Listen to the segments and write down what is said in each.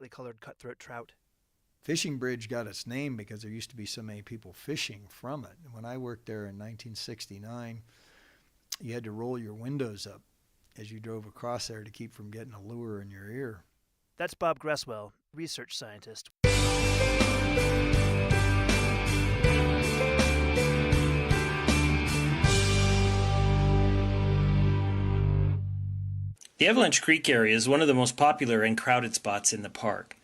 brightly colored cutthroat trout. Fishing Bridge got its name because there used to be so many people fishing from it. When I worked there in 1969, you had to roll your windows up as you drove across there to keep from getting a lure in your ear. That's Bob Gresswell, research scientist. The Avalanche Creek area is one of the most popular and crowded spots in the park.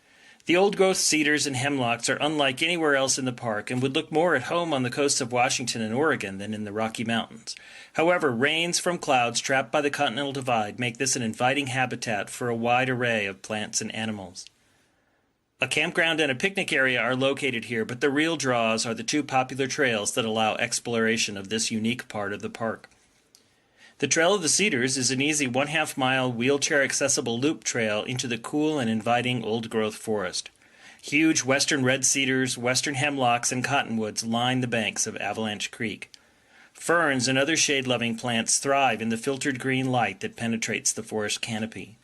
The old-growth cedars and hemlocks are unlike anywhere else in the park and would look more at home on the coasts of Washington and Oregon than in the Rocky Mountains. However, rains from clouds trapped by the Continental Divide make this an inviting habitat for a wide array of plants and animals. A campground and a picnic area are located here, but the real draws are the two popular trails that allow exploration of this unique part of the park. The Trail of the Cedars is an easy 1/2 mile wheelchair-accessible loop trail into the cool and inviting old-growth forest. Huge western red cedars, western hemlocks, and cottonwoods line the banks of Avalanche Creek. Ferns and other shade-loving plants thrive in the filtered green light that penetrates the forest canopy.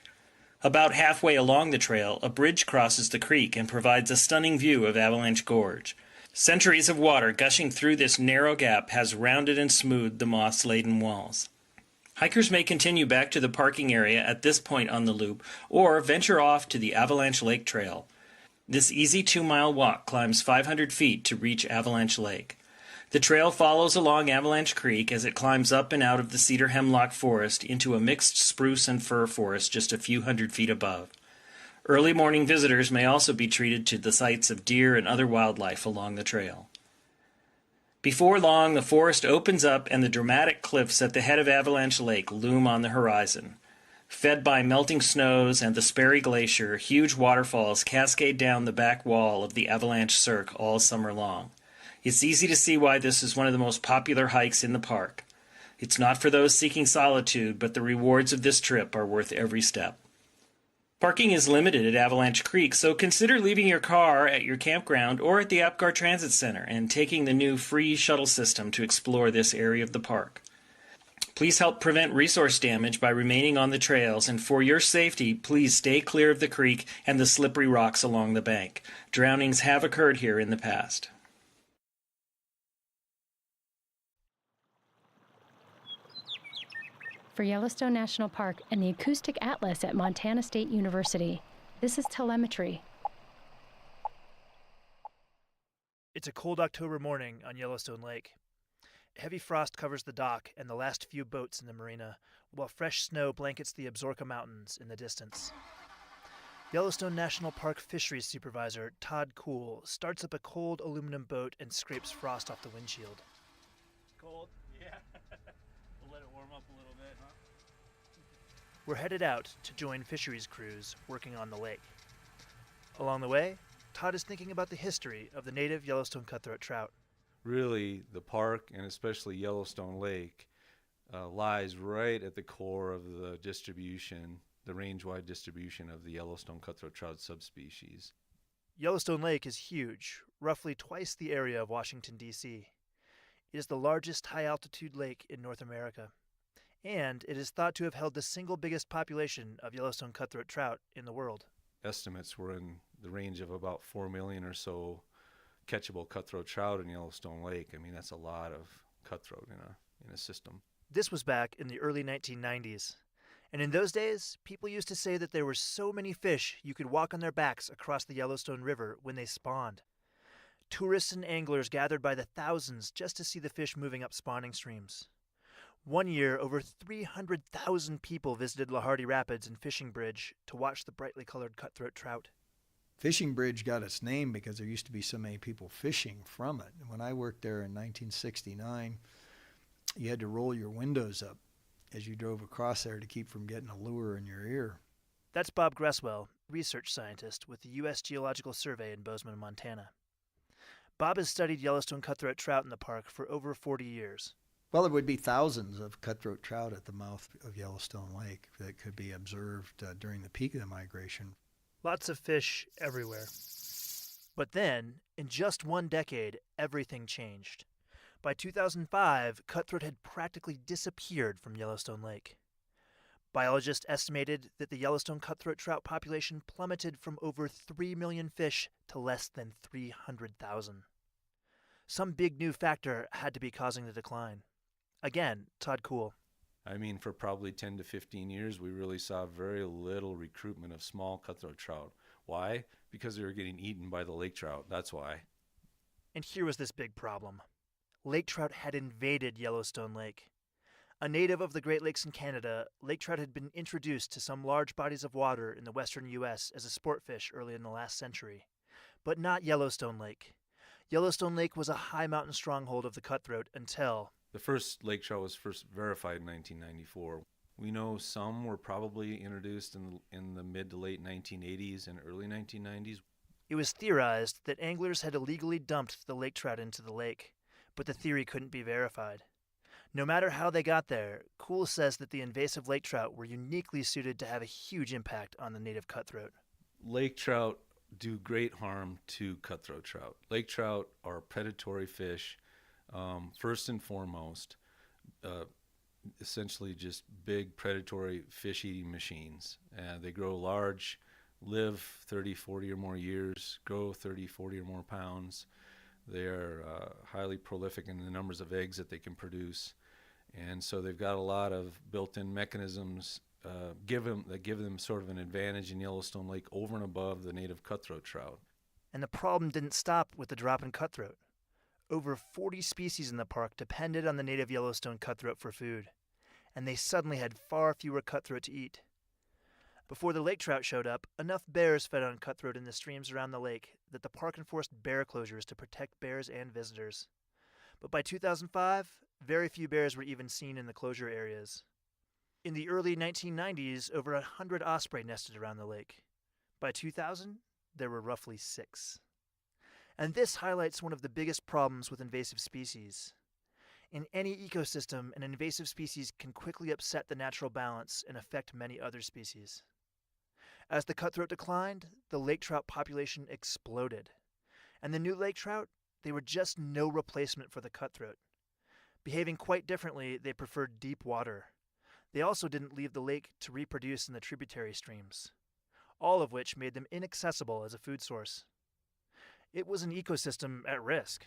About halfway along the trail, a bridge crosses the creek and provides a stunning view of Avalanche Gorge. Centuries of water gushing through this narrow gap has rounded and smoothed the moss-laden walls. Hikers may continue back to the parking area at this point on the loop or venture off to the Avalanche Lake Trail. This easy 2-mile walk climbs 500 feet to reach Avalanche Lake. The trail follows along Avalanche Creek as it climbs up and out of the cedar hemlock forest into a mixed spruce and fir forest just a few hundred feet above. Early morning visitors may also be treated to the sights of deer and other wildlife along the trail. Before long, the forest opens up and the dramatic cliffs at the head of Avalanche Lake loom on the horizon. Fed by melting snows and the Sperry Glacier, huge waterfalls cascade down the back wall of the Avalanche Cirque all summer long. It's easy to see why this is one of the most popular hikes in the park. It's not for those seeking solitude, but the rewards of this trip are worth every step. Parking is limited at Avalanche Creek, so consider leaving your car at your campground or at the Apgar Transit Center and taking the new free shuttle system to explore this area of the park. Please help prevent resource damage by remaining on the trails, and for your safety, please stay clear of the creek and the slippery rocks along the bank. Drownings have occurred here in the past. For Yellowstone National Park and the Acoustic Atlas at Montana State University, this is telemetry. It's a cold October morning on Yellowstone Lake. Heavy frost covers the dock and the last few boats in the marina, while fresh snow blankets the Absaroka Mountains in the distance. Yellowstone National Park Fisheries Supervisor Todd Kuhl starts up a cold aluminum boat and scrapes frost off the windshield. Cold? Yeah. We'll let it warm up a little bit, huh? We're headed out to join fisheries crews working on the lake. Along the way, Todd is thinking about the history of the native Yellowstone cutthroat trout. Really, the park, and especially Yellowstone Lake, lies right at the core of the distribution, the range-wide distribution of the Yellowstone cutthroat trout subspecies. Yellowstone Lake is huge, roughly twice the area of Washington, D.C. It is the largest high-altitude lake in North America, and it is thought to have held the single biggest population of Yellowstone cutthroat trout in the world. Estimates were in the range of about 4 million or so catchable cutthroat trout in Yellowstone Lake. I mean, that's a lot of cutthroat in a system. This was back in the early 1990s. And in those days, people used to say that there were so many fish you could walk on their backs across the Yellowstone River when they spawned. Tourists and anglers gathered by the thousands just to see the fish moving up spawning streams. One year, over 300,000 people visited La Hardy Rapids and Fishing Bridge to watch the brightly colored cutthroat trout. Fishing Bridge got its name because there used to be so many people fishing from it. When I worked there in 1969, you had to roll your windows up as you drove across there to keep from getting a lure in your ear. That's Bob Gresswell, research scientist with the U.S. Geological Survey in Bozeman, Montana. Bob has studied Yellowstone cutthroat trout in the park for over 40 years. Well, there would be thousands of cutthroat trout at the mouth of Yellowstone Lake that could be observed during the peak of the migration. Lots of fish everywhere. But then, in just one decade, everything changed. By 2005, cutthroat had practically disappeared from Yellowstone Lake. Biologists estimated that the Yellowstone cutthroat trout population plummeted from over 3 million fish to less than 300,000. Some big new factor had to be causing the decline. Again, Todd Kuhl. I mean, for probably 10 to 15 years, we really saw very little recruitment of small cutthroat trout. Why? Because they were getting eaten by the lake trout. That's why. And here was this big problem. Lake trout had invaded Yellowstone Lake. A native of the Great Lakes in Canada, lake trout had been introduced to some large bodies of water in the western U.S. as a sport fish early in the last century. But not Yellowstone Lake. Yellowstone Lake was a high mountain stronghold of the cutthroat until... The first lake trout was first verified in 1994. We know some were probably introduced in the mid to late 1980s and early 1990s. It was theorized that anglers had illegally dumped the lake trout into the lake, but the theory couldn't be verified. No matter how they got there, Kuhl says that the invasive lake trout were uniquely suited to have a huge impact on the native cutthroat. Lake trout do great harm to cutthroat trout. Lake trout are predatory fish, first and foremost, essentially just big predatory fish-eating machines. They grow large, live 30, 40 or more years, grow 30, 40 or more pounds. They are highly prolific in the numbers of eggs that they can produce. And so they've got a lot of built-in mechanisms that give them sort of an advantage in Yellowstone Lake over and above the native cutthroat trout. And the problem didn't stop with the drop in cutthroat. Over 40 species in the park depended on the native Yellowstone cutthroat for food, and they suddenly had far fewer cutthroat to eat. Before the lake trout showed up, enough bears fed on cutthroat in the streams around the lake that the park enforced bear closures to protect bears and visitors. But by 2005, very few bears were even seen in the closure areas. In the early 1990s, over 100 osprey nested around the lake. By 2000, there were roughly 6. And this highlights one of the biggest problems with invasive species. In any ecosystem, an invasive species can quickly upset the natural balance and affect many other species. As the cutthroat declined, the lake trout population exploded. And the new lake trout, they were just no replacement for the cutthroat. Behaving quite differently, they preferred deep water. They also didn't leave the lake to reproduce in the tributary streams, all of which made them inaccessible as a food source. It was an ecosystem at risk.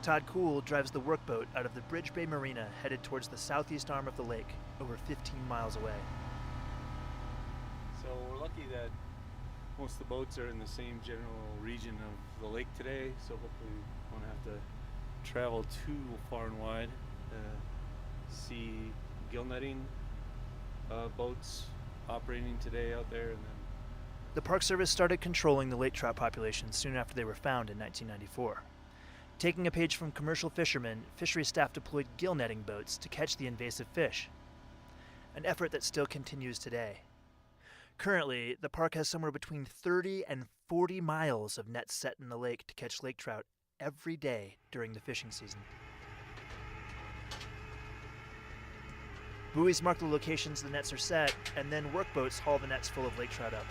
Todd Kuhl drives the workboat out of the Bridge Bay Marina headed towards the southeast arm of the lake, over 15 miles away. So we're lucky that most of the boats are in the same general region of the lake today, so hopefully we won't have to travel too far and wide to see gill netting boats operating today out there. And then The Park Service started controlling the lake trout population soon after they were found in 1994. Taking a page from commercial fishermen, fishery staff deployed gill netting boats to catch the invasive fish, an effort that still continues today. Currently, the park has somewhere between 30 and 40 miles of nets set in the lake to catch lake trout every day during the fishing season. Buoys mark the locations the nets are set, and then workboats haul the nets full of lake trout up.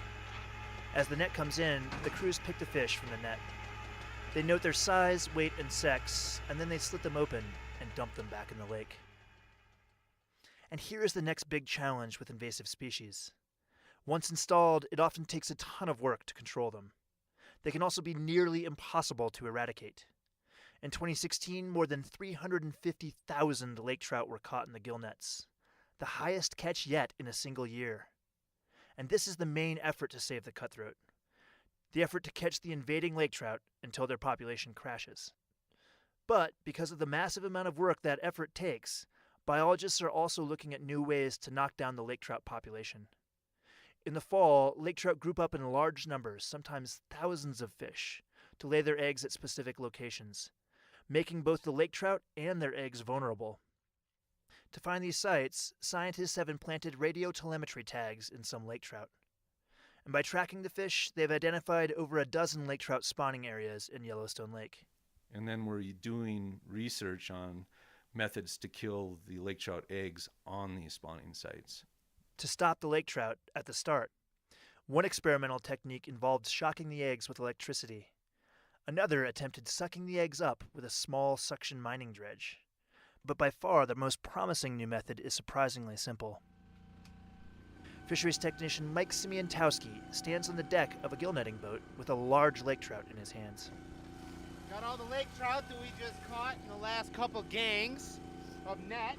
As the net comes in, the crews pick the fish from the net. They note their size, weight, and sex, and then they slit them open and dump them back in the lake. And here is the next big challenge with invasive species. Once installed, it often takes a ton of work to control them. They can also be nearly impossible to eradicate. In 2016, more than 350,000 lake trout were caught in the gill nets, the highest catch yet in a single year. And this is the main effort to save the cutthroat, the effort to catch the invading lake trout until their population crashes. But because of the massive amount of work that effort takes, biologists are also looking at new ways to knock down the lake trout population. In the fall, lake trout group up in large numbers, sometimes thousands of fish, to lay their eggs at specific locations, making both the lake trout and their eggs vulnerable. To find these sites, scientists have implanted radio telemetry tags in some lake trout. And by tracking the fish, they've identified over a dozen lake trout spawning areas in Yellowstone Lake. And then we're doing research on methods to kill the lake trout eggs on these spawning sites. To stop the lake trout at the start, one experimental technique involved shocking the eggs with electricity. Another attempted sucking the eggs up with a small suction mining dredge. But by far the most promising new method is surprisingly simple. Fisheries technician Mike Simientowski stands on the deck of a gill netting boat with a large lake trout in his hands. Got all the lake trout that we just caught in the last couple gangs of net.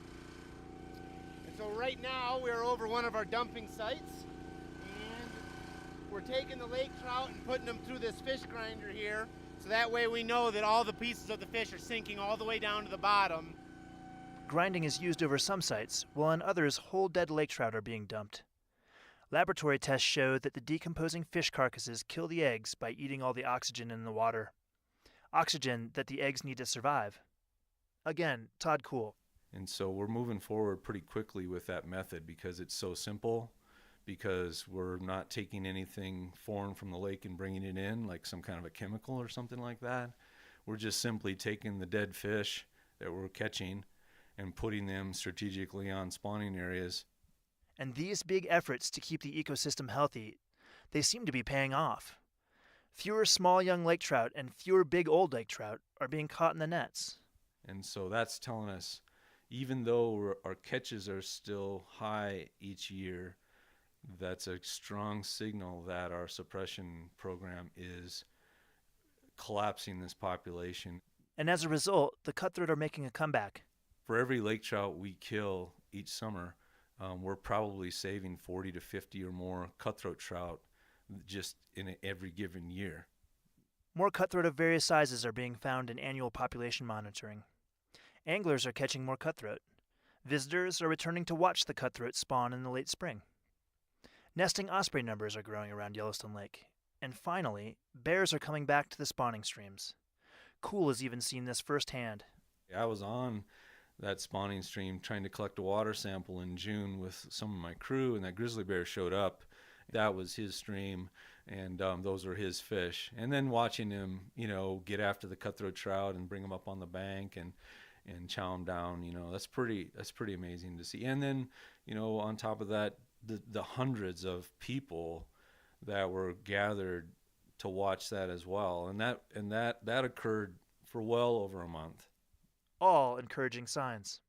And so right now we're over one of our dumping sites, and we're taking the lake trout and putting them through this fish grinder here, so that way we know that all the pieces of the fish are sinking all the way down to the bottom. Grinding is used over some sites, while on others whole dead lake trout are being dumped. Laboratory tests show that the decomposing fish carcasses kill the eggs by eating all the oxygen in the water. Oxygen that the eggs need to survive. Again, Todd Kuhl. And so we're moving forward pretty quickly with that method because it's so simple, because we're not taking anything foreign from the lake and bringing it in, like some kind of a chemical or something like that. We're just simply taking the dead fish that we're catching and putting them strategically on spawning areas. And these big efforts to keep the ecosystem healthy, they seem to be paying off. Fewer small young lake trout and fewer big old lake trout are being caught in the nets. And so that's telling us, even though our catches are still high each year, that's a strong signal that our suppression program is collapsing this population. And as a result, the cutthroat are making a comeback. For every lake trout we kill each summer, we're probably saving 40 to 50 or more cutthroat trout just in every given year. More cutthroat of various sizes are being found in annual population monitoring. Anglers are catching more cutthroat. Visitors are returning to watch the cutthroat spawn in the late spring. Nesting osprey numbers are growing around Yellowstone Lake. And finally, bears are coming back to the spawning streams. Kuhl has even seen this firsthand. I was on that spawning stream trying to collect a water sample in June with some of my crew, and that grizzly bear showed up. That was his stream, and those were his fish. And then watching him, get after the cutthroat trout and bring them up on the bank and chow them down, that's pretty amazing to see. And then, on top of that, the hundreds of people that were gathered to watch that as well, and that occurred for well over a month. All encouraging signs.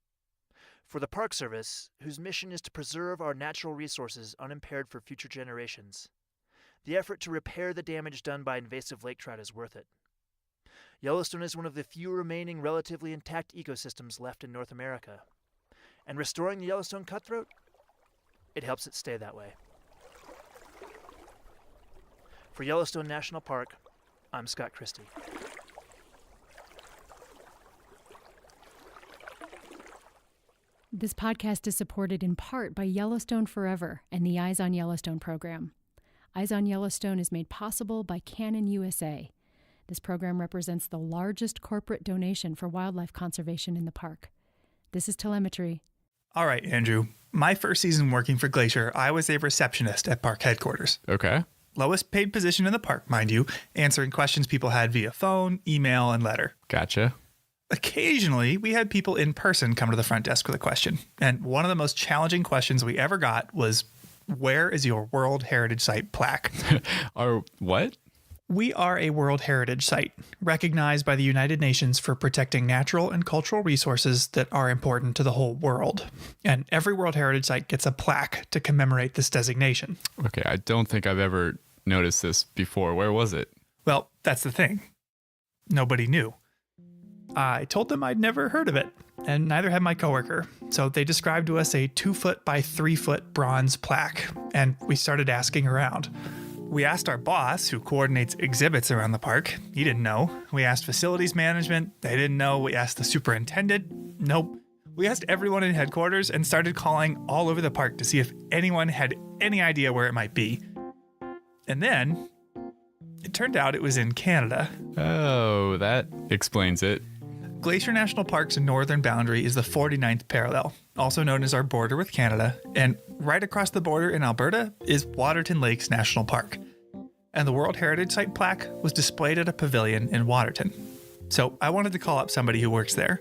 For the Park Service, whose mission is to preserve our natural resources unimpaired for future generations, the effort to repair the damage done by invasive lake trout is worth it. Yellowstone is one of the few remaining relatively intact ecosystems left in North America. And restoring the Yellowstone cutthroat, it helps it stay that way. For Yellowstone National Park, I'm Scott Christie. This podcast is supported in part by Yellowstone Forever and the Eyes on Yellowstone program. Eyes on Yellowstone is made possible by Canon USA. This program represents the largest corporate donation for wildlife conservation in the park. This is telemetry. All right, Andrew. My first season working for Glacier, I was a receptionist at park headquarters. Okay. Lowest paid position in the park, mind you, answering questions people had via phone, email, and letter. Gotcha. Occasionally, we had people in person come to the front desk with a question. And one of the most challenging questions we ever got was, where is your World Heritage Site plaque? Or what? We are a World Heritage Site, recognized by the United Nations for protecting natural and cultural resources that are important to the whole world. And every World Heritage Site gets a plaque to commemorate this designation. Okay, I don't think I've ever noticed this before. Where was it? Well, that's the thing. Nobody knew. I told them I'd never heard of it, and neither had my coworker. So they described to us a 2-foot by 3-foot bronze plaque, and we started asking around. We asked our boss, who coordinates exhibits around the park. He didn't know. We asked facilities management. They didn't know. We asked the superintendent. Nope. We asked everyone in headquarters and started calling all over the park to see if anyone had any idea where it might be. And then it turned out it was in Canada. Oh, that explains it. Glacier National Park's northern boundary is the 49th parallel, also known as our border with Canada, and right across the border in Alberta is Waterton Lakes National Park. And the World Heritage Site plaque was displayed at a pavilion in Waterton. So I wanted to call up somebody who works there.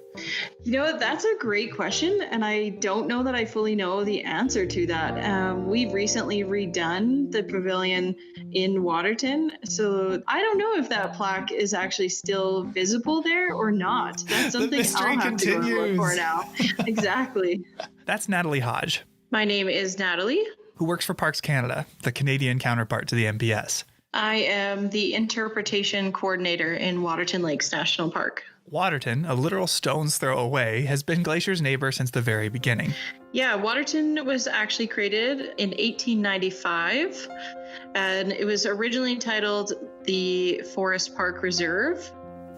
You know, that's a great question, and I don't know that I fully know the answer to that. We've recently redone the pavilion in Waterton, so I don't know if that plaque is actually still visible there or not. That's something I'll have to go and look for now. Exactly. That's Natalie Hodge, My name is Natalie. who works for Parks Canada, the Canadian counterpart to the MPS. I am the interpretation coordinator in Waterton Lakes National Park. Waterton, a literal stone's throw away, has been Glacier's neighbor since the very beginning. Yeah, Waterton was actually created in 1895, and it was originally titled the Forest Park Reserve.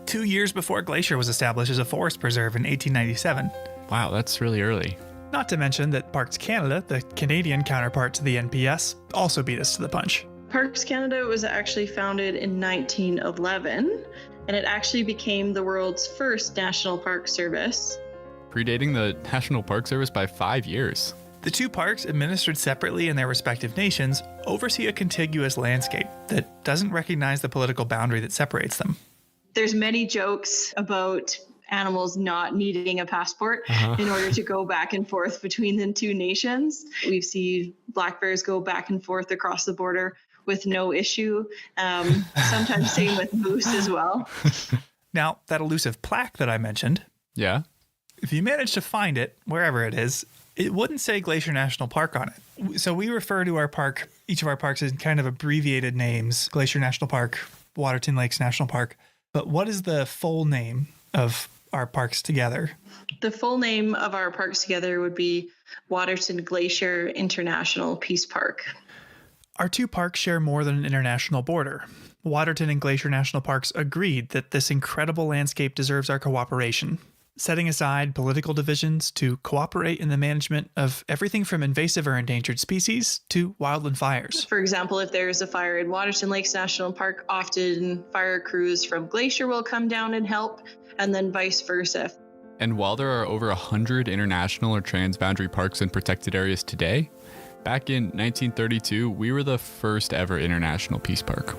2 years before Glacier was established as a forest preserve in 1897. Wow, that's really early. Not to mention that Parks Canada, the Canadian counterpart to the NPS, also beat us to the punch. Parks Canada was actually founded in 1911, and it actually became the world's first national park service. Predating the National Park Service by 5 years. The two parks, administered separately in their respective nations, oversee a contiguous landscape that doesn't recognize the political boundary that separates them. There's many jokes about animals not needing a passport in order to go back and forth between the two nations. We've seen black bears go back and forth across the border with no issue. Sometimes same with moose as well. Now, that elusive plaque that I mentioned, Yeah. if you manage to find it, wherever it is, it wouldn't say Glacier National Park on it. So we refer to our park, each of our parks, in kind of abbreviated names: Glacier National Park, Waterton Lakes National Park. But what is the full name of our parks together? The full name of our parks together would be Waterton Glacier International Peace Park. Our two parks share more than an international border. Waterton and Glacier National Parks agreed that this incredible landscape deserves our cooperation, setting aside political divisions to cooperate in the management of everything from invasive or endangered species to wildland fires. For example, if there's a fire in Waterton Lakes National Park, often fire crews from Glacier will come down and help, and then vice versa. And while there are over 100 international or transboundary parks and protected areas today, back in 1932, we were the first ever international peace park.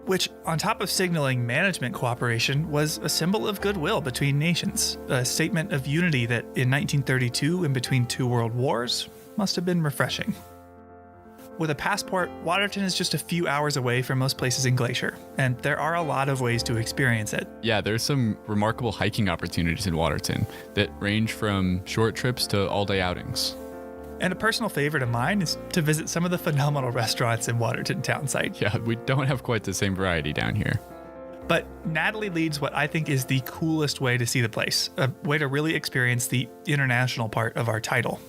Which, on top of signaling management cooperation, was a symbol of goodwill between nations, a statement of unity that in 1932, in between two world wars, must have been refreshing. With a passport, Waterton is just a few hours away from most places in Glacier, and there are a lot of ways to experience it. Yeah, there's some remarkable hiking opportunities in Waterton that range from short trips to all-day outings. And a personal favorite of mine is to visit some of the phenomenal restaurants in Waterton town site. Yeah, we don't have quite the same variety down here. But Natalie leads what I think is the coolest way to see the place, a way to really experience the international part of our title,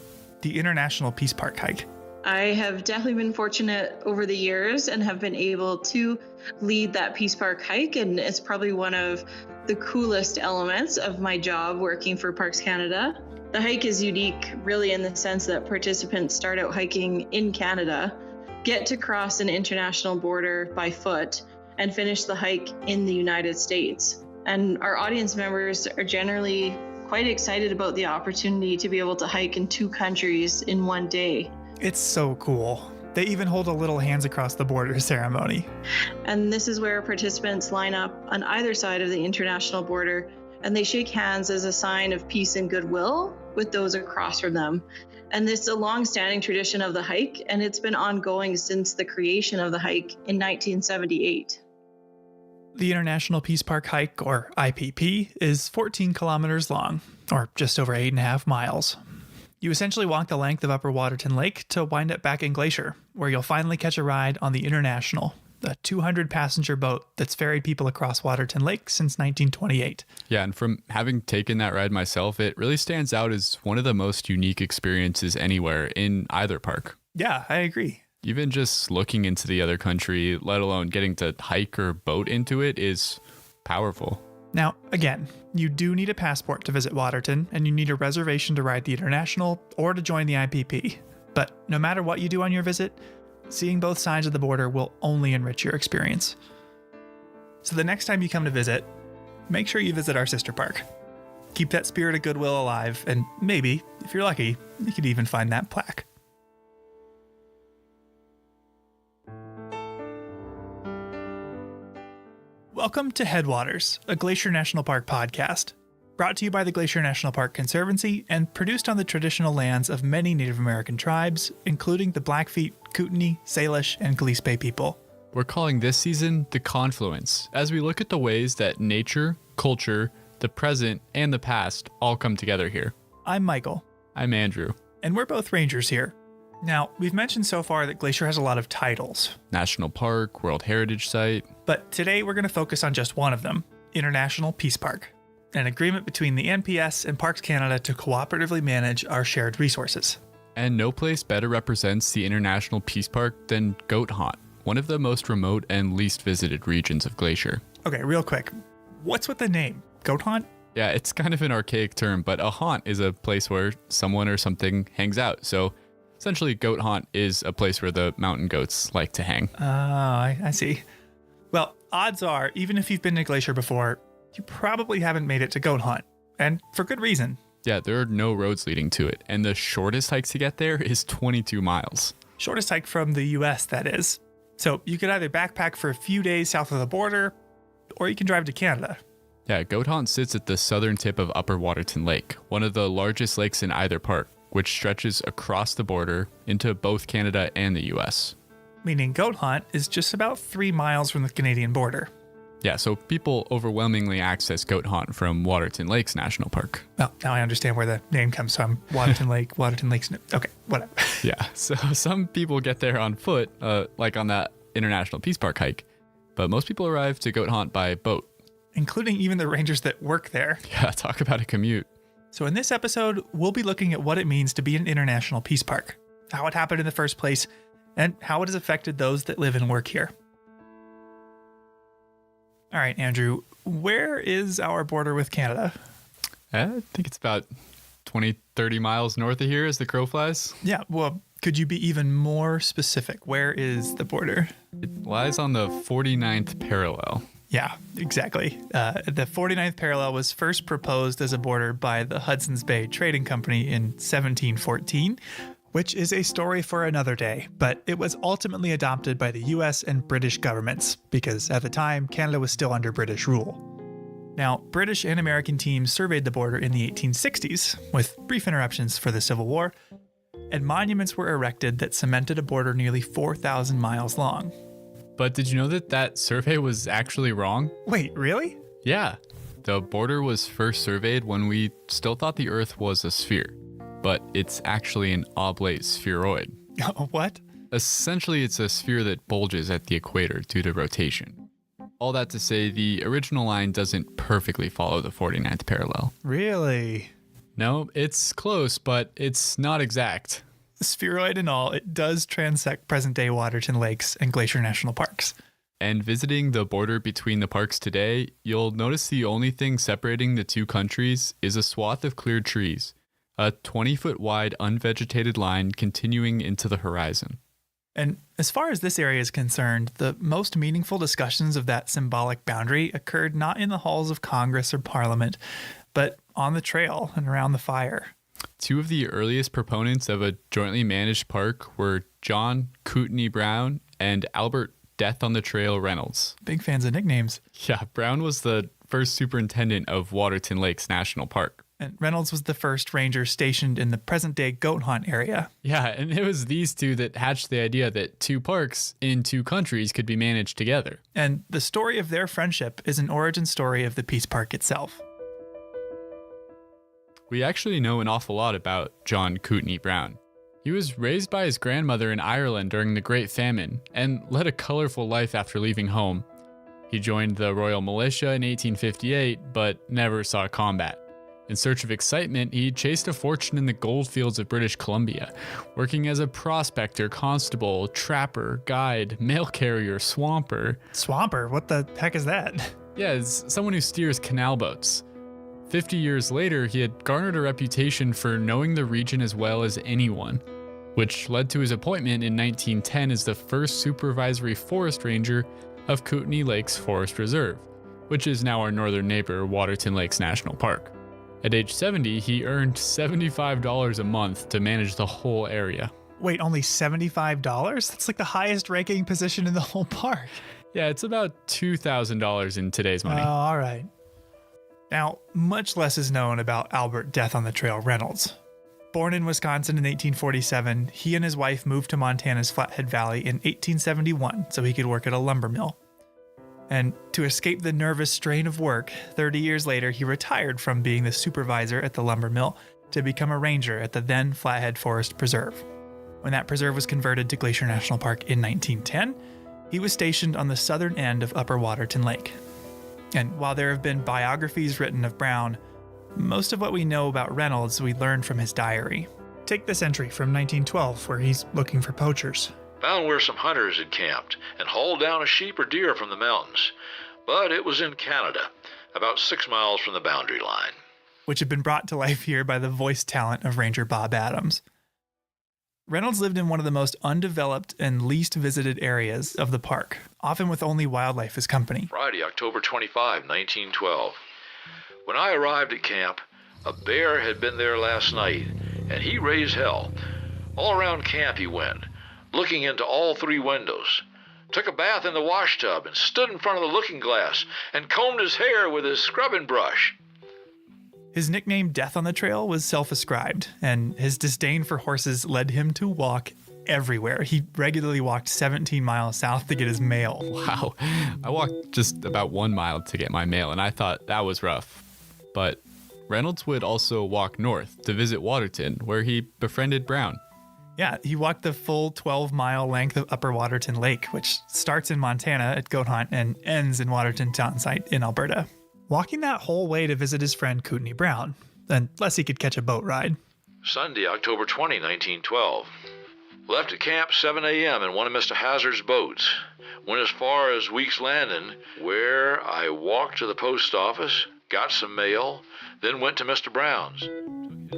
the International Peace Park hike. I have definitely been fortunate over the years and have been able to lead that Peace Park hike, and it's probably one of the coolest elements of my job working for Parks Canada. The hike is unique really in the sense that participants start out hiking in Canada, get to cross an international border by foot, and finish the hike in the United States. And our audience members are generally quite excited about the opportunity to be able to hike in two countries in one day. It's so cool. They even hold a little hands across the border ceremony. And this is where participants line up on either side of the international border, and they shake hands as a sign of peace and goodwill with those across from them. And this is a long-standing tradition of the hike, and it's been ongoing since the creation of the hike in 1978. The International Peace Park hike, or IPP, is 14 kilometers long, or just over 8.5 miles. You essentially walk the length of Upper Waterton Lake to wind up back in Glacier, where you'll finally catch a ride on the International, a 200-passenger boat that's ferried people across Waterton Lake since 1928. Yeah, and from having taken that ride myself, it really stands out as one of the most unique experiences anywhere in either park. Yeah, I agree. Even just looking into the other country, let alone getting to hike or boat into it, is powerful. Now, again, you do need a passport to visit Waterton, and you need a reservation to ride the International or to join the IPP. But no matter what you do on your visit, seeing both sides of the border will only enrich your experience. So the next time you come to visit, make sure you visit our sister park. Keep that spirit of goodwill alive, and maybe, if you're lucky, you could even find that plaque. Welcome to Headwaters, a Glacier National Park podcast, brought to you by the Glacier National Park Conservancy and produced on the traditional lands of many Native American tribes, including the Blackfeet, Kootenai, Salish, and Gillespie people. We're calling this season The Confluence, as we look at the ways that nature, culture, the present, and the past all come together here. I'm Michael. I'm Andrew. And we're both rangers here. Now, we've mentioned so far that Glacier has a lot of titles. National Park, World Heritage Site. But today we're going to focus on just one of them, International Peace Park, an agreement between the NPS and Parks Canada to cooperatively manage our shared resources. And no place better represents the International Peace Park than Goat Haunt, one of the most remote and least visited regions of Glacier. Okay, real quick. What's with the name? Goat Haunt? Yeah, it's kind of an archaic term, but a haunt is a place where someone or something hangs out. So essentially, Goat Haunt is a place where the mountain goats like to hang. Oh, I see. Well, odds are, even if you've been to Glacier before, you probably haven't made it to Goat Haunt. And for good reason. Yeah, there are no roads leading to it. And the shortest hike to get there is 22 miles. Shortest hike from the US, that is. So you could either backpack for a few days south of the border, or you can drive to Canada. Yeah, Goat Haunt sits at the southern tip of Upper Waterton Lake, one of the largest lakes in either park, which stretches across the border into both Canada and the US. Meaning Goat Haunt is just about 3 miles from the Canadian border. Yeah, so people overwhelmingly access Goat Haunt from Waterton Lakes National Park. Well, now I understand where the name comes from. Waterton Lake, Waterton Lakes. Okay, whatever. Yeah, so some people get there on foot, like on that International Peace Park hike, but most people arrive to Goat Haunt by boat. Including even the rangers that work there. Yeah, talk about a commute. So in this episode, we'll be looking at what it means to be an international peace park, how it happened in the first place, and how it has affected those that live and work here. All right, Andrew, where is our border with Canada? I think it's about 20, 30 miles north of here as the crow flies. Yeah, well, could you be even more specific? Where is the border? It lies on the 49th parallel. Yeah, exactly. The 49th parallel was first proposed as a border by the Hudson's Bay Trading Company in 1714, which is a story for another day, but it was ultimately adopted by the US and British governments, because at the time, Canada was still under British rule. Now, British and American teams surveyed the border in the 1860s, with brief interruptions for the Civil War, and monuments were erected that cemented a border nearly 4,000 miles long. But did you know that that survey was actually wrong? Wait, really? Yeah. The border was first surveyed when we still thought the Earth was a sphere, but it's actually an oblate spheroid. What? Essentially, it's a sphere that bulges at the equator due to rotation. All that to say, the original line doesn't perfectly follow the 49th parallel. Really? No, it's close, but it's not exact. Spheroid and all, it does transect present-day Waterton Lakes and Glacier National Parks. And visiting the border between the parks today, you'll notice the only thing separating the two countries is a swath of cleared trees, a 20-foot wide unvegetated line continuing into the horizon. And as far as this area is concerned, the most meaningful discussions of that symbolic boundary occurred not in the halls of Congress or Parliament, but on the trail and around the fire. Two of the earliest proponents of a jointly managed park were John Kootenai Brown and Albert Death on the Trail Reynolds. Big fans of nicknames. Yeah, Brown was the first superintendent of Waterton Lakes National Park. And Reynolds was the first ranger stationed in the present-day Goat Haunt area. Yeah, and it was these two that hatched the idea that two parks in two countries could be managed together. And the story of their friendship is an origin story of the Peace Park itself. We actually know an awful lot about John Kootenai Brown. He was raised by his grandmother in Ireland during the Great Famine and led a colorful life after leaving home. He joined the Royal Militia in 1858, but never saw combat. In search of excitement, he chased a fortune in the gold fields of British Columbia, working as a prospector, constable, trapper, guide, mail carrier, swamper. Swamper? What the heck is that? Yeah, it's someone who steers canal boats. 50 years later, he had garnered a reputation for knowing the region as well as anyone, which led to his appointment in 1910 as the first supervisory forest ranger of Kootenai Lakes Forest Reserve, which is now our northern neighbor, Waterton Lakes National Park. At age 70, he earned $75 a month to manage the whole area. Wait, only $75? That's like the highest ranking position in the whole park. Yeah, it's about $2,000 in today's money. Oh, all right. Now, much less is known about Albert Death on the Trail Reynolds. Born in Wisconsin in 1847, he and his wife moved to Montana's Flathead Valley in 1871 so he could work at a lumber mill. And to escape the nervous strain of work, 30 years later, he retired from being the supervisor at the lumber mill to become a ranger at the then Flathead Forest Preserve. When that preserve was converted to Glacier National Park in 1910, he was stationed on the southern end of Upper Waterton Lake. And while there have been biographies written of Brown, most of what we know about Reynolds we learned from his diary. Take this entry from 1912 where he's looking for poachers. Found where some hunters had camped and hauled down a sheep or deer from the mountains. But it was in Canada, about 6 miles from the boundary line. Which had been brought to life here by the voice talent of Ranger Bob Adams. Reynolds lived in one of the most undeveloped and least visited areas of the park, often with only wildlife as company. Friday, October 25, 1912. When I arrived at camp, a bear had been there last night, and he raised hell. All around camp he went, looking into all 3 windows. Took a bath in the wash tub and stood in front of the looking glass and combed his hair with his scrubbing brush. His nickname Death on the Trail was self-ascribed, and his disdain for horses led him to walk everywhere. He regularly walked 17 miles south to get his mail. Wow. I walked just about 1 mile to get my mail, and I thought that was rough. But Reynolds would also walk north to visit Waterton, where he befriended Brown. Yeah, he walked the full 12-mile length of Upper Waterton Lake, which starts in Montana at Goat Hunt and ends in Waterton Town Site in Alberta. Walking that whole way to visit his friend Kootenai Brown, unless he could catch a boat ride. Sunday, October 20, 1912. Left at camp 7 a.m. in one of Mr. Hazard's boats. Went as far as Weeks Landing, where I walked to the post office, got some mail, then went to Mr. Brown's.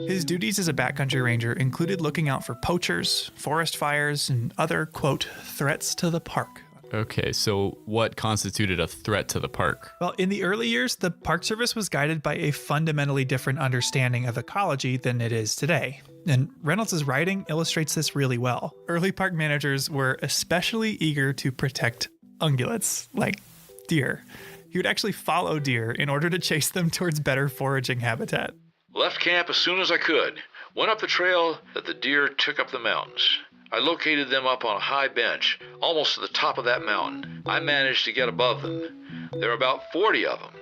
His duties as a backcountry ranger included looking out for poachers, forest fires, and other, quote, threats to the park. Okay, so what constituted a threat to the park? Well, in the early years, the Park Service was guided by a fundamentally different understanding of ecology than it is today. And Reynolds' writing illustrates this really well. Early park managers were especially eager to protect ungulates, like deer. He would actually follow deer in order to chase them towards better foraging habitat. Left camp as soon as I could. Went up the trail that the deer took up the mountains. I located them up on a high bench, almost to the top of that mountain. I managed to get above them. There were about 40 of them.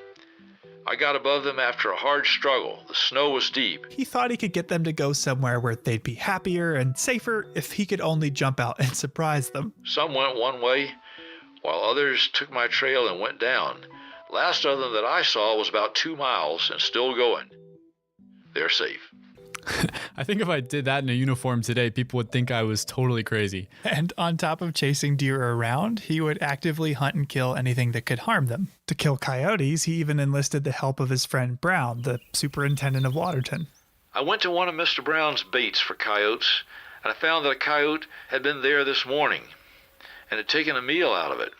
I got above them after a hard struggle. The snow was deep. He thought he could get them to go somewhere where they'd be happier and safer if he could only jump out and surprise them. Some went one way, while others took my trail and went down. Last of them that I saw was about 2 miles and still going. They're safe. I think if I did that in a uniform today, people would think I was totally crazy. And on top of chasing deer around, he would actively hunt and kill anything that could harm them. To kill coyotes, he even enlisted the help of his friend Brown, the superintendent of Waterton. I went to one of Mr. Brown's baits for coyotes, and I found that a coyote had been there this morning and had taken a meal out of it.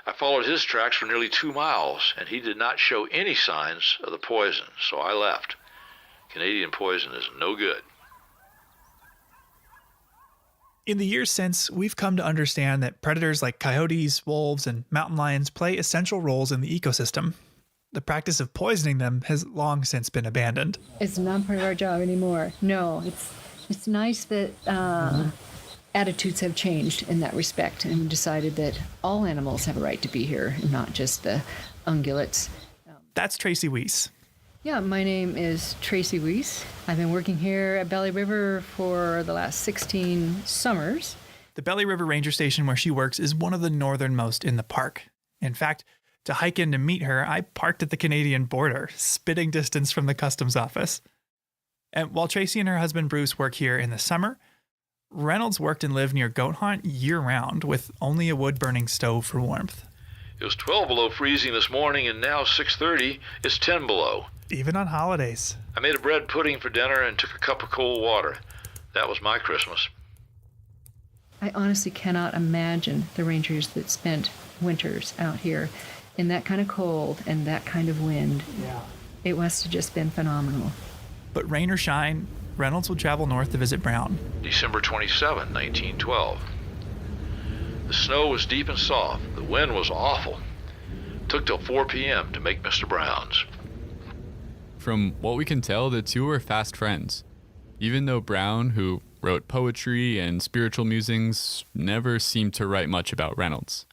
I followed his tracks for nearly 2 miles, and he did not show any signs of the poison, so I left. Canadian poison is no good. In the years since, we've come to understand that predators like coyotes, wolves, and mountain lions play essential roles in the ecosystem. The practice of poisoning them has long since been abandoned. It's not part of our job anymore. No, it's nice that attitudes have changed in that respect and decided that all animals have a right to be here, and not just the ungulates. That's Tracy Weiss. Yeah, my name is Tracy Weiss. I've been working here at Belly River for the last 16 summers. The Belly River Ranger Station where she works is one of the northernmost in the park. In fact, to hike in to meet her, I parked at the Canadian border, spitting distance from the customs office. And while Tracy and her husband Bruce work here in the summer, Reynolds worked and lived near Goat Hunt year-round with only a wood-burning stove for warmth. It was 12 below freezing this morning, and now 6:30, it's 10 below. Even on holidays. I made a bread pudding for dinner and took a cup of cold water. That was my Christmas. I honestly cannot imagine the rangers that spent winters out here in that kind of cold and that kind of wind. Yeah. It must have just been phenomenal. But rain or shine, Reynolds would travel north to visit Brown. December 27, 1912. The snow was deep and soft. The wind was awful. Took till 4 p.m. to make Mr. Brown's. From what we can tell, the two were fast friends. Even though Brown, who wrote poetry and spiritual musings, never seemed to write much about Reynolds.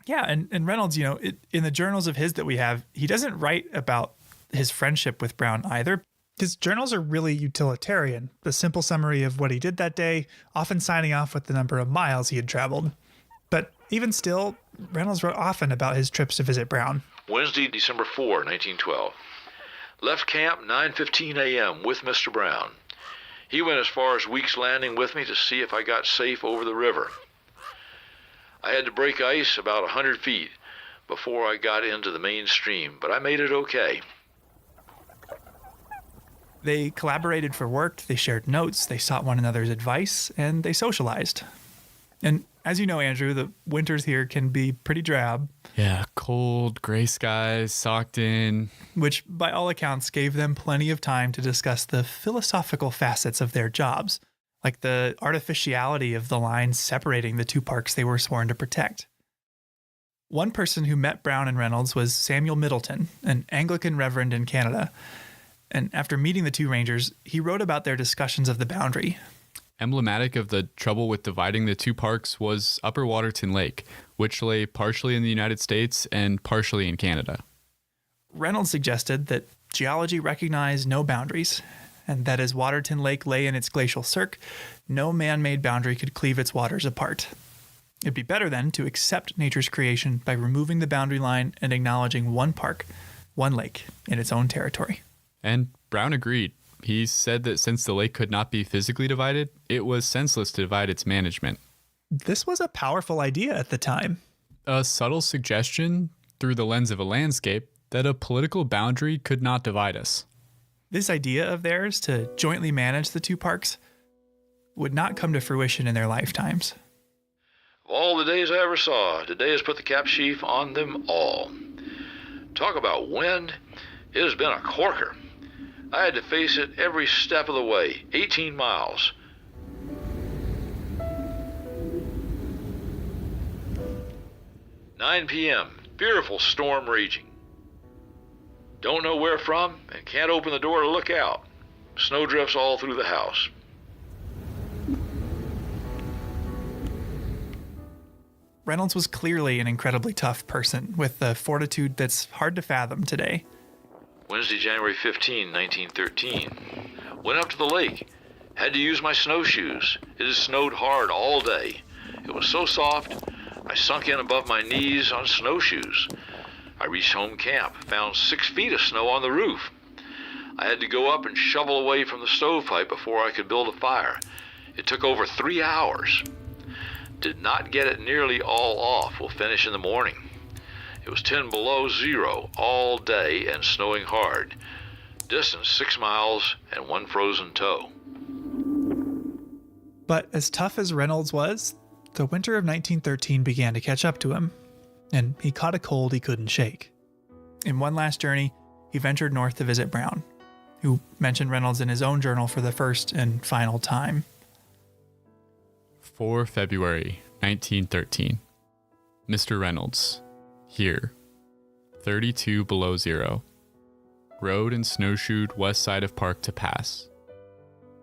Yeah, and Reynolds, in the journals of his that we have, he doesn't write about his friendship with Brown either. His journals are really utilitarian, the simple summary of what he did that day, often signing off with the number of miles he had traveled. But even still, Reynolds wrote often about his trips to visit Brown. Wednesday, December 4, 1912. Left camp 9:15 a.m. with Mr. Brown. He went as far as Weeks Landing with me to see if I got safe over the river. I had to break ice about 100 feet before I got into the main stream, but I made it okay. They collaborated for work, they shared notes, they sought one another's advice, and they socialized. And as you know, Andrew, the winters here can be pretty drab. Yeah, cold, gray skies, socked in. Which, by all accounts, gave them plenty of time to discuss the philosophical facets of their jobs, like the artificiality of the lines separating the two parks they were sworn to protect. One person who met Brown and Reynolds was Samuel Middleton, an Anglican reverend in Canada. And after meeting the two rangers, he wrote about their discussions of the boundary. Emblematic of the trouble with dividing the two parks was Upper Waterton Lake, which lay partially in the United States and partially in Canada. Reynolds suggested that geology recognized no boundaries, and that as Waterton Lake lay in its glacial cirque, no man-made boundary could cleave its waters apart. It'd be better then to accept nature's creation by removing the boundary line and acknowledging one park, one lake, in its own territory. And Brown agreed. He said that since the lake could not be physically divided, it was senseless to divide its management. This was a powerful idea at the time. A subtle suggestion, through the lens of a landscape, that a political boundary could not divide us. This idea of theirs to jointly manage the two parks would not come to fruition in their lifetimes. Of all the days I ever saw, today has put the cap sheaf on them all. Talk about wind. It has been a corker. I had to face it every step of the way, 18 miles. "9 p.m., fearful storm raging. Don't know where from and can't open the door to look out. Snow drifts all through the house." Reynolds was clearly an incredibly tough person with a fortitude that's hard to fathom today. Wednesday, January 15, 1913. Went up to the lake. Had to use my snowshoes. It has snowed hard all day. It was so soft, I sunk in above my knees on snowshoes. I reached home camp, found 6 feet of snow on the roof. I had to go up and shovel away from the stovepipe before I could build a fire. It took over 3 hours. Did not get it nearly all off. We'll finish in the morning. It was 10 below zero all day and snowing hard. Distance 6 miles and 1 frozen toe. But as tough as Reynolds was, the winter of 1913 began to catch up to him, and he caught a cold he couldn't shake. In one last journey, he ventured north to visit Brown, who mentioned Reynolds in his own journal for the first and final time. 4 February 1913. Mr. Reynolds. Here, 32 below zero. Rode and snowshoed west side of park to pass.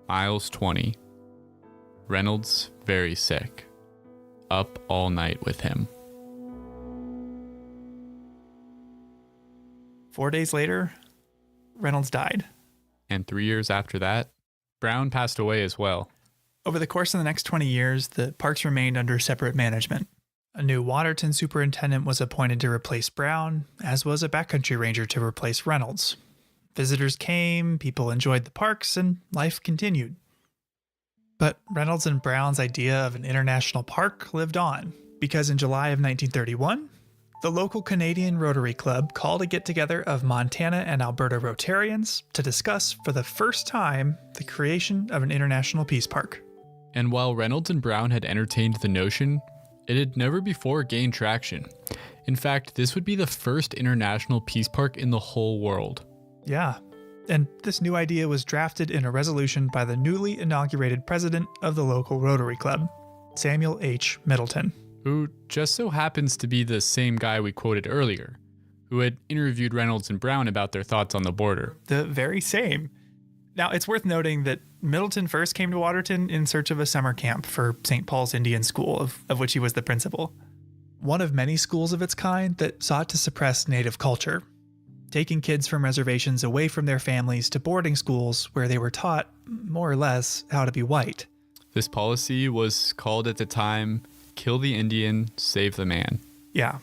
Miles 20. Reynolds very sick. Up all night with him. 4 days later, Reynolds died. And 3 years after that, Brown passed away as well. Over the course of the next 20 years, the parks remained under separate management. A new Waterton superintendent was appointed to replace Brown, as was a backcountry ranger to replace Reynolds. Visitors came, people enjoyed the parks, and life continued. But Reynolds and Brown's idea of an international park lived on, because in July of 1931, the local Canadian Rotary Club called a get-together of Montana and Alberta Rotarians to discuss, for the first time, the creation of an international peace park. And while Reynolds and Brown had entertained the notion, it had never before gained traction. In fact, this would be the first international peace park in the whole world. Yeah, and this new idea was drafted in a resolution by the newly inaugurated president of the local Rotary Club, Samuel H. Middleton. who just so happens to be the same guy we quoted earlier, who had interviewed Reynolds and Brown about their thoughts on the border. The very same. Now, it's worth noting that Middleton first came to Waterton in search of a summer camp for St. Paul's Indian School, of which he was the principal. One of many schools of its kind that sought to suppress native culture, taking kids from reservations away from their families to boarding schools where they were taught, more or less, how to be white. This policy was called at the time, "Kill the Indian, Save the Man." Yeah.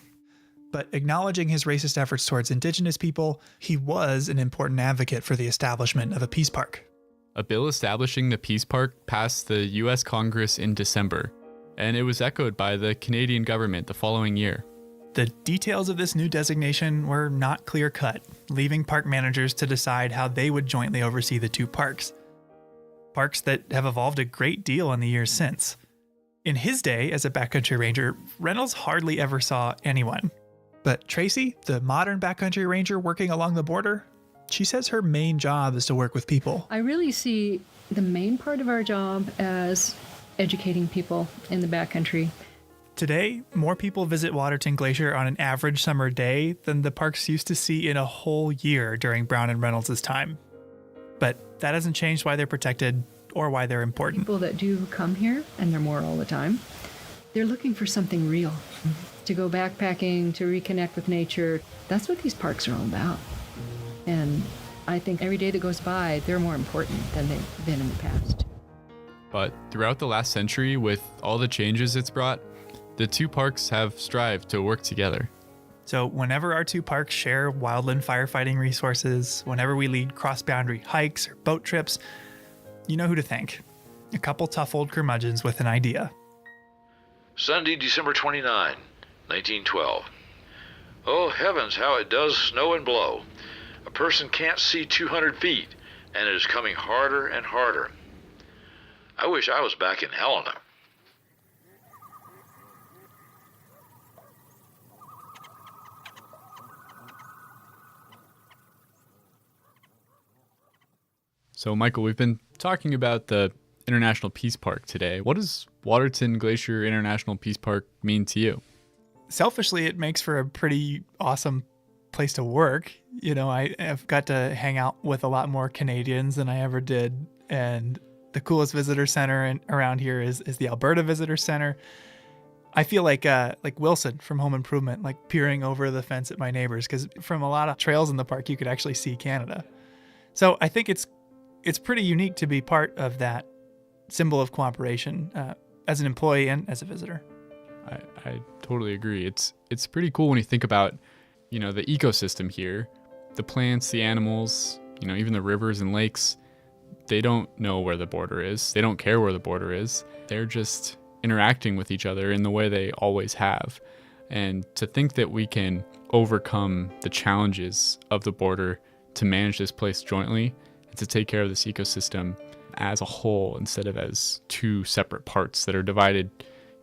But acknowledging his racist efforts towards indigenous people, he was an important advocate for the establishment of a peace park. A bill establishing the Peace Park passed the U.S. Congress in December, and it was echoed by the Canadian government the following year. The details of this new designation were not clear-cut, leaving park managers to decide how they would jointly oversee the two parks. Parks that have evolved a great deal in the years since. In his day as a backcountry ranger, Reynolds hardly ever saw anyone. But Tracy, the modern backcountry ranger working along the border, she says her main job is to work with people. I really see the main part of our job as educating people in the backcountry. Today, more people visit Waterton Glacier on an average summer day than the parks used to see in a whole year during Brown and Reynolds' time. But that hasn't changed why they're protected or why they're important. People that do come here, and there are more all the time, they're looking for something real. To go backpacking, to reconnect with nature. That's what these parks are all about. And I think every day that goes by, they're more important than they've been in the past. But throughout the last century, with all the changes it's brought, the two parks have strived to work together. So whenever our two parks share wildland firefighting resources, whenever we lead cross-boundary hikes or boat trips, you know who to thank. A couple tough old curmudgeons with an idea. Sunday, December 29, 1912. Oh heavens, how it does snow and blow. A person can't see 200 feet, and it is coming harder and harder. I wish I was back in Helena. So, Michael, we've been talking about the International Peace Park today. What does Waterton Glacier International Peace Park mean to you? Selfishly, it makes for a pretty awesome place to work. You know, I've got to hang out with a lot more Canadians than I ever did. And the coolest visitor center around here is the Alberta Visitor Center. I feel like Wilson from Home Improvement, like peering over the fence at my neighbors, because from a lot of trails in the park, you could actually see Canada. So I think it's pretty unique to be part of that symbol of cooperation as an employee and as a visitor. I totally agree. It's pretty cool when you think about, you know, the ecosystem here, the plants, the animals, you know, even the rivers and lakes. They don't know where the border is. They don't care where the border is. They're just interacting with each other in the way they always have. And to think that we can overcome the challenges of the border to manage this place jointly and to take care of this ecosystem as a whole instead of as two separate parts that are divided,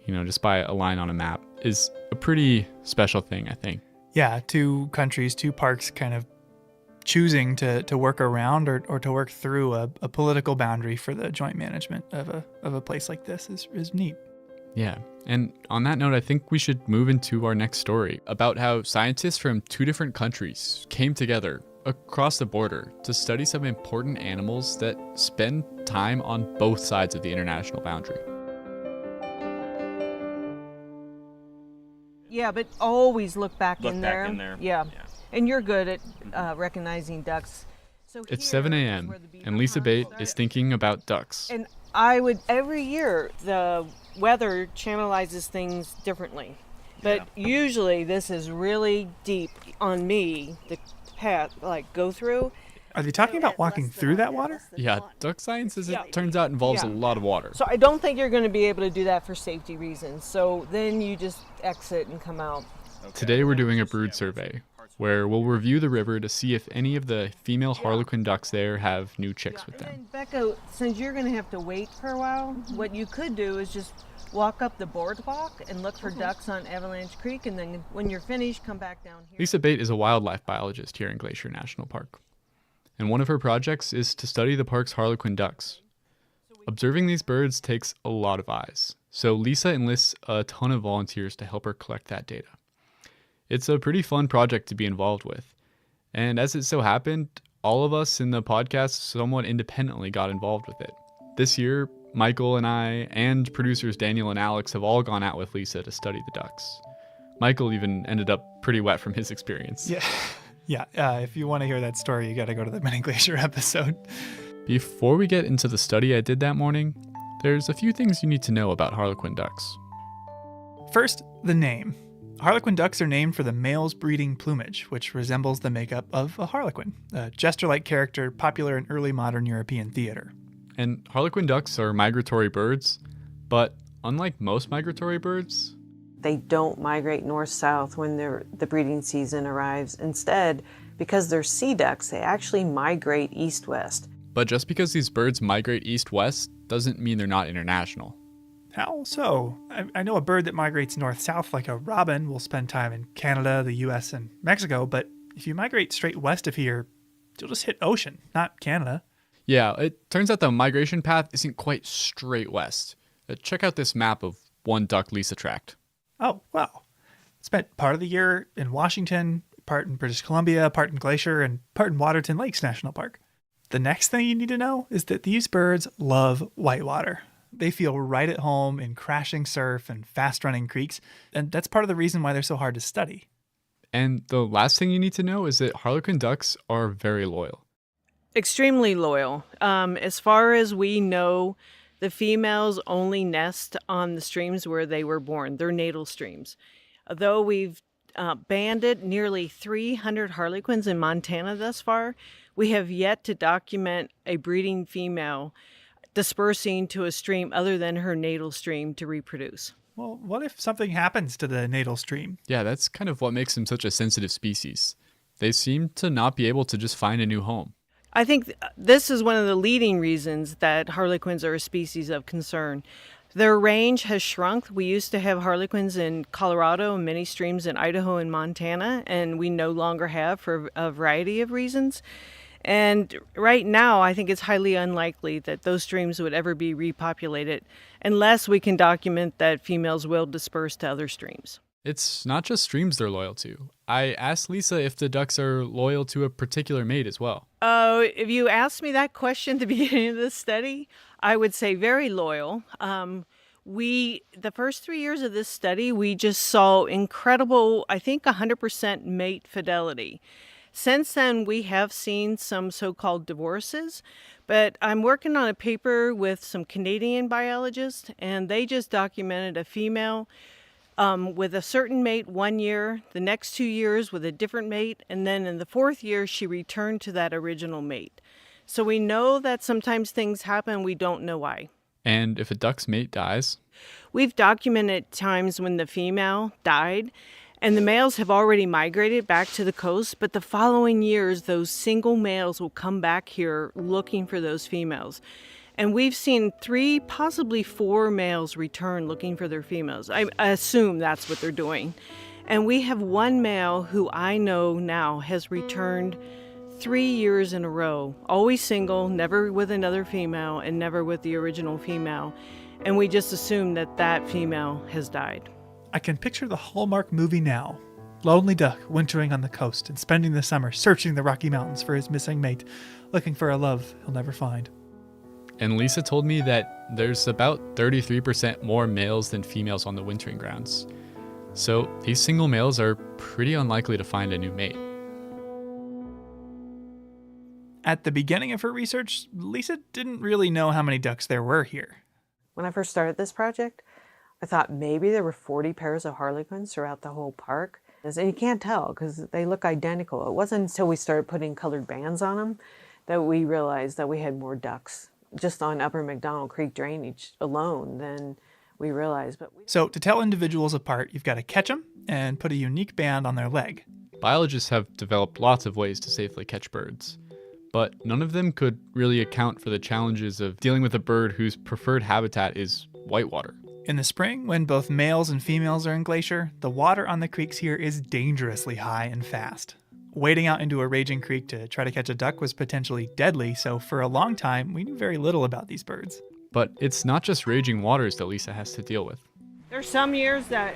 you know, just by a line on a map is a pretty special thing, I think. Yeah, two countries, two parks kind of choosing to work around or to work through a political boundary for the joint management of a place like this is neat. Yeah, and on that note, I think we should move into our next story about how scientists from two different countries came together across the border to study some important animals that spend time on both sides of the international boundary. Yeah, but always look back in there. Back in there. Yeah. And you're good at recognizing ducks. So It's 7 a.m., and Lisa Bate is thinking about ducks. And every year, the weather channelizes things differently. But usually this is really deep on me, the path, go through. Are they talking about walking through that water? Yeah, duck science, as it turns out, involves a lot of water. So I don't think you're going to be able to do that for safety reasons. So then you just exit and come out. Today we're doing a brood survey, where we'll review the river to see if any of the female harlequin ducks there have new chicks with them. And Becca, since you're going to have to wait for a while, what you could do is just walk up the boardwalk and look for ducks on Avalanche Creek, and then when you're finished, come back down here. Lisa Bate is a wildlife biologist here in Glacier National Park, and one of her projects is to study the park's harlequin ducks. Observing these birds takes a lot of eyes, so Lisa enlists a ton of volunteers to help her collect that data. It's a pretty fun project to be involved with, and as it so happened, all of us in the podcast somewhat independently got involved with it. This year, Michael and I and producers Daniel and Alex have all gone out with Lisa to study the ducks. Michael even ended up pretty wet from his experience. Yeah. If you want to hear that story, you got to go to the Mini Glacier episode. Before we get into the study I did that morning, there's a few things you need to know about harlequin ducks. First, the name. Harlequin ducks are named for the male's breeding plumage, which resembles the makeup of a harlequin, a jester-like character popular in early modern European theater. And harlequin ducks are migratory birds, but unlike most migratory birds, They don't migrate north-south when the breeding season arrives. Instead, because they're sea ducks, they actually migrate east-west. but just because these birds migrate east-west doesn't mean they're not international. How so? I know a bird that migrates north-south like a robin will spend time in Canada, the US, and Mexico, but if you migrate straight west of here, you'll just hit ocean, not Canada. Yeah, it turns out the migration path isn't quite straight west. Check out this map of one duck Lisa tracked. Oh, wow. Spent part of the year in Washington, part in British Columbia, part in Glacier, and part in Waterton Lakes National Park. The next thing you need to know is that these birds love whitewater. They feel right at home in crashing surf and fast-running creeks, and that's part of the reason why they're so hard to study. And the last thing you need to know is that harlequin ducks are very loyal. Extremely loyal. As far as we know, the females only nest on the streams where they were born, their natal streams. Though we've banded nearly 300 harlequins in Montana thus far, we have yet to document a breeding female dispersing to a stream other than her natal stream to reproduce. Well, what if something happens to the natal stream? Yeah, that's kind of what makes them such a sensitive species. They seem to not be able to just find a new home. I think this is one of the leading reasons that harlequins are a species of concern. Their range has shrunk. We used to have harlequins in Colorado and many streams in Idaho and Montana, and we no longer have for a variety of reasons. And right now, I think it's highly unlikely that those streams would ever be repopulated unless we can document that females will disperse to other streams. It's not just streams they're loyal to. I asked Lisa if the ducks are loyal to a particular mate as well. Oh, if you asked me that question at the beginning of this study, I would say very loyal. The first 3 years of this study, we just saw incredible, I think 100% mate fidelity. Since then, we have seen some so-called divorces, but I'm working on a paper with some Canadian biologists, and they just documented a female with a certain mate 1 year, the next 2 years with a different mate, and then in the 4th year, she returned to that original mate. So we know that sometimes things happen, we don't know why. And if a duck's mate dies? We've documented times when the female died, and the males have already migrated back to the coast, but the following years, those single males will come back here looking for those females. And we've seen 3, possibly 4 males return looking for their females. I assume that's what they're doing. And we have one male who I know now has returned 3 years in a row, always single, never with another female, and never with the original female. And we just assume that that female has died. I can picture the Hallmark movie now. Lonely duck wintering on the coast and spending the summer searching the Rocky Mountains for his missing mate, looking for a love he'll never find. And Lisa told me that there's about 33% more males than females on the wintering grounds. So these single males are pretty unlikely to find a new mate. At the beginning of her research, Lisa didn't really know how many ducks there were here. When I first started this project, I thought maybe there were 40 pairs of harlequins throughout the whole park. And you can't tell because they look identical. It wasn't until we started putting colored bands on them that we realized that we had more ducks just on Upper McDonald Creek drainage alone than we realized. So to tell individuals apart, you've got to catch them and put a unique band on their leg. Biologists have developed lots of ways to safely catch birds, but none of them could really account for the challenges of dealing with a bird whose preferred habitat is whitewater. In the spring, when both males and females are in Glacier, the water on the creeks here is dangerously high and fast. Wading out into a raging creek to try to catch a duck was potentially deadly, so for a long time, we knew very little about these birds. But it's not just raging waters that Lisa has to deal with. There's some years that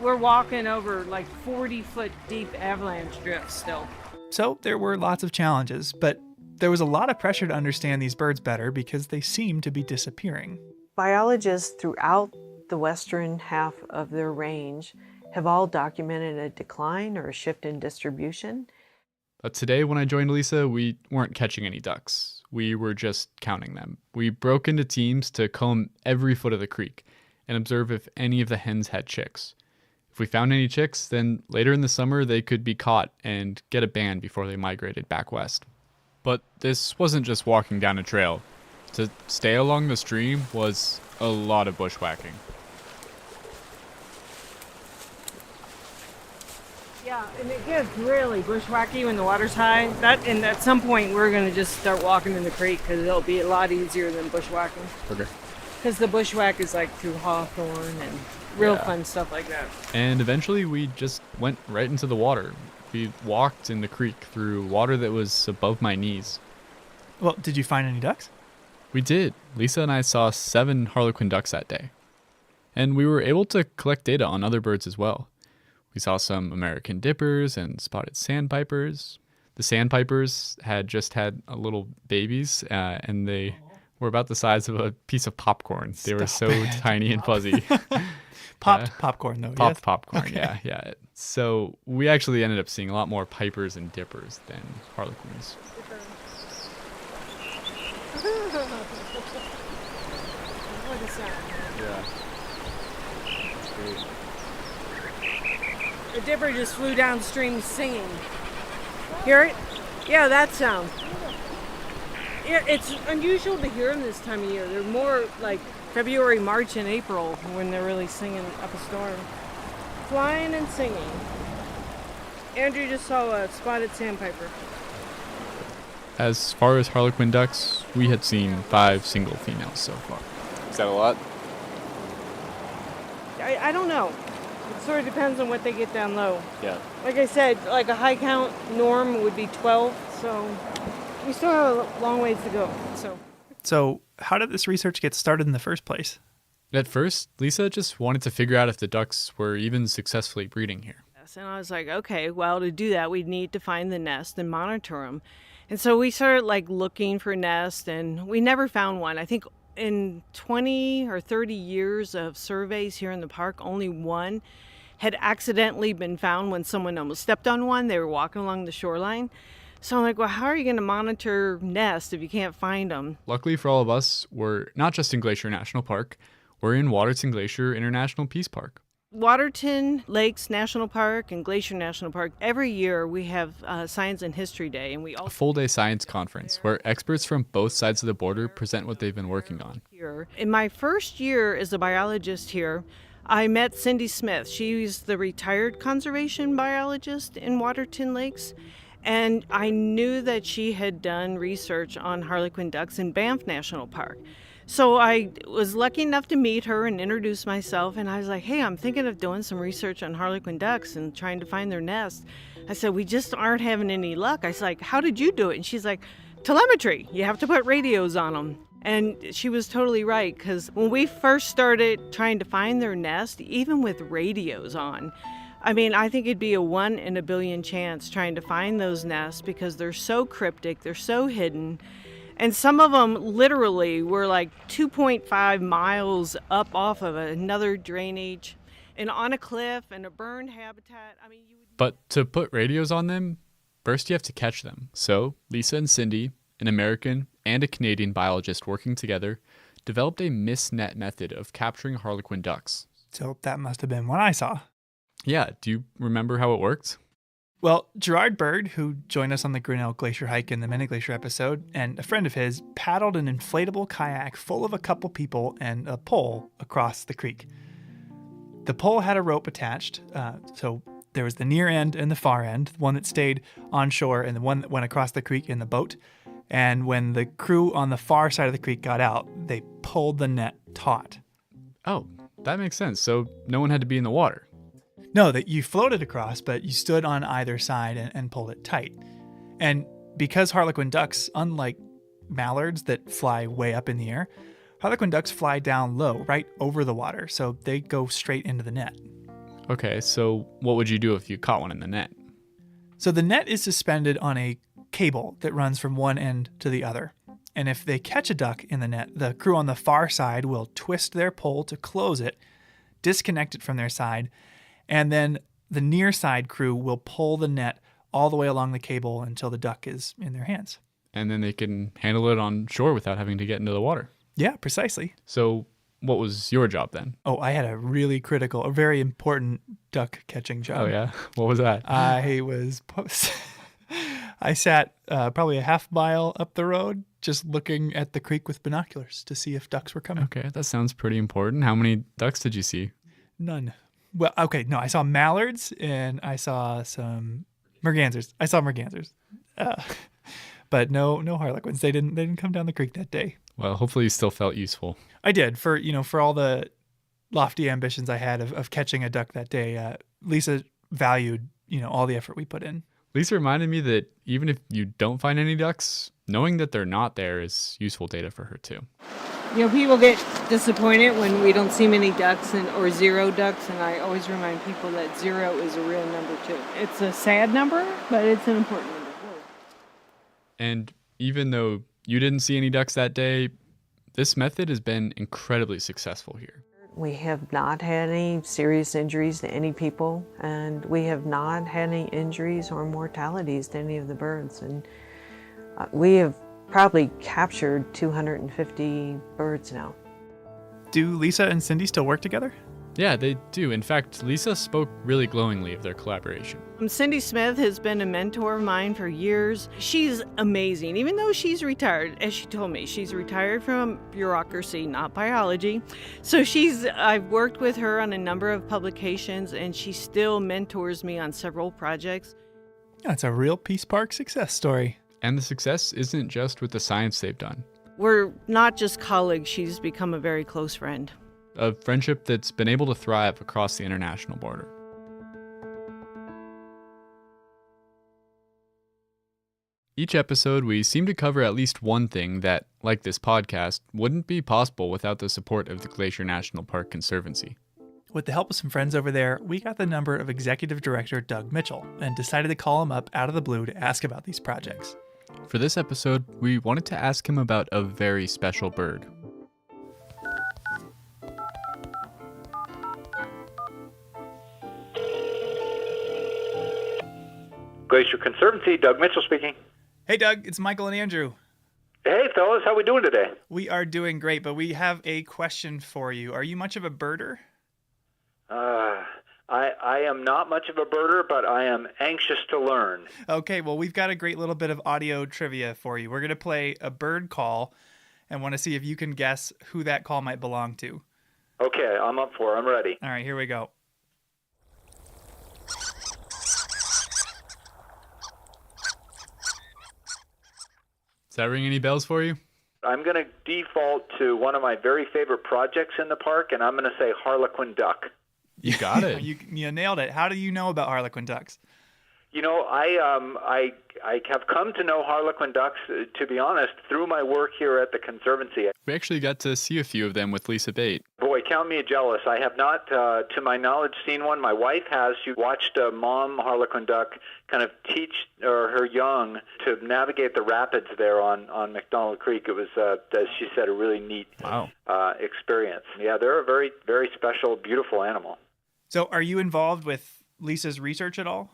we're walking over like 40-foot deep avalanche drifts still. So there were lots of challenges, but there was a lot of pressure to understand these birds better because they seemed to be disappearing. Biologists throughout the western half of their range have all documented a decline or a shift in distribution. But today, when I joined Lisa, we weren't catching any ducks. We were just counting them. We broke into teams to comb every foot of the creek and observe if any of the hens had chicks. If we found any chicks, then later in the summer they could be caught and get a ban before they migrated back west. But this wasn't just walking down a trail. To stay along the stream was a lot of bushwhacking. Yeah, and it gets really bushwhacky when the water's high. And at some point we're going to just start walking in the creek because it'll be a lot easier than bushwhacking. Okay. Because the bushwhack is like through hawthorn and real fun stuff like that. And eventually we just went right into the water. We walked in the creek through water that was above my knees. Well, did you find any ducks? We did. Lisa and I saw 7 harlequin ducks that day. And we were able to collect data on other birds as well. We saw some American dippers and spotted sandpipers. The sandpipers had just had little babies, and they were about the size of a piece of popcorn. They were so tiny and fuzzy. Popped popcorn, though. Popped yes? popcorn, Okay. yeah. So we actually ended up seeing a lot more pipers and dippers than harlequins. What is that? Yeah. That's great. The dipper just flew downstream singing. Hear it? Yeah, that sound. Yeah, it's unusual to hear them this time of year. They're more like February, March, and April when they're really singing up a storm. Flying and singing. Andrew just saw a spotted sandpiper. As far as harlequin ducks, we had seen 5 single females so far. Is that a lot? I don't know. It sort of depends on what they get down low. Yeah. Like I said, like a high count norm would be 12, so we still have a long ways to go. So how did this research get started in the first place? At first, Lisa just wanted to figure out if the ducks were even successfully breeding here. And I was like, okay, well, to do that, we'd need to find the nest and monitor them. And so we started like looking for nests, and we never found one. I think in 20 or 30 years of surveys here in the park, only one had accidentally been found when someone almost stepped on one. They were walking along the shoreline. So I'm like, well, how are you going to monitor nests if you can't find them? Luckily for all of us, we're not just in Glacier National Park, we're in Waterton Glacier International Peace Park. Waterton Lakes National Park and Glacier National Park, every year we have Science and History Day, and we A full-day science conference where experts from both sides of the border present what they've been working on. here. In my first year as a biologist here, I met Cindy Smith. She's the retired conservation biologist in Waterton Lakes, and I knew that she had done research on harlequin ducks in Banff National Park. So I was lucky enough to meet her and introduce myself, and I was like, hey, I'm thinking of doing some research on harlequin ducks and trying to find their nests. I said, we just aren't having any luck. I was like, how did you do it? And she's like, telemetry. You have to put radios on them. And she was totally right, because when we first started trying to find their nest, even with radios on, I mean, I think it'd be a 1 in a billion chance trying to find those nests because they're so cryptic, they're so hidden. And some of them literally were like 2.5 miles up off of another drainage and on a cliff and a burned habitat. I mean, But to put radios on them, first you have to catch them. So Lisa and Cindy, an American and a Canadian biologist working together, developed a mist net method of capturing harlequin ducks. So that must have been what I saw. Yeah, do you remember how it worked? Well, Gerard Bird, who joined us on the Grinnell Glacier hike in the Mini Glacier episode, and a friend of his paddled an inflatable kayak full of a couple people and a pole across the creek. The pole had a rope attached, so there was the near end and the far end, the one that stayed on shore and the one that went across the creek in the boat. And when the crew on the far side of the creek got out, they pulled the net taut. Oh, that makes sense. So no one had to be in the water. No, that you floated across, but you stood on either side and pulled it tight. And because harlequin ducks, unlike mallards that fly way up in the air, Harlequin ducks fly down low, right over the water, so they go straight into the net. Okay, so what would you do if you caught one in the net? So the net is suspended on a cable that runs from one end to the other. And if they catch a duck in the net, the crew on the far side will twist their pole to close it, disconnect it from their side, and then the near side crew will pull the net all the way along the cable until the duck is in their hands. And then they can handle it on shore without having to get into the water. Yeah, precisely. So what was your job then? Oh, I had a really critical, a very important duck catching job. Oh, yeah? What was that? I sat probably a half mile up the road just looking at the creek with binoculars to see if ducks were coming. Okay, that sounds pretty important. How many ducks did you see? None. Well, okay, no, I saw mallards and I saw some mergansers. But no harlequins. They didn't come down the creek that day. Well, hopefully you still felt useful. I did for all the lofty ambitions I had of catching a duck that day. Lisa valued, all the effort we put in. Lisa reminded me that even if you don't find any ducks, knowing that they're not there is useful data for her too. People get disappointed when we don't see many ducks or zero ducks, and I always remind people that 0 is a real number too. It's a sad number, but it's an important number. And even though you didn't see any ducks that day, this method has been incredibly successful here. We have not had any serious injuries to any people, and we have not had any injuries or mortalities to any of the birds. And we have probably captured 250 birds now. Do Lisa and Cindy still work together? Yeah, they do. In fact, Lisa spoke really glowingly of their collaboration. Cindy Smith has been a mentor of mine for years. She's amazing, even though she's retired. As she told me, she's retired from bureaucracy, not biology. So I've worked with her on a number of publications, and she still mentors me on several projects. That's a real Peace Park success story. And the success isn't just with the science they've done. We're not just colleagues, she's become a very close friend. A friendship that's been able to thrive across the international border. Each episode, we seem to cover at least one thing that, like this podcast, wouldn't be possible without the support of the Glacier National Park Conservancy. With the help of some friends over there, we got the number of Executive Director Doug Mitchell and decided to call him up out of the blue to ask about these projects. For this episode, we wanted to ask him about a very special bird. Glacier Conservancy, Doug Mitchell speaking. Hey, Doug, it's Michael and Andrew. Hey, fellas, how we doing today? We are doing great, but we have a question for you. Are you much of a birder? I am not much of a birder, but I am anxious to learn. Okay, well, we've got a great little bit of audio trivia for you. We're going to play a bird call and want to see if you can guess who that call might belong to. Okay, I'm up for it. I'm ready. All right, here we go. Does that ring any bells for you? I'm going to default to one of my very favorite projects in the park, and I'm going to say Harlequin duck. You got it. You nailed it. How do you know about Harlequin ducks? I have come to know Harlequin ducks, to be honest, through my work here at the Conservancy. We actually got to see a few of them with Lisa Bate. Boy, count me jealous. I have not, to my knowledge, seen one. My wife has. She watched a mom Harlequin duck kind of teach her young to navigate the rapids there on McDonald Creek. It was, as she said, a really neat experience. Yeah, they're a very, very special, beautiful animal. So are you involved with Lisa's research at all?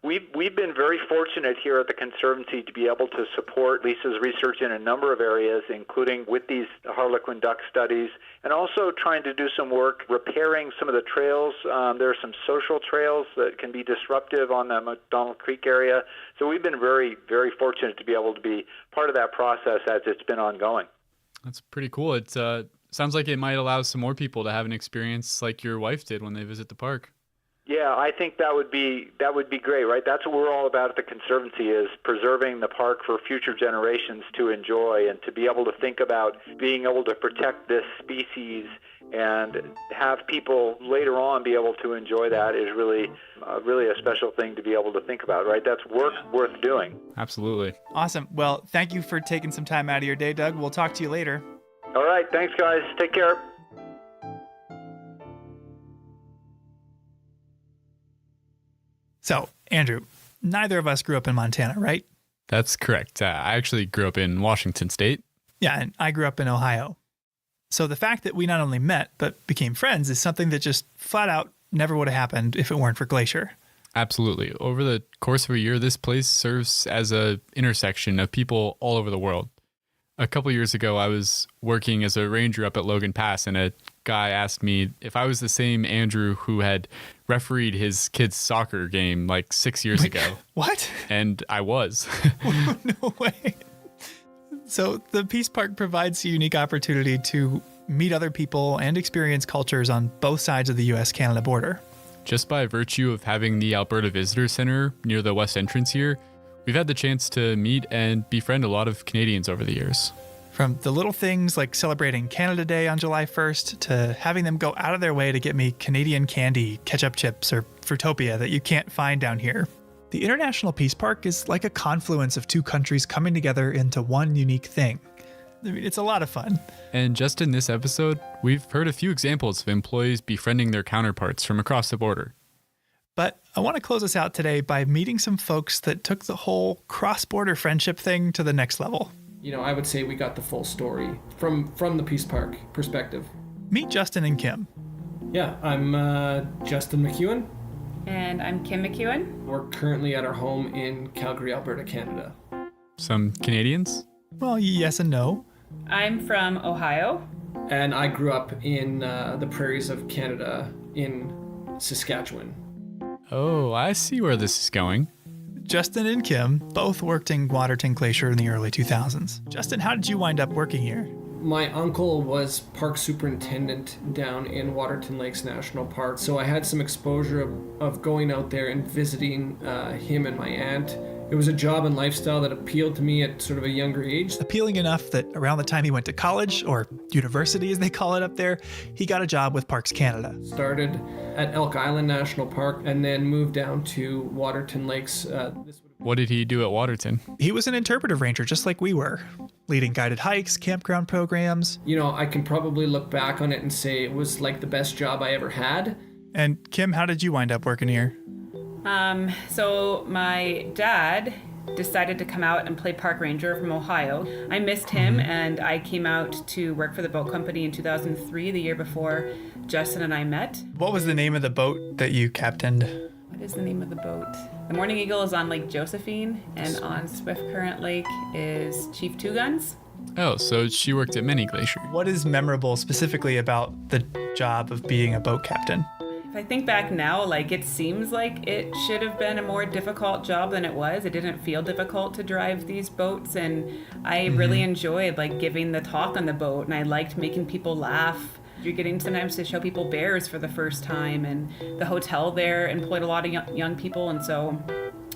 We've been very fortunate here at the Conservancy to be able to support Lisa's research in a number of areas, including with these Harlequin duck studies, and also trying to do some work repairing some of the trails. There are some social trails that can be disruptive on the McDonald Creek area. So we've been very, very fortunate to be able to be part of that process as it's been ongoing. That's pretty cool. It sounds like it might allow some more people to have an experience like your wife did when they visit the park. Yeah, I think that would be great, right? That's what we're all about at the Conservancy, is preserving the park for future generations to enjoy, and to be able to think about being able to protect this species and have people later on be able to enjoy that is really a special thing to be able to think about, right? That's work worth doing. Absolutely. Awesome. Well, thank you for taking some time out of your day, Doug. We'll talk to you later. All right. Thanks, guys. Take care. So, Andrew, neither of us grew up in Montana, right? That's correct. I actually grew up in Washington State. Yeah, and I grew up in Ohio. So the fact that we not only met, but became friends is something that just flat out never would have happened if it weren't for Glacier. Absolutely. Over the course of a year, this place serves as a intersection of people all over the world. A couple years ago, I was working as a ranger up at Logan Pass, and a guy asked me if I was the same Andrew who had refereed his kid's soccer game like 6 years ago. What? And I was. No way. So the Peace Park provides a unique opportunity to meet other people and experience cultures on both sides of the U.S.-Canada border. Just by virtue of having the Alberta Visitor Center near the west entrance here, we've had the chance to meet and befriend a lot of Canadians over the years. From the little things like celebrating Canada Day on July 1st to having them go out of their way to get me Canadian candy, ketchup chips, or Fruitopia that you can't find down here. The International Peace Park is like a confluence of two countries coming together into one unique thing. I mean, it's a lot of fun. And just in this episode, we've heard a few examples of employees befriending their counterparts from across the border. But I want to close us out today by meeting some folks that took the whole cross-border friendship thing to the next level. You know, I would say we got the full story from the Peace Park perspective. Meet Justin and Kim. Yeah, I'm Justin McEwen. And I'm Kim McEwen. We're currently at our home in Calgary, Alberta, Canada. Some Canadians? Well, yes and no. I'm from Ohio. And I grew up in the prairies of Canada in Saskatchewan. Oh, I see where this is going. Justin and Kim both worked in Waterton Glacier in the early 2000s. Justin, how did you wind up working here? My uncle was park superintendent down in Waterton Lakes National Park, so I had some exposure of going out there and visiting him and my aunt. It was a job and lifestyle that appealed to me at sort of a younger age. Appealing enough that around the time he went to college, or university as they call it up there, he got a job with Parks Canada. Started at Elk Island National Park and then moved down to Waterton Lakes. What did he do at Waterton? He was an interpretive ranger just like we were, leading guided hikes, campground programs. You know, I can probably look back on it and say it was like the best job I ever had. And Kim, how did you wind up working here? So my dad decided to come out and play park ranger from Ohio. I missed him and I came out to work for the boat company in 2003, the year before Justin and I met. What was the name of the boat that you captained? What is the name of the boat? The Morning Eagle is on Lake Josephine, and on Swift Current Lake is Chief Two Guns. Oh, so she worked at Many Glacier. What is memorable specifically about the job of being a boat captain? If I think back now, like, it seems like it should have been a more difficult job than it was. It didn't feel difficult to drive these boats, and I really enjoyed like giving the talk on the boat, and I liked making people laugh. You're getting sometimes to show people bears for the first time, and the hotel there employed a lot of young people, and so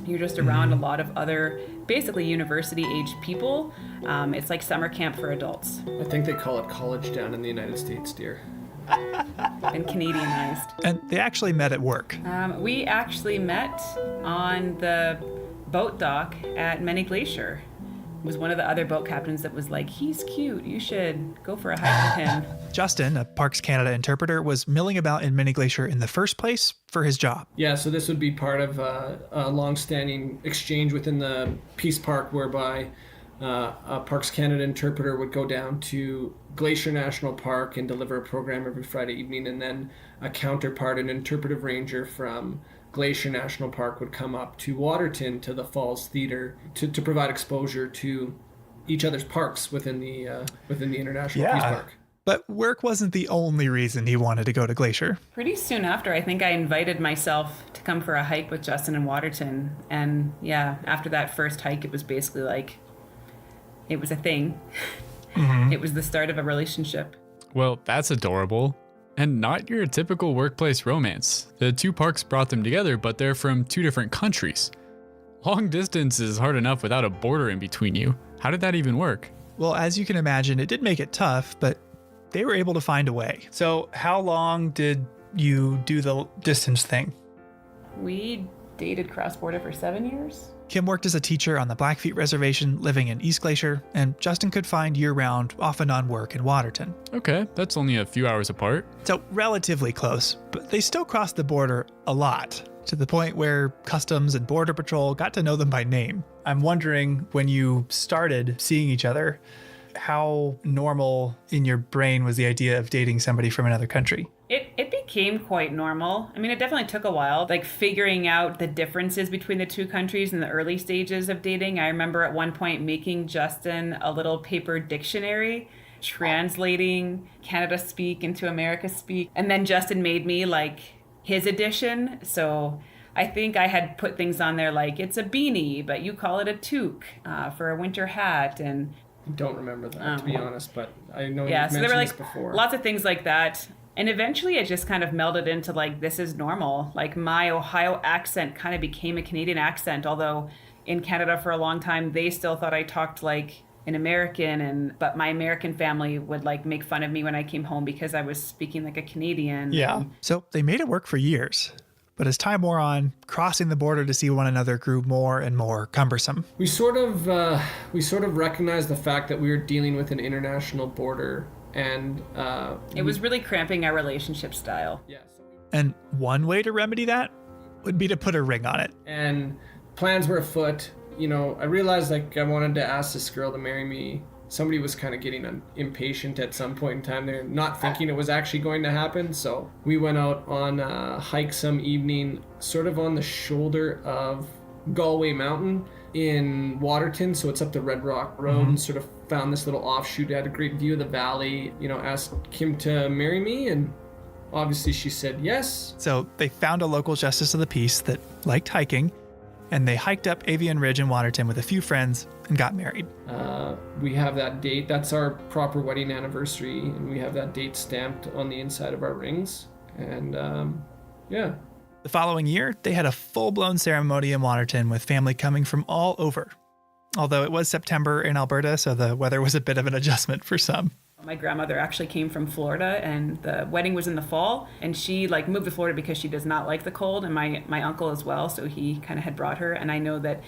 you're just around a lot of other basically university-aged people. It's like summer camp for adults. I think they call it college down in the United States, dear. And Canadianized. And they actually met at work. We actually met on the boat dock at Many Glacier. It was one of the other boat captains that was like, he's cute, you should go for a hike with him. Justin, a Parks Canada interpreter, was milling about in Many Glacier in the first place for his job. Yeah, so this would be part of a long-standing exchange within the Peace Park whereby a Parks Canada interpreter would go down to Glacier National Park and deliver a program every Friday evening, and then a counterpart, an interpretive ranger from Glacier National Park, would come up to Waterton to the Falls Theater to provide exposure to each other's parks within the International Peace Park. But work wasn't the only reason he wanted to go to Glacier. Pretty soon after, I think I invited myself to come for a hike with Justin in Waterton. And yeah, after that first hike, it was basically like, it was a thing. It was the start of a relationship. Well, that's adorable. And not your typical workplace romance. The two parks brought them together, but they're from two different countries. Long distance is hard enough without a border in between you. How did that even work? Well, as you can imagine, it did make it tough, but they were able to find a way. So how long did you do the distance thing? We dated cross-border for 7 years. Kim worked as a teacher on the Blackfeet Reservation living in East Glacier, and Justin could find year-round, off-and-on work in Waterton. Okay, that's only a few hours apart. So relatively close, but they still crossed the border a lot, to the point where Customs and Border Patrol got to know them by name. I'm wondering, when you started seeing each other, how normal in your brain was the idea of dating somebody from another country? It became quite normal. I mean, it definitely took a while, like figuring out the differences between the two countries in the early stages of dating. I remember at one point making Justin a little paper dictionary, translating Canada speak into America speak. And then Justin made me like his edition. So I think I had put things on there like, it's a beanie, but you call it a toque for a winter hat. And I don't remember that, to be honest, but I know yeah, you've so mentioned there were this like before. lots of things like that. And eventually it just kind of melded into like, this is normal. Like my Ohio accent kind of became a Canadian accent, although in Canada for a long time, they still thought I talked like an American, but my American family would like make fun of me when I came home because I was speaking like a Canadian. Yeah. So they made it work for years. But as time wore on, crossing the border to see one another grew more and more cumbersome. We sort of recognized the fact that we were dealing with an international border, and it was really cramping our relationship style. Yes. And one way to remedy that would be to put a ring on it. And plans were afoot. You know, I realized like I wanted to ask this girl to marry me. Somebody was kind of getting impatient at some point in time. They're not thinking it was actually going to happen. So we went out on a hike some evening, sort of on the shoulder of Galway Mountain in Waterton. So it's up the Red Rock Road, and sort of found this little offshoot. It had a great view of the valley. You know, asked Kim to marry me, and obviously she said yes. So they found a local justice of the peace that liked hiking, and they hiked up Avian Ridge in Waterton with a few friends and got married. We have that date. That's our proper wedding anniversary, and we have that date stamped on the inside of our rings. And yeah. The following year, they had a full-blown ceremony in Waterton with family coming from all over. Although it was September in Alberta, so the weather was a bit of an adjustment for some. My grandmother actually came from Florida, and the wedding was in the fall, and she like moved to Florida because she does not like the cold, and my uncle as well, so he kind of had brought her. And I know that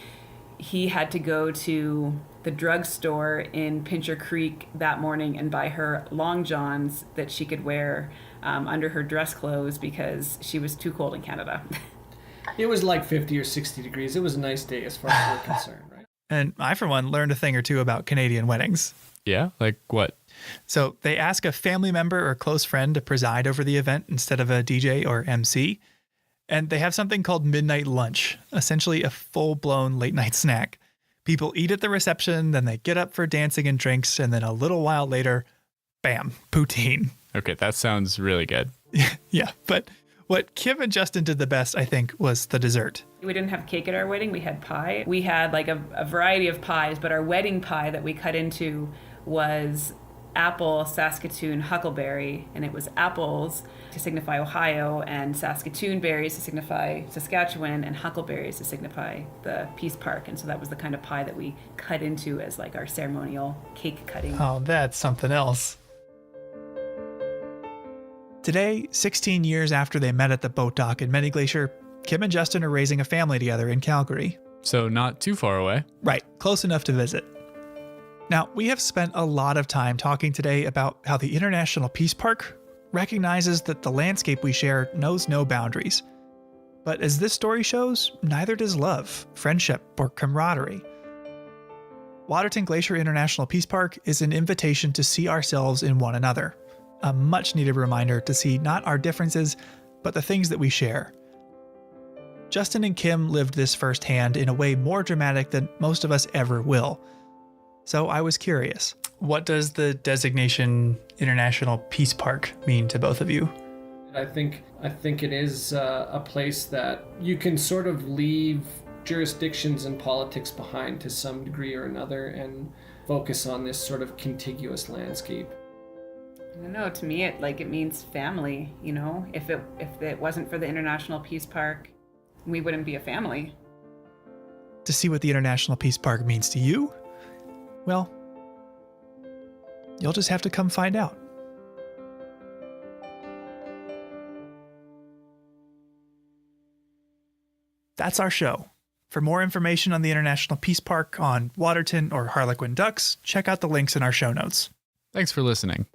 he had to go to the drugstore in Pincher Creek that morning and buy her long johns that she could wear under her dress clothes because she was too cold in Canada. It was like 50 or 60 degrees. It was a nice day as far as we're concerned, right? And I, for one, learned a thing or two about Canadian weddings. Yeah? Like what? So they ask a family member or close friend to preside over the event instead of a DJ or MC. And they have something called midnight lunch, essentially a full-blown late-night snack. People eat at the reception, then they get up for dancing and drinks, and then a little while later, bam, poutine. Okay, that sounds really good. Yeah, but what Kim and Justin did the best, I think, was the dessert. We didn't have cake at our wedding, we had pie. We had like a variety of pies, but our wedding pie that we cut into was apple, Saskatoon, huckleberry, and it was apples to signify Ohio, and Saskatoon berries to signify Saskatchewan, and huckleberries to signify the Peace Park. And so that was the kind of pie that we cut into as like our ceremonial cake cutting. Oh, that's something else. Today, 16 years after they met at the boat dock in Many Glacier, Kim and Justin are raising a family together in Calgary. So not too far away. Right, close enough to visit. Now, we have spent a lot of time talking today about how the International Peace Park recognizes that the landscape we share knows no boundaries. But as this story shows, neither does love, friendship, or camaraderie. Waterton Glacier International Peace Park is an invitation to see ourselves in one another. A much-needed reminder to see not our differences, but the things that we share. Justin and Kim lived this firsthand in a way more dramatic than most of us ever will. So I was curious, what does the designation International Peace Park mean to both of you? I think it is a place that you can sort of leave jurisdictions and politics behind to some degree or another and focus on this sort of contiguous landscape. I don't know, to me it means family, you know? If it wasn't for the International Peace Park, we wouldn't be a family. To see what the International Peace Park means to you? Well, you'll just have to come find out. That's our show. For more information on the International Peace Park, on Waterton or Harlequin ducks, check out the links in our show notes. Thanks for listening.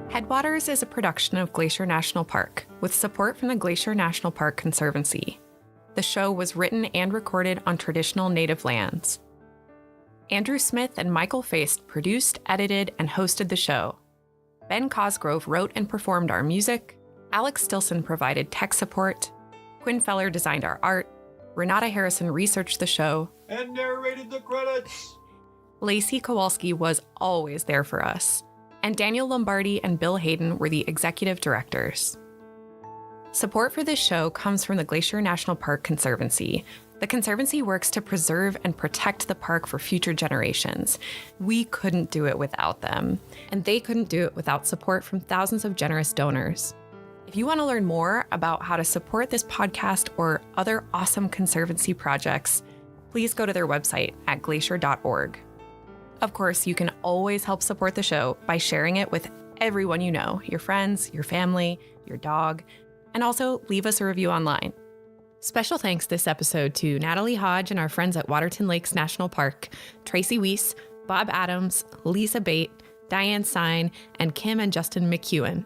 Headwaters is a production of Glacier National Park, with support from the Glacier National Park Conservancy. The show was written and recorded on traditional native lands. Andrew Smith and Michael Feist produced, edited, and hosted the show. Ben Cosgrove wrote and performed our music. Alex Stilson provided tech support. Quinn Feller designed our art. Renata Harrison researched the show. And narrated the credits. Lacey Kowalski was always there for us. And Daniel Lombardi and Bill Hayden were the executive directors. Support for this show comes from the Glacier National Park Conservancy. The Conservancy works to preserve and protect the park for future generations. We couldn't do it without them, and they couldn't do it without support from thousands of generous donors. If you want to learn more about how to support this podcast or other awesome Conservancy projects, please go to their website at glacier.org. Of course, you can always help support the show by sharing it with everyone you know, your friends, your family, your dog, and also leave us a review online. Special thanks this episode to Natalie Hodge and our friends at Waterton Lakes National Park, Tracy Weiss, Bob Adams, Lisa Bate, Diane Sine, and Kim and Justin McEwen.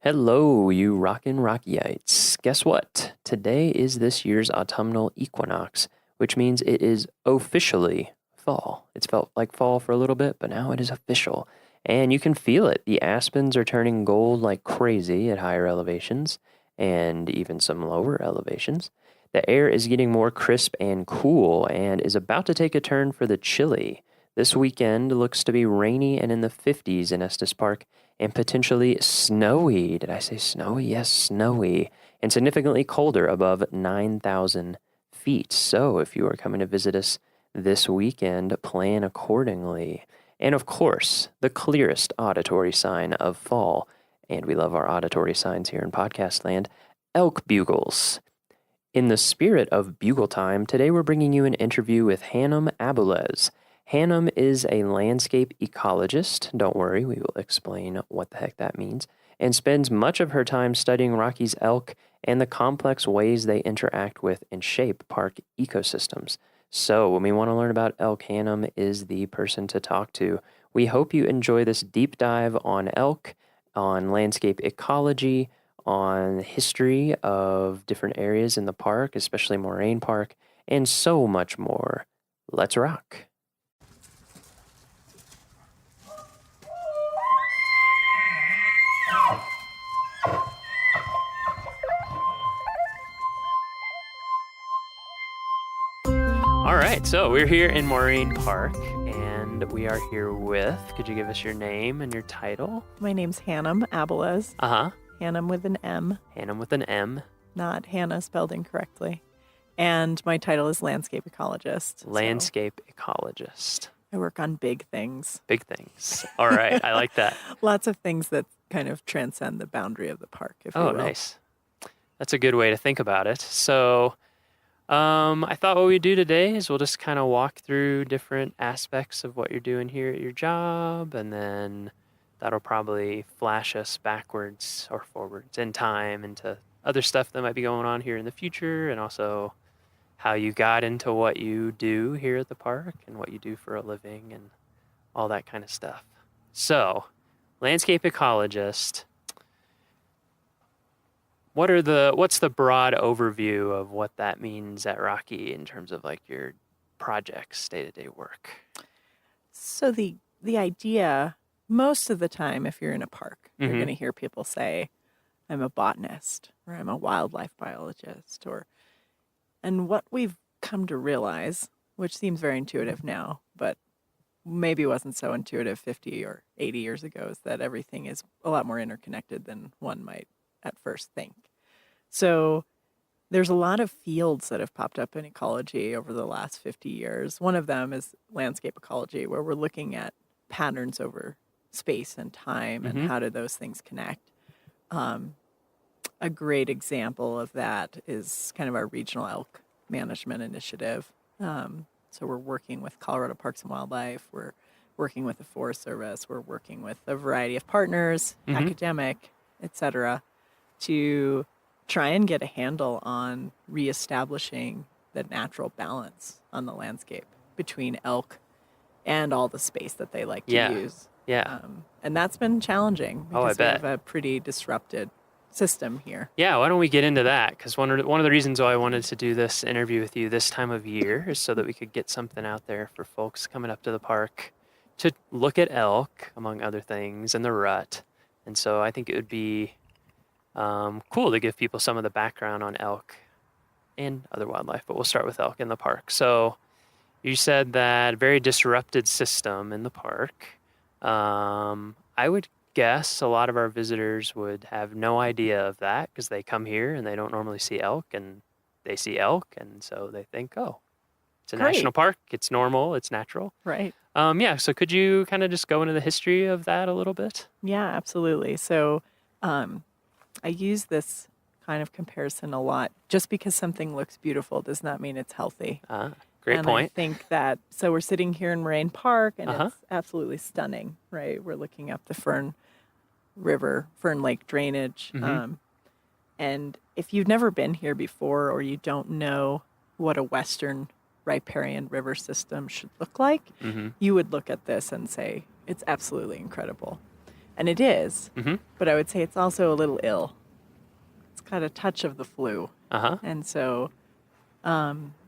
Hello, you rockin' Rockieites. Guess what? Today is this year's autumnal equinox, which means it is officially fall. It's felt like fall for a little bit, but now it is official. And you can feel it. The aspens are turning gold like crazy at higher elevations, and even some lower elevations. The air is getting more crisp and cool, and is about to take a turn for the chilly. This weekend looks to be rainy and in the 50s in Estes Park, and potentially snowy. Did I say snowy? Yes, snowy. And significantly colder, above 9,000 feet. So if you are coming to visit us this weekend, plan accordingly. And of course, the clearest auditory sign of fall, and we love our auditory signs here in podcast land, elk bugles. In the spirit of bugle time, today we're bringing you an interview with Hannum Abules. Hannum is a landscape ecologist, don't worry, we will explain what the heck that means, and spends much of her time studying Rockies elk and the complex ways they interact with and shape park ecosystems. So when we want to learn about elk, Hannum is the person to talk to. We hope you enjoy this deep dive on elk, on landscape ecology, on history of different areas in the park, especially Moraine Park, and so much more. Let's rock. All right, so we're here in Moraine Park, and we are here with, could you give us your name and your title? My name's Hannum Abules. Uh-huh. Hannum with an M. Hannum with an M. Not Hannah spelled incorrectly. And my title is landscape ecologist. Landscape ecologist. I work on big things. Big things. All right, I like that. Lots of things that kind of transcend the boundary of the park, if you will. Oh, nice. That's a good way to think about it. So, I thought what we'd do today is we'll just kind of walk through different aspects of what you're doing here at your job, and then that'll probably flash us backwards or forwards in time into other stuff that might be going on here in the future, and also how you got into what you do here at the park and what you do for a living and all that kind of stuff. So, landscape ecologist. What's the broad overview of what that means at Rocky in terms of like your projects, day-to-day work? So the idea, most of the time, if you're in a park, you're Mhm. going to hear people say, I'm a botanist, or I'm a wildlife biologist, and what we've come to realize, which seems very intuitive now, but maybe wasn't so intuitive 50 or 80 years ago, is that everything is a lot more interconnected than one might at first think. So there's a lot of fields that have popped up in ecology over the last 50 years. One of them is landscape ecology, where we're looking at patterns over space and time and how do those things connect. A great example of that is kind of our regional elk management initiative. So we're working with Colorado Parks and Wildlife. We're working with the Forest Service. We're working with a variety of partners, academic, etc., to try and get a handle on reestablishing the natural balance on the landscape between elk and all the space that they like to use. Yeah. And that's been challenging Oh, I because we bet. have a pretty disrupted system here. Yeah, why don't we get into that? Because one of the reasons why I wanted to do this interview with you this time of year is so that we could get something out there for folks coming up to the park to look at elk, among other things, and the rut. And so I think it would be cool to give people some of the background on elk and other wildlife, but we'll start with elk in the park. So you said that very disrupted system in the park. I would guess a lot of our visitors would have no idea of that because they come here and they don't normally see elk, and they see elk, and so they think, oh, it's a national park, it's normal, it's natural. Right. Yeah, so could you kind of just go into the history of that a little bit? Yeah, absolutely. So I use this kind of comparison a lot. Just because something looks beautiful does not mean it's healthy. Great point. I think that, so we're sitting here in Moraine Park, and it's absolutely stunning, right? We're looking up the Fern Lake drainage. And if you've never been here before, or you don't know what a Western riparian river system should look like, you would look at this and say, it's absolutely incredible. And it is, but I would say it's also a little ill. It's got a touch of the flu. And so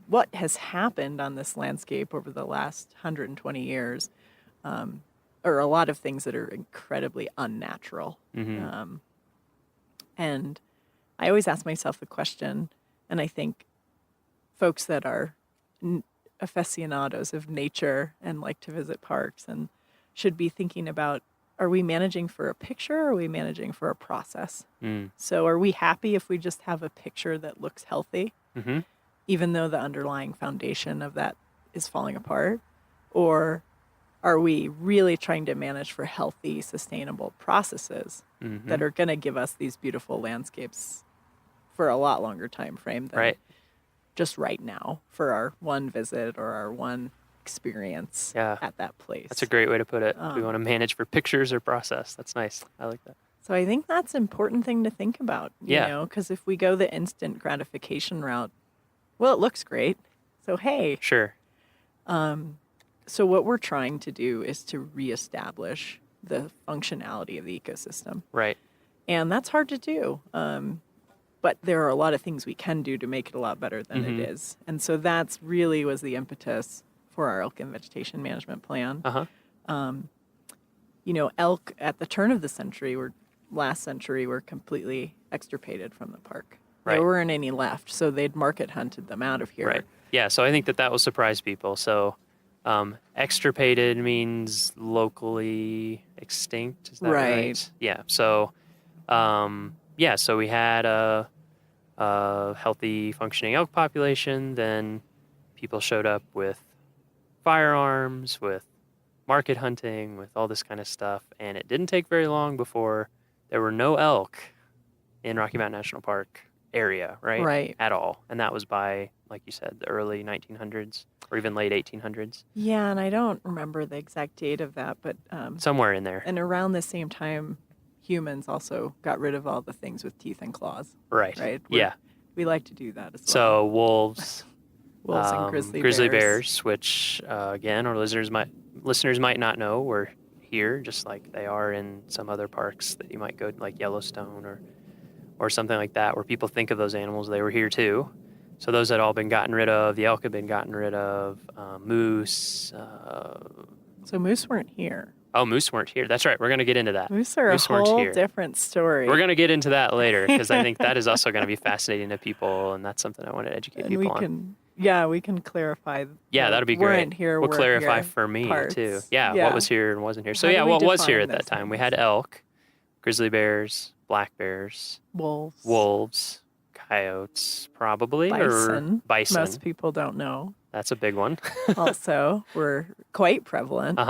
what has happened on this landscape over the last 120 years are a lot of things that are incredibly unnatural. And I always ask myself the question, and I think folks that are aficionados of nature and like to visit parks and should be thinking about, are we managing for a picture, or are we managing for a process? So are we happy if we just have a picture that looks healthy, even though the underlying foundation of that is falling apart? Or are we really trying to manage for healthy, sustainable processes that are going to give us these beautiful landscapes for a lot longer time frame than just right now for our one visit or our one experience at that place? That's a great way to put it. Do we want to manage for pictures or process? That's nice. I like that. So I think that's an important thing to think about, you know, because if we go the instant gratification route, well, it looks great. So, hey. Sure. So what we're trying to do is to reestablish the functionality of the ecosystem. Right. And that's hard to do. But there are a lot of things we can do to make it a lot better than it is. And so that's really was the impetus for our elk and vegetation management plan. You know, elk at the turn of the last century were completely extirpated from the park. There weren't any left, so they'd market hunted them out of here. Right. Yeah, so I think that will surprise people. So extirpated means locally extinct, is that right? Yeah, so so we had a healthy functioning elk population, then people showed up with firearms, with market hunting, with all this kind of stuff, and it didn't take very long before there were no elk in Rocky Mountain National Park area, right? At all. And that was by, like you said, the early 1900s or even late 1800s. Yeah, and I don't remember the exact date of that, but somewhere in there. And around the same time, humans also got rid of all the things with teeth and claws. Right. We like to do that as well. So wolves, and grizzly bears, which again, our listeners might not know were here, just like they are in some other parks that you might go to, like Yellowstone or something like that, where people think of those animals. They were here too. So those had all been gotten rid of. The elk had been gotten rid of. Moose. So moose weren't here. Oh, moose weren't here. That's right. We're going to get into that. Moose are a whole different story. We're going to get into that later, because I think that is also going to be fascinating to people, and that's something I want to educate people on. We can clarify. Yeah, that'd be great. Here, we'll clarify for me parts. too. Yeah, what was here and wasn't here. So what was here at that time? We had elk, grizzly bears, black bears, wolves, coyotes, probably, bison. Or bison. Most people don't know. That's a big one. Also, were quite prevalent.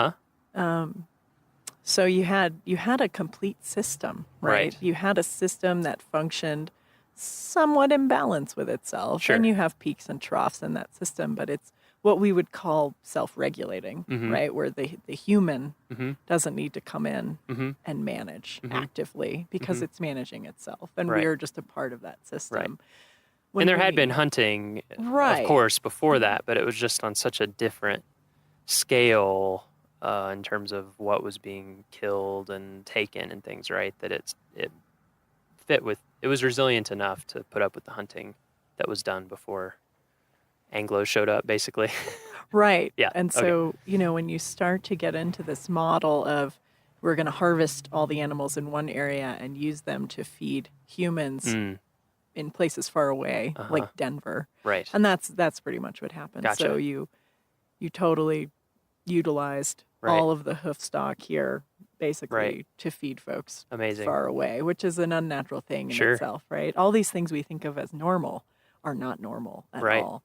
So you had a complete system, right? You had a system that functioned somewhat in balance with itself. Sure. And you have peaks and troughs in that system, but it's what we would call self-regulating, Mhm. right? Where the human Mhm. doesn't need to come in Mhm. and manage Mhm. actively because Mhm. it's managing itself, and Right. we are just a part of that system. Right. When And there had we- been hunting, Right. of course, before that, but it was just on such a different scale in terms of what was being killed and taken and things, right? That it fit with, it was resilient enough to put up with the hunting that was done before Anglos showed up, basically. Right. Yeah. And okay. so, when you start to get into this model of we're going to harvest all the animals in one area and use them to feed humans Mm. in places far away, Uh-huh. like Denver. Right. And that's pretty much what happened. Gotcha. So you totally utilized Right. all of the hoof stock here basically Right. to feed folks Amazing. far away, which is an unnatural thing in Sure. itself, right? All these things we think of as normal are not normal at Right. all.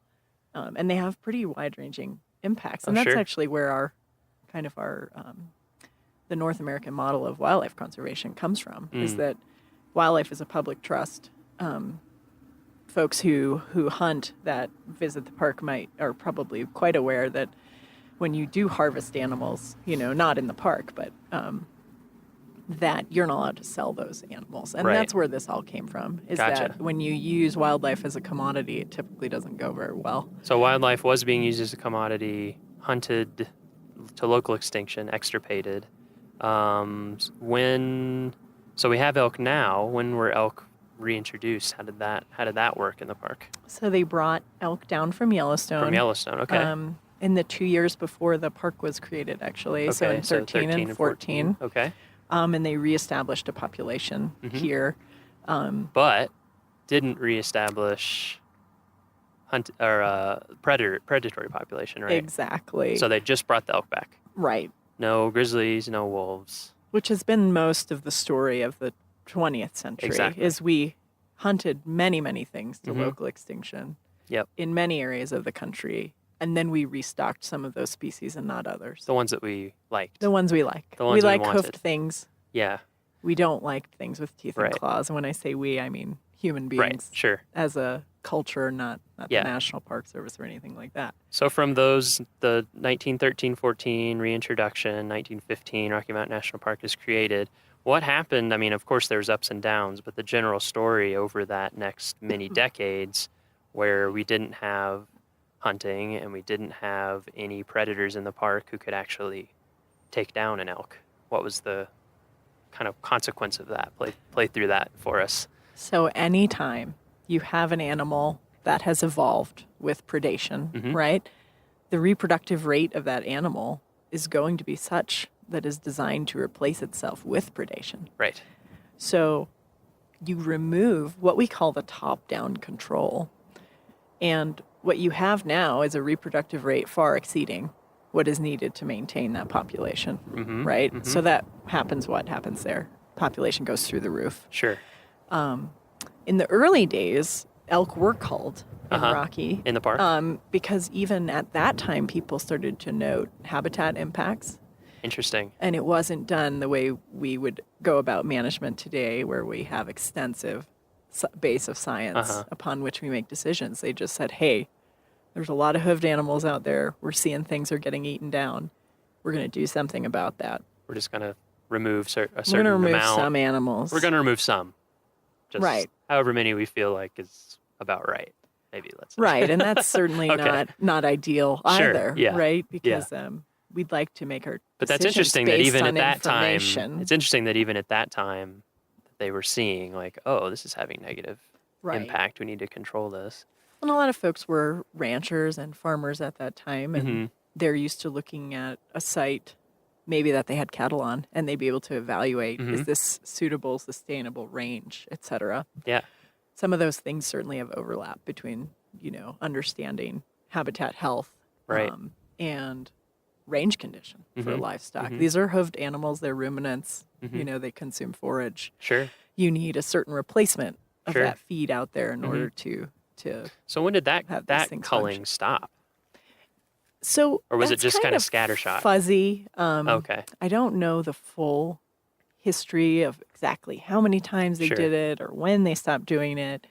And they have pretty wide-ranging impacts. Oh, And that's sure. actually where our the North American model of wildlife conservation comes from, is Mm. that wildlife is a public trust. Folks who hunt that visit the park are probably quite aware that when you do harvest animals, not in the park, but that you're not allowed to sell those animals. And Right. that's where this all came from, is Gotcha. that when you use wildlife as a commodity, it typically doesn't go very well. So wildlife was being used as a commodity, hunted to local extinction, extirpated. So we have elk now. When were elk reintroduced? How did that work in the park? So they brought elk down from Yellowstone. From Yellowstone, okay. In the 2 years before the park was created, actually. So Okay, in 13 and 14. Okay. And they reestablished a population Mhm. here. But didn't reestablish predatory population, right? Exactly. So they just brought the elk back. Right. No grizzlies, no wolves. Which has been most of the story of the 20th century, Exactly. is we hunted many, many things to Mhm. local extinction Yep. in many areas of the country. And then we restocked some of those species and not others. The ones that we liked. The ones we like. The ones we we like wanted. hoofed things. Yeah. We don't like things with teeth Right. and claws. And when I say we, I mean human beings. Right, sure. As a culture, not Yeah. the National Park Service or anything like that. So from those, the 1913-14 reintroduction, 1915 Rocky Mountain National Park is created. What happened? I mean, of course, there's ups and downs, but the general story over that next many decades, where we didn't have hunting and we didn't have any predators in the park who could actually take down an elk. What was the kind of consequence of that? Play through that for us. So anytime you have an animal that has evolved with predation, Mhm. right? The reproductive rate of that animal is going to be such that is designed to replace itself with predation. Right. So you remove what we call the top-down control. And what you have now is a reproductive rate far exceeding what is needed to maintain that population, Mhm, right? mhm. So that happens, what happens there? Population goes through the roof. Sure. In the early days, elk were culled in Rocky. In the park? Because even at that time, people started to note habitat impacts. Interesting. And it wasn't done the way we would go about management today, where we have extensive base of science upon which we make decisions. They just said, hey, there's a lot of hoofed animals out there. We're seeing things are getting eaten down. We're going to do something about that. We're just going to remove a certain amount. We're going to remove some animals. We're going to remove some. Just Right. however many we feel like is about right. Maybe let's say. Right, and that's certainly Okay. not ideal Sure, either, yeah, right? yeah. Because we'd like to make our But that's decisions interesting that based even at on that time, information. it's interesting that even at that time, they were seeing like, oh, this is having negative Right. impact. We need to control this. And a lot of folks were ranchers and farmers at that time, and Mhm. they're used to looking at a site maybe that they had cattle on, and they'd be able to evaluate, is Mhm. this suitable, sustainable range, et cetera. Yeah. Some of those things certainly have overlap between, understanding habitat health Right. and range condition for Mhm. livestock. Mhm. These are hoofed animals, they're ruminants, Mhm. they consume forage. Sure. You need a certain replacement of Sure. that feed out there in Mhm. order to So when did have these that things culling function. stop? So Or was it that's just kind kinda of scattershot? Fuzzy. Okay. I don't know the full history of exactly how many times they Sure. did it or when they stopped doing it.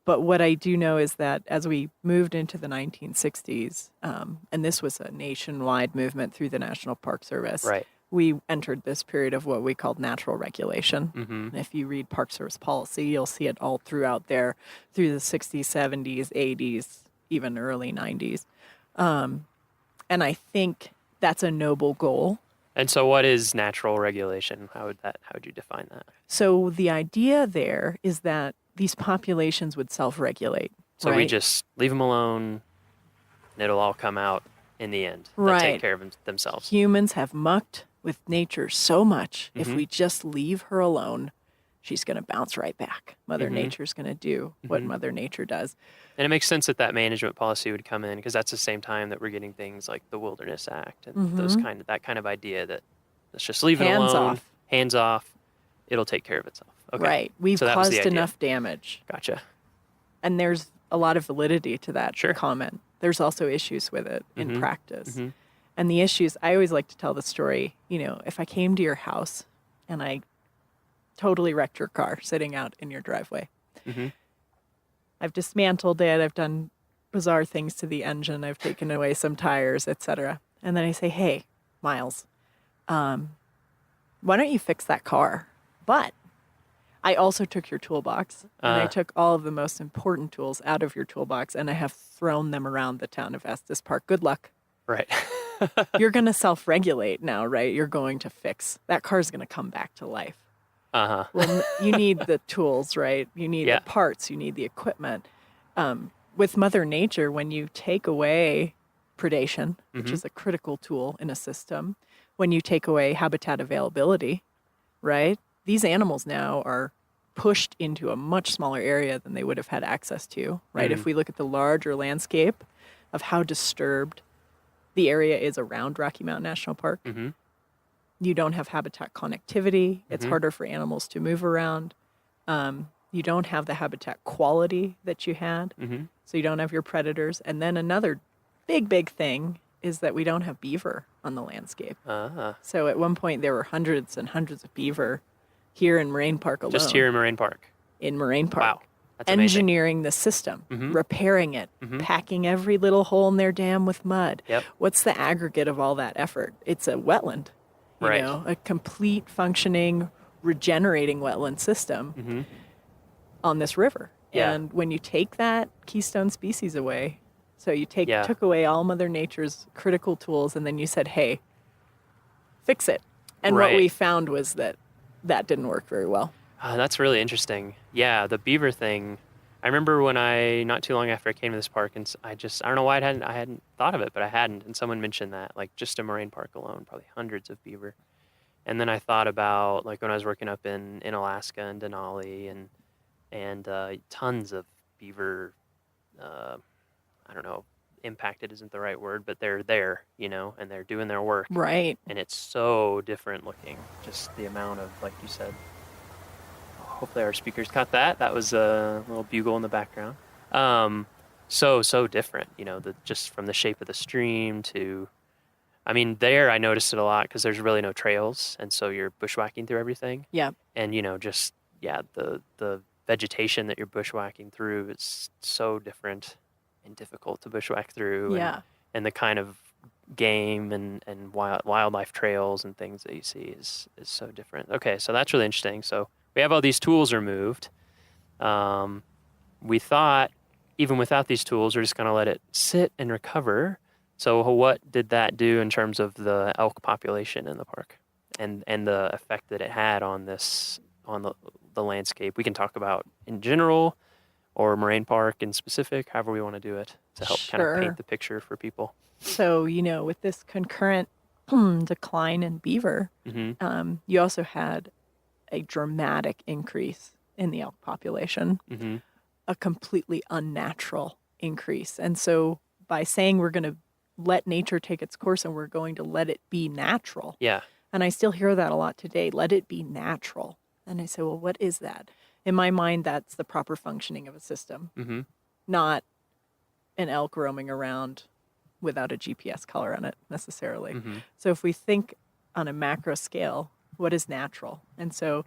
But what I do know is that as we moved into the 1960s, and this was a nationwide movement through the National Park Service, Right. we entered this period of what we called natural regulation. Mm-hmm. And if you read Park Service policy, you'll see it all throughout there through the 60s, 70s, 80s, even early 90s. And I think that's a noble goal. And so what is natural regulation? How would you define that? So the idea there is that these populations would self-regulate. So right? we just leave them alone and it'll all come out in the end. They'll Right. take care of themselves. Humans have mucked with nature so much. If Mhm. we just leave her alone, she's going to bounce right back. Mother Mhm. Nature's going to do what Mhm. Mother Nature does. And it makes sense that management policy would come in because that's the same time that we're getting things like the Wilderness Act and that kind of idea that let's just leave it Hands alone, off. hands off, it'll take care of itself. Okay. Right. We've So that was the caused idea. enough damage. Gotcha. And there's a lot of validity to that comment. There's also issues with it in Mhm. practice. Mhm. And the issues, I always like to tell the story, if I came to your house and I totally wrecked your car sitting out in your driveway, Mhm. I've dismantled it, I've done bizarre things to the engine, I've taken away some tires, etc. And then I say, hey, Miles, why don't you fix that car? But I also took your toolbox and I took all of the most important tools out of your toolbox and I have thrown them around the town of Estes Park. Good luck. Right. You're going to self-regulate now, right? You're going to fix. That car's going to come back to life. Uh-huh. Well, you need the tools, right? You need the parts, you need the equipment. With Mother Nature, when you take away predation, which Mhm. is a critical tool in a system, when you take away habitat availability, right? These animals now are pushed into a much smaller area than they would have had access to, right? If we look at the larger landscape of how disturbed the area is around Rocky Mountain National Park, Mhm. you don't have habitat connectivity. It's Mhm. harder for animals to move around. You don't have the habitat quality that you had. Mhm. So you don't have your predators. And then another big thing is that we don't have beaver on the landscape. Uh-huh. So at one point there were hundreds and hundreds of beaver here in Moraine Park alone. Just here in Moraine Park. In Moraine Park. Wow. That's amazing. Engineering the system, Mhm. repairing it, Mhm. packing every little hole in their dam with mud. Yep. What's the aggregate of all that effort? It's a wetland, Right. a complete functioning, regenerating wetland system Mhm. on this river. Yeah. And when you take that keystone species away, so you Yeah. took away all Mother Nature's critical tools and then you said, hey, fix it. And what Right. we found was that didn't work very well. That's really interesting. Yeah, the beaver thing. I remember when not too long after I came to this park, and I don't know why I hadn't thought of it, but I hadn't. And someone mentioned that, like just in Moraine Park alone, probably hundreds of beaver. And then I thought about like when I was working up in Alaska and Denali, and tons of beaver. I don't know, impacted isn't the right word, but they're there, and they're doing their work. Right. And it's so different looking. Just the amount of, like you said. Hopefully our speakers caught that. That was a little bugle in the background. So different, just from the shape of the stream to, there I noticed it a lot because there's really no trails. And so you're bushwhacking through everything. Yeah. And, the vegetation that you're bushwhacking through is so different and difficult to bushwhack through. Yeah. And the kind of game and wildlife trails and things that you see is so different. Okay, so that's really interesting. So we have all these tools removed. We thought, even without these tools, we're just going to let it sit and recover. So what did that do in terms of the elk population in the park and the effect that it had on the landscape? We can talk about in general or Moraine Park in specific, however we want to do it to help kind of paint the picture for people. So, with this concurrent decline in beaver, Mm-hmm. you also had a dramatic increase in the elk population, Mm-hmm. a completely unnatural increase. And so by saying we're going to let nature take its course and we're going to let it be natural. Yeah. And I still hear that a lot today, let it be natural. And I say, well, what is that? In my mind, that's the proper functioning of a system, Mm-hmm. not an elk roaming around without a GPS collar on it necessarily. Mm-hmm. So if we think on a macro scale, what is natural? And so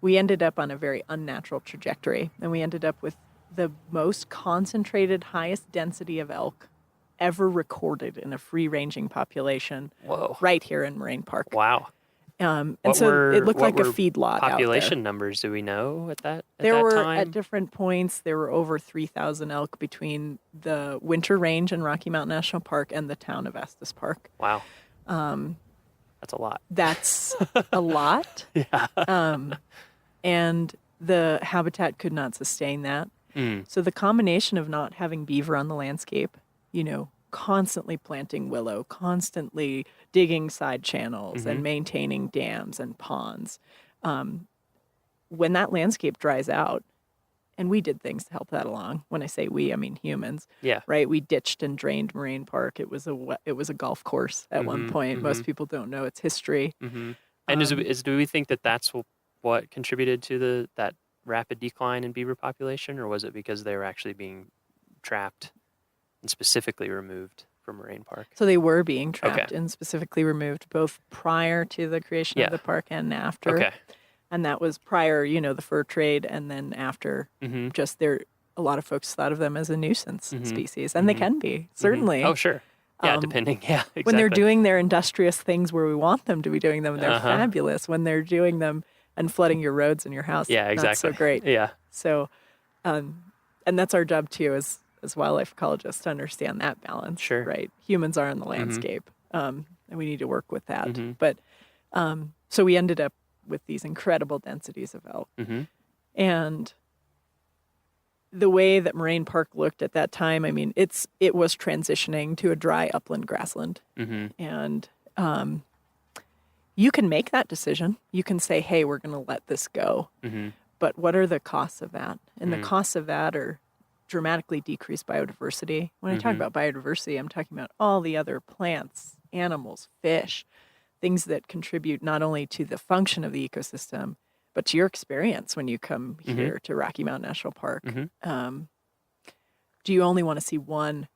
we ended up on a very unnatural trajectory, and we ended up with the most concentrated, highest density of elk ever recorded in a free-ranging population. Whoa. Right here in Moraine Park. Wow. And so it looked like a feedlot population out there. numbers, do we know at that There were, time? at different points, there were over 3,000 elk between the Winter Range in Rocky Mountain National Park and the town of Estes Park. Wow. That's a lot. That's a lot. Yeah. And the habitat could not sustain that. So the combination of not having beaver on the landscape, constantly planting willow, constantly digging side channels and maintaining dams and ponds. When that landscape dries out, and we did things to help that along. When I say we, I mean humans. Yeah. Right. We ditched and drained Moraine Park. It was a golf course at one point. Most people don't know its history. And do we think that that's what contributed to that rapid decline in beaver population, or was it because they were actually being trapped and specifically removed from Moraine Park? So they were being trapped and specifically removed both prior to the creation of the park and after. Okay. And that was prior, the fur trade, and then after just a lot of folks thought of them as a nuisance species, and they can be, certainly. Oh, sure. Yeah, depending. Yeah, exactly. When they're doing their industrious things where we want them to be doing them, they're fabulous. When they're doing them and flooding your roads and your house, not so great. Yeah. So, and that's our job too, as wildlife ecologists, to understand that balance. Sure. Right. Humans are in the landscape, and we need to work with that. But so we ended up with these incredible densities of elk, and the way that Moraine Park looked at that time, I mean, it was transitioning to a dry upland grassland, and you can make that decision. You can say, hey, we're going to let this go. But what are the costs of that? And the costs of that are dramatically decreased biodiversity. When I talk about biodiversity, I'm talking about all the other plants, animals, fish, things that contribute not only to the function of the ecosystem, but to your experience when you come here to Rocky Mountain National Park. Do you only want to see one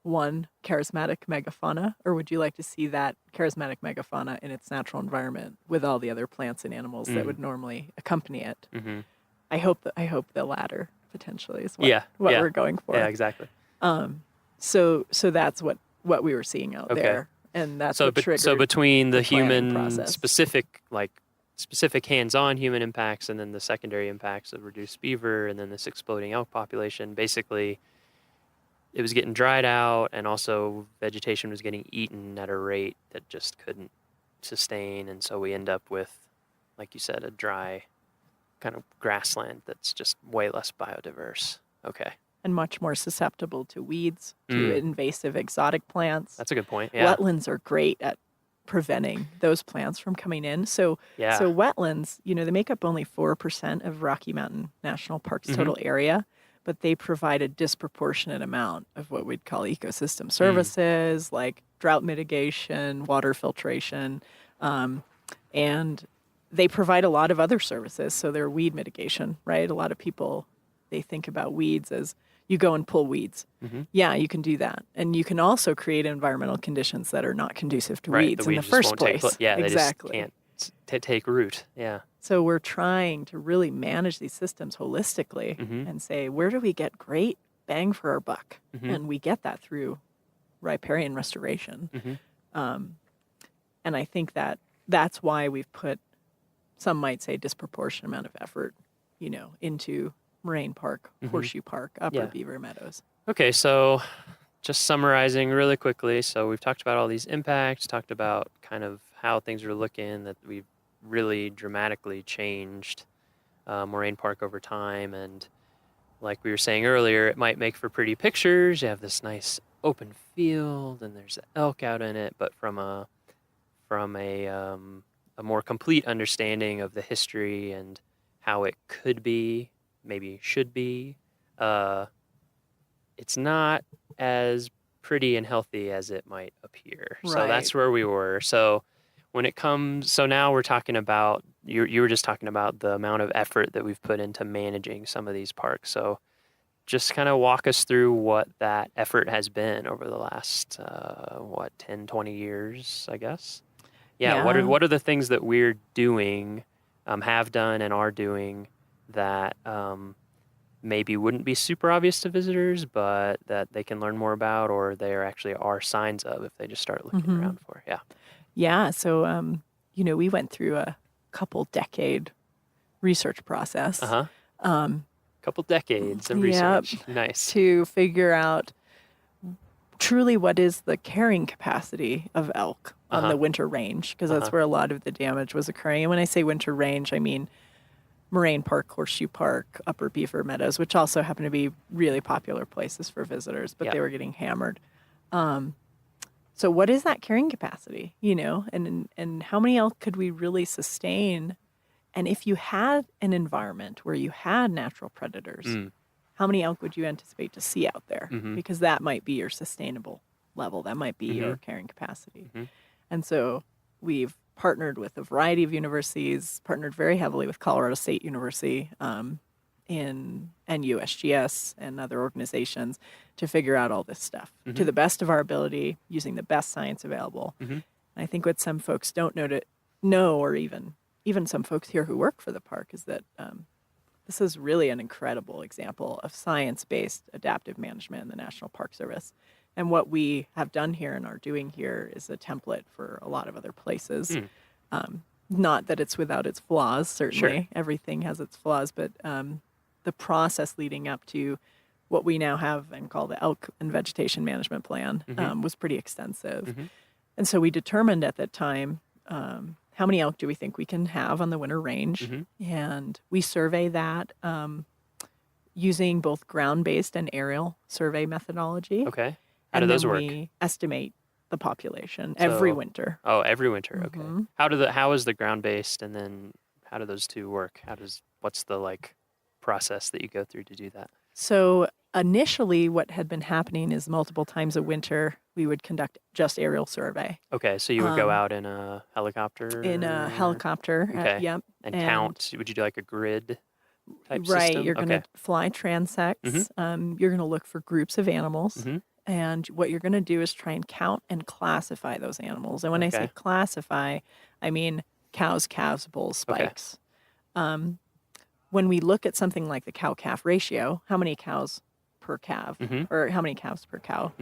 charismatic megafauna, or would you like to see that charismatic megafauna in its natural environment with all the other plants and animals that would normally accompany it? I hope the latter potentially is what we're going for. Yeah, exactly. So that's what we were seeing out there, and that's what triggered. So between the human process. specific hands-on human impacts and then the secondary impacts of reduced beaver and then this exploding elk population, basically it was getting dried out, and also vegetation was getting eaten at a rate that just couldn't sustain, and so we end up with, like you said, a dry kind of grassland that's just way less biodiverse. Okay. And much more susceptible to weeds, to invasive exotic plants. That's a good point. Yeah. Wetlands are great at preventing those plants from coming in. So wetlands, they make up only 4% of Rocky Mountain National Park's total area, but they provide a disproportionate amount of what we'd call ecosystem services, like drought mitigation, water filtration, and they provide a lot of other services. So they're weed mitigation, right? A lot of people, they think about weeds as you go and pull weeds. Yeah, you can do that. And you can also create environmental conditions that are not conducive to weeds in the first place. They exactly. just can't take root. Yeah. So we're trying to really manage these systems holistically and say, where do we get great bang for our buck? And we get that through riparian restoration. And I think that's why we've put, some might say, disproportionate amount of effort, into Moraine Park, Horseshoe Park, Upper Beaver Meadows. Okay, so just summarizing really quickly. So we've talked about all these impacts, talked about kind of how things are looking, that we've really dramatically changed Moraine Park over time. And like we were saying earlier, it might make for pretty pictures. You have this nice open field and there's elk out in it, but from a more complete understanding of the history and how it could be, maybe should be, it's not as pretty and healthy as it might appear. Right. So that's where we were. So when it comes, so now we're talking about, you were just talking about the amount of effort that we've put into managing some of these parks. So just kind of walk us through what that effort has been over the last, 10, 20 years, I guess. Yeah. What are the things that we're doing, have done and are doing that maybe wouldn't be super obvious to visitors, but that they can learn more about, or there actually are signs of if they just start looking around for? Yeah. Yeah. So, we went through a couple decade research process. Couple decades of Yep, research. Nice. to figure out truly what is the carrying capacity of elk on the winter range, because that's where a lot of the damage was occurring. And when I say winter range, I mean Moraine Park, Horseshoe Park, Upper Beaver Meadows, which also happen to be really popular places for visitors, but they were getting hammered. So what is that carrying capacity, and how many elk could we really sustain? And if you had an environment where you had natural predators, how many elk would you anticipate to see out there? Because that might be your sustainable level. That might be your carrying capacity. And so we've partnered with a variety of universities, partnered very heavily with Colorado State University and USGS and other organizations to figure out all this stuff to the best of our ability, using the best science available. And I think what some folks don't know, or even some folks here who work for the park, is that this is really an incredible example of science-based adaptive management in the National Park Service. And what we have done here and are doing here is a template for a lot of other places. Not that it's without its flaws, certainly. Sure. Everything has its flaws, but the process leading up to what we now have and call the Elk and Vegetation Management Plan was pretty extensive. And so we determined at that time, how many elk do we think we can have on the winter range? And we survey that using both ground-based and aerial survey methodology. Okay. How do those work? And then we estimate the population every winter. Oh, every winter. Okay. How is the ground-based, and then how do those two work? What's the process that you go through to do that? So initially what had been happening is multiple times a winter we would conduct just aerial survey. Okay, so you would go out in a helicopter? In a helicopter, okay. Yep. And count, would you do a grid type right, system? You're going to fly transects. You're going to look for groups of animals. And what you're going to do is try and count and classify those animals. And when I say classify, I mean cows, calves, bulls, spikes. When we look at something like the cow-calf ratio, how many cows per calf, or how many calves per cow,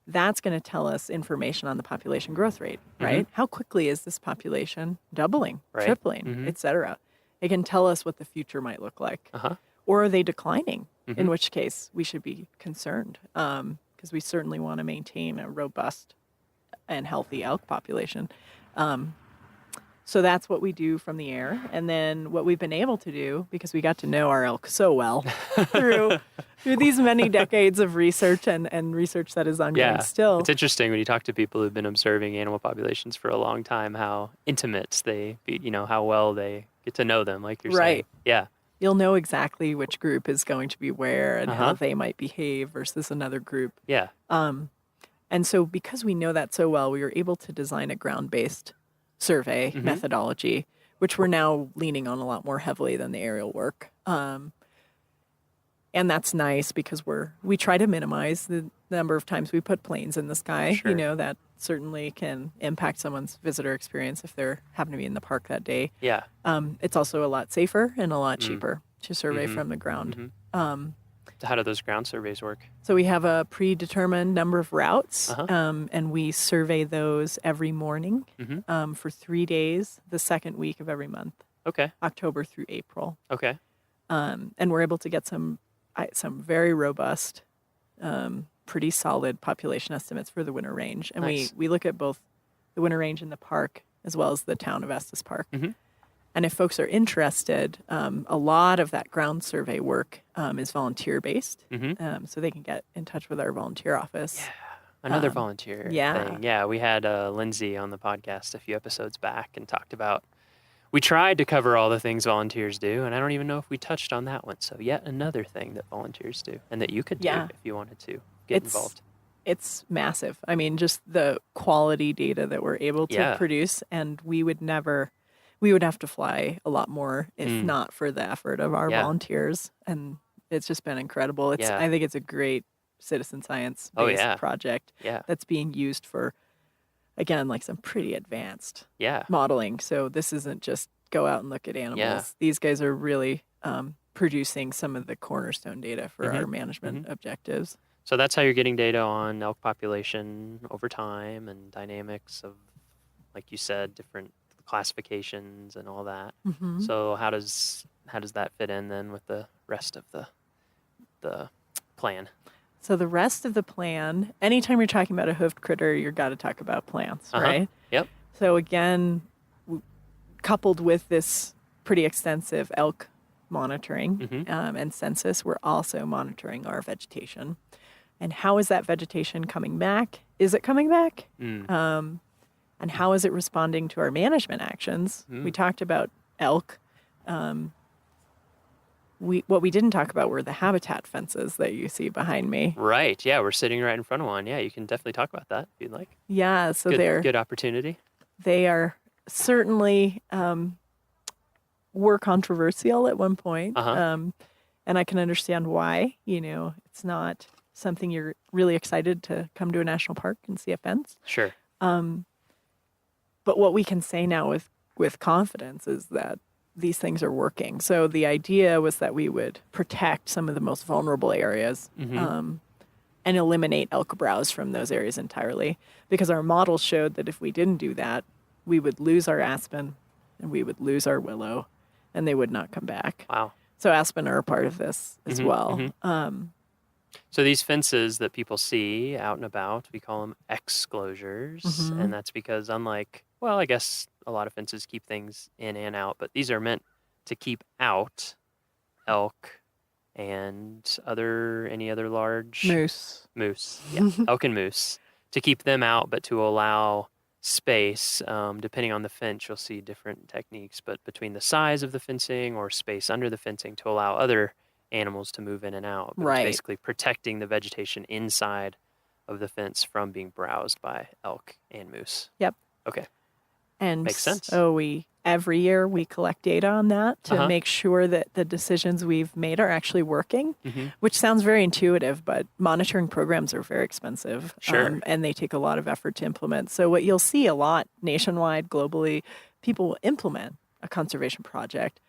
that's going to tell us information on the population growth rate, right? How quickly is this population doubling, tripling, et cetera? It can tell us what the future might look like. Or are they declining? In which case we should be concerned, because we certainly want to maintain a robust and healthy elk population. So that's what we do from the air. And then what we've been able to do, because we got to know our elk so well through these many decades of research and research that is ongoing still. It's interesting when you talk to people who've been observing animal populations for a long time, how intimate how well they get to know them, like you're saying. Yeah. You'll know exactly which group is going to be where and how they might behave versus another group. Yeah. And so because we know that so well, we were able to design a ground-based survey methodology, which we're now leaning on a lot more heavily than the aerial work. And that's nice because we try to minimize the number of times we put planes in the sky. Sure. That certainly can impact someone's visitor experience if they're happen to be in the park that day. Yeah. It's also a lot safer and a lot cheaper to survey from the ground. How do those ground surveys work? So we have a predetermined number of routes, and we survey those every morning for 3 days, the second week of every month. Okay. October through April. Okay. And we're able to get some very robust, pretty solid population estimates for the winter range. And we look at both the winter range in the park as well as the town of Estes Park. And if folks are interested, a lot of that ground survey work is volunteer-based, so they can get in touch with our volunteer office. Yeah, another volunteer thing. Yeah, we had Lindsay on the podcast a few episodes back and talked about, we tried to cover all the things volunteers do, and I don't even know if we touched on that one. So yet another thing that volunteers do and that you could do if you wanted to get involved. It's massive. I mean, just the quality data that we're able to produce, and we would have to fly a lot more if not for the effort of our volunteers. And it's just been incredible. I think it's a great citizen science-based project that's being used for, again, some pretty advanced modeling. So this isn't just go out and look at animals. These guys are really producing some of the cornerstone data for our management objectives. So that's how you're getting data on elk population over time and dynamics of, like you said, different classifications and all that. So how does that fit in then with the rest of the plan? So the rest of the plan, anytime you're talking about a hoofed critter, you've got to talk about plants, right? Yep. So again, coupled with this pretty extensive elk monitoring and census, we're also monitoring our vegetation. And how is that vegetation coming back? Is it coming back? And how is it responding to our management actions? We talked about elk. What we didn't talk about were the habitat fences that you see behind me. Right. Yeah, we're sitting right in front of one. Yeah, you can definitely talk about that if you'd like. Yeah, so good opportunity. They are certainly were controversial at one point, and I can understand why. It's not something you're really excited to come to a national park and see a fence. Sure. But what we can say now with confidence is that these things are working. So the idea was that we would protect some of the most vulnerable areas and eliminate elk browse from those areas entirely, because our models showed that if we didn't do that, we would lose our aspen and we would lose our willow and they would not come back. Wow. So aspen are a part of this as well. So these fences that people see out and about, we call them exclosures. And that's because unlike, well, I guess a lot of fences keep things in and out, but these are meant to keep out elk and any other large... Moose. Yeah, elk and moose. To keep them out, but to allow space, depending on the fence, you'll see different techniques, but between the size of the fencing or space under the fencing to allow other animals to move in and out. But it's basically protecting the vegetation inside of the fence from being browsed by elk and moose. Yep. Okay. And makes sense. So every year we collect data on that to make sure that the decisions we've made are actually working, which sounds very intuitive, but monitoring programs are very expensive. Sure. And they take a lot of effort to implement. So what you'll see a lot nationwide, globally, people will implement a conservation project,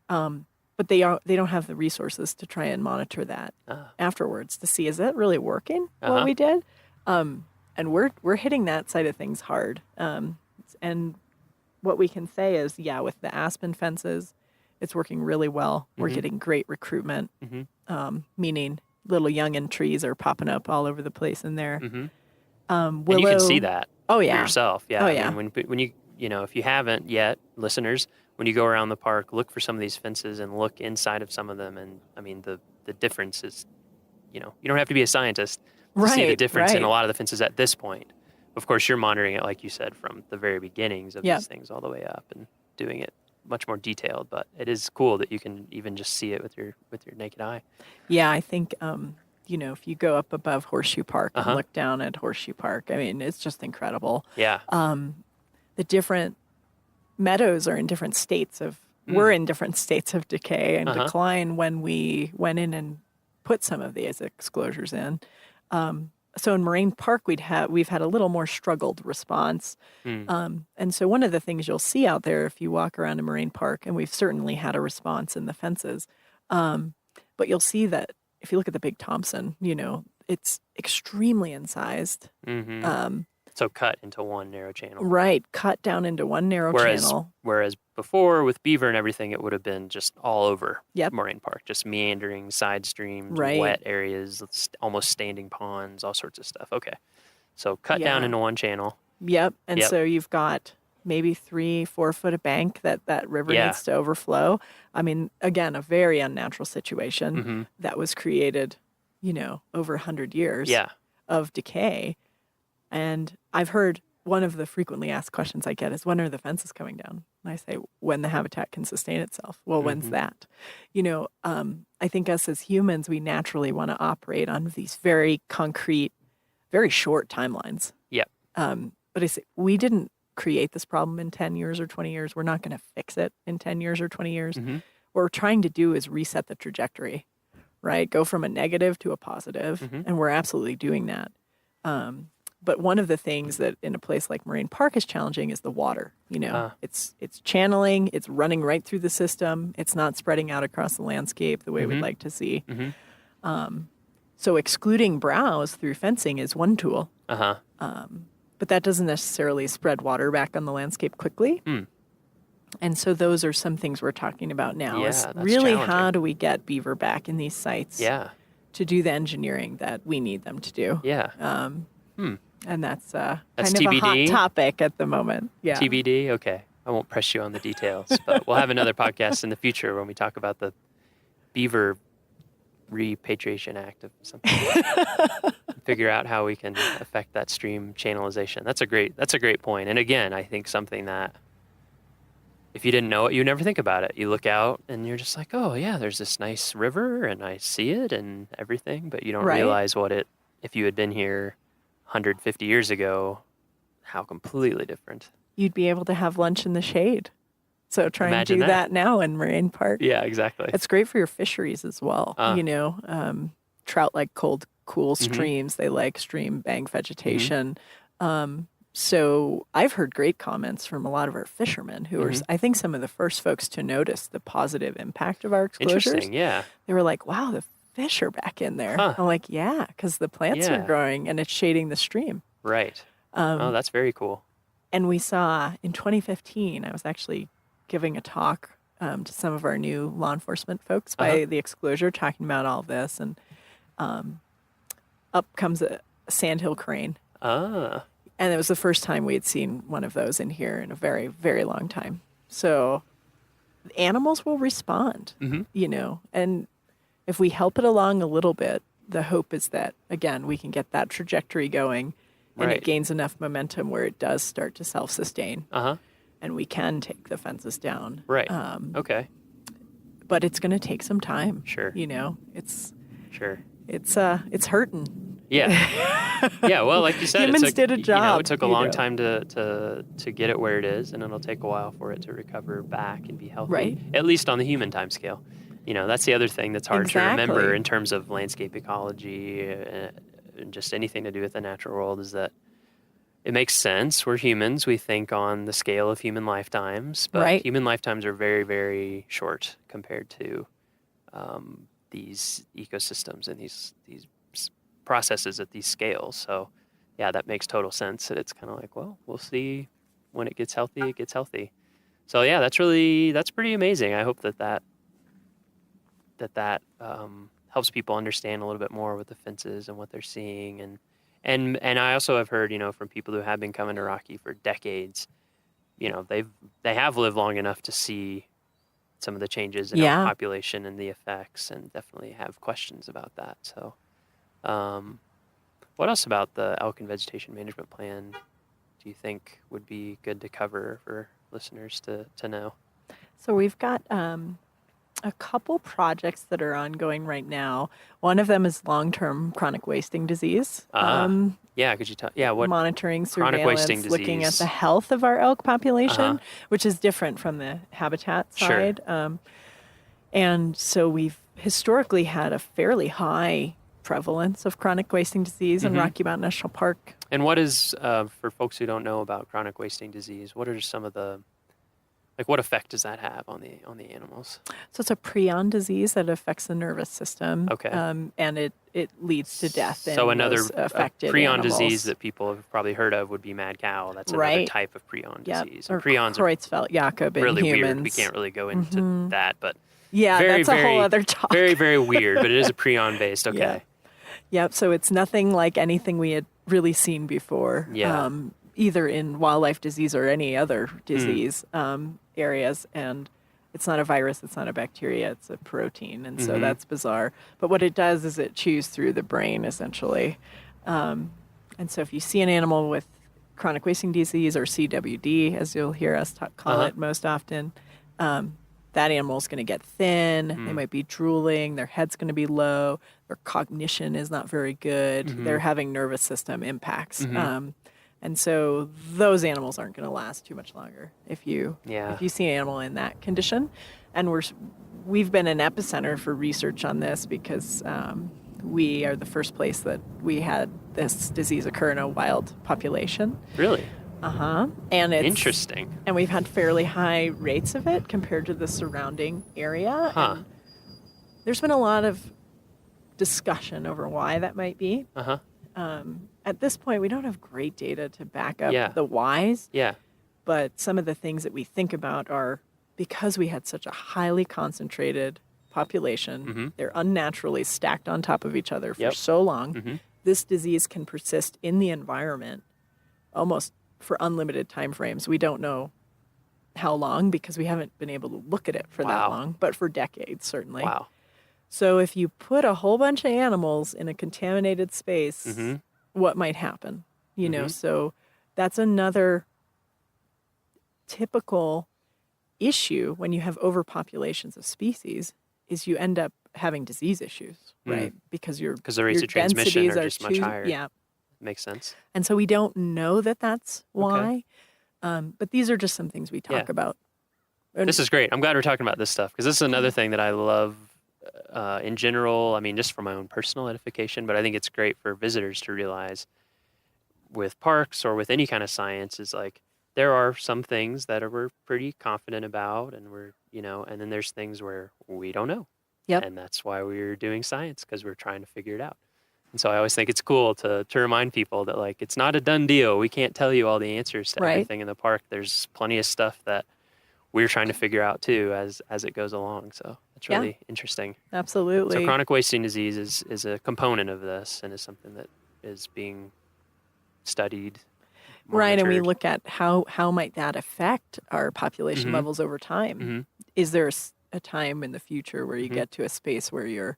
but they don't have the resources to try and monitor that afterwards to see, is that really working, what we did? And we're hitting that side of things hard. And what we can say is, with the aspen fences, it's working really well. We're getting great recruitment, meaning little youngin trees are popping up all over the place in there. Willow, and you can see that for yourself. Yeah. Oh, yeah. I mean, when you, if you haven't yet, listeners, when you go around the park, look for some of these fences and look inside of some of them. And I mean, the difference is, you don't have to be a scientist to see the difference in a lot of the fences at this point. Of course, you're monitoring it, like you said, from the very beginnings of these things all the way up and doing it much more detailed. But it is cool that you can even just see it with your naked eye. Yeah, I think, if you go up above Horseshoe Park and look down at Horseshoe Park, I mean, it's just incredible. Yeah. The different meadows are in different states we're in different states of decay and decline when we went in and put some of these exclosures in. So in Moraine Park, we've had a little more struggled response. And so one of the things you'll see out there if you walk around in Moraine Park, and we've certainly had a response in the fences, but you'll see that if you look at the Big Thompson, it's extremely incised. So cut into one narrow channel. Right, cut down into one narrow channel. Whereas before, with beaver and everything, it would have been just all over Moraine Park, just meandering side streams, wet areas, almost standing ponds, all sorts of stuff. Okay, so cut down into one channel. Yep, and so you've got maybe 3-4 foot of bank that river needs to overflow. I mean, again, a very unnatural situation that was created, over 100 years of decay. And I've heard one of the frequently asked questions I get is, when are the fences coming down? And I say, when the habitat can sustain itself. Well, when's that? I think us as humans, we naturally want to operate on these very concrete, very short timelines. Yep. But I say, we didn't create this problem in 10 years or 20 years. We're not going to fix it in 10 years or 20 years. What we're trying to do is reset the trajectory, right? Go from a negative to a positive. And we're absolutely doing that. But one of the things that in a place like Moraine Park is challenging is the water. It's channeling, it's running right through the system. It's not spreading out across the landscape the way we'd like to see. So excluding browse through fencing is one tool. But that doesn't necessarily spread water back on the landscape quickly. And so those are some things we're talking about now. Yeah, is that's really challenging. how do we get beaver back in these sites to do the engineering that we need them to do. And that's kind of TBD? a hot topic at the moment. Yeah. TBD? Okay. I won't press you on the details, but we'll have another podcast in the future when we talk about the Beaver Repatriation Act of something. Figure out how we can affect that stream channelization. That's a great point. And again, I think something that if you didn't know it, you never think about it. You look out and you're just like, oh yeah, there's this nice river and I see it and everything, but you don't realize if you had been here 150 years ago, how completely different. You'd be able to have lunch in the shade. So try and do that now in Moraine Park. Yeah, exactly. It's great for your fisheries as well. Trout like cold, cool streams. They like stream bank vegetation. So I've heard great comments from a lot of our fishermen who are, I think, some of the first folks to notice the positive impact of our exposures. Interesting, yeah. They were like, wow, the fish are back in there. I'm like, yeah, because the plants are growing and it's shading the stream. Right. Oh, that's very cool. And we saw in 2015, I was actually giving a talk to some of our new law enforcement folks by the Exclosure, talking about all of this. And up comes a sandhill crane. And it was the first time we had seen one of those in here in a very, very long time. So animals will respond, and if we help it along a little bit, the hope is that, again, we can get that trajectory going and it gains enough momentum where it does start to self-sustain. And we can take the fences down. Right. Okay. But it's going to take some time. Sure. It's hurting. Yeah. Yeah. Well, like you said, humans did a job. It took a long time to get it where it is, and it'll take a while for it to recover back and be healthy. Right. At least on the human time scale. That's the other thing that's hard to remember in terms of landscape ecology and just anything to do with the natural world is that it makes sense. We're humans. We think on the scale of human lifetimes, but human lifetimes are very, very short compared to these ecosystems and these processes at these scales. So yeah, that makes total sense. That it's kind of like, well, we'll see when it gets healthy, it gets healthy. So yeah, that's pretty amazing. I hope that helps people understand a little bit more with the fences and what they're seeing. And I also have heard, from people who have been coming to Rocky for decades, they have lived long enough to see some of the changes in our population and the effects, and definitely have questions about that. So, what else about the elk and vegetation management plan do you think would be good to cover for listeners to know? So we've got a couple projects that are ongoing right now. One of them is long-term chronic wasting disease. Yeah, could you tell? Yeah, what monitoring, chronic wasting surveillance, looking at disease? the health of our elk population, which is different from the habitat side. And so we've historically had a fairly high prevalence of chronic wasting disease in Rocky Mountain National Park. And what is, for folks who don't know about chronic wasting disease, what are some of the, what effect does that have on the animals? So it's a prion disease that affects the nervous system. Okay. And it leads to death. So in affected prion animals. disease that people have probably heard of would be mad cow. That's another type of prion disease. Or prions are Creutzfeldt-Jakob in really humans. weird. We can't really go into that, but that's a whole other talk. Very, very weird, but it is a prion based. Okay. Yep. So it's nothing like anything we had really seen before. Yeah. Either in wildlife disease or any other disease areas. And it's not a virus, it's not a bacteria, it's a protein. And so that's bizarre. But what it does is it chews through the brain, essentially. And so if you see an animal with chronic wasting disease, or CWD, as you'll hear us call it most often, that animal is going to get thin. They might be drooling. Their head's going to be low. Their cognition is not very good. They're having nervous system impacts. And so those animals aren't going to last too much longer if you see an animal in that condition. And we've been an epicenter for research on this because we are the first place that we had this disease occur in a wild population. Really? And it's interesting. And we've had fairly high rates of it compared to the surrounding area. And there's been a lot of discussion over why that might be. At this point, we don't have great data to back up the whys. Yeah. But some of the things that we think about are because we had such a highly concentrated population, they're unnaturally stacked on top of each other for so long. This disease can persist in the environment almost for unlimited time frames. We don't know how long because we haven't been able to look at it for that long, but for decades, certainly. Wow. So if you put a whole bunch of animals in a contaminated space, what might happen? You know, so that's another typical issue when you have overpopulations of species is you end up having disease issues, right? Because the rates of transmission are just much higher. Yeah. Makes sense. And so we don't know that that's why. But these are just some things we talk about. And this is great. I'm glad we're talking about this stuff because this is another thing that I love in general. I mean, just for my own personal edification, but I think it's great for visitors to realize with parks or with any kind of science is like, there are some things that we're pretty confident about and we're, you know, and then there's things where we don't know. Yep. And that's why we're doing science because we're trying to figure it out. And so I always think it's cool to remind people that like, it's not a done deal. We can't tell you all the answers to everything in the park. There's plenty of stuff that we're trying to figure out too as it goes along. So it's really interesting. Absolutely. So chronic wasting disease is a component of this and is something that is being studied. Right, and we look at how might that affect our population levels over time. Is there a time in the future where you get to a space where you're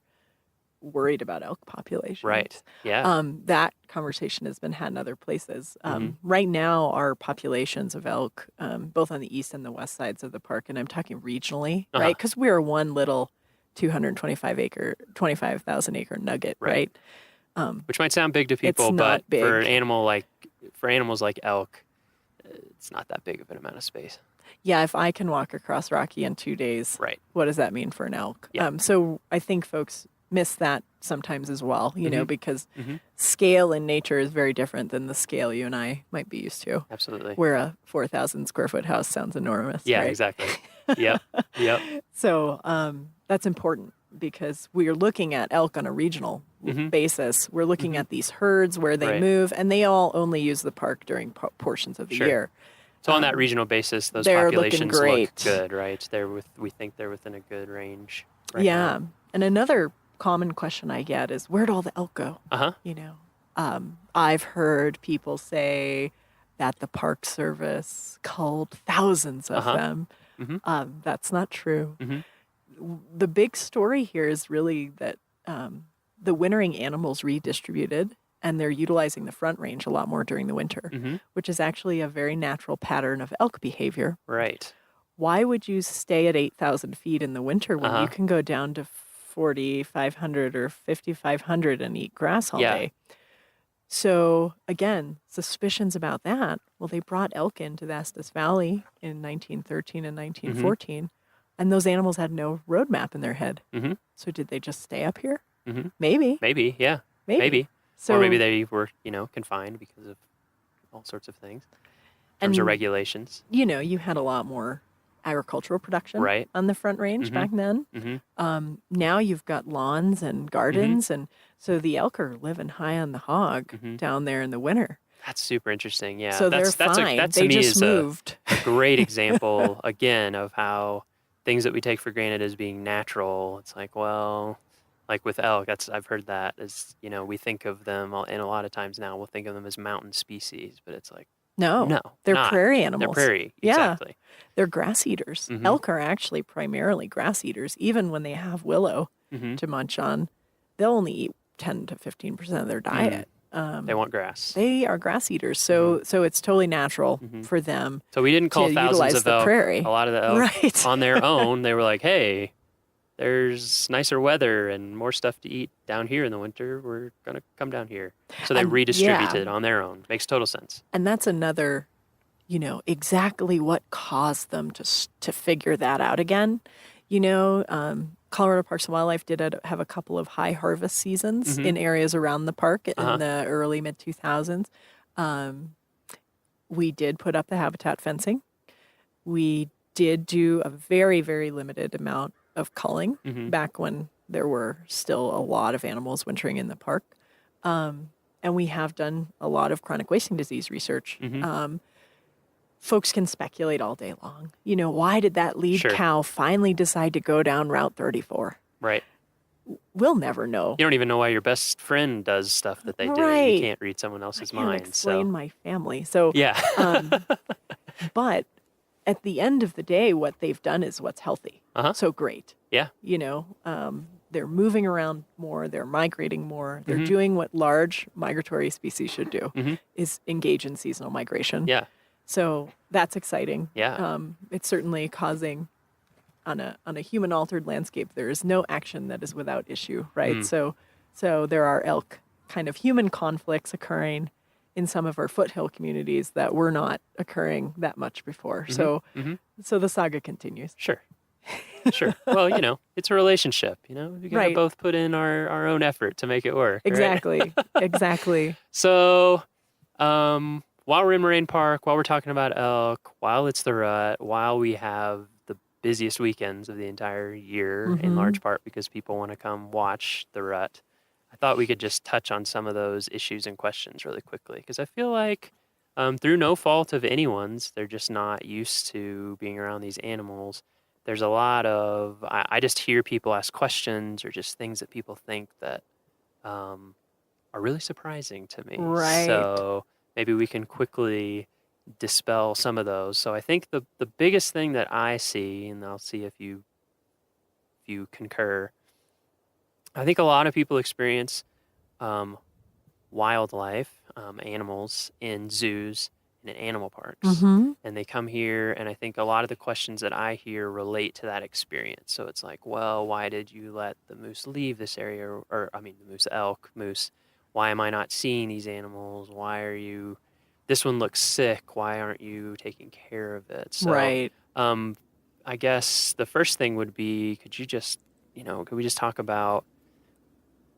worried about elk populations? Right, yeah. That conversation has been had in other places. Right now, our populations of elk, both on the east and the west sides of the park, and I'm talking regionally, right? Because we're one little 25,000 acre nugget, right? Which might sound big to people, but big. for animals like elk, it's not that big of an amount of space. Yeah, if I can walk across Rocky in 2 days, what does that mean for an elk? Yeah. So I think folks miss that sometimes as well, you know, because scale in nature is very different than the scale you and I might be used to. Absolutely. Where a 4,000 square foot house sounds enormous. Yeah, right? exactly. Yep. So that's important because we are looking at elk on a regional basis. We're looking at these herds where they move, and they all only use the park during portions of the year. So on that regional basis, those populations look good, right? We think they're within a good range. Right now. And another common question I get is, where'd all the elk go? You know, I've heard people say that the Park Service culled thousands of them. That's not true. The big story here is really that the wintering animals redistributed, and they're utilizing the Front Range a lot more during the winter, which is actually a very natural pattern of elk behavior. Right. Why would you stay at 8,000 feet in the winter when you can go down to 4,500 or 5,500 and eat grass all day? So again, suspicions about that. Well, they brought elk into the Estes Valley in 1913 and 1914, and those animals had no roadmap in their head. So did they just stay up here? Maybe. Maybe, yeah. Maybe. So, or maybe they were, confined because of all sorts of things. In terms of regulations. You know, you had a lot more agricultural production on the Front Range back then. Now you've got lawns and gardens, and so the elk are living high on the hog down there in the winter. That's super interesting. Yeah. So they're fine. They just moved. A great example, again, of how things that we take for granted as being natural, it's like, well, like with elk, I've heard that as, we think of them, and a lot of times now we'll think of them as mountain species, but it's like, no, they're prairie animals. They're prairie, exactly. They're grass eaters. Elk are actually primarily grass eaters. Even when they have willow to munch on, they'll only eat 10 to 15% of their diet. They want grass. They are grass eaters, so it's totally natural for them. So we didn't call thousands of elk. Prairie. A lot of the elk on their own. They were like, hey, there's nicer weather and more stuff to eat down here in the winter. We're going to come down here. So they redistributed on their own. Makes total sense. And that's another, exactly what caused them to figure that out again. Colorado Parks and Wildlife did have a couple of high harvest seasons Mhm. in areas around the park Uh-huh. in the early mid 2000s. We did put up the habitat fencing. We did do a very, very limited amount of culling Mhm. back when there were still a lot of animals wintering in the park. And we have done a lot of chronic wasting disease research. Mhm. Folks can speculate all day long. You know, why did that lead Sure. cow finally decide to go down Route 34? Right. We'll never know. You don't even know why your best friend does stuff that they do. Right. You can't read someone else's I can't mind. explain So my family. So yeah. but at the end of the day, what they've done is what's healthy. Uh-huh. So great. Yeah. You know, they're moving around more. They're migrating more. They're Mhm. doing what large migratory species should do, Mhm. is engage in seasonal migration. Yeah. So that's exciting. Yeah. It's certainly causing on a human altered landscape. There is no action that is without issue, right? Mm. So there are elk kind of human conflicts occurring in some of our foothill communities that were not occurring that much before. Mhm. So the saga continues. Sure. Sure. Well, you know, it's a relationship, you know? We got to Right. both put in our own effort to make it work. right? Exactly. Exactly. So, while we're in Moraine Park, while we're talking about elk, while it's the rut, while we have the busiest weekends of the entire year, in Mhm. large part because people want to come watch the rut, I thought we could just touch on some of those issues and questions really quickly because I feel like, through no fault of anyone's, they're just not used to being around these animals. There's a lot of, I just hear people ask questions or just things that people think that are really surprising to me. Right. So maybe we can quickly dispel some of those. So I think the biggest thing that I see, and I'll see if you concur, I think a lot of people experience wildlife, animals in zoos and in animal parks. Mhm. And they come here, and I think a lot of the questions that I hear relate to that experience. So it's like, well, why did you let the moose leave this area? Or I mean, the moose. Why am I not seeing these animals? Why are you, this one looks sick. Why aren't you taking care of it? So, Right. I guess the first thing would be, could we just talk about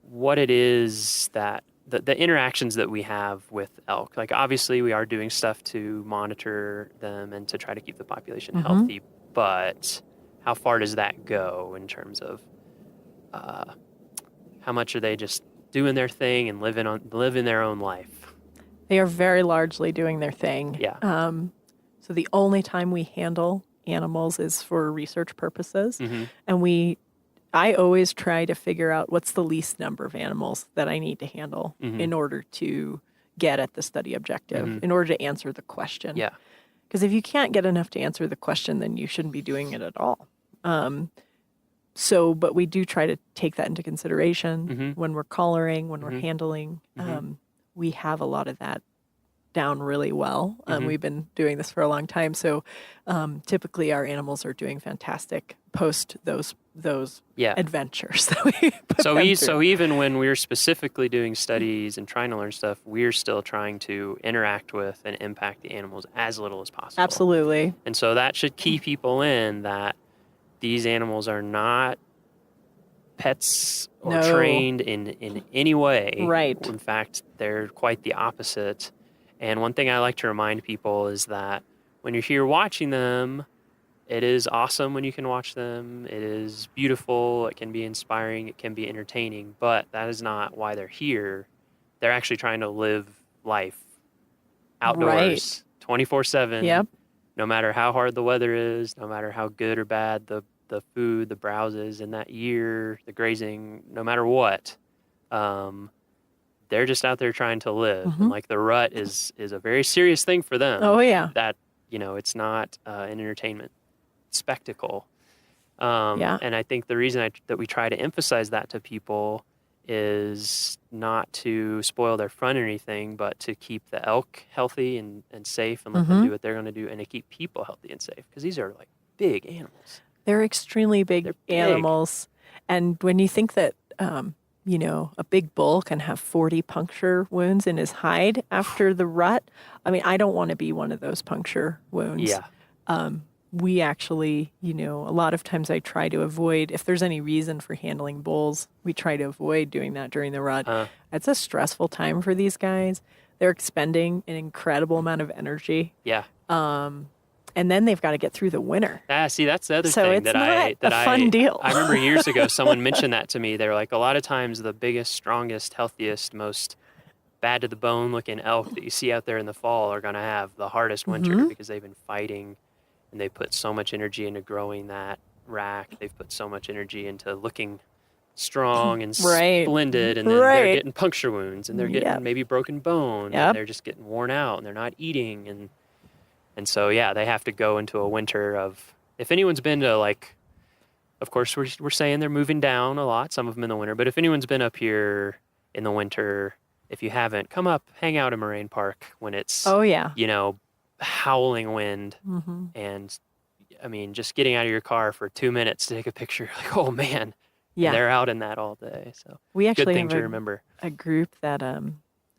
what it is that the interactions that we have with elk? Like, obviously we are doing stuff to monitor them and to try to keep the population Mhm. healthy, but how far does that go in terms of how much are they just doing their thing and living their own life? They are very largely doing their thing. Yeah. So the only time we handle animals is for research purposes. Mhm. And I always try to figure out what's the least number of animals that I need to handle Mhm. in order to get at the study objective, Mhm. in order to answer the question. Yeah. Because if you can't get enough to answer the question, then you shouldn't be doing it at all. But we do try to take that into consideration Mhm. when we're collaring, when we're Mhm. handling. Mhm. We have a lot of that down really well. Mhm. We've been doing this for a long time, so typically our animals are doing fantastic post those Yeah. adventures that we put So them so through. even when we're specifically doing studies and trying to learn stuff, we're still trying to interact with and impact the animals as little as possible. Absolutely. And so that should key people in that these animals are not pets or No. trained in any way. Right. In fact, they're quite the opposite. And one thing I like to remind people is that when you're here watching them, it is awesome when you can watch them. It is beautiful. It can be inspiring. It can be entertaining. But that is not why they're here. They're actually trying to live life outdoors 24/7. Yep. No matter how hard the weather is, no matter how good or bad the food, the browses in that year, the grazing, no matter what, they're just out there trying to live. Mhm. And like the rut is a very serious thing for them. Oh, yeah. That, it's not an entertainment spectacle. Yeah. And I think the reason that we try to emphasize that to people is not to spoil their fun or anything, but to keep the elk healthy and safe and let them Mhm. do what they're going to do, and to keep people healthy and safe, because these are like big animals. They're extremely big They're big. animals. And when you think that, a big bull can have 40 puncture wounds in his hide after the rut, I mean, I don't want to be one of those puncture wounds. Yeah. we actually, a lot of times I try to avoid, if there's any reason for handling bulls, we try to avoid doing that during the rut. It's a stressful time for these guys. They're expending an incredible amount of energy. Yeah. And then they've got to get through the winter. See, that's the other So thing it's that not I a fun deal. I remember years ago someone mentioned that to me. They're like, a lot of times the biggest, strongest, healthiest, most bad to the bone looking elk that you see out there in the fall are going to have the hardest winter because they've been fighting, and they put so much energy into growing that rack. They've put so much energy into looking strong and splendid, and then they're getting puncture wounds, and they're getting maybe broken bone, and they're just getting worn out, and they're not eating, and so they have to go into a winter of, if anyone's been to, like, of course we're saying they're moving down a lot, some of them in the winter, but if anyone's been up here in the winter, if you haven't, come up, hang out in Moraine Park when it's howling wind, and I mean, just getting out of your car for 2 minutes to take a picture, like, oh man, and they're out in that all day. So we actually good thing have to remember. A group that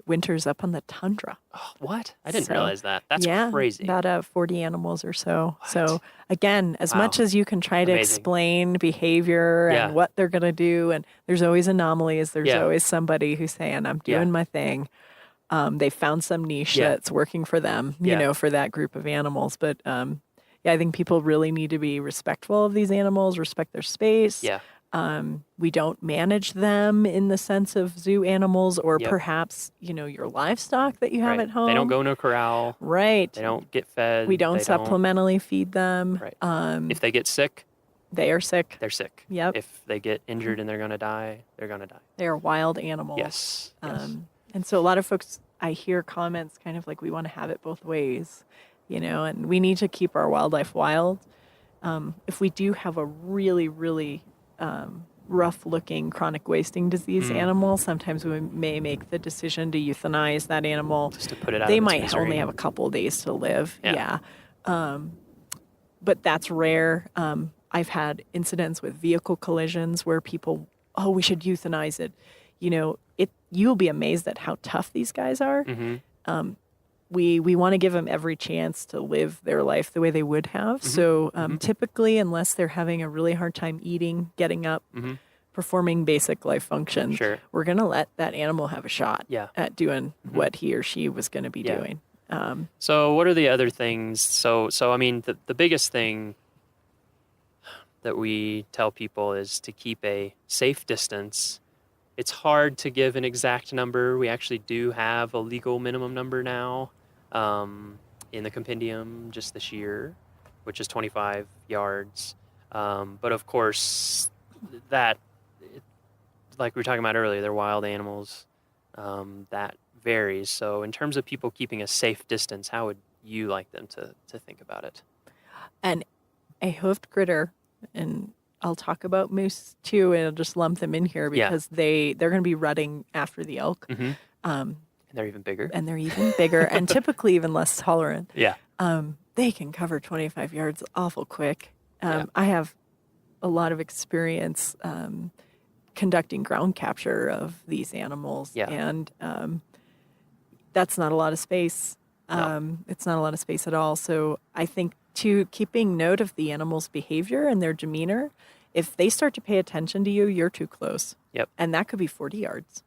winters up on the tundra. Oh, what? I didn't realize that. That's crazy. About 40 animals or so. What? So again, as much as you can try to explain behavior and what they're going to do, and there's always anomalies. There's always somebody who's saying, I'm doing my thing. They found some niche that's working for them, for that group of animals. But I think people really need to be respectful of these animals, respect their space. Yeah. We don't manage them in the sense of zoo animals or perhaps, your livestock that you have at home. They don't go in a corral. Right. They don't get fed. We don't supplementally feed them. Right. If they get sick, they are sick. They're sick. Yep. If they get injured and they're going to die, they're going to die. They are wild animals. Yes. And so a lot of folks, I hear comments kind of like, we want to have it both ways, and we need to keep our wildlife wild. If we do have a really, really rough-looking chronic wasting disease animal, sometimes we may make the decision to euthanize that animal. Just to put it out They of its might misery. only have a couple of days to live. Yeah. But that's rare. I've had incidents with vehicle collisions where people, we should euthanize it. You'll be amazed at how tough these guys are. We want to give them every chance to live their life the way they would have. So typically, unless they're having a really hard time eating, getting up, performing basic life functions, we're going to let that animal have a shot at doing what he or she was going to be doing. So what are the other things? So I mean, the biggest thing that we tell people is to keep a safe distance. It's hard to give an exact number. We actually do have a legal minimum number now in the compendium just this year, which is 25 yards. But of course, that, like we were talking about earlier, they're wild animals. That varies. So in terms of people keeping a safe distance, how would you like them to think about it? And a hoofed critter, and I'll talk about moose too, and I'll just lump them in here because they're going to be rutting after the elk. And they're even bigger. And typically even less tolerant. Yeah. They can cover 25 yards awful quick. I have a lot of experience conducting ground capture of these animals. And that's not a lot of space. It's not a lot of space at all. So I think keeping note of the animal's behavior and their demeanor. If they start to pay attention to you, you're too close. Yep. And that could be 40 yards,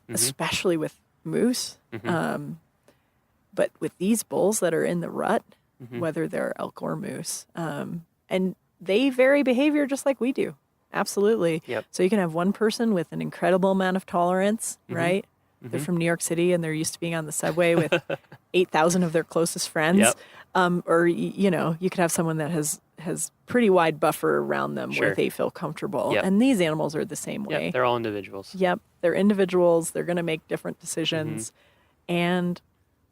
especially with moose. But with these bulls that are in the rut, whether they're elk or moose, and they vary behavior just like we do. Absolutely. Yep. So you can have one person with an incredible amount of tolerance, right? They're from New York City and they're used to being on the subway with 8,000 of their closest friends. Yep. Or, you could have someone that has pretty wide buffer around them where they feel comfortable. Yep. And these animals are the same way. Yep, they're all individuals. Yep. They're individuals. They're going to make different decisions. And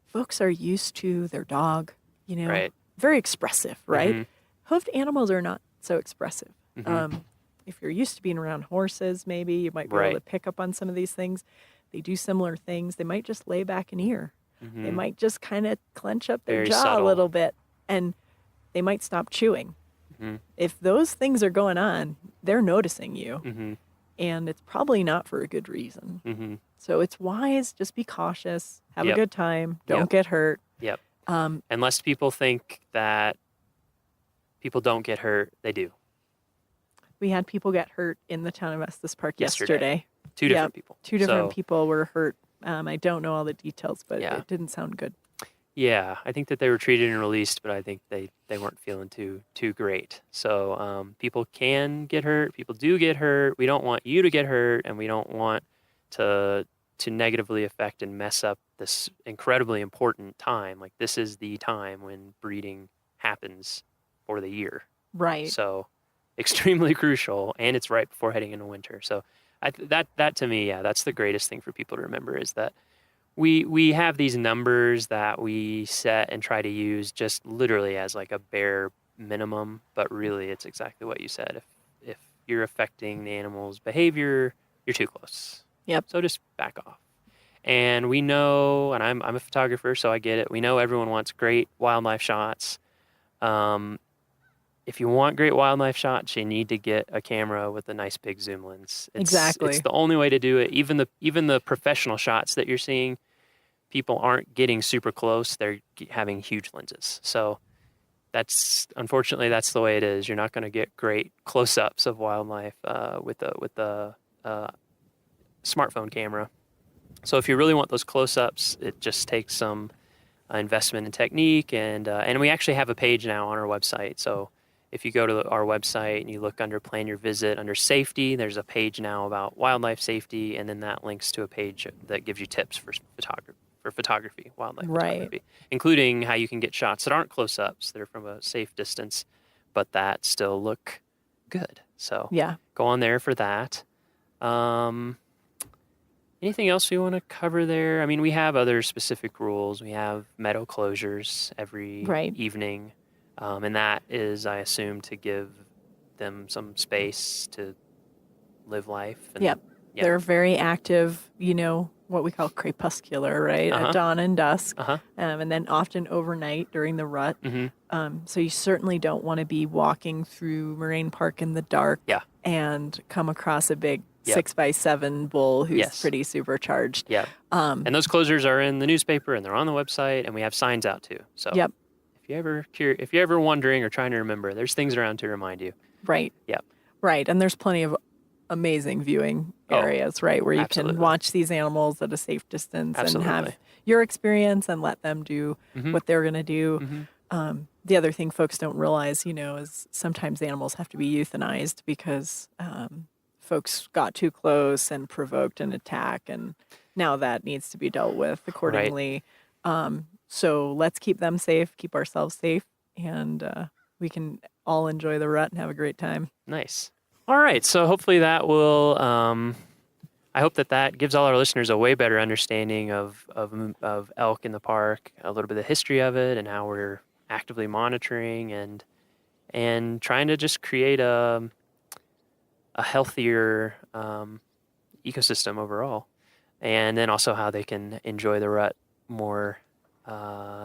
folks are used to their dog, very expressive, right? Hoofed animals are not so expressive. If you're used to being around horses, maybe you might be able to pick up on some of these things. They do similar things. They might just lay back an ear. They might just kind of clench up their Very jaw subtle. a little bit, and they might stop chewing. If those things are going on, they're noticing you, and it's probably not for a good reason. So it's wise, just be cautious, have a good time, don't get hurt. Unless people think that people don't get hurt. They do. We had people get hurt in the town of Estes Park yesterday. Two different people. Two different So- people were hurt. I don't know all the details, but Yeah. it didn't sound good. Yeah, I think that they were treated and released, but I think they weren't feeling too great. So people can get hurt. People do get hurt. We don't want you to get hurt, and we don't want to negatively affect and mess up this incredibly important time. Like, this is the time when breeding happens for the year. Right. So extremely crucial, and it's right before heading into winter. So that to me, yeah, that's the greatest thing for people to remember, is that we have these numbers that we set and try to use just literally as like a bare minimum, but really it's exactly what you said. If you're affecting the animal's behavior, you're too close. Yep. So just back off. And we know, and I'm a photographer, so I get it. We know everyone wants great wildlife shots. If you want great wildlife shots, you need to get a camera with a nice big zoom lens. Exactly. It's the only way to do it. Even the professional shots that you're seeing, people aren't getting super close. They're having huge lenses. So unfortunately that's the way it is. You're not going to get great close-ups of wildlife with the smartphone camera. So if you really want those close-ups, it just takes some investment in technique, and we actually have a page now on our website. So if you go to our website and you look under Plan Your Visit, under Safety, there's a page now about wildlife safety, and then that links to a page that gives you tips for photography, wildlife photography, including how you can get shots that aren't close-ups, that are from a safe distance, but that still look good. So yeah, go on there for that. Anything else we want to cover there? I mean, we have other specific rules. We have meadow closures every evening. And that is, I assume, to give them some space to live life. And, Yep. Yeah. They're very active, what we call crepuscular, right? At dawn and dusk. And then often overnight during the rut. So you certainly don't want to be walking through Moraine Park in the dark and come across a big 6x7 bull who's pretty supercharged. Yeah. And those closures are in the newspaper, and they're on the website, and we have signs out too. So if you're ever wondering or trying to remember, there's things around to remind you. Right. Yep. Right. And there's plenty of amazing viewing areas, right, where you can watch these animals at a safe distance and have your experience and let them do what they're going to do. The other thing folks don't realize, is sometimes animals have to be euthanized because folks got too close and provoked an attack, and now that needs to be dealt with accordingly. So let's keep them safe, keep ourselves safe, and we can all enjoy the rut and have a great time. Nice. All right. So hopefully that will, I hope that gives all our listeners a way better understanding of elk in the park, a little bit of the history of it, and how we're actively monitoring and trying to just create a healthier ecosystem overall, and then also how they can enjoy the rut more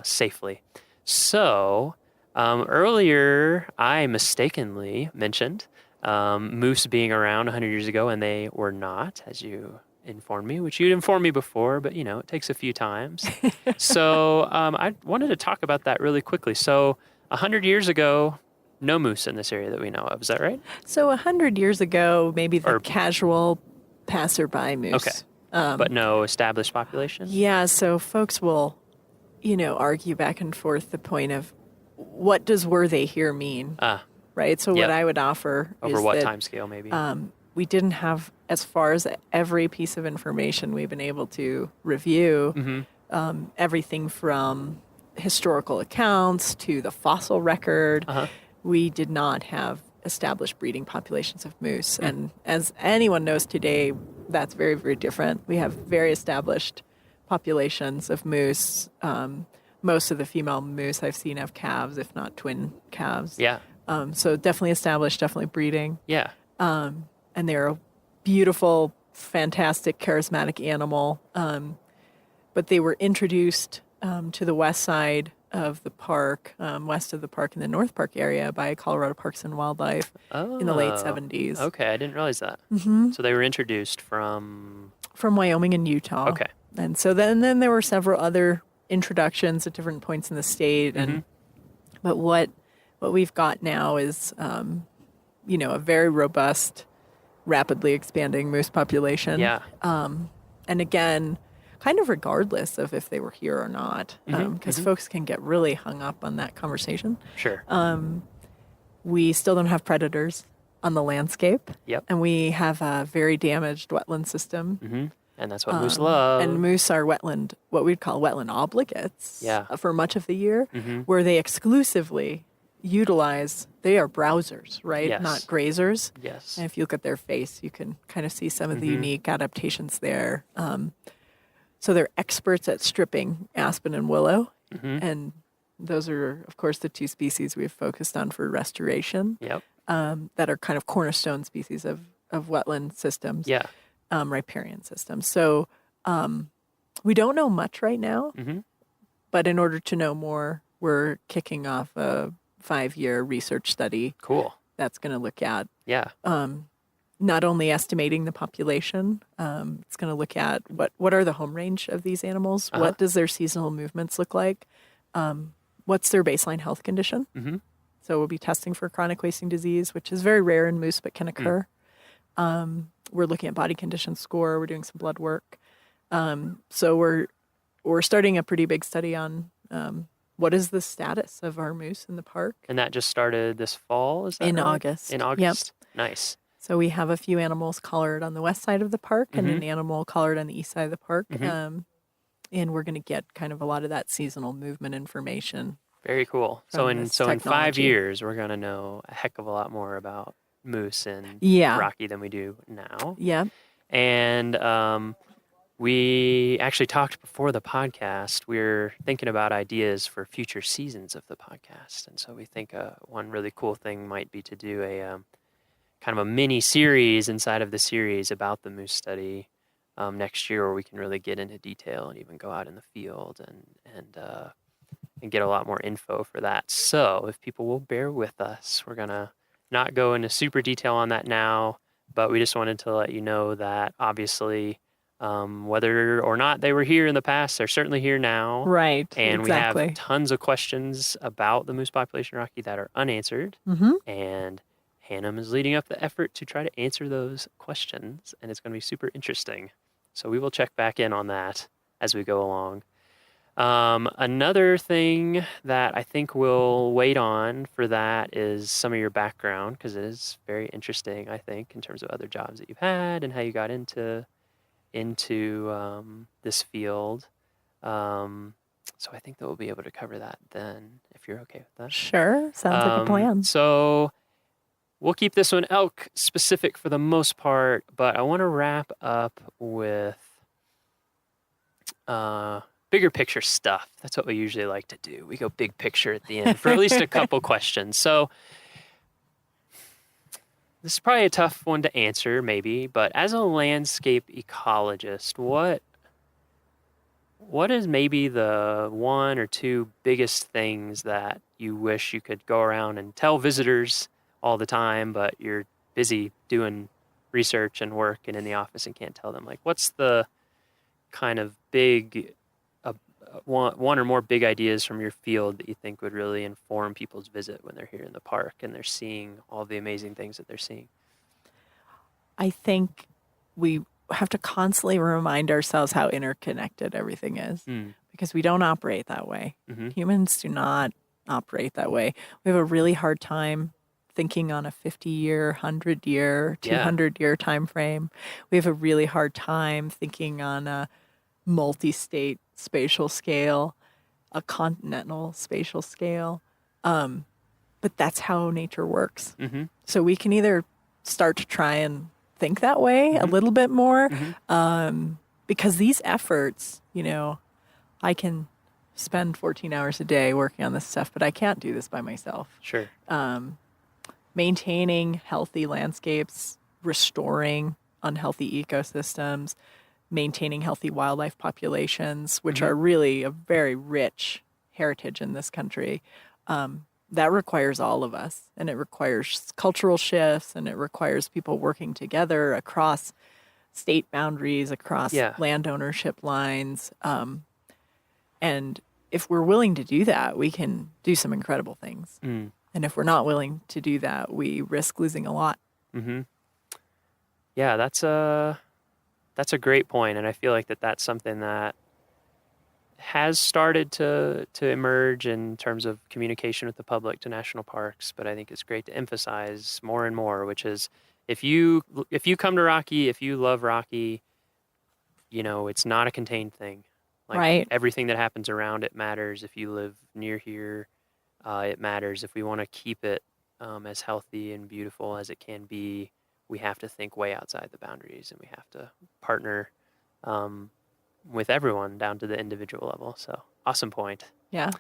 safely. So earlier I mistakenly mentioned moose being around 100 years ago, and they were not, as you informed me, which you'd informed me before, but it takes a few times. So I wanted to talk about that really quickly. So 100 years ago, no moose in this area that we know of. Is that right? So 100 years ago, maybe the casual passerby moose. Okay. But no established population? Yeah, so folks will, argue back and forth the point of what does were they here mean? Right? So what I would offer is over what that, time scale maybe? We didn't have, as far as every piece of information we've been able to review, everything from historical accounts to the fossil record, we did not have established breeding populations of moose. And as anyone knows today, that's very, very different. We have very established populations of moose. Most of the female moose I've seen have calves, if not twin calves. Yeah. So definitely established, definitely breeding. Yeah. And they're a beautiful, fantastic, charismatic animal. But they were introduced to the west side of the park, west of the park in the North Park area by Colorado Parks and Wildlife in the late 70s. Okay, I didn't realize that. So they were introduced from Wyoming and Utah. Okay. And so then there were several other introductions at different points in the state. But what What we've got now is, a very robust, rapidly expanding moose population. Yeah. And again, kind of regardless of if they were here or not, because folks can get really hung up on that conversation. Sure. We still don't have predators on the landscape. Yep. And we have a very damaged wetland system. Mm-hmm. And that's what moose love. And moose are wetland, what we'd call wetland obligates for much of the year, where they exclusively utilize, they are browsers, right? Yes. Not grazers. Yes. And if you look at their face, you can kind of see some of the unique adaptations there. So they're experts at stripping aspen and willow. And those are, of course, the two species we've focused on for restoration. Yep. That are kind of cornerstone species of wetland systems. Yeah. Riparian systems. So we don't know much right now, but in order to know more, we're kicking off a 5-year research study. Cool. That's going to look at yeah. Not only estimating the population, it's going to look at what are the home range of these animals, what does their seasonal movements look like, what's their baseline health condition. So we'll be testing for chronic wasting disease, which is very rare in moose but can occur. We're looking at body condition score. We're doing some blood work. So we're starting a pretty big study on what is the status of our moose in the park. And that just started this fall, is that in right? August. In August. Yep. Nice. So we have a few animals collared on the west side of the park and an animal collared on the east side of the park. And we're going to get kind of a lot of that seasonal movement information. Very cool. So in technology. 5 years, we're going to know a heck of a lot more about moose in Rocky than we do now. Yeah. And we actually talked before the podcast. We're thinking about ideas for future seasons of the podcast. And so we think one really cool thing might be to do a kind of a mini series inside of the series about the moose study next year, where we can really get into detail and even go out in the field and get a lot more info for that. So if people will bear with us, we're going to not go into super detail on that now, but we just wanted to let you know that obviously whether or not they were here in the past, they're certainly here now. Right. And exactly. we have tons of questions about the moose population in Rocky that are unanswered. And Hannum is leading up the effort to try to answer those questions, and it's going to be super interesting. So we will check back in on that as we go along. Another thing that I think we'll wait on for that is some of your background, because it is very interesting, I think, in terms of other jobs that you've had and how you got into this field. So I think that we'll be able to cover that then, if you're okay with that. Sure. Sounds like a plan. So we'll keep this one elk specific for the most part, but I want to wrap up with bigger picture stuff. That's what we usually like to do. We go big picture at the end for at least a couple questions. So this is probably a tough one to answer, maybe, but as a landscape ecologist, what is maybe the one or two biggest things that you wish you could go around and tell visitors all the time, but you're busy doing research and work and in the office and can't tell them? Like, what's the kind of big one or more big ideas from your field that you think would really inform people's visit when they're here in the park and they're seeing all the amazing things that they're seeing? I think we have to constantly remind ourselves how interconnected everything is, because we don't operate that way. Humans do not operate that way. We have a really hard time thinking on a 50-year, 100-year, 200-year time frame. We have a really hard time thinking on a multi-state spatial scale, a continental spatial scale. But that's how nature works. So we can either start to try and think that way a little bit more, because these efforts, I can spend 14 hours a day working on this stuff, but I can't do this by myself. Sure. Maintaining healthy landscapes, restoring unhealthy ecosystems, maintaining healthy wildlife populations, which are really a very rich heritage in this country. That requires all of us, and it requires cultural shifts, and it requires people working together across state boundaries, across land ownership lines. And if we're willing to do that, we can do some incredible things. And if we're not willing to do that, we risk losing a lot. Mm-hmm. Yeah, that's a great point, and I feel like that's something that has started to emerge in terms of communication with the public to national parks. But I think it's great to emphasize more and more, which is if you come to Rocky, if you love Rocky, it's not a contained thing. Like right. Everything that happens around it matters. If you live near here, it matters. If we want to keep it as healthy and beautiful as it can be, we have to think way outside the boundaries, and we have to partner with everyone down to the individual level. So awesome point. Yeah.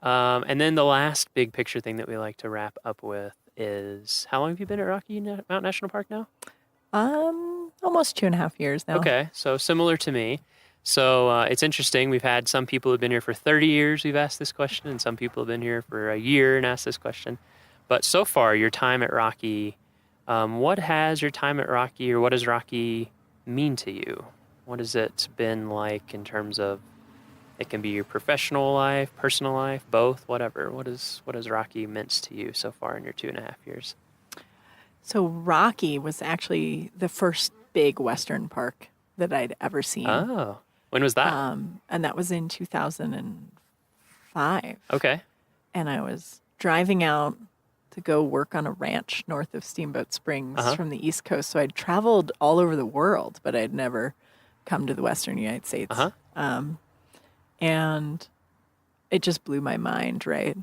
And then the last big picture thing that we like to wrap up with is, how long have you been at Rocky Mountain National Park now? Almost 2.5 years now. Okay, so similar to me. So it's interesting. We've had some people who've been here for 30 years who've asked this question, and some people have been here for a year and asked this question. But so far, your time at Rocky, what has your time at Rocky, or what does Rocky mean to you? What has it been like in terms of, it can be your professional life, personal life, both, whatever. What has Rocky meant to you so far in your 2.5 years? So Rocky was actually the first big Western park that I'd ever seen. Oh, when was that? And that was in 2005. Okay. And I was driving out to go work on a ranch north of Steamboat Springs from the East Coast. So I'd traveled all over the world, but I'd never come to the Western United States. And it just blew my mind, right?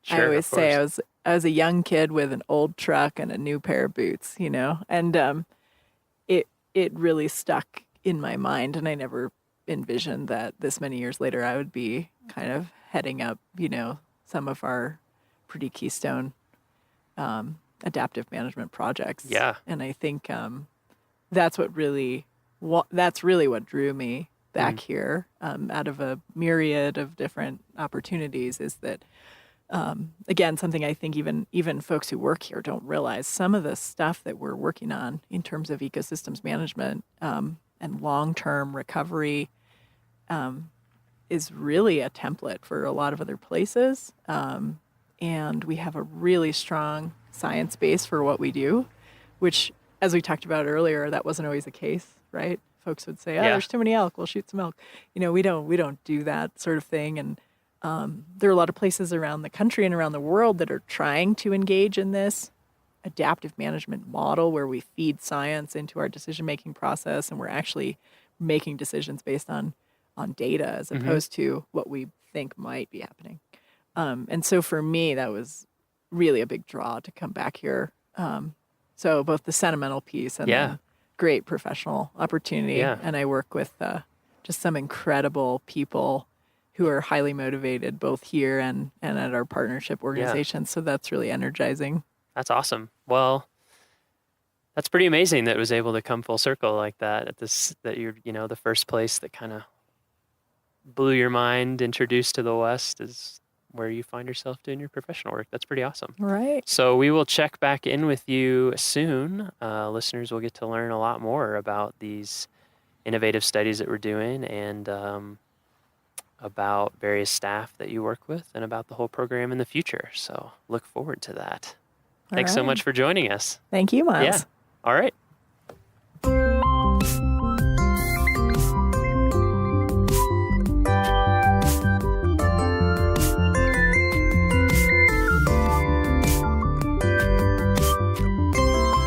Sure, I always say I was a young kid with an old truck and a new pair of boots, and it really stuck in my mind, and I never envisioned that this many years later I would be kind of heading up, some of our pretty keystone adaptive management projects. Yeah. And I think that's really what drew me back here, out of a myriad of different opportunities, is that again, something I think even folks who work here don't realize, some of the stuff that we're working on in terms of ecosystems management and long-term recovery is really a template for a lot of other places. And we have a really strong science base for what we do, which, as we talked about earlier, that wasn't always the case, right? Folks would say, there's too many elk, we'll shoot some elk. We don't do that sort of thing. And there are a lot of places around the country and around the world that are trying to engage in this adaptive management model where we feed science into our decision-making process, and we're actually making decisions based on data as opposed to what we think might be happening. And so for me, that was really a big draw to come back here. So both the sentimental piece and the great professional opportunity. And I work with just some incredible people who are highly motivated both here and at our partnership organization. So that's really energizing. That's awesome. Well, that's pretty amazing that it was able to come full circle like that that you're, the first place that kind of blew your mind, introduced to the West, is where you find yourself doing your professional work. That's pretty awesome. Right. So we will check back in with you soon. Listeners will get to learn a lot more about these innovative studies that we're doing, and about various staff that you work with, and about the whole program in the future. So look forward to that. Thanks so much for joining us. Thank you, Miles. Yeah. All right.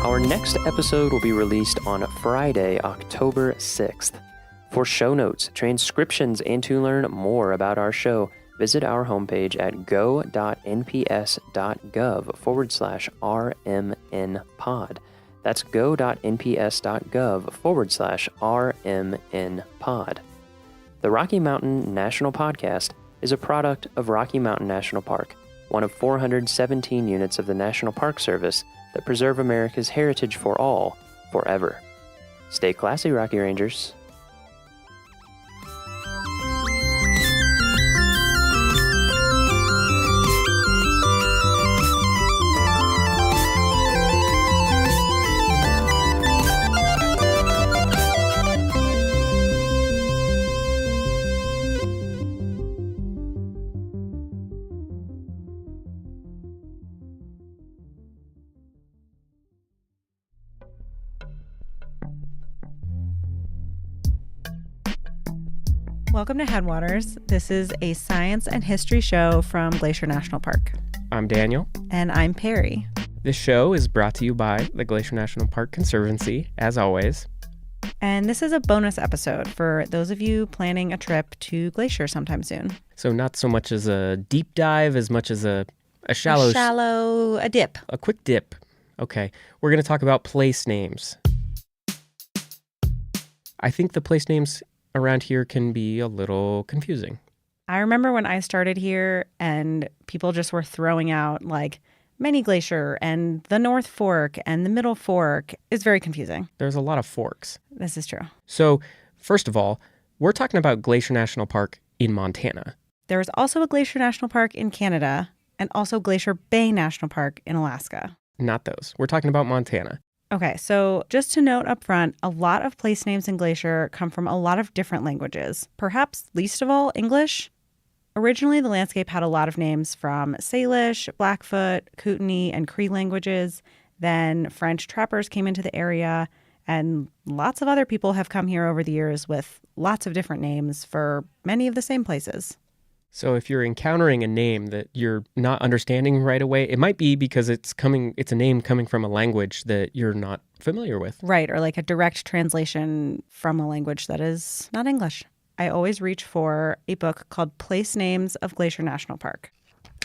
Our next episode will be released on Friday, October 6th. For show notes, transcriptions, and to learn more about our show, visit our homepage at go.nps.gov/RMNpod. That's go.nps.gov/RMNpod. The Rocky Mountain National Podcast is a product of Rocky Mountain National Park, one of 417 units of the National Park Service that preserve America's heritage for all, forever. Stay classy, Rocky Rangers. Welcome to Headwaters. This is a science and history show from Glacier National Park. I'm Daniel. And I'm Perry. This show is brought to you by the Glacier National Park Conservancy, as always. And this is a bonus episode for those of you planning a trip to Glacier sometime soon. So not so much as a deep dive as much as a shallow... A dip. A quick dip. Okay. We're going to talk about place names. I think the place names around here can be a little confusing. I remember when I started here and people just were throwing out like Mini Glacier and the North Fork and the Middle Fork. It's very confusing. There's a lot of forks. This is true. So, first of all, we're talking about Glacier National Park in Montana. There is also a Glacier National Park in Canada and also Glacier Bay National Park in Alaska. Not those. We're talking about Montana. Okay, so just to note up front, a lot of place names in Glacier come from a lot of different languages. Perhaps least of all, English. Originally, the landscape had a lot of names from Salish, Blackfoot, Kootenai, and Cree languages. Then French trappers came into the area, and lots of other people have come here over the years with lots of different names for many of the same places. So if you're encountering a name that you're not understanding right away, it might be because it's a name coming from a language that you're not familiar with. Right, or like a direct translation from a language that is not English. I always reach for a book called Place Names of Glacier National Park.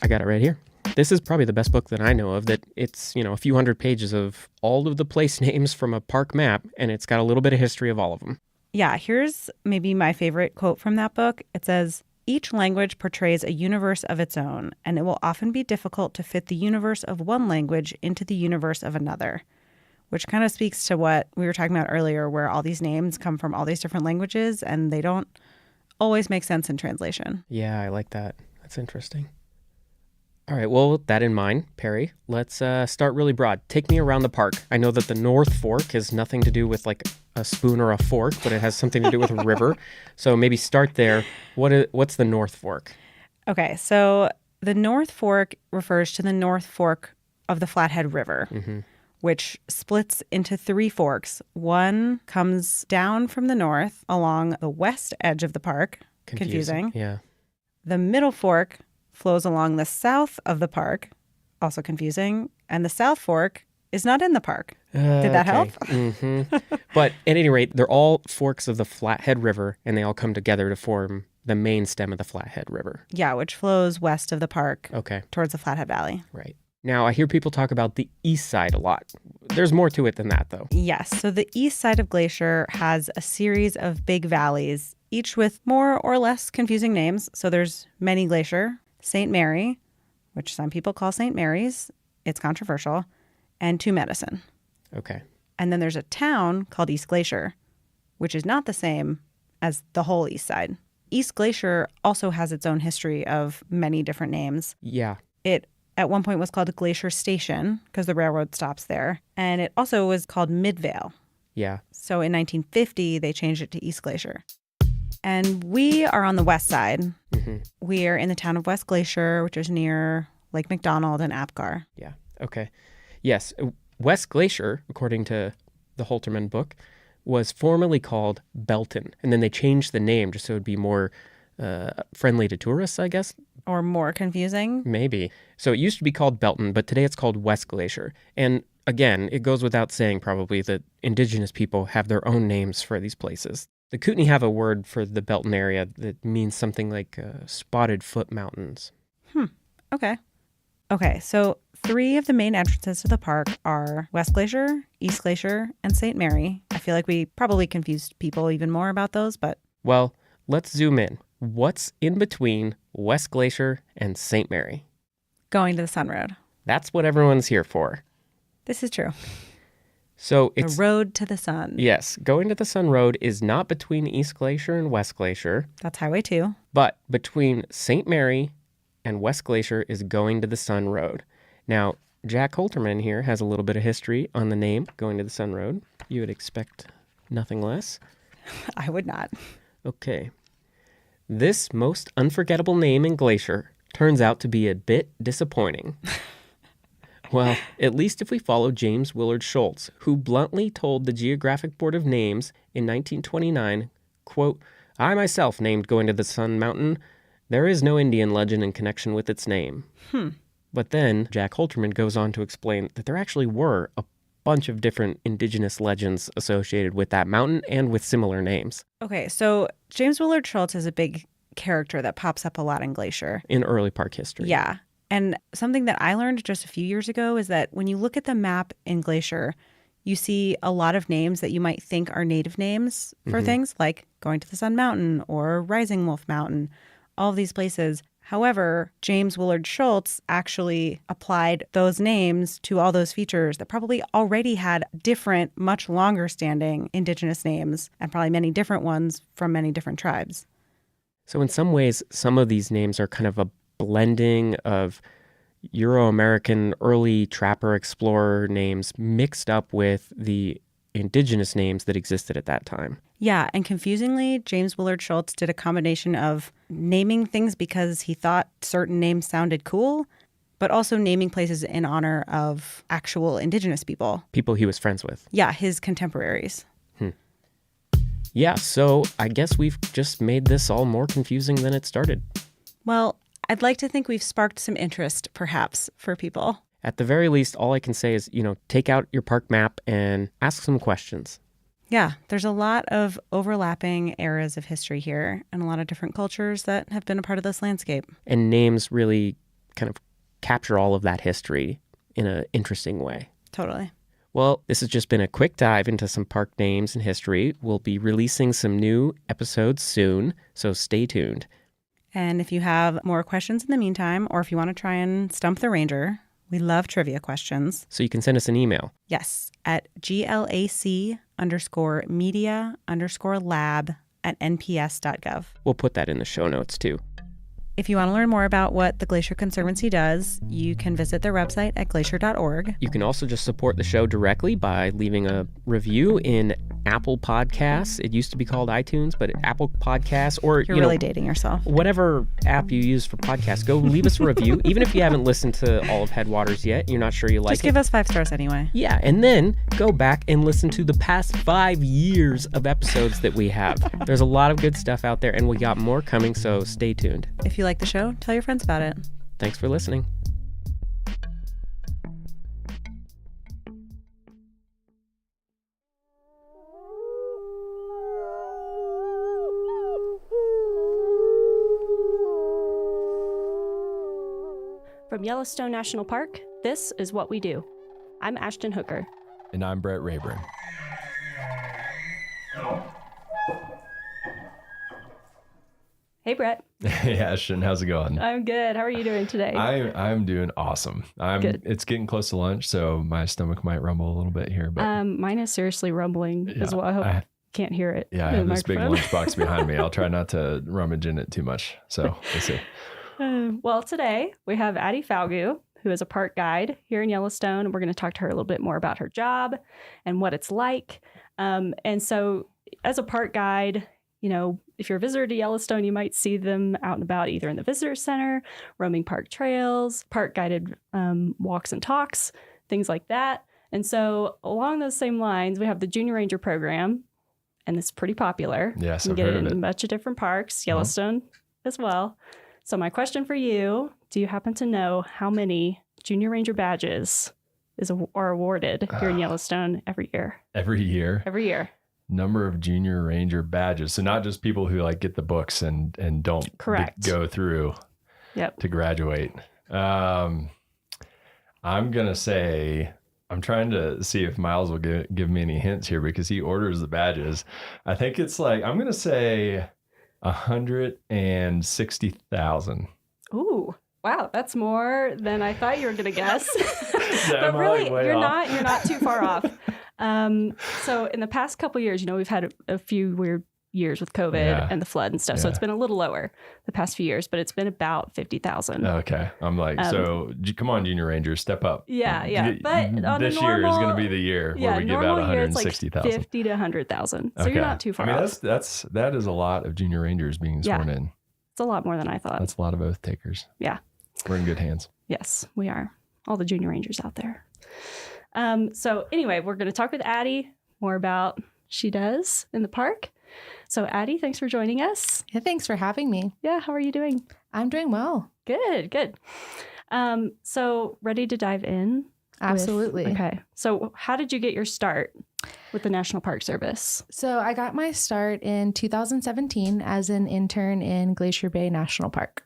I got it right here. This is probably the best book that I know of, that it's, a few hundred pages of all of the place names from a park map, and it's got a little bit of history of all of them. Yeah, here's maybe my favorite quote from that book. It says, "Each language portrays a universe of its own, and it will often be difficult to fit the universe of one language into the universe of another," which kind of speaks to what we were talking about earlier, where all these names come from all these different languages, and they don't always make sense in translation. Yeah, I like that. That's interesting. All right, well, with that in mind, Perry, let's start really broad. Take me around the park. I know that the North Fork has nothing to do with like a spoon or a fork, but it has something to do with a river. So maybe start there. What's the North Fork? Okay, so the North Fork refers to the North Fork of the Flathead River, which splits into three forks. One comes down from the north along the west edge of the park. Confusing. Yeah. The Middle Fork flows along the south of the park, also confusing, and the South Fork is not in the park. Did that help? But at any rate, they're all forks of the Flathead River, and they all come together to form the main stem of the Flathead River. Yeah, which flows west of the park towards the Flathead Valley. Right. Now, I hear people talk about the east side a lot. There's more to it than that, though. Yes. So the east side of Glacier has a series of big valleys, each with more or less confusing names. So there's Many Glacier, St. Mary, which some people call St. Mary's. It's controversial. And Two Medicine. Okay. And then there's a town called East Glacier, which is not the same as the whole east side. East Glacier also has its own history of many different names. Yeah. It at one point was called Glacier Station because the railroad stops there. And it also was called Midvale. Yeah. So in 1950, they changed it to East Glacier. And we are on the west side. We are in the town of West Glacier, which is near Lake McDonald and Apgar. Yeah. Okay. Yes. West Glacier, according to the Holterman book, was formerly called Belton. And then they changed the name just so it would be more friendly to tourists, I guess. Or more confusing. Maybe. So it used to be called Belton, but today it's called West Glacier. And again, it goes without saying probably that indigenous people have their own names for these places. The Kootenai have a word for the Belton area that means something like spotted foot mountains. Okay, so 3 of the main entrances to the park are West Glacier, East Glacier, and St. Mary. I feel like we probably confused people even more about those, but... Well, let's zoom in. What's in between West Glacier and St. Mary? Going to the Sun Road. That's what everyone's here for. This is true. So it's... The road to the sun. Yes, going to the Sun Road is not between East Glacier and West Glacier. That's Highway 2. But between St. Mary and West Glacier is going to the Sun Road. Now, Jack Holterman here has a little bit of history on the name Going to the Sun Road. You would expect nothing less. I would not. Okay. This most unforgettable name in Glacier turns out to be a bit disappointing. Well, at least if we follow James Willard Schultz, who bluntly told the Geographic Board of Names in 1929, quote, I myself named going to the Sun Mountain. There is no Indian legend in connection with its name. But then Jack Holterman goes on to explain that there actually were a bunch of different indigenous legends associated with that mountain and with similar names. Okay, so James Willard Schultz is a big character that pops up a lot in Glacier. In early park history. Yeah. And something that I learned just a few years ago is that when you look at the map in Glacier, you see a lot of names that you might think are native names for things like going to the Sun Mountain or Rising Wolf Mountain, all of these places. However, James Willard Schultz actually applied those names to all those features that probably already had different, much longer standing indigenous names and probably many different ones from many different tribes. So in some ways, some of these names are kind of a blending of Euro-American early trapper explorer names mixed up with the indigenous names that existed at that time. Yeah, and confusingly, James Willard Schultz did a combination of naming things because he thought certain names sounded cool, but also naming places in honor of actual indigenous people. People he was friends with. Yeah, his contemporaries. Yeah, so I guess we've just made this all more confusing than it started. Well, I'd like to think we've sparked some interest, perhaps, for people. At the very least, all I can say is, take out your park map and ask some questions. Yeah, there's a lot of overlapping eras of history here and a lot of different cultures that have been a part of this landscape. And names really kind of capture all of that history in an interesting way. Totally. Well, this has just been a quick dive into some park names and history. We'll be releasing some new episodes soon, so stay tuned. And if you have more questions in the meantime, or if you want to try and stump the ranger, we love trivia questions. So you can send us an email. Yes, at glac_media_lab@nps.gov. We'll put that in the show notes too. If you want to learn more about what the Glacier Conservancy does, you can visit their website at glacier.org. You can also just support the show directly by leaving a review in Apple Podcasts. It used to be called iTunes, but Apple Podcasts, or You're really dating yourself. Whatever app you use for podcasts, go leave us a review. Even if you haven't listened to all of Headwaters yet, you're not sure you like it. Just give us 5 stars anyway. Yeah, and then go back and listen to the past 5 years of episodes that we have. There's a lot of good stuff out there, and we got more coming, so stay tuned. If you like the show, tell your friends about it. Thanks for listening. From Yellowstone National Park, this is What We Do. I'm Ashton Hooker. And I'm Brett Rayburn. Hey, Brett. Hey, Ashton. How's it going? I'm good. How are you doing today? I'm doing awesome. Good. It's getting close to lunch, so my stomach might rumble a little bit here. But mine is seriously rumbling as well. I hope you can't hear it. Yeah, I have this big lunchbox behind me. I'll try not to rummage in it too much. So we'll see. Well, today we have Addie Falgu, who is a park guide here in Yellowstone. And we're going to talk to her a little bit more about her job and what it's like. And so as a park guide, if you're a visitor to Yellowstone, you might see them out and about either in the visitor center, roaming park trails, park guided walks and talks, things like that. And so along those same lines, we have the Junior Ranger program, and it's pretty popular. Yes, you I've can get heard it of in it. a bunch of different parks, Yellowstone as well. So my question for you, do you happen to know how many Junior Ranger badges are awarded here in Yellowstone every year? Every year? Every year. Number of Junior Ranger badges. So not just people who get the books and don't go through to graduate. I'm going to say, I'm trying to see if Miles will give me any hints here because he orders the badges. I think it's I'm going to say 160,000. Ooh, wow, that's more than I thought you were going to guess. But really, you're not too far off. So in the past couple years, we've had a few weird years with COVID and the flood and stuff. So it's been a little lower the past few years, but it's been about 50,000. Okay. I'm so come on, Junior Rangers, step up. Yeah. But on this year is going to be the year where we give out 160,000. 50 to 100,000. So you're not too far off. That is a lot of Junior Rangers being sworn in. It's a lot more than I thought. That's a lot of oath takers. Yeah. We're in good hands. Yes, we are. All the Junior Rangers out there. So anyway, we're going to talk with Addie more about what she does in the park. So Addie, thanks for joining us. Yeah, thanks for having me. Yeah, how are you doing? I'm doing well. Good. So ready to dive in? Absolutely. Okay. So how did you get your start with the National Park Service? So I got my start in 2017 as an intern in Glacier Bay National Park.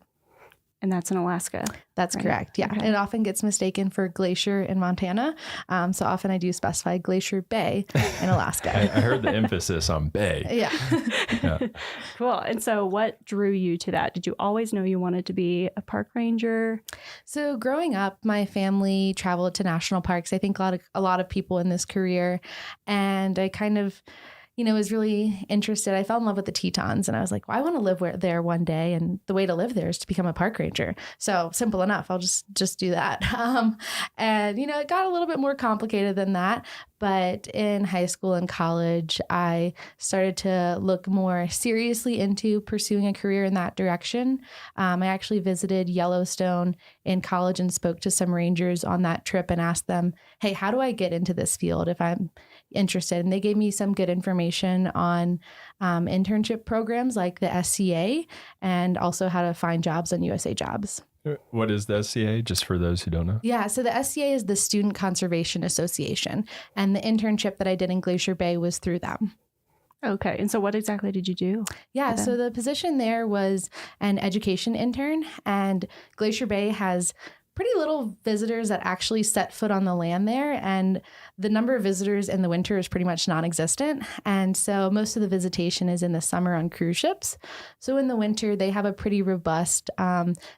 And that's in Alaska. That's right? correct. Yeah. Okay. It often gets mistaken for glacier in Montana. So often I do specify Glacier Bay in Alaska. I heard the emphasis on bay. Yeah. Cool. And so what drew you to that? Did you always know you wanted to be a park ranger? So growing up, my family traveled to national parks. I think a lot of people in this career. And I kind of was really interested. I fell in love with the Tetons and I was like, well, I want to live there one day. And the way to live there is to become a park ranger. So simple enough. I'll just do that. And it got a little bit more complicated than that. But in high school and college, I started to look more seriously into pursuing a career in that direction. I actually visited Yellowstone in college and spoke to some rangers on that trip and asked them, hey, how do I get into this field if I'm interested? And they gave me some good information on internship programs like the SCA and also how to find jobs on USA Jobs. What is the SCA, just for those who don't know? Yeah, so the SCA is the Student Conservation Association, and the internship that I did in Glacier Bay was through them. Okay, and so what exactly did you do? Yeah, so the position there was an education intern, and Glacier Bay has pretty little visitors that actually set foot on the land there. And the number of visitors in the winter is pretty much non-existent. And so most of the visitation is in the summer on cruise ships. So in the winter, they have a pretty robust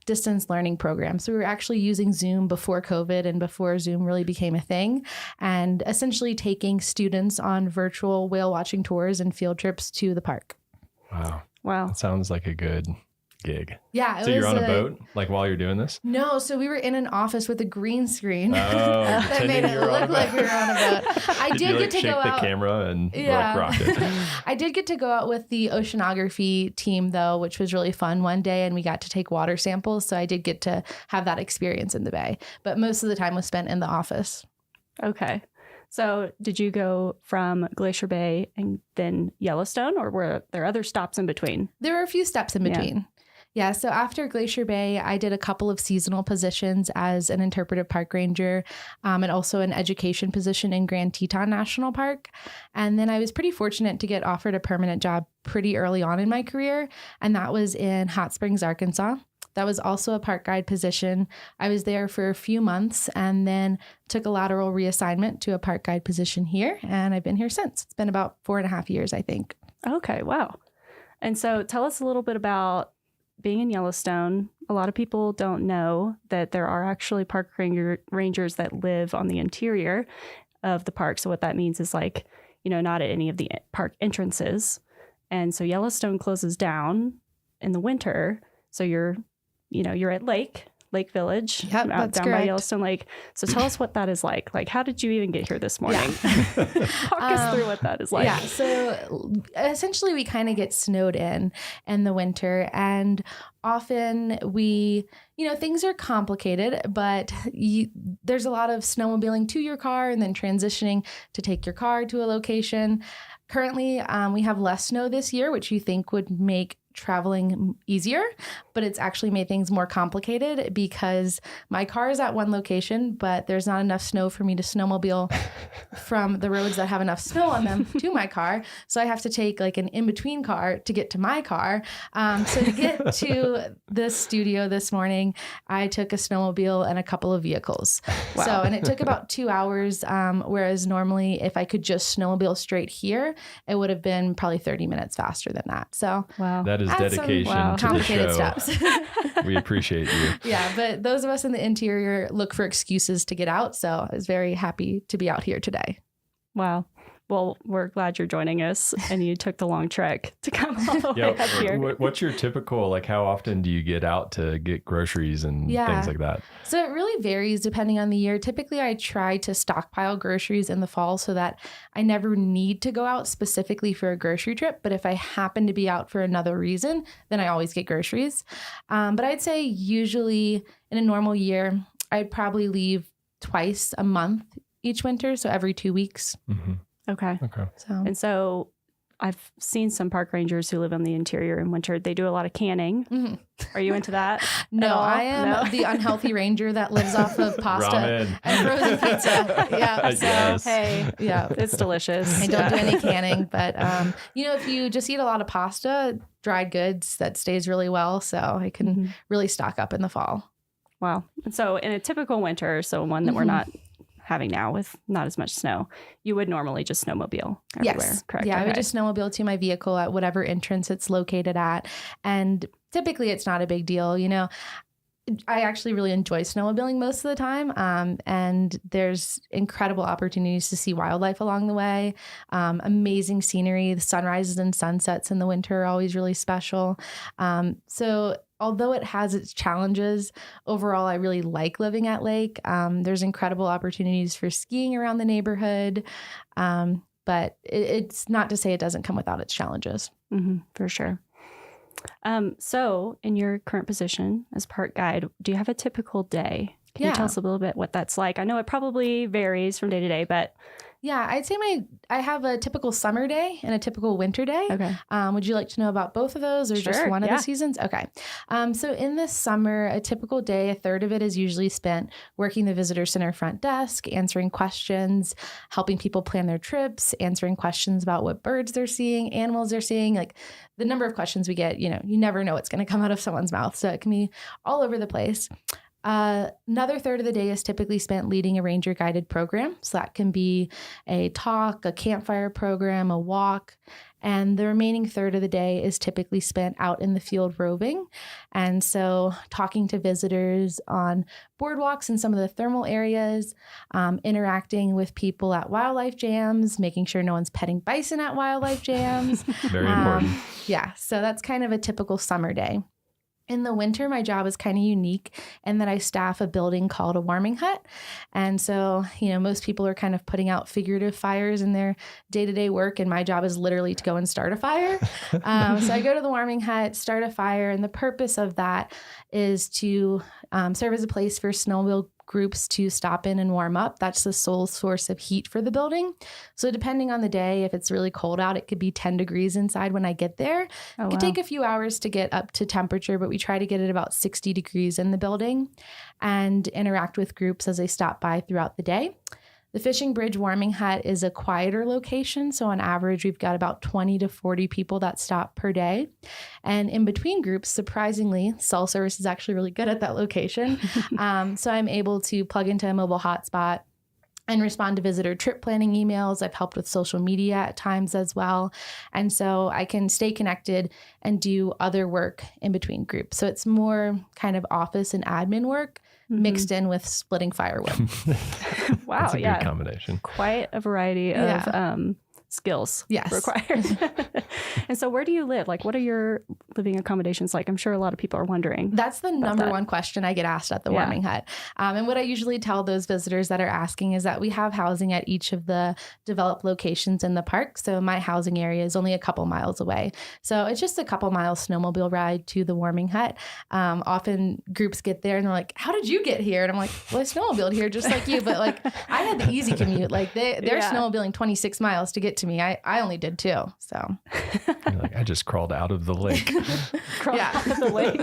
distance learning program. So we were actually using Zoom before COVID and before Zoom really became a thing, and essentially taking students on virtual whale watching tours and field trips to the park. Wow. That sounds like a good gig. Yeah. So you're on a boat like while you're doing this? No. So we were in an office with a green screen that made it look like we were on a boat. I did get to go out. Shake the camera and rock it. I did get to go out with the oceanography team though, which was really fun one day, and we got to take water samples. So I did get to have that experience in the bay, but most of the time was spent in the office. Okay. So did you go from Glacier Bay and then Yellowstone, or were there other stops in between? There were a few steps in between. Yeah, so after Glacier Bay, I did a couple of seasonal positions as an interpretive park ranger and also an education position in Grand Teton National Park. And then I was pretty fortunate to get offered a permanent job pretty early on in my career, and that was in Hot Springs, Arkansas. That was also a park guide position. I was there for a few months and then took a lateral reassignment to a park guide position here, and I've been here since. It's been about 4.5 years, I think. Okay, wow. And so tell us a little bit about being in Yellowstone. A lot of people don't know that there are actually park rangers that live on the interior of the park. So what that means is not at any of the park entrances. And so Yellowstone closes down in the winter. So you're at Lake Village, down by Yellowstone Lake. So tell us what that is like. Like, how did you even get here this morning? Talk us through what that is like. Yeah, so essentially we kind of get snowed in the winter, and often things are complicated, but there's a lot of snowmobiling to your car and then transitioning to take your car to a location. Currently, we have less snow this year, which you think would make traveling easier, but it's actually made things more complicated because my car is at one location, but there's not enough snow for me to snowmobile from the roads that have enough snow on them to my car. So I have to take an in-between car to get to my car. So to get to the studio this morning, I took a snowmobile and a couple of vehicles. Wow. And it took about 2 hours, whereas normally if I could just snowmobile straight here, it would have been probably 30 minutes faster than that. So that is dedication to complicated the show. steps. We appreciate you. Yeah, but those of us in the interior look for excuses to get out. So I was very happy to be out here today. Wow. Well, we're glad you're joining us, and you took the long trek to come all the way up here. What's your typical, how often do you get out to get groceries and things like that? So it really varies depending on the year. Typically, I try to stockpile groceries in the fall so that I never need to go out specifically for a grocery trip. But if I happen to be out for another reason, then I always get groceries. But I'd say usually in a normal year, I'd probably leave twice a month each winter. So every 2 weeks. Mm-hmm. Okay. So I've seen some park rangers who live in the interior in winter. They do a lot of canning. Mm-hmm. Are you into that? No, I am the unhealthy ranger that lives off of pasta Ramen. and frozen pizza. Yeah. So, Yes. Hey, yeah, it's delicious. I don't do any canning, but if you just eat a lot of pasta, dried goods, that stays really well. So I can really stock up in the fall. Wow. And so in a typical winter, so one that we're not having now with not as much snow, you would normally just snowmobile everywhere, yes. correct? Yeah, Okay. I would just snowmobile to my vehicle at whatever entrance it's located at. And typically it's not a big deal. I actually really enjoy snowmobiling most of the time. And there's incredible opportunities to see wildlife along the way. Amazing scenery. The sunrises and sunsets in the winter are always really special. So although it has its challenges, overall, I really like living at Lake. There's incredible opportunities for skiing around the neighborhood. But it's not to say it doesn't come without its challenges. For sure. So in your current position as park guide, do you have a typical day? Can you tell us a little bit what that's like? I know it probably varies from day to day, but... Yeah, I'd say I have a typical summer day and a typical winter day. Okay. Would you like to know about both of those or just one of the seasons? Okay. So in the summer, a typical day, a third of it is usually spent working the visitor center front desk, answering questions, helping people plan their trips, answering questions about what birds they're seeing, animals they're seeing. Like the number of questions we get, you never know what's going to come out of someone's mouth. So it can be all over the place. Another third of the day is typically spent leading a ranger guided program. So that can be a talk, a campfire program, a walk. And the remaining third of the day is typically spent out in the field roving. And so talking to visitors on boardwalks in some of the thermal areas, interacting with people at wildlife jams, making sure no one's petting bison at wildlife jams. Very important. Yeah. So that's kind of a typical summer day. In the winter, my job is kind of unique in that I staff a building called a warming hut. And so, most people are kind of putting out figurative fires in their day-to-day work, and my job is literally to go and start a fire. So I go to the warming hut, start a fire, and the purpose of that is to serve as a place for snowmobile groups to stop in and warm up. That's the sole source of heat for the building. So depending on the day, if it's really cold out, it could be 10 degrees inside when I get there. It could take a few hours to get up to temperature, but we try to get it about 60 degrees in the building and interact with groups as they stop by throughout the day. The Fishing Bridge Warming Hut is a quieter location. So on average, we've got about 20 to 40 people that stop per day. And in between groups, surprisingly, cell service is actually really good at that location. So I'm able to plug into a mobile hotspot and respond to visitor trip planning emails. I've helped with social media at times as well. And so I can stay connected and do other work in between groups. So it's more kind of office and admin work mixed in with splitting firewood. Wow. That's a good combination. Quite a variety of skills required. And so where do you live? Like, what are your living accommodations like? I'm sure a lot of people are wondering. That's the number one question I get asked at the warming hut. And what I usually tell those visitors that are asking is that we have housing at each of the developed locations in the park. So my housing area is only a couple miles away. So it's just a couple miles snowmobile ride to the warming hut. Often groups get there and they're like, how did you get here? And I'm like, well, I snowmobiled here just like you. But like, I had the easy commute. Like they're snowmobiling 26 miles to get to me. I only did 2. So you're like, I just crawled out of the lake. Out of the lake.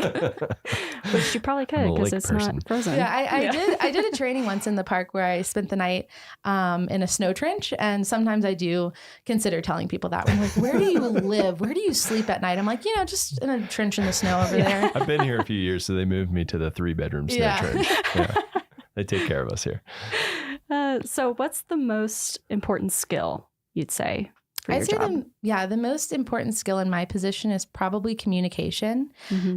Which you probably could because it's not frozen. Yeah, I did a training once in the park where I spent the night in a snow trench. And sometimes I do consider telling people that. I'm like, where do you live? Where do you sleep at night? I'm like, just in a trench in the snow over there. I've been here a few years, so they moved me to the 3-bedroom snow trench. Yeah. They take care of us here. So what's the most important skill you'd say for your job? The most important skill in my position is probably communication.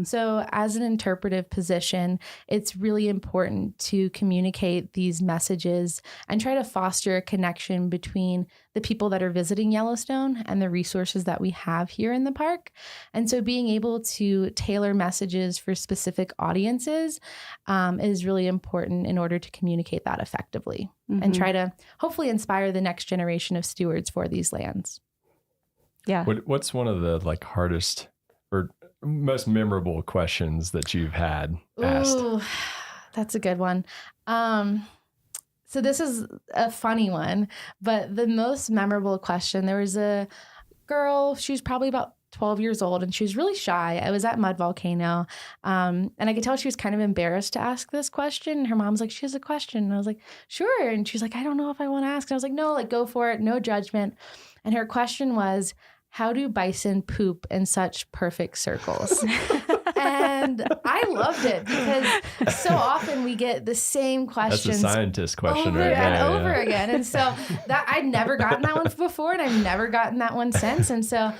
So as an interpretive position, it's really important to communicate these messages and try to foster a connection between the people that are visiting Yellowstone and the resources that we have here in the park. And so being able to tailor messages for specific audiences is really important in order to communicate that effectively and try to hopefully inspire the next generation of stewards for these lands. Yeah. What's one of the hardest or most memorable questions that you've had asked? Ooh, that's a good one. So this is a funny one, but the most memorable question, there was a girl. She was probably about 12 years old, and she was really shy. I was at Mud Volcano, and I could tell she was kind of embarrassed to ask this question. And her mom's like, she has a question. And I was like, sure. And she's like, I don't know if I want to ask. And I was like, no, like, go for it. No judgment. And her question was, how do bison poop in such perfect circles? And I loved it because so often we get the same questions. That's a scientist question, over right? and over again. And so that I'd never gotten that one before, and I've never gotten that one since. And so,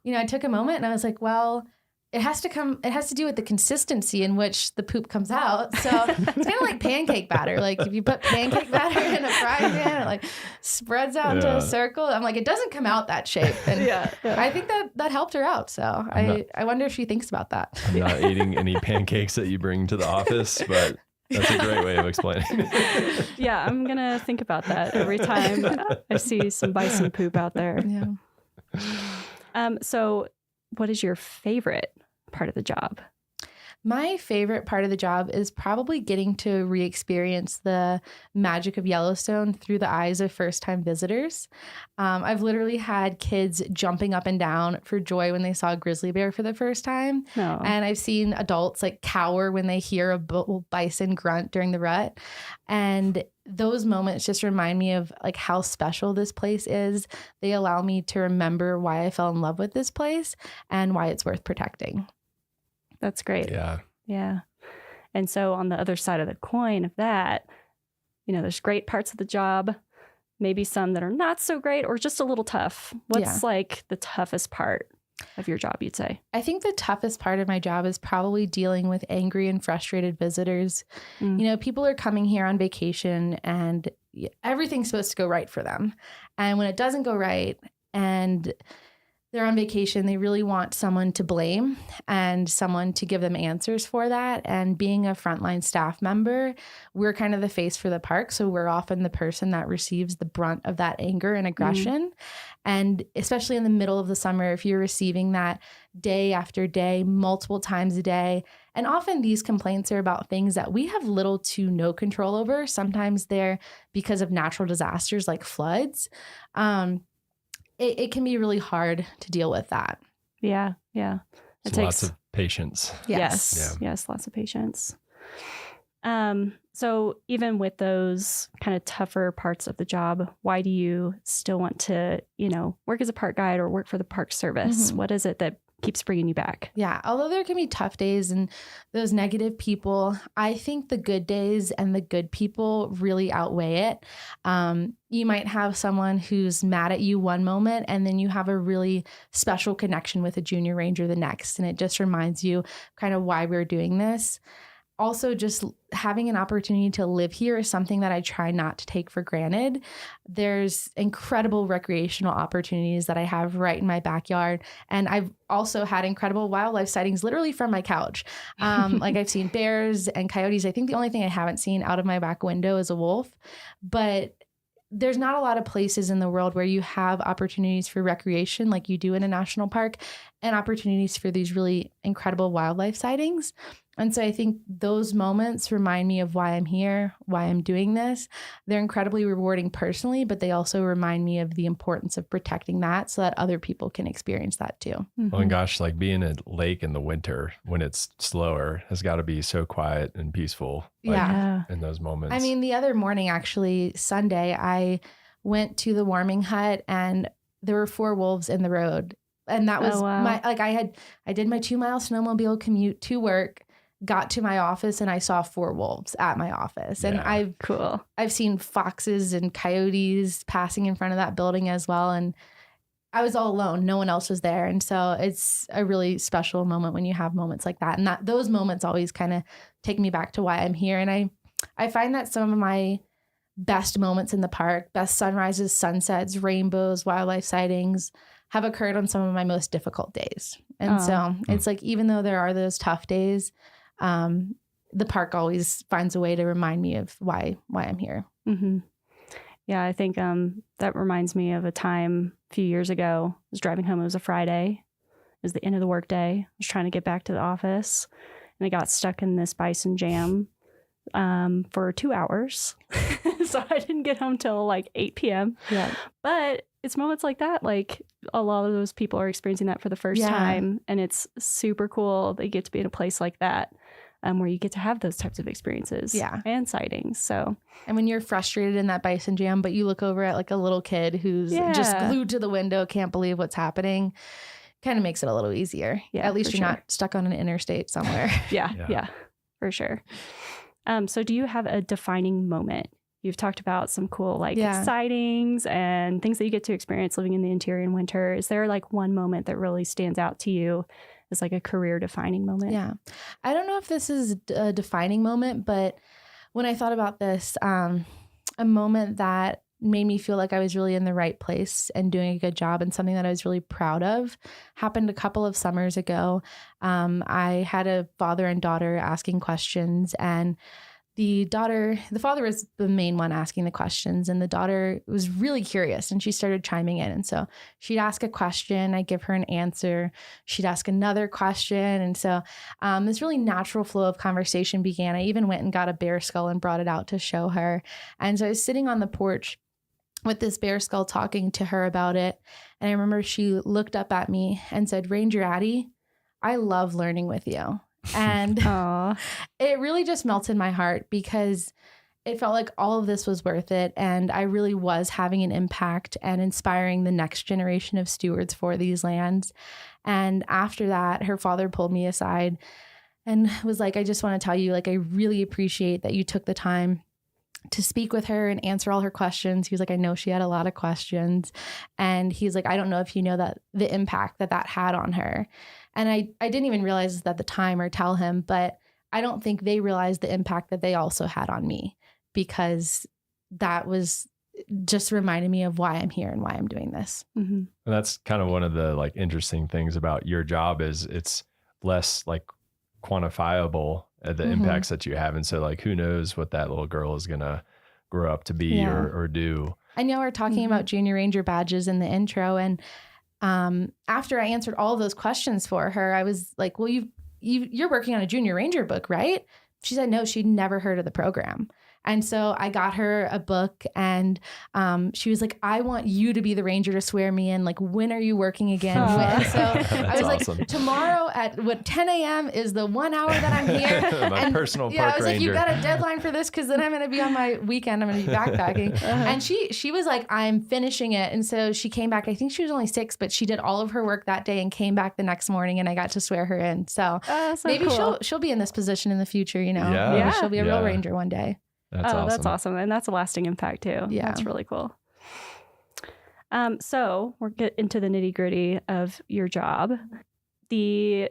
I took a moment and I was like, well, it has to do with the consistency in which the poop comes out. So it's kind of like pancake batter. Like if you put pancake batter in a frying pan, it like spreads out into a circle. I'm like, it doesn't come out that shape. And I think that helped her out. So I wonder if she thinks about that. I'm not eating any pancakes that you bring to the office, but that's a great way of explaining. Yeah, I'm going to think about that every time I see some bison poop out there. Yeah. So what is your favorite part of the job? My favorite part of the job is probably getting to re-experience the magic of Yellowstone through the eyes of first-time visitors. I've literally had kids jumping up and down for joy when they saw a grizzly bear for the first time. Oh. And I've seen adults like cower when they hear a bison grunt during the rut. And those moments just remind me of like how special this place is. They allow me to remember why I fell in love with this place and why it's worth protecting. That's great. Yeah. Yeah. And so on the other side of the coin of that, there's great parts of the job, maybe some that are not so great or just a little tough. What's like the toughest part of your job, you'd say? I think the toughest part of my job is probably dealing with angry and frustrated visitors. People are coming here on vacation and everything's supposed to go right for them. And when it doesn't go right and they're on vacation, they really want someone to blame and someone to give them answers for that. And being a frontline staff member, we're kind of the face for the park. So we're often the person that receives the brunt of that anger and aggression. And especially in the middle of the summer, if you're receiving that day after day, multiple times a day, and often these complaints are about things that we have little to no control over. Sometimes they're because of natural disasters like floods. It can be really hard to deal with that. Yeah. Yeah. It takes lots of patience. Yes. Yes. Lots of patience. So even with those kind of tougher parts of the job, why do you still want to, work as a park guide or work for the Park Service? What is it that keeps bringing you back? Yeah. Although there can be tough days and those negative people, I think the good days and the good people really outweigh it. You might have someone who's mad at you one moment, and then you have a really special connection with a junior ranger the next. And it just reminds you kind of why we're doing this. Also, just having an opportunity to live here is something that I try not to take for granted. There's incredible recreational opportunities that I have right in my backyard. And I've also had incredible wildlife sightings literally from my couch. Like I've seen bears and coyotes. I think the only thing I haven't seen out of my back window is a wolf. But there's not a lot of places in the world where you have opportunities for recreation like you do in a national park, and opportunities for these really incredible wildlife sightings. And so I think those moments remind me of why I'm here, why I'm doing this. They're incredibly rewarding personally, but they also remind me of the importance of protecting that so that other people can experience that too. Oh my gosh, like being at a lake in the winter when it's slower has got to be so quiet and peaceful. In those moments. I mean, the other morning, actually, Sunday, I went to the warming hut and there were 4 wolves in the road. And that was I did my 2-mile snowmobile commute to work, got to my office, and I saw 4 wolves at my office. And I've seen foxes and coyotes passing in front of that building as well. And I was all alone. No one else was there. And so it's a really special moment when you have moments like that. And those moments always kind of take me back to why I'm here. And I find that some of my best moments in the park, best sunrises, sunsets, rainbows, wildlife sightings, have occurred on some of my most difficult days. And so it's like, even though there are those tough days, the park always finds a way to remind me of why I'm here. Mm-hmm. Yeah, I think that reminds me of a time a few years ago. I was driving home. It was a Friday. It was the end of the workday. I was trying to get back to the office, and I got stuck in this bison jam for 2 hours. So I didn't get home till like 8 p.m. Yeah. But it's moments like that. Like a lot of those people are experiencing that for the first time. And it's super cool. They get to be in a place like that. Where you get to have those types of experiences and sightings. So, and when you're frustrated in that bison jam, but you look over at like a little kid who's just glued to the window, can't believe what's happening, kind of makes it a little easier. Yeah, at least you're not stuck on an interstate somewhere. Yeah, for sure. So do you have a defining moment? You've talked about some cool sightings and things that you get to experience living in the interior in winter. Is there like one moment that really stands out to you as like a career defining moment? Yeah. I don't know if this is a defining moment, but when I thought about this, a moment that made me feel like I was really in the right place and doing a good job and something that I was really proud of happened a couple of summers ago. I had a father and daughter asking questions, and the father was the main one asking the questions, and the daughter was really curious and she started chiming in. And so she'd ask a question, I'd give her an answer. She'd ask another question. And so this really natural flow of conversation began. I even went and got a bear skull and brought it out to show her. And so I was sitting on the porch with this bear skull talking to her about it. And I remember she looked up at me and said, "Ranger Addie, I love learning with you." And it really just melted my heart because it felt like all of this was worth it. And I really was having an impact and inspiring the next generation of stewards for these lands. And after that, her father pulled me aside and was like, "I just want to tell you, like, I really appreciate that you took the time to speak with her and answer all her questions." He was like, "I know she had a lot of questions." And he's like, "I don't know if you know that the impact that had on her." And I didn't even realize this at the time or tell him, but I don't think they realized the impact that they also had on me, because that was just reminding me of why I'm here and why I'm doing this. Mm-hmm. And that's kind of one of the like interesting things about your job is it's less like quantifiable the impacts that you have. And so like, who knows what that little girl is going to grow up to be or do. I know we're talking about junior ranger badges in the intro, and after I answered all of those questions for her, I was like, "Well, you're working on a junior ranger book, right?" She said no, she'd never heard of the program. And so I got her a book, and she was like, "I want you to be the ranger to swear me in. Like, when are you working again?" And so I was awesome. Like, "Tomorrow at 10 a.m. is the 1 hour that I'm here." My personal park I was ranger. Like, "You got a deadline for this, because then I'm going to be on my weekend. I'm going to be backpacking." And she was like, "I'm finishing it." And so she came back. I think she was only 6, but she did all of her work that day and came back the next morning, and I got to swear her in. So, maybe cool. she'll be in this position in the future. You know, Yeah. She'll be a real ranger one day. That's awesome. That's awesome. And that's a lasting impact too. Yeah. That's really cool. So we'll get into the nitty gritty of your job. The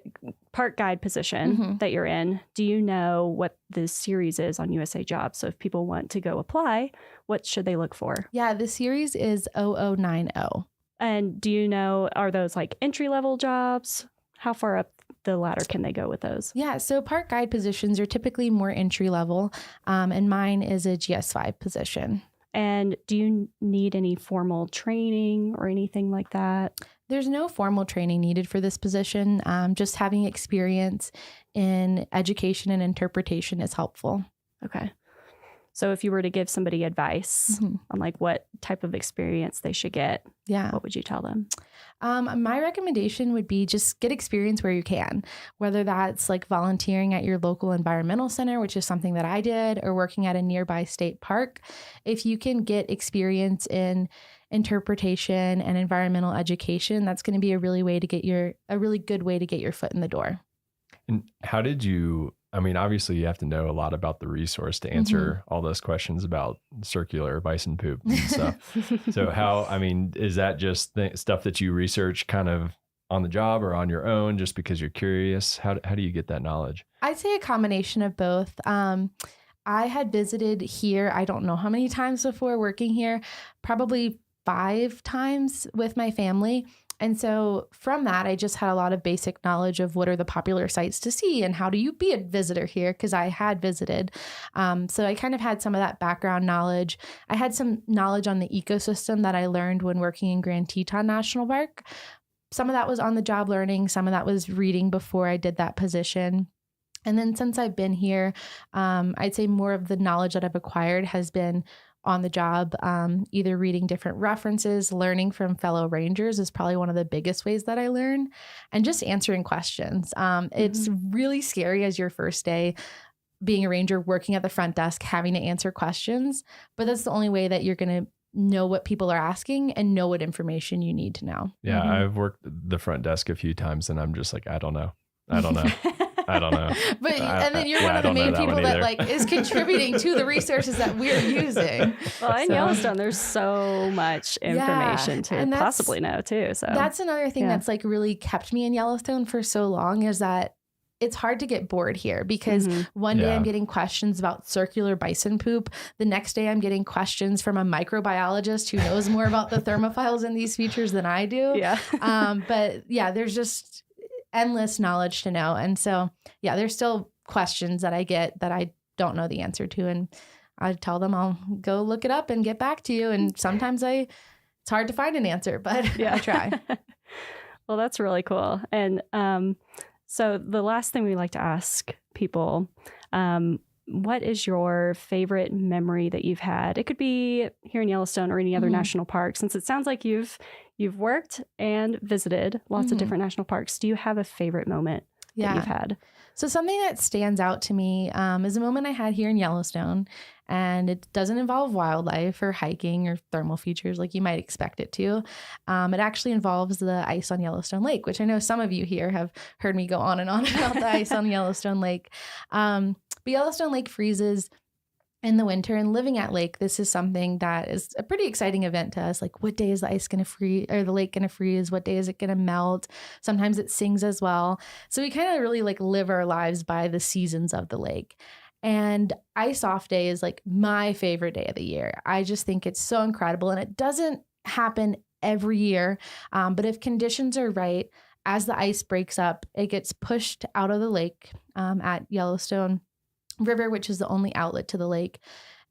park guide position that you're in, do you know what the series is on USA Jobs? So if people want to go apply, what should they look for? Yeah, the series is 0090. And do you know, are those like entry-level jobs? How far up the ladder can they go with those? Yeah, so park guide positions are typically more entry level, and mine is a GS5 position. And do you need any formal training or anything like that? There's no formal training needed for this position. Just having experience in education and interpretation is helpful. Okay. So if you were to give somebody advice on like what type of experience they should get, what would you tell them? My recommendation would be just get experience where you can, whether that's like volunteering at your local environmental center, which is something that I did, or working at a nearby state park. If you can get experience in interpretation and environmental education, that's going to be a really good way to get your foot in the door. And how did you, I mean, obviously you have to know a lot about the resource to answer all those questions about circular bison poop and stuff. So how, I mean, is that just stuff that you research kind of on the job or on your own just because you're curious? How do you get that knowledge? I'd say a combination of both. I had visited here, I don't know how many times before working here, probably 5 times with my family. And so from that, I just had a lot of basic knowledge of what are the popular sites to see and how do you be a visitor here, because I had visited. So I kind of had some of that background knowledge. I had some knowledge on the ecosystem that I learned when working in Grand Teton National Park. Some of that was on the job learning. Some of that was reading before I did that position. And then since I've been here, I'd say more of the knowledge that I've acquired has been on the job, either reading different references, learning from fellow rangers is probably one of the biggest ways that I learn, and just answering questions. It's really scary as your first day being a ranger, working at the front desk, having to answer questions, but that's the only way that you're going to know what people are asking and know what information you need to know. Yeah, I've worked the front desk a few times and I'm just like, I don't know. I don't know. But and then you're one of the main people that like is contributing to the resources that we're using. Well, in Yellowstone, there's so much information to possibly know too. So that's another thing that's like really kept me in Yellowstone for so long, is that it's hard to get bored here, because one day I'm getting questions about circular bison poop. The next day I'm getting questions from a microbiologist who knows more about the thermophiles in these features than I do. Yeah. But yeah, there's just endless knowledge to know. And so, yeah, there's still questions that I get that I don't know the answer to. And I tell them I'll go look it up and get back to you. And sometimes it's hard to find an answer, but I try. Well, that's really cool. And, so the last thing we like to ask people, what is your favorite memory that you've had? It could be here in Yellowstone or any other national park, since it sounds like you've worked and visited lots of different national parks. Do you have a favorite moment that you've had? So something that stands out to me is a moment I had here in Yellowstone, and it doesn't involve wildlife or hiking or thermal features like you might expect it to. It actually involves the ice on Yellowstone Lake, which I know some of you here have heard me go on and on about the ice on Yellowstone Lake. But Yellowstone Lake freezes in the winter, and living at lake, this is something that is a pretty exciting event to us. Like, what day is the ice going to freeze, or the lake going to freeze? What day is it going to melt? Sometimes it sings as well. So we kind of really like live our lives by the seasons of the lake. And Ice Off Day is like my favorite day of the year. I just think it's so incredible, and it doesn't happen every year. But if conditions are right, as the ice breaks up, it gets pushed out of the lake at Yellowstone River, which is the only outlet to the lake,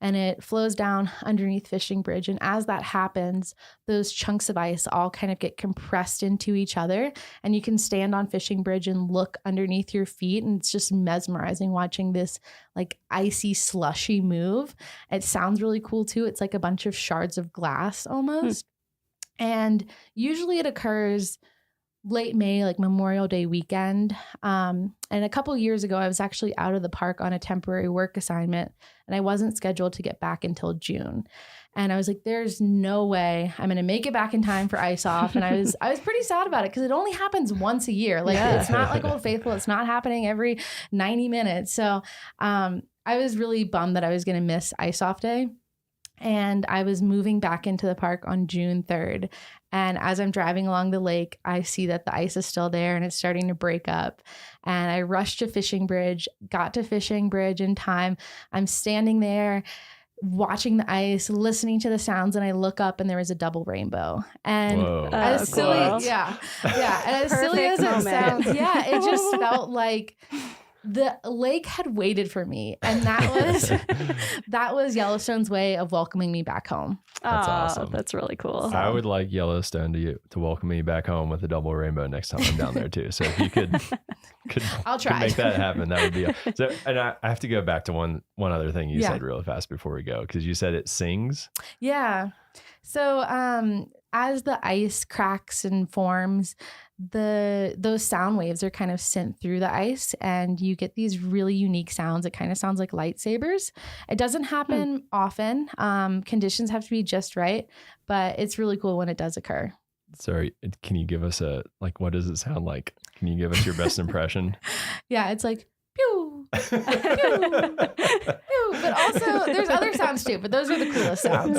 and it flows down underneath Fishing Bridge. And as that happens, those chunks of ice all kind of get compressed into each other, and you can stand on Fishing Bridge and look underneath your feet, and it's just mesmerizing watching this like icy slushy move. It sounds really cool too. It's like a bunch of shards of glass almost. And usually it occurs late May, like Memorial Day weekend. And a couple years ago, I was actually out of the park on a temporary work assignment, and I wasn't scheduled to get back until June. And I was like, there's no way I'm going to make it back in time for Ice Off. And I was pretty sad about it, because it only happens once a year. Like it's not like Old Faithful. It's not happening every 90 minutes. So I was really bummed that I was going to miss Ice Off Day. And I was moving back into the park on June 3rd. And as I'm driving along the lake, I see that the ice is still there and it's starting to break up. And I rushed to Fishing Bridge, got to Fishing Bridge in time. I'm standing there watching the ice, listening to the sounds, and I look up and there was a double rainbow. And as silly, and as silly as it sounds, it just felt like the lake had waited for me, and that was Yellowstone's way of welcoming me back home. That's awesome. That's really cool. I would like Yellowstone to welcome me back home with a double rainbow next time I'm down there too. So if you could I'll try. Could make that happen, that would be so. And I have to go back to one other thing you said really fast before we go, because you said it sings. Yeah. So as the ice cracks and forms, those sound waves are kind of sent through the ice, and you get these really unique sounds. It kind of sounds like lightsabers. It doesn't happen often. Conditions have to be just right, but it's really cool when it does occur. Sorry, can you give us what does it sound like? Can you give us your best impression? Yeah, it's like pew, pew, pew. But also there's other sounds too, but those are the coolest sounds.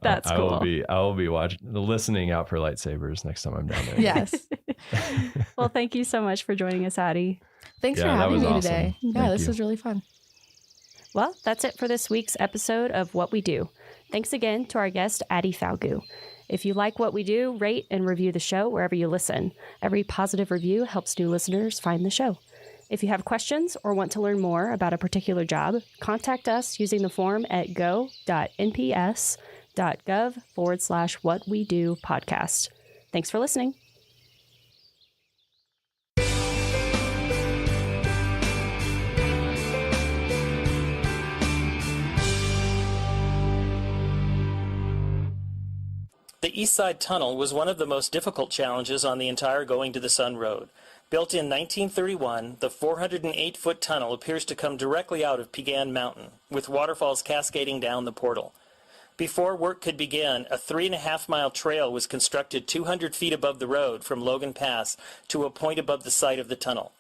That's cool. I will be listening out for lightsabers next time I'm down there. Yes. Well, thank you so much for joining us, Addie. Thanks for having me today. Yeah, this was really fun. Well, that's it for this week's episode of What We Do. Thanks again to our guest, Addie Falgout. If you like what we do, rate and review the show wherever you listen. Every positive review helps new listeners find the show. If you have questions or want to learn more about a particular job, contact us using the form at go.nps.gov/whatwedopodcast. Thanks for listening. The East Side Tunnel was one of the most difficult challenges on the entire Going to the Sun road. Built in 1931, the 408-foot tunnel appears to come directly out of Pegan Mountain, with waterfalls cascading down the portal. Before work could begin, a 3.5-mile trail was constructed 200 feet above the road from Logan Pass to a point above the site of the tunnel.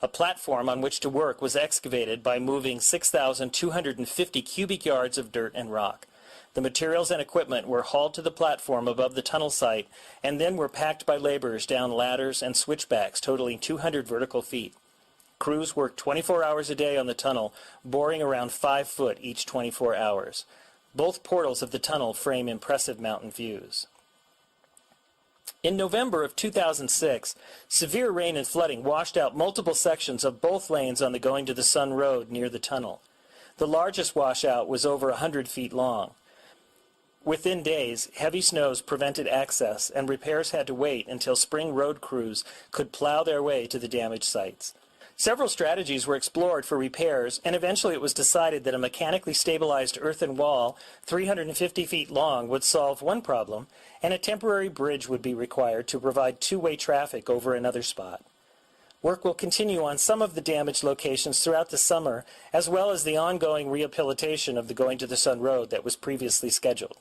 A platform on which to work was excavated by moving 6,250 cubic yards of dirt and rock. The materials and equipment were hauled to the platform above the tunnel site and then were packed by laborers down ladders and switchbacks totaling 200 vertical feet. Crews worked 24 hours a day on the tunnel, boring around 5 foot each 24 hours. Both portals of the tunnel frame impressive mountain views. In November of 2006, severe rain and flooding washed out multiple sections of both lanes on the Going to the Sun road near the tunnel. The largest washout was over 100 feet long. Within days, heavy snows prevented access, and repairs had to wait until spring road crews could plow their way to the damaged sites. Several strategies were explored for repairs, and eventually it was decided that a mechanically stabilized earthen wall 350 feet long would solve one problem, and a temporary bridge would be required to provide two-way traffic over another spot. Work will continue on some of the damaged locations throughout the summer, as well as the ongoing rehabilitation of the Going to the Sun road that was previously scheduled.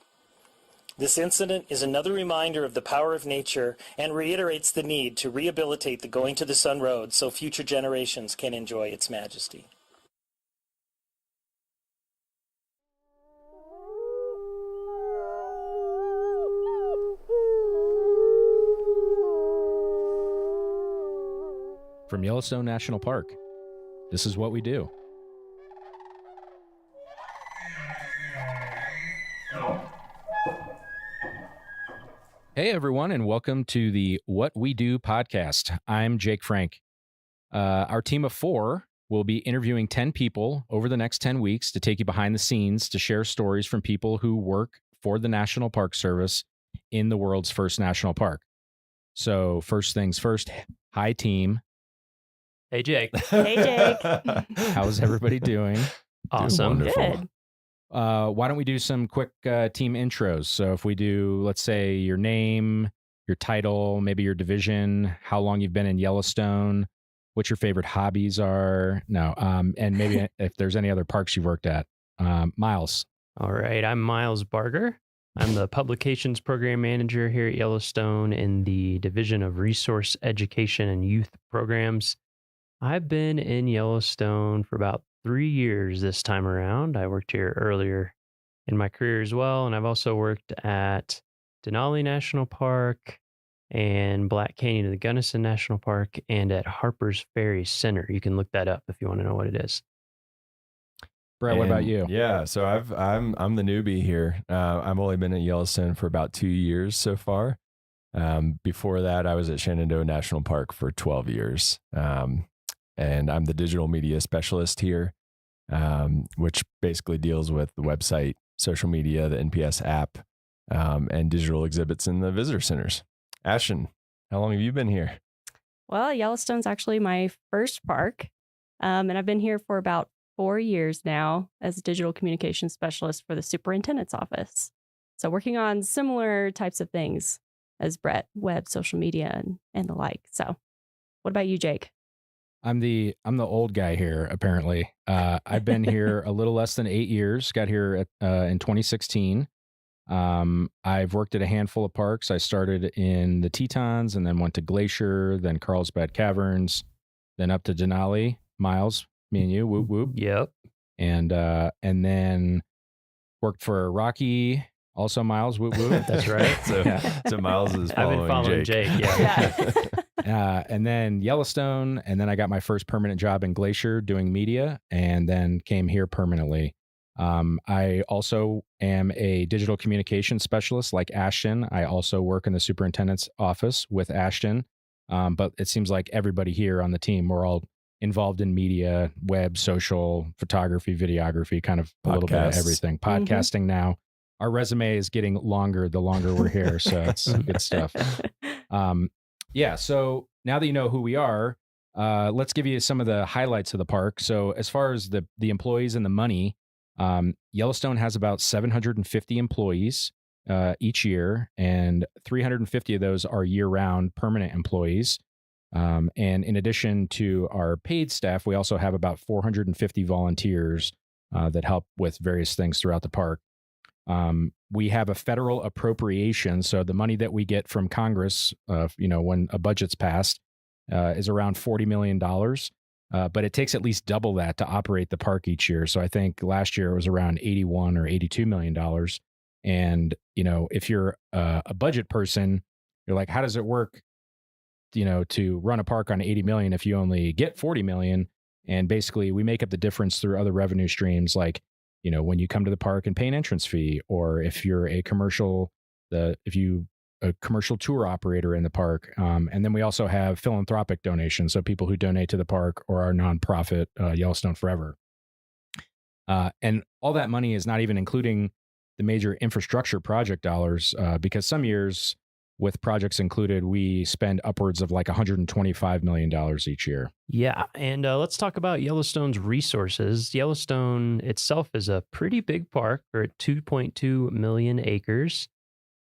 This incident is another reminder of the power of nature and reiterates the need to rehabilitate the Going to the Sun road so future generations can enjoy its majesty. From Yellowstone National Park, this is what we do. Hey, everyone, and welcome to the What We Do podcast. I'm Jake Frank. Our team of 4 will be interviewing 10 people over the next 10 weeks to take you behind the scenes to share stories from people who work for the National Park Service in the world's first national park. So first things first, hi, team. Hey, Jake. Hey, Jake. How's everybody doing? Awesome. Good. Why don't we do some quick team intros? So if we do, let's say, your name, your title, maybe your division, how long you've been in Yellowstone, what your favorite hobbies are. And maybe if there's any other parks you've worked at. Miles. All right. I'm Miles Barger. I'm the Publications Program Manager here at Yellowstone in the Division of Resource Education and Youth Programs. I've been in Yellowstone for about 3 years this time around. I worked here earlier in my career as well, and I've also worked at Denali National Park and Black Canyon of the Gunnison National Park and at Harper's Ferry Center. You can look that up if you want to know what it is. Brett, what about you? Yeah, so I'm the newbie here. I've only been at Yellowstone for about 2 years so far. Before that, I was at Shenandoah National Park for 12 years. And I'm the digital media specialist here, which basically deals with the website, social media, the NPS app, and digital exhibits in the visitor centers. Ashton, how long have you been here? Well, Yellowstone's actually my first park, and I've been here for about 4 years now as a digital communications specialist for the superintendent's office. So working on similar types of things as Brett, web, social media, and the like. So what about you, Jake? I'm the old guy here, apparently. I've been here a little less than 8 years, got here in 2016. I've worked at a handful of parks. I started in the Tetons and then went to Glacier, then Carlsbad Caverns, then up to Denali. Miles, me and you, whoop, whoop. Yep. And then worked for Rocky, also Miles, whoop, whoop. That's right. So Miles is I've been following Jake. Yeah. And then Yellowstone, and then I got my first permanent job in Glacier doing media, and then came here permanently. I also am a digital communication specialist like Ashton. I also work in the superintendent's office with Ashton, but it seems like everybody here on the team, we're all involved in media, web, social, photography, videography, kind of a little bit of everything. Podcasting now. Our resume is getting longer the longer we're here, so it's good stuff. Yeah, so now that you know who we are, let's give you some of the highlights of the park. So as far as the employees and the money, Yellowstone has about 750 employees. each year, and 350 of those are year-round permanent employees. And in addition to our paid staff, we also have about 450 volunteers that help with various things throughout the park. We have a federal appropriation, so the money that we get from Congress, when a budget's passed, is around $40 million. But it takes at least double that to operate the park each year. So I think last year it was around $81 or $82 million. And, if you're a budget person, you're like, how does it work, to run a park on 80 million if you only get 40 million? And basically we make up the difference through other revenue streams, like, when you come to the park and pay an entrance fee, or if you're a commercial tour operator in the park. And then we also have philanthropic donations. So people who donate to the park or our nonprofit, Yellowstone Forever. And all that money is not even including the major infrastructure project dollars, because some years with projects included, we spend upwards of like $125 million each year. Yeah. And let's talk about Yellowstone's resources. Yellowstone itself is a pretty big park. We're at 2.2 million acres.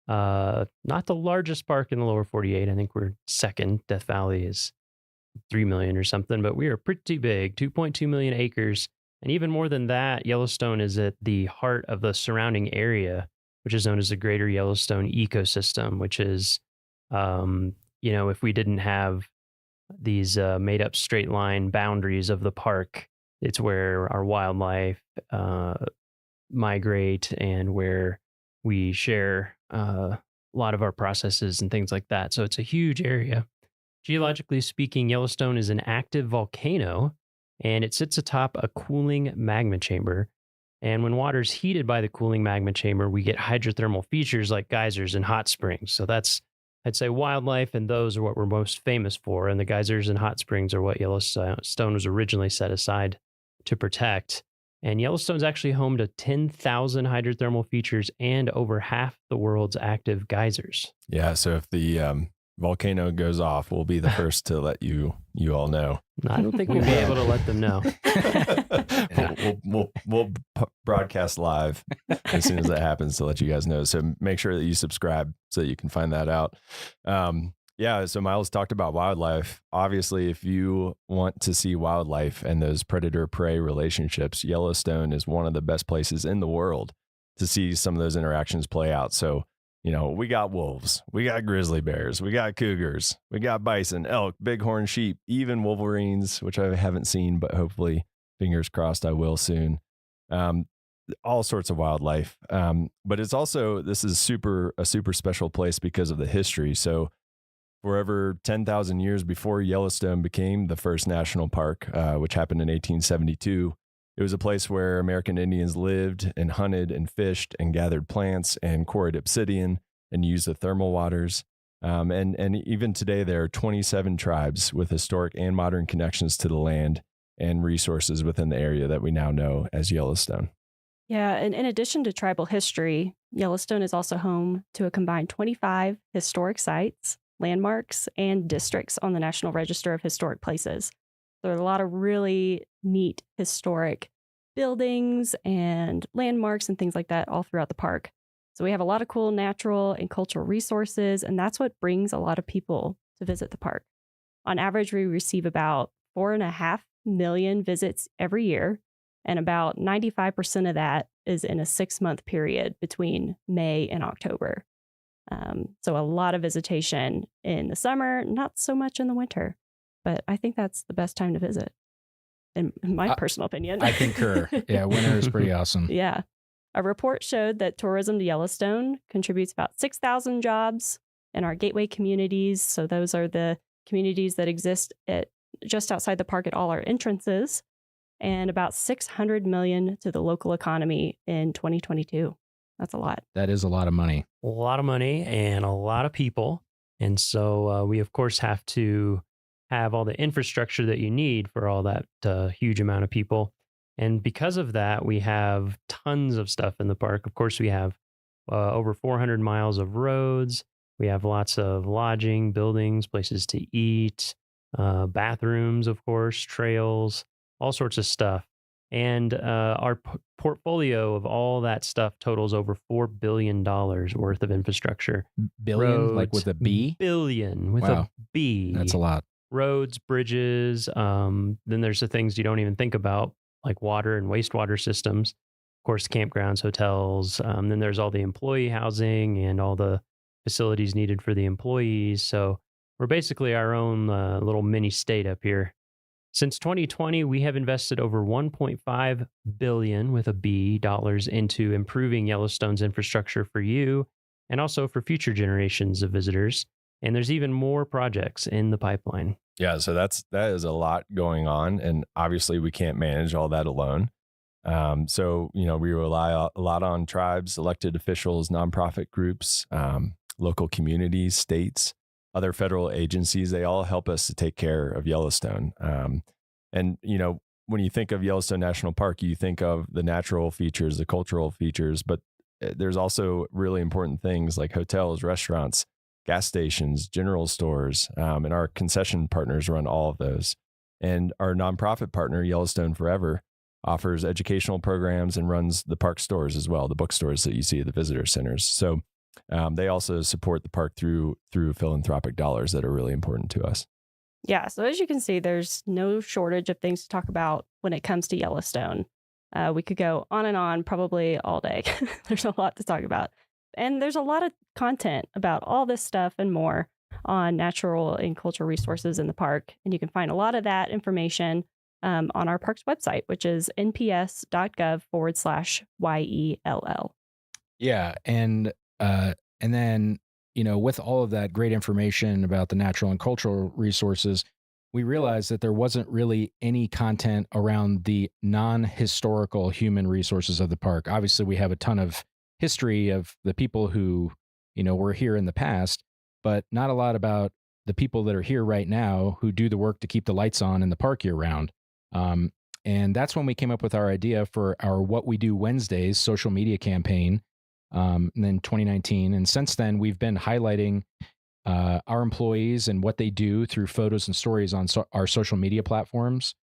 Not the largest park in the lower 48. I think we're second. Death Valley is 3 million or something, but we are pretty big, 2.2 million acres. And even more than that, Yellowstone is at the heart of the surrounding area, which is known as the Greater Yellowstone Ecosystem, which is, if we didn't have these made up straight line boundaries of the park, it's where our wildlife migrate and where we share a lot of our processes and things like that. So it's a huge area. Geologically speaking, Yellowstone is an active volcano, and it sits atop a cooling magma chamber. And when water is heated by the cooling magma chamber, we get hydrothermal features like geysers and hot springs. So that's, I'd say, wildlife, and those are what we're most famous for. And the geysers and hot springs are what Yellowstone was originally set aside to protect. And Yellowstone's actually home to 10,000 hydrothermal features and over half the world's active geysers. Yeah, so if the volcano goes off, we'll be the first to let you all know. I don't think we'll be able to let them know. We'll broadcast live as soon as that happens to let you guys know. So make sure that you subscribe so that you can find that out. So Miles talked about wildlife. Obviously, if you want to see wildlife and those predator-prey relationships, Yellowstone is one of the best places in the world to see some of those interactions play out. So, we got wolves, we got grizzly bears, we got cougars, we got bison, elk, bighorn sheep, even wolverines, which I haven't seen, but hopefully, fingers crossed, I will soon. All sorts of wildlife. But it's also, this is a super special place because of the history. So for over 10,000 years before Yellowstone became the first national park, which happened in 1872, it was a place where American Indians lived and hunted and fished and gathered plants and quarried obsidian and used the thermal waters. And even today, there are 27 tribes with historic and modern connections to the land and resources within the area that we now know as Yellowstone. Yeah, and in addition to tribal history, Yellowstone is also home to a combined 25 historic sites, landmarks, and districts on the National Register of Historic Places. There are a lot of really neat historic buildings and landmarks and things like that all throughout the park. So we have a lot of cool natural and cultural resources, and that's what brings a lot of people to visit the park. On average, we receive about 4.5 million visits every year, and about 95% of that is in a 6-month period between May and October. So a lot of visitation in the summer, not so much in the winter. But I think that's the best time to visit, in my personal opinion. I concur. Yeah, winter is pretty awesome. Yeah. A report showed that tourism to Yellowstone contributes about 6,000 jobs in our gateway communities. So those are the communities that exist just outside the park at all our entrances, and about $600 million to the local economy in 2022. That's a lot. That is a lot of money. A lot of money and a lot of people. And so we, of course, have to have all the infrastructure that you need for all that huge amount of people. And because of that, we have tons of stuff in the park. Of course, we have over 400 miles of roads. We have lots of lodging, buildings, places to eat, bathrooms, of course, trails, all sorts of stuff. And our portfolio of all that stuff totals over $4 billion worth of infrastructure. Billion, Roads, like with a B? Billion with a B. That's a lot. Roads, bridges. Then there's the things you don't even think about, like water and wastewater systems. Of course, campgrounds, hotels. Then there's all the employee housing and all the facilities needed for the employees. So we're basically our own little mini state up here. Since 2020, we have invested over $1.5 billion with a B dollars into improving Yellowstone's infrastructure for you and also for future generations of visitors. And there's even more projects in the pipeline. Yeah, so that is a lot going on, and obviously we can't manage all that alone. So we rely a lot on tribes, elected officials, nonprofit groups, local communities, states, other federal agencies. They all help us to take care of Yellowstone. And when you think of Yellowstone National Park, you think of the natural features, the cultural features, but there's also really important things like hotels, restaurants, gas stations, general stores, and our concession partners run all of those. And our nonprofit partner, Yellowstone Forever, offers educational programs and runs the park stores as well, the bookstores that you see at the visitor centers. So they also support the park through philanthropic dollars that are really important to us. Yeah, so as you can see, there's no shortage of things to talk about when it comes to Yellowstone. We could go on and on probably all day. There's a lot to talk about. And there's a lot of content about all this stuff and more on natural and cultural resources in the park. And you can find a lot of that information on our park's website, which is nps.gov/YELL. Yeah. And then, with all of that great information about the natural and cultural resources, we realized that there wasn't really any content around the non-historical human resources of the park. Obviously, we have a ton of history of the people who, were here in the past, but not a lot about the people that are here right now who do the work to keep the lights on in the park year round. And that's when we came up with our idea for our What We Do Wednesdays social media campaign in 2019. And since then, we've been highlighting our employees and what they do through photos and stories on our social media platforms.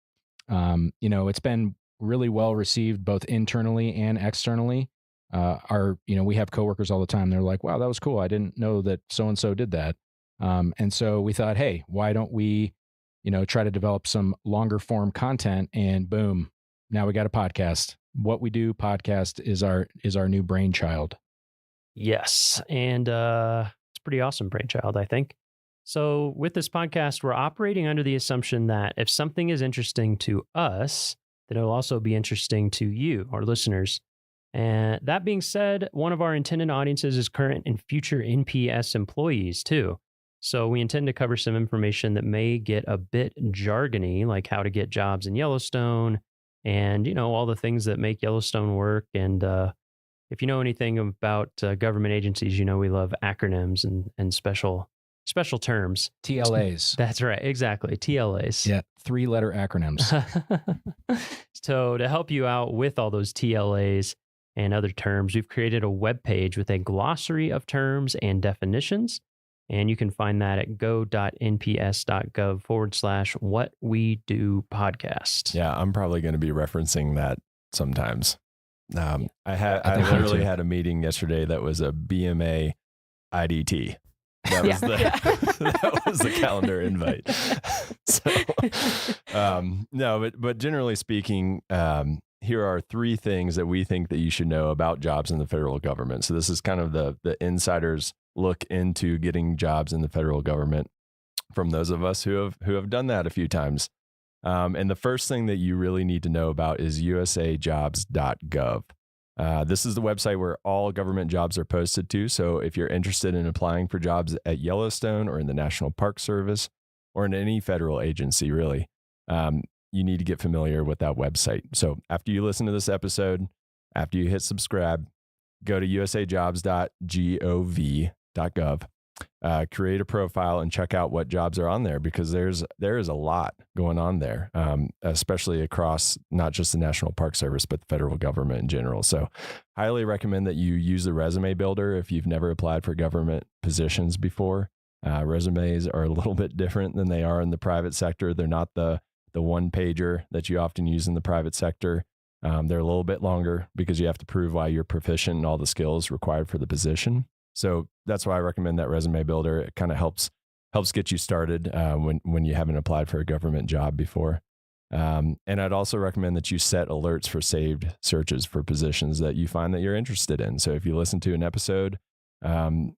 It's been really well received both internally and externally. We have coworkers all the time. They're like, wow, that was cool. I didn't know that so-and-so did that. And so we thought, hey, why don't we, try to develop some longer form content, and boom, now we got a podcast. What We Do podcast is our new brainchild. Yes. And it's a pretty awesome brainchild, I think. So with this podcast, we're operating under the assumption that if something is interesting to us, then it'll also be interesting to you, our listeners. And that being said, one of our intended audiences is current and future NPS employees too. So we intend to cover some information that may get a bit jargony, like how to get jobs in Yellowstone and, all the things that make Yellowstone work. And if you know anything about government agencies, we love acronyms and special terms. TLAs. That's right. Exactly. TLAs. Yeah. 3-letter acronyms. So to help you out with all those TLAs and other terms, we've created a web page with a glossary of terms and definitions. And you can find that at go.nps.gov/What We Do podcast. Yeah, I'm probably going to be referencing that sometimes. I literally had a meeting yesterday that was a BMA IDT. That was that was the calendar invite. So, but generally speaking, here are 3 things that we think that you should know about jobs in the federal government. So this is kind of the insider's look into getting jobs in the federal government from those of us who have done that a few times. And the first thing that you really need to know about is usajobs.gov. This is the website where all government jobs are posted to. So if you're interested in applying for jobs at Yellowstone or in the National Park Service or in any federal agency, really, you need to get familiar with that website. So after you listen to this episode, after you hit subscribe, go to usajobs.gov, create a profile and check out what jobs are on there, because there is a lot going on there, especially across not just the National Park Service, but the federal government in general. So highly recommend that you use the resume builder if you've never applied for government positions before. Resumes are a little bit different than they are in the private sector. They're not the one pager that you often use in the private sector. They're a little bit longer because you have to prove why you're proficient in all the skills required for the position. So that's why I recommend that resume builder. It kind of helps get you started when you haven't applied for a government job before. And I'd also recommend that you set alerts for saved searches for positions that you find that you're interested in. So if you listen to an episode and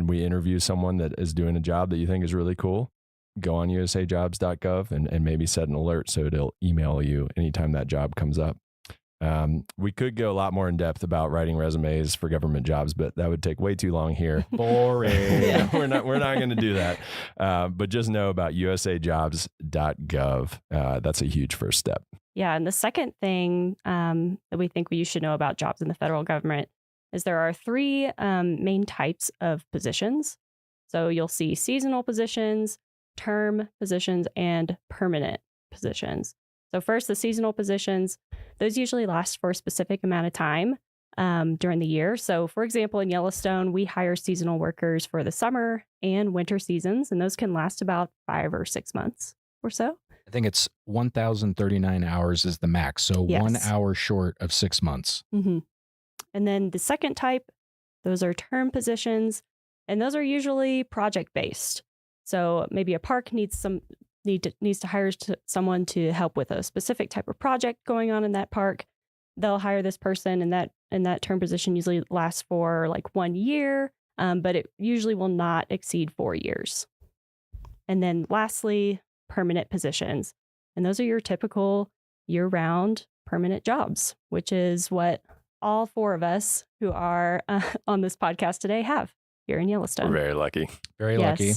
we interview someone that is doing a job that you think is really cool, go on usajobs.gov and maybe set an alert so it'll email you anytime that job comes up. We could go a lot more in depth about writing resumes for government jobs, but that would take way too long here. Boring. Yeah, we're not going to do that. But just know about usajobs.gov. That's a huge first step. Yeah. And the second thing that we think you should know about jobs in the federal government is there are three main types of positions. So you'll see seasonal positions, term positions, and permanent positions. So first, the seasonal positions, those usually last for a specific amount of time during the year. So for example, in Yellowstone, we hire seasonal workers for the summer and winter seasons, and those can last about 5 or 6 months or so. I think it's 1,039 hours is the max. So Yes. 1 hour short of 6 months. Mm-hmm. And then the second type, those are term positions, and those are usually project-based. So maybe a park needs to hire someone to help with a specific type of project going on in that park. They'll hire this person, and that term position usually lasts for like 1 year, but it usually will not exceed 4 years. And then lastly, permanent positions. And those are your typical year-round permanent jobs, which is what all four of us who are on this podcast today have here in Yellowstone. We're very lucky. Very lucky.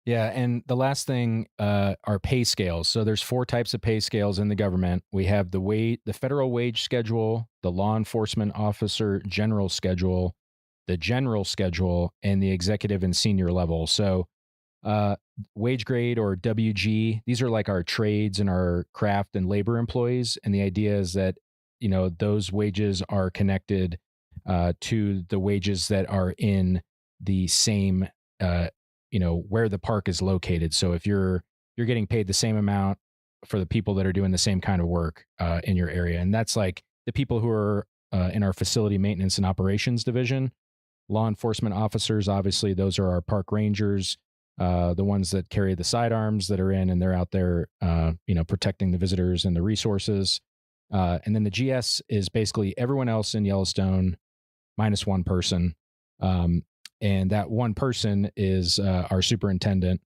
Yeah, and the last thing are pay scales. So there's 4 types of pay scales in the government. We have the federal wage schedule, the law enforcement officer general schedule, the general schedule, and the executive and senior level. So wage grade or WG, these are like our trades and our craft and labor employees. And the idea is that, those wages are connected to the wages that are in the same where the park is located. So if you're getting paid the same amount for the people that are doing the same kind of work in your area. And that's like the people who are in our facility maintenance and operations division. Law enforcement officers, obviously, those are our park rangers, the ones that carry the sidearms that are in, and they're out there, protecting the visitors and the resources. And then the GS is basically everyone else in Yellowstone minus one person. And that one person is our superintendent.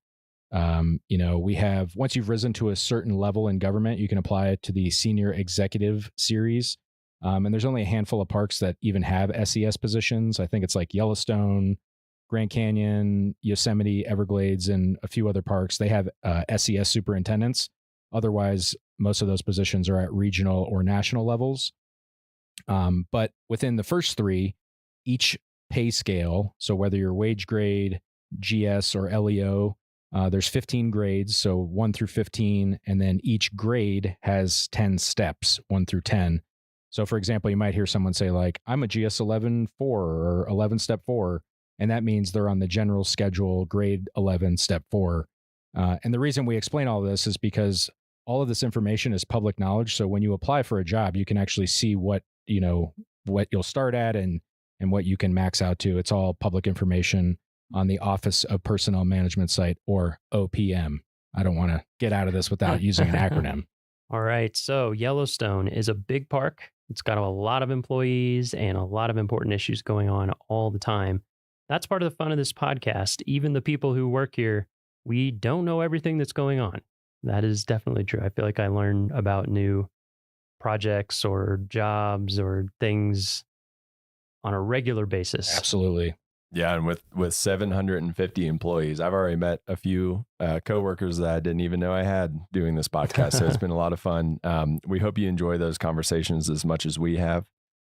We have, once you've risen to a certain level in government, you can apply it to the senior executive series. And there's only a handful of parks that even have SES positions. I think it's like Yellowstone, Grand Canyon, Yosemite, Everglades, and a few other parks. They have SES superintendents. Otherwise, most of those positions are at regional or national levels. But within the first 3, each pay scale, so whether you're wage grade, GS, or LEO, there's 15 grades, so 1 through 15, and then each grade has 10 steps, 1 through 10. So for example, you might hear someone say like, I'm a GS 11-4 or 11 step 4, and that means they're on the general schedule, grade 11 step 4. And the reason we explain all this is because all of this information is public knowledge. So when you apply for a job, you can actually see what you'll start at and what you can max out to. It's all public information on the Office of Personnel Management site, or OPM. I don't want to get out of this without using an acronym. All right. So Yellowstone is a big park. It's got a lot of employees and a lot of important issues going on all the time. That's part of the fun of this podcast. Even the people who work here, we don't know everything that's going on. That is definitely true. I feel like I learn about new projects or jobs or things on a regular basis. Absolutely. Yeah, and with 750 employees, I've already met a few coworkers that I didn't even know I had doing this podcast. So it's been a lot of fun. We hope you enjoy those conversations as much as we have,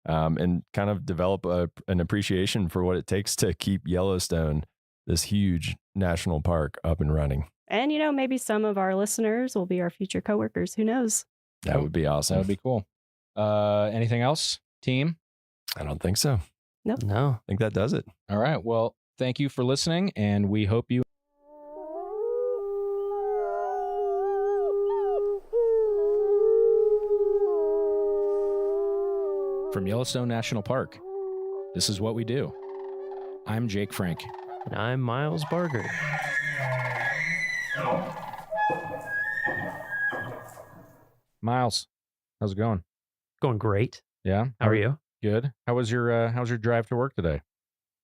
and kind of develop an appreciation for what it takes to keep Yellowstone, this huge national park, up and running. And, maybe some of our listeners will be our future coworkers. Who knows? That would be awesome. That would be cool. Anything else, team? I don't think so. Nope. No. I think that does it. All right. Well, thank you for listening, and we hope you from Yellowstone National Park. This is what we do. I'm Jake Frank. And I'm Miles Barger. Miles, how's it going? Going great. Yeah. How are you? Good. How's your drive to work today?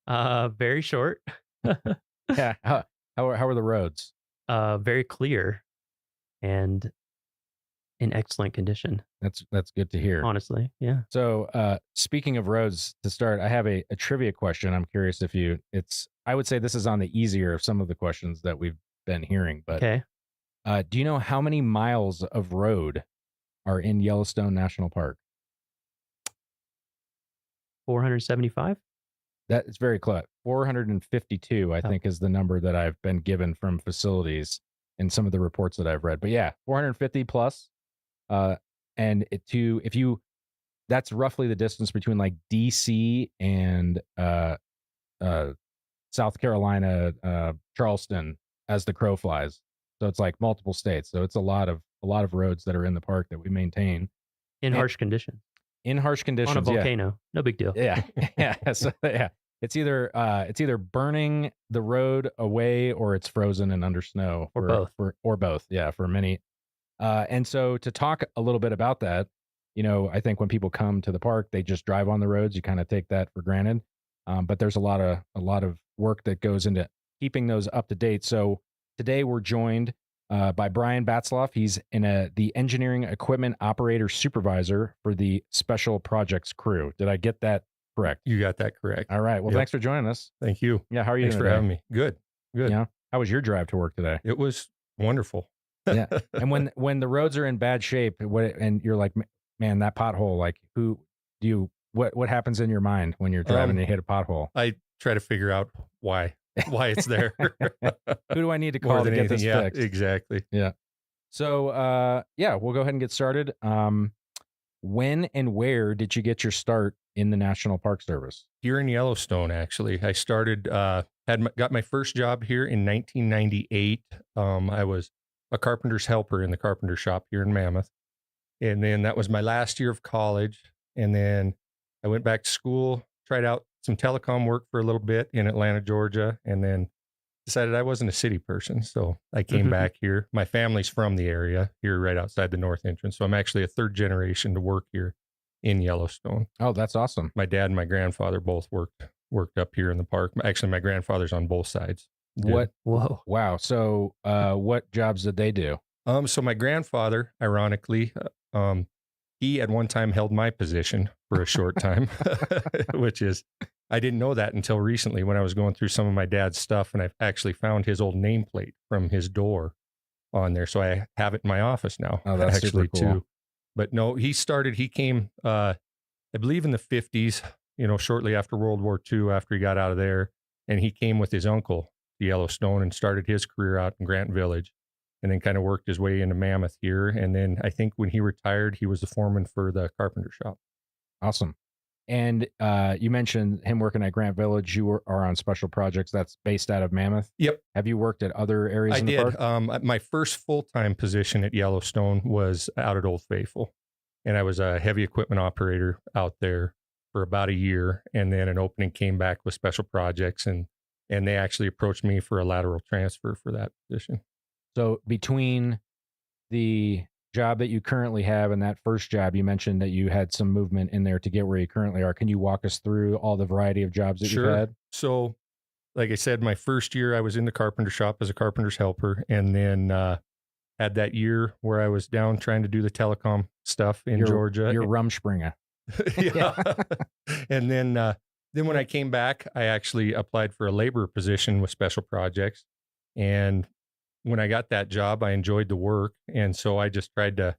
Very short. Yeah. How are the roads? Very clear and in excellent condition. That's good to hear. Honestly, yeah. So, speaking of roads, to start, I have a trivia question. I'm curious if I would say this is on the easier of some of the questions that we've been hearing, but okay. Do you know how many miles of road are in Yellowstone National Park? 475? That is very close. 452, I think, is the number that I've been given from facilities in some of the reports that I've read. But yeah, 450 plus. And that's roughly the distance between like DC and South Carolina, Charleston, as the crow flies. So it's like multiple states. So it's a lot of roads that are in the park that we maintain in harsh conditions. In harsh conditions, on a volcano, yeah. No big deal. Yeah, yeah. So yeah, it's either burning the road away or it's frozen and under snow, or both. Or both. Yeah, for many. And so to talk a little bit about that, I think when people come to the park, they just drive on the roads. You kind of take that for granted, but there's a lot of work that goes into keeping those up to date. So today we're joined by Brian Batzloff. He's the engineering equipment operator supervisor for the special projects crew. Did I get that correct? You got that correct. All right. Well, Thanks for joining us. Thank you. Yeah. How are you Thanks doing for today? having me. Good. Yeah. How was your drive to work today? It was wonderful. Yeah. And when the roads are in bad shape, and you're like, man, that pothole, like what happens in your mind when you're driving and you hit a pothole? I try to figure out why it's there. Who do I need to call to get this fixed? Exactly. Yeah. So, we'll go ahead and get started. When and where did you get your start in the National Park Service? Here in Yellowstone, actually. I started, got my first job here in 1998. I was a carpenter's helper in the carpenter shop here in Mammoth. And then that was my last year of college. And then I went back to school, tried out some telecom work for a little bit in Atlanta, Georgia, and then decided I wasn't a city person. So I came back here. My family's from the area here right outside the north entrance. So I'm actually a third generation to work here in Yellowstone. Oh, that's awesome. My dad and my grandfather both worked up here in the park. Actually, my grandfather's on both sides. What? Whoa. Wow. So what jobs did they do? So my grandfather, ironically, he at one time held my position for a short time, which is, I didn't know that until recently when I was going through some of my dad's stuff, and I actually found his old nameplate from his door on there. So I have it in my office now. Oh, that's actually super cool. too. But no, he came, I believe in the 50s, shortly after World War II, after he got out of there, and he came with his uncle to Yellowstone and started his career out in Grant Village, and then kind of worked his way into Mammoth here. And then I think when he retired, he was the foreman for the carpenter shop. Awesome. And you mentioned him working at Grant Village. You are on special projects that's based out of Mammoth. Yep. Have you worked at other areas in the park? I did. My first full-time position at Yellowstone was out at Old Faithful. And I was a heavy equipment operator out there for about a year. And then an opening came back with special projects. And they actually approached me for a lateral transfer for that position. So between the job that you currently have and that first job, you mentioned that you had some movement in there to get where you currently are. Can you walk us through all the variety of jobs that you've had? So, like I said, my first year I was in the carpenter shop as a carpenter's helper, and then had that year where I was down trying to do the telecom stuff in Georgia. You're Rumspringa. Yeah. And then when I came back, I actually applied for a labor position with special projects. And when I got that job, I enjoyed the work. And so I just tried to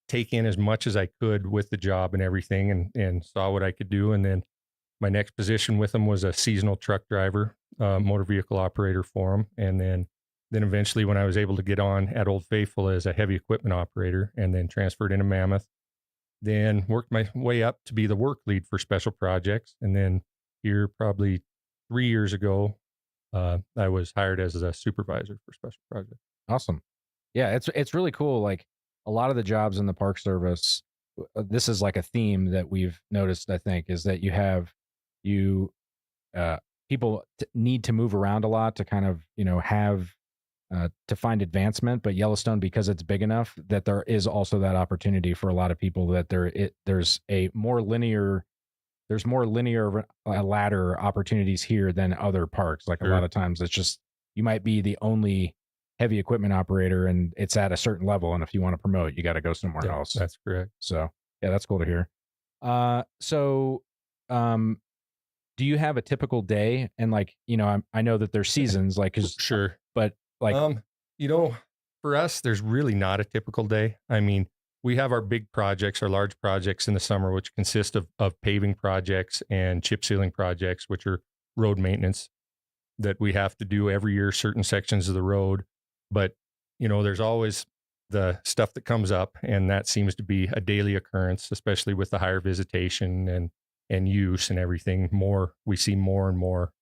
take in as much as I could with the job and everything, and saw what I could do. And then my next position with them was a seasonal truck driver, motor vehicle operator for them. And then eventually when I was able to get on at Old Faithful as a heavy equipment operator, and then transferred into Mammoth, then worked my way up to be the work lead for special projects. And then here probably 3 years ago, I was hired as a supervisor for special projects. Awesome. Yeah, it's really cool. Like a lot of the jobs in the Park Service, this is like a theme that we've noticed, I think, is that people need to move around a lot to kind of, have to find advancement, but Yellowstone, because it's big enough, that there is also that opportunity for a lot of people that there's more linear ladder opportunities here than other parks. Like a lot of times it's just, you might be the only heavy equipment operator and it's at a certain level. And if you want to promote, you got to go somewhere else. That's correct. So yeah, that's cool to hear. Do you have a typical day? And I know that there's seasons sure, but for us, there's really not a typical day. I mean, we have our big projects, our large projects in the summer, which consist of paving projects and chip sealing projects, which are road maintenance that we have to do every year, certain sections of the road. But, there's always the stuff that comes up, and that seems to be a daily occurrence, especially with the higher visitation and use and everything. We see more and more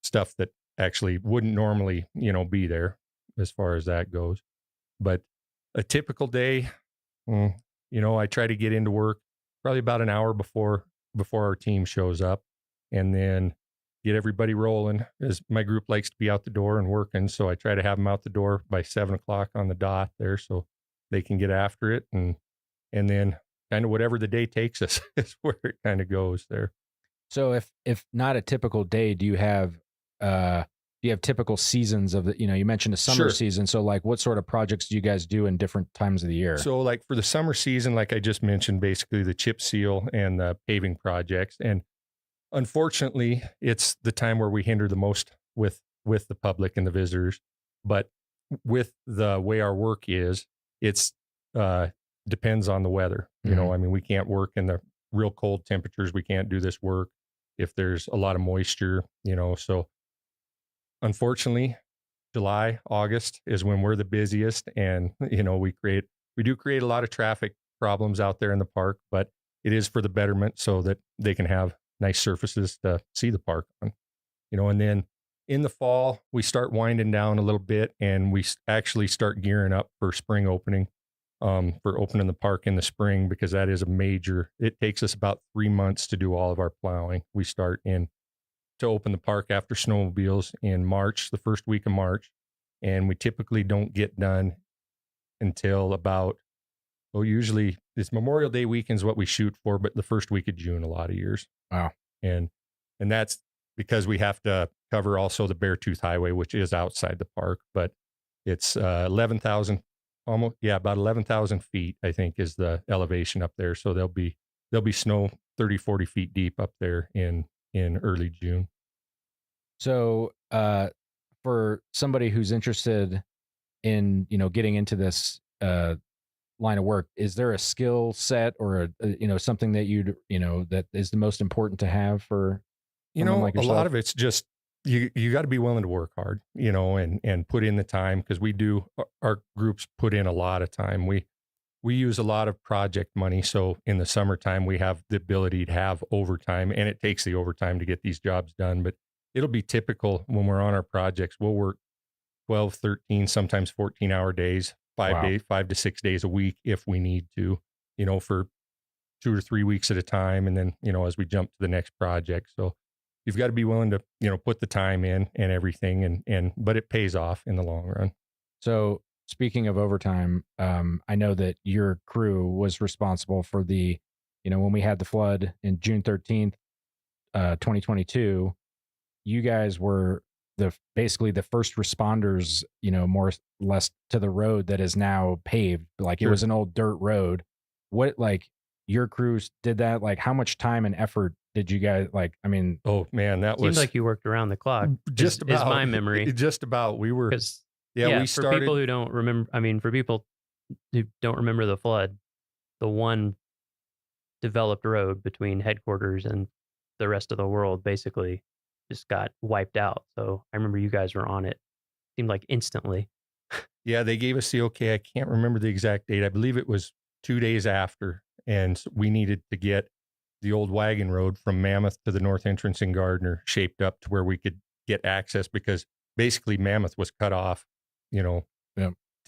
stuff that actually wouldn't normally, be there as far as that goes. But a typical day, I try to get into work probably about an hour before our team shows up, and then get everybody rolling, as my group likes to be out the door and working. So I try to have them out the door by 7:00 on the dot there, so they can get after it. And then kind of whatever the day takes us is where it kind of goes there. So if not a typical day, do you have typical seasons of the, you mentioned a summer season. So what sort of projects do you guys do in different times of the year? So for the summer season, like I just mentioned, basically the chip seal and the paving projects. And unfortunately, it's the time where we hinder the most with the public and the visitors. But with the way our work is, it's depends on the weather. I mean, we can't work in the real cold temperatures. We can't do this work if there's a lot of moisture, so unfortunately, July, August is when we're the busiest, and we do create a lot of traffic problems out there in the park, but it is for the betterment so that they can have nice surfaces to see the park on. And then in the fall, we start winding down a little bit, and we actually start gearing up for spring opening, for opening the park in the spring, because that is it takes us about 3 months to do all of our plowing. We start to open the park after snowmobiles in March, the first week of March. And we typically don't get done until usually it's Memorial Day weekend is what we shoot for, but the first week of June, a lot of years. Wow. And that's because we have to cover also the Beartooth Highway, which is outside the park, but it's 11,000, about 11,000 feet, I think, is the elevation up there. So there'll be snow 30, 40 feet deep up there in early June. So for somebody who's interested in, getting into this line of work, is there a skill set or something that that is the most important to have for like a lot of it's just you got to be willing to work hard, and put in the time, because our groups put in a lot of time. We use a lot of project money. So in the summertime, we have the ability to have overtime, and it takes the overtime to get these jobs done. But it'll be typical when we're on our projects. We'll work 12, 13, sometimes 14-hour days, 5 to 6 days a week if we need to, for 2 or 3 weeks at a time. And then, as we jump to the next project. So you've got to be willing to, put the time in and everything, but it pays off in the long run. So speaking of overtime, I know that your crew was responsible for when we had the flood in June 13th, 2022, you guys were basically the first responders, more or less, to the road that is now paved. It was an old dirt road. What, your crews did that? How much time and effort did you guys oh man, that seems like you worked around the clock. Just about, is my memory. Just about. We were, we started. For people who don't remember the flood, the one developed road between headquarters and the rest of the world basically just got wiped out. So I remember you guys were on it. Seemed like instantly. Yeah, they gave us the okay. I can't remember the exact date. I believe it was 2 days after, and we needed to get the old wagon road from Mammoth to the north entrance in Gardner shaped up to where we could get access, because basically Mammoth was cut off, to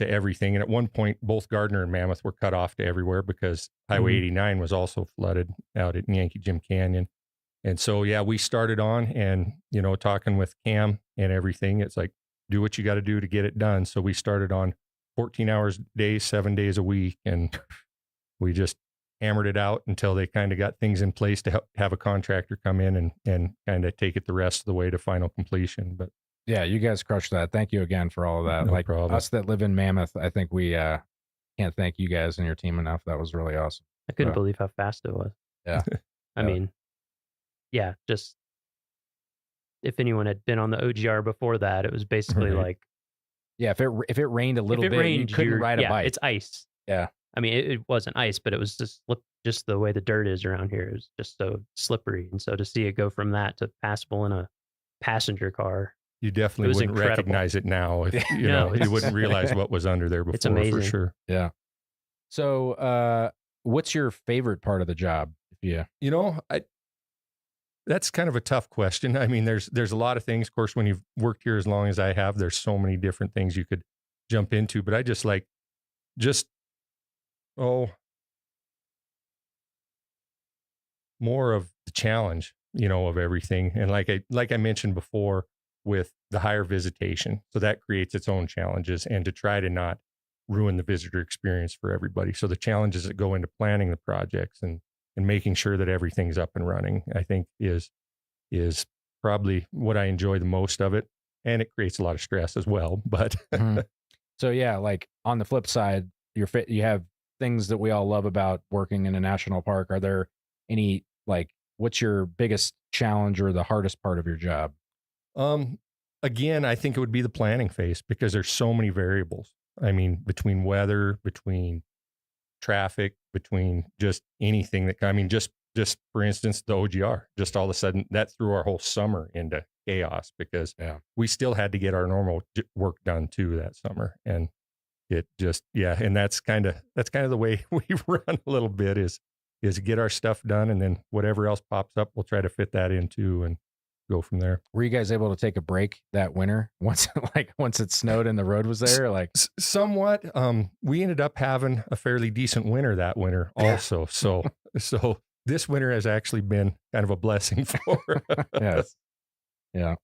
to everything. And at one point, both Gardner and Mammoth were cut off to everywhere because Highway 89 was also flooded out at Yankee Jim Canyon. And so, yeah, we started on and, talking with Cam and everything, it's like, do what you got to do to get it done. So we started on 14 hours a day, 7 days a week. And we just hammered it out until they kind of got things in place to have a contractor come in and kind of take it the rest of the way to final completion. But yeah, you guys crushed that. Thank you again for all of that. No problem. Us that live in Mammoth, I think we can't thank you guys and your team enough. That was really awesome. I couldn't believe how fast it was. Yeah. I mean, yeah, just if anyone had been on the OGR before that, it was basically like, yeah, if it rained a little bit, rained, you couldn't ride a bike. It's ice. Yeah. I mean, it wasn't ice, but it was just the way the dirt is around here. It was just so slippery. And so to see it go from that to passable in a passenger car, you definitely wouldn't recognize it now. If, you wouldn't realize what was under there before. It's amazing. For sure. Yeah. So, what's your favorite part of the job? Yeah. That's kind of a tough question. I mean, there's a lot of things. Of course, when you've worked here as long as I have, there's so many different things you could jump into. But I just like, more of the challenge, of everything. And like I mentioned before, with the higher visitation, so that creates its own challenges, and to try to not ruin the visitor experience for everybody. So the challenges that go into planning the projects and making sure that everything's up and running, I think is probably what I enjoy the most of it. And it creates a lot of stress as well. But so yeah, like on the flip side, you have things that we all love about working in a national park. Are there any, what's your biggest challenge or the hardest part of your job? Again, I think it would be the planning phase, because there's so many variables. I mean, between weather, between traffic, between just anything just for instance, the OGR, just all of a sudden that threw our whole summer into chaos, because we still had to get our normal work done too that summer. And it just, and that's kind of the way we run a little bit, is get our stuff done, and then whatever else pops up, we'll try to fit that into and go from there. Were you guys able to take a break that winter once it snowed and the road was there? Somewhat. We ended up having a fairly decent winter that winter also. So this winter has actually been kind of a blessing for us. Yes. Yeah.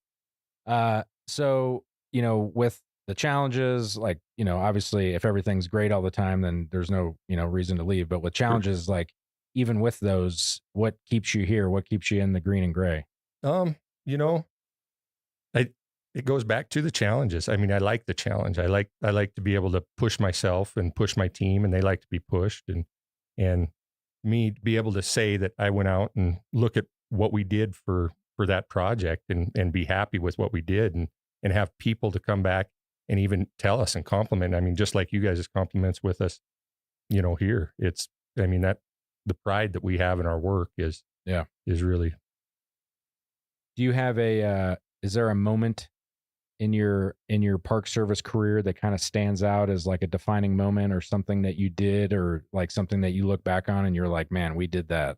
So, with the challenges, obviously if everything's great all the time, then there's no, reason to leave. But with challenges, even with those, what keeps you here? What keeps you in the green and gray? It goes back to the challenges. I mean, I like the challenge. I like to be able to push myself and push my team, and they like to be pushed, and me to be able to say that I went out and look at what we did for that project and be happy with what we did, and have people to come back and even tell us and compliment. I mean, just like you guys' compliments with us, here, that the pride that we have in our work is really. Do you have is there a moment in your Park Service career that kind of stands out as like a defining moment, or something that you did, or like something that you look back on and you're like, man, we did that?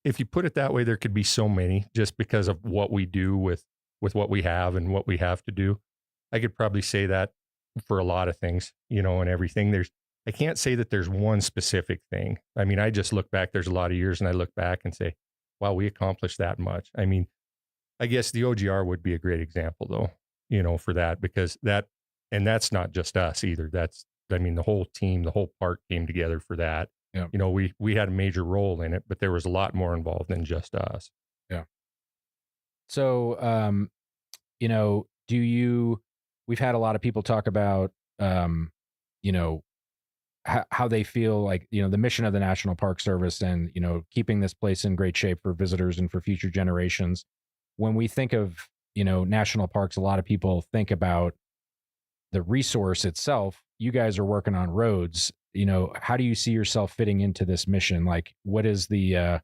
If you put it that way, there could be so many, just because of what we do with what we have and what we have to do. I could probably say that for a lot of things, and everything. I can't say that there's one specific thing. I mean, I just look back, there's a lot of years, and I look back and say, wow, we accomplished that much. I mean, I guess the OGR would be a great example though, for that, because that's not just us either. The whole team, the whole park came together for that. Yeah. We had a major role in it, but there was a lot more involved than just us. Yeah. So, we've had a lot of people talk about, how they feel like, the mission of the National Park Service, and, keeping this place in great shape for visitors and for future generations. When we think of, national parks, a lot of people think about the resource itself. You guys are working on roads. How do you see yourself fitting into this mission? Like, what is the,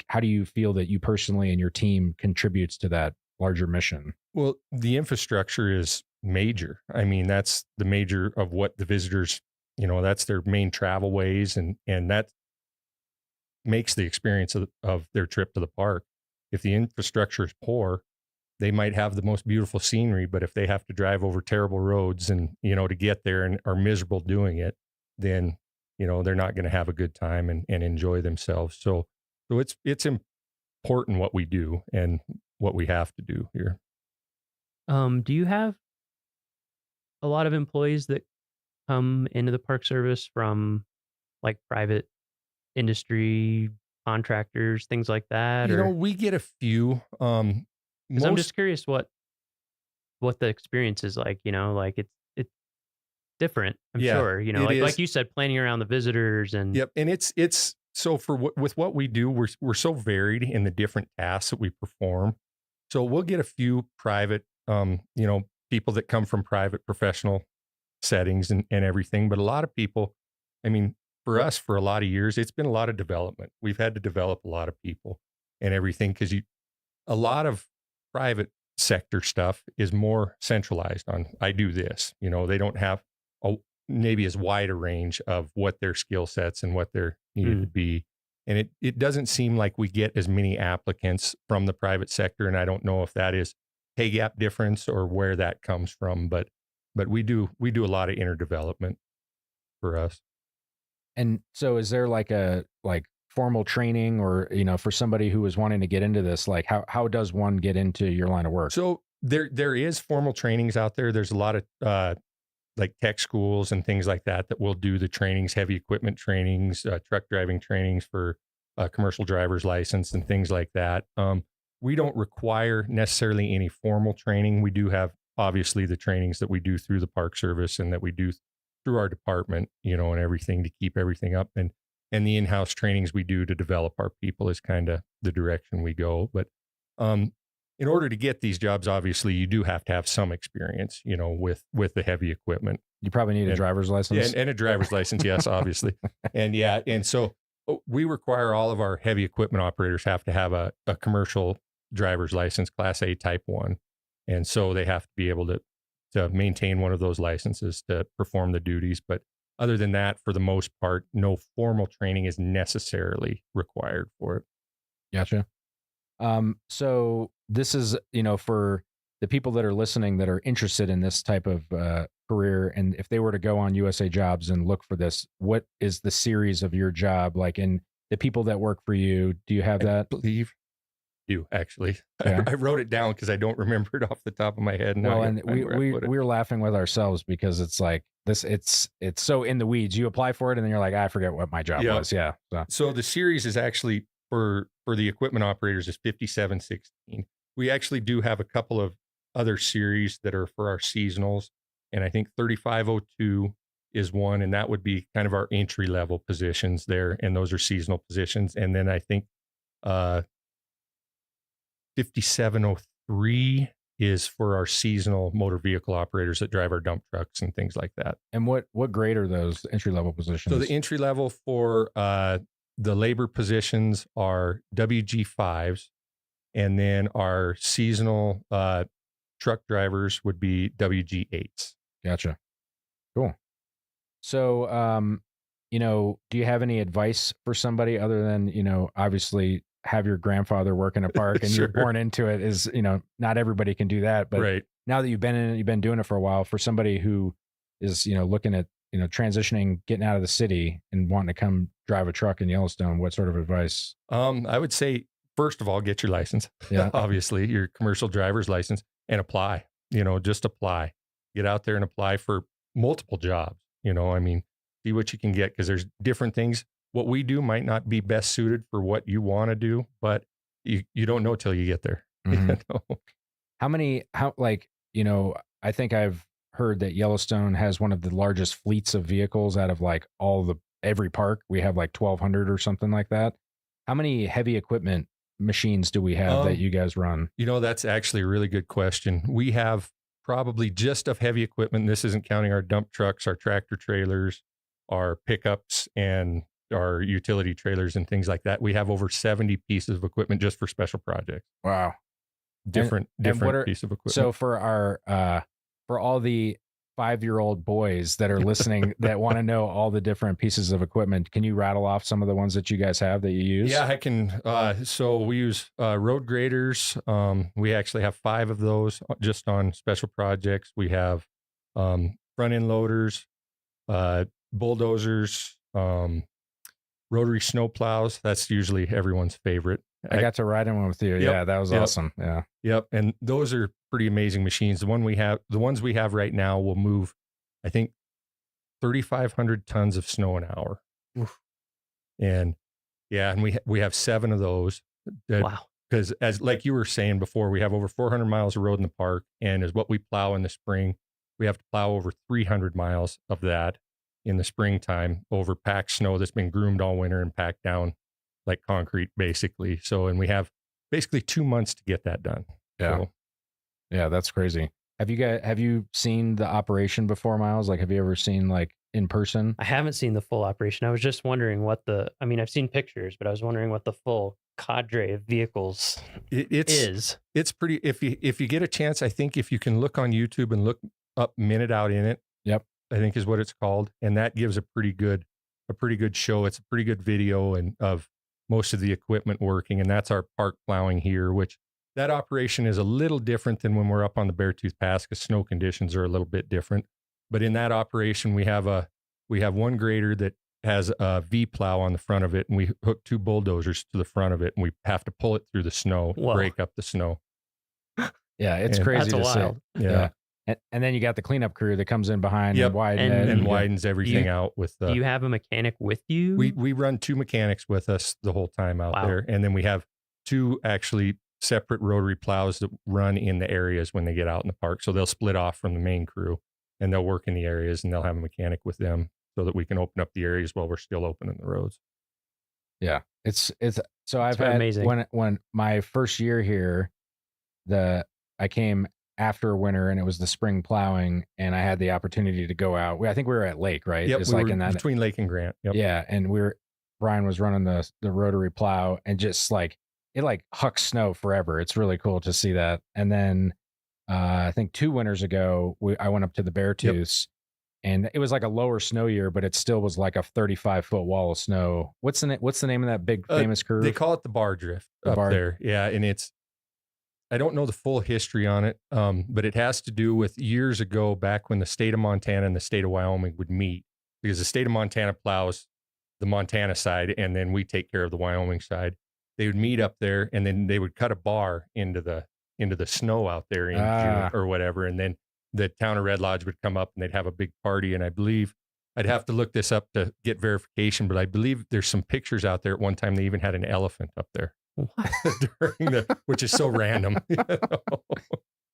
how do you feel that you personally and your team contributes to that larger mission? Well, the infrastructure is major. I mean, that's the major of what the visitors, that's their main travel ways, and that makes the experience of their trip to the park. If the infrastructure is poor, they might have the most beautiful scenery, but if they have to drive over terrible roads and, to get there and are miserable doing it, then, they're not going to have a good time and enjoy themselves. So it's important what we do and what we have to do here. Do you have a lot of employees that come into the Park Service from like private industry, contractors, things like that? We get a few. Because I'm just curious what the experience is like. Like it's different. I'm sure. Like you said, planning around the visitors and yep. And it's so with what we do, we're so varied in the different tasks that we perform. So we'll get a few private, people that come from private professional settings and everything. But a lot of people, for us, for a lot of years, it's been a lot of development. We've had to develop a lot of people and everything because a lot of private sector stuff is more centralized on, I do this, they don't have maybe as wide a range of what their skill sets and what they're needed to be. And it doesn't seem like we get as many applicants from the private sector. And I don't know if that is pay gap difference or where that comes from, but we do a lot of interdevelopment for us. And so is there like formal training or, for somebody who is wanting to get into this, like how does one get into your line of work? So there is formal trainings out there. There's a lot of like tech schools and things like that will do the trainings, heavy equipment trainings, truck driving trainings for commercial driver's license and things like that. We don't require necessarily any formal training. We do have obviously the trainings that we do through the Park Service and that we do through our department, and everything to keep everything up. And the in-house trainings we do to develop our people is kind of the direction we go. But in order to get these jobs, obviously, you do have to have some experience, with the heavy equipment. You probably need a driver's license. And a driver's license, yes, obviously. And so we require all of our heavy equipment operators have to have a commercial driver's license, Class A Type 1. And so they have to be able to maintain one of those licenses to perform the duties. But other than that, for the most part, no formal training is necessarily required for it. Gotcha. So this is, for the people that are listening that are interested in this type of career, and if they were to go on USA Jobs and look for this, what is the series of your job like? And the people that work for you, do you have that? I believe you actually. Yeah. I wrote it down because I don't remember it off the top of my head. Well, and we're laughing with ourselves because it's like this. It's so in the weeds. You apply for it and then you're like, I forget what my job was. Yeah. So the series is actually for the equipment operators is 5716. We actually do have a couple of other series that are for our seasonals, and I think 3502 is one, and that would be kind of our entry level positions there, and those are seasonal positions. And then I think 5703 is for our seasonal motor vehicle operators that drive our dump trucks and things like that. And what grade are those entry level positions? So the entry level for the labor positions are WG5s, and then our seasonal truck drivers would be WG8s. Gotcha. Cool. So, do you have any advice for somebody other than, obviously have your grandfather work in a park and Sure. you're born into it is, not everybody can do that. But right. Now that you've been in it, you've been doing it for a while, for somebody who is, looking at, transitioning, getting out of the city and wanting to come drive a truck in Yellowstone, what sort of advice? I would say, first of all, get your license. Yeah. Obviously, your commercial driver's license, and apply. Just apply. Get out there and apply for multiple jobs. See what you can get, because there's different things. What we do might not be best suited for what you want to do, but you don't know till you get there. Mm-hmm. I think I've heard that Yellowstone has one of the largest fleets of vehicles out of like every park. We have like 1,200 or something like that. How many heavy equipment machines do we have that you guys run? That's actually a really good question. We have probably just of heavy equipment. This isn't counting our dump trucks, our tractor trailers, our pickups, and our utility trailers and things like that. We have over 70 pieces of equipment just for special projects. Wow. Different pieces of equipment. So for our, for all the 5-year-old boys that are listening that want to know all the different pieces of equipment. Can you rattle off some of the ones that you guys have that you use? Yeah, I can. So we use road graders. We actually have 5 of those just on special projects. We have front end loaders, bulldozers, rotary snow plows. That's usually everyone's favorite. I got to ride in one with you. Yep, Yeah, that was awesome. Yeah. Yep. And those are pretty amazing machines. The ones we have right now will move, I think, 3,500 tons of snow an hour. Oof. And yeah, and we have 7 of those. Wow. Because as like you were saying before, we have over 400 miles of road in the park, and as what we plow in the spring, we have to plow over 300 miles of that in the springtime over packed snow that's been groomed all winter and packed down like concrete, basically. So, and we have basically 2 months to get that done. Yeah. So, yeah, that's crazy. Have you seen the operation before, Miles? Like, have you ever seen like in person? I haven't seen the full operation. I was just wondering I've seen pictures, but I was wondering what the full cadre of vehicles is. It's pretty, if you get a chance, I think if you can look on YouTube and look up Minute Out in It. Yep. I think is what it's called. And that gives a pretty good show. It's a pretty good video and of most of the equipment working. And that's our park plowing here, which that operation is a little different than when we're up on the Beartooth Pass because snow conditions are a little bit different. But in that operation, we have one grader that has a V plow on the front of it, and we hook 2 bulldozers to the front of it, and we have to pull it through the snow, break up the snow. Yeah, it's crazy to see. Yeah. And then you got the cleanup crew that comes in behind Yep. and widens and widens everything out with Do you have a mechanic with you? We run 2 mechanics with us the whole time out there. And then we have 2 actually separate rotary plows that run in the areas when they get out in the park. So they'll split off from the main crew and they'll work in the areas, and they'll have a mechanic with them so that we can open up the areas while we're still opening the roads. Yeah. It's so I've had amazing. When my first year here, I came after winter and it was the spring plowing, and I had the opportunity to go out. I think we were at Lake, right? Yep, It's like in that between Lake and Grant. Yep. Yeah, and Brian was running the rotary plow, and just like it like hucks snow forever. It's really cool to see that. And then I think 2 winters ago, I went up to the Beartooths, and it was like a lower snow year, but it still was like a 35-foot wall of snow. What's the name of that big famous curve? They call it the bar drift there. Yeah, and I don't know the full history on it, but it has to do with years ago, back when the state of Montana and the state of Wyoming would meet, because the state of Montana plows the Montana side, and then we take care of the Wyoming side. They would meet up there, and then they would cut a bar into the snow out there in June or whatever, and then the town of Red Lodge would come up and they'd have a big party. And I believe, I'd have to look this up to get verification, but I believe there's some pictures out there. At one time, they even had an elephant up there. Which is so random. You know?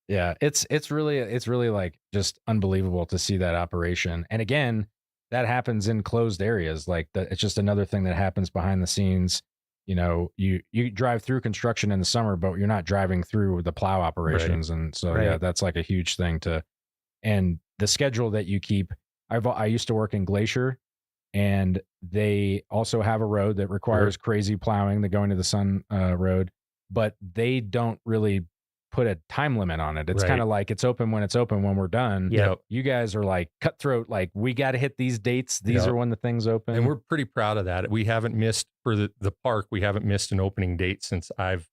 Yeah, it's really like just unbelievable to see that operation. And again, that happens in closed areas. Like it's just another thing that happens behind the scenes. You know, you drive through construction in the summer, but you're not driving through the plow operations. Right. And so yeah, that's like a huge thing and the schedule that you keep. I used to work in Glacier, and they also have a road that requires crazy plowing, the Going to the Sun road, but they don't really put a time limit on it. It's kind of like it's open when we're done. Yeah. You guys are like cutthroat, like we got to hit these dates. These are when the things open. And we're pretty proud of that. We haven't missed for the park. We haven't missed an opening date since I've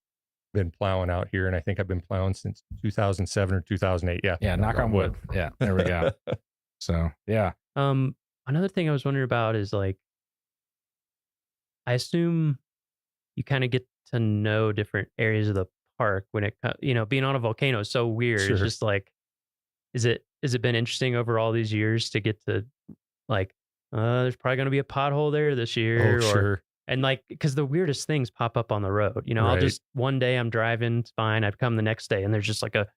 been plowing out here. And I think I've been plowing since 2007 or 2008. Yeah. Yeah. Knock on wood. Yeah. There we go. So, yeah. Another thing I was wondering about is like, I assume you kind of get to know different areas of the park when it, being on a volcano is so weird. Sure. It's just like, has it been interesting over all these years to get to like, there's probably going to be a pothole there this year. Sure. And like, because the weirdest things pop up on the road, I'll just, one day I'm driving, it's fine. I'd come the next day and there's just like a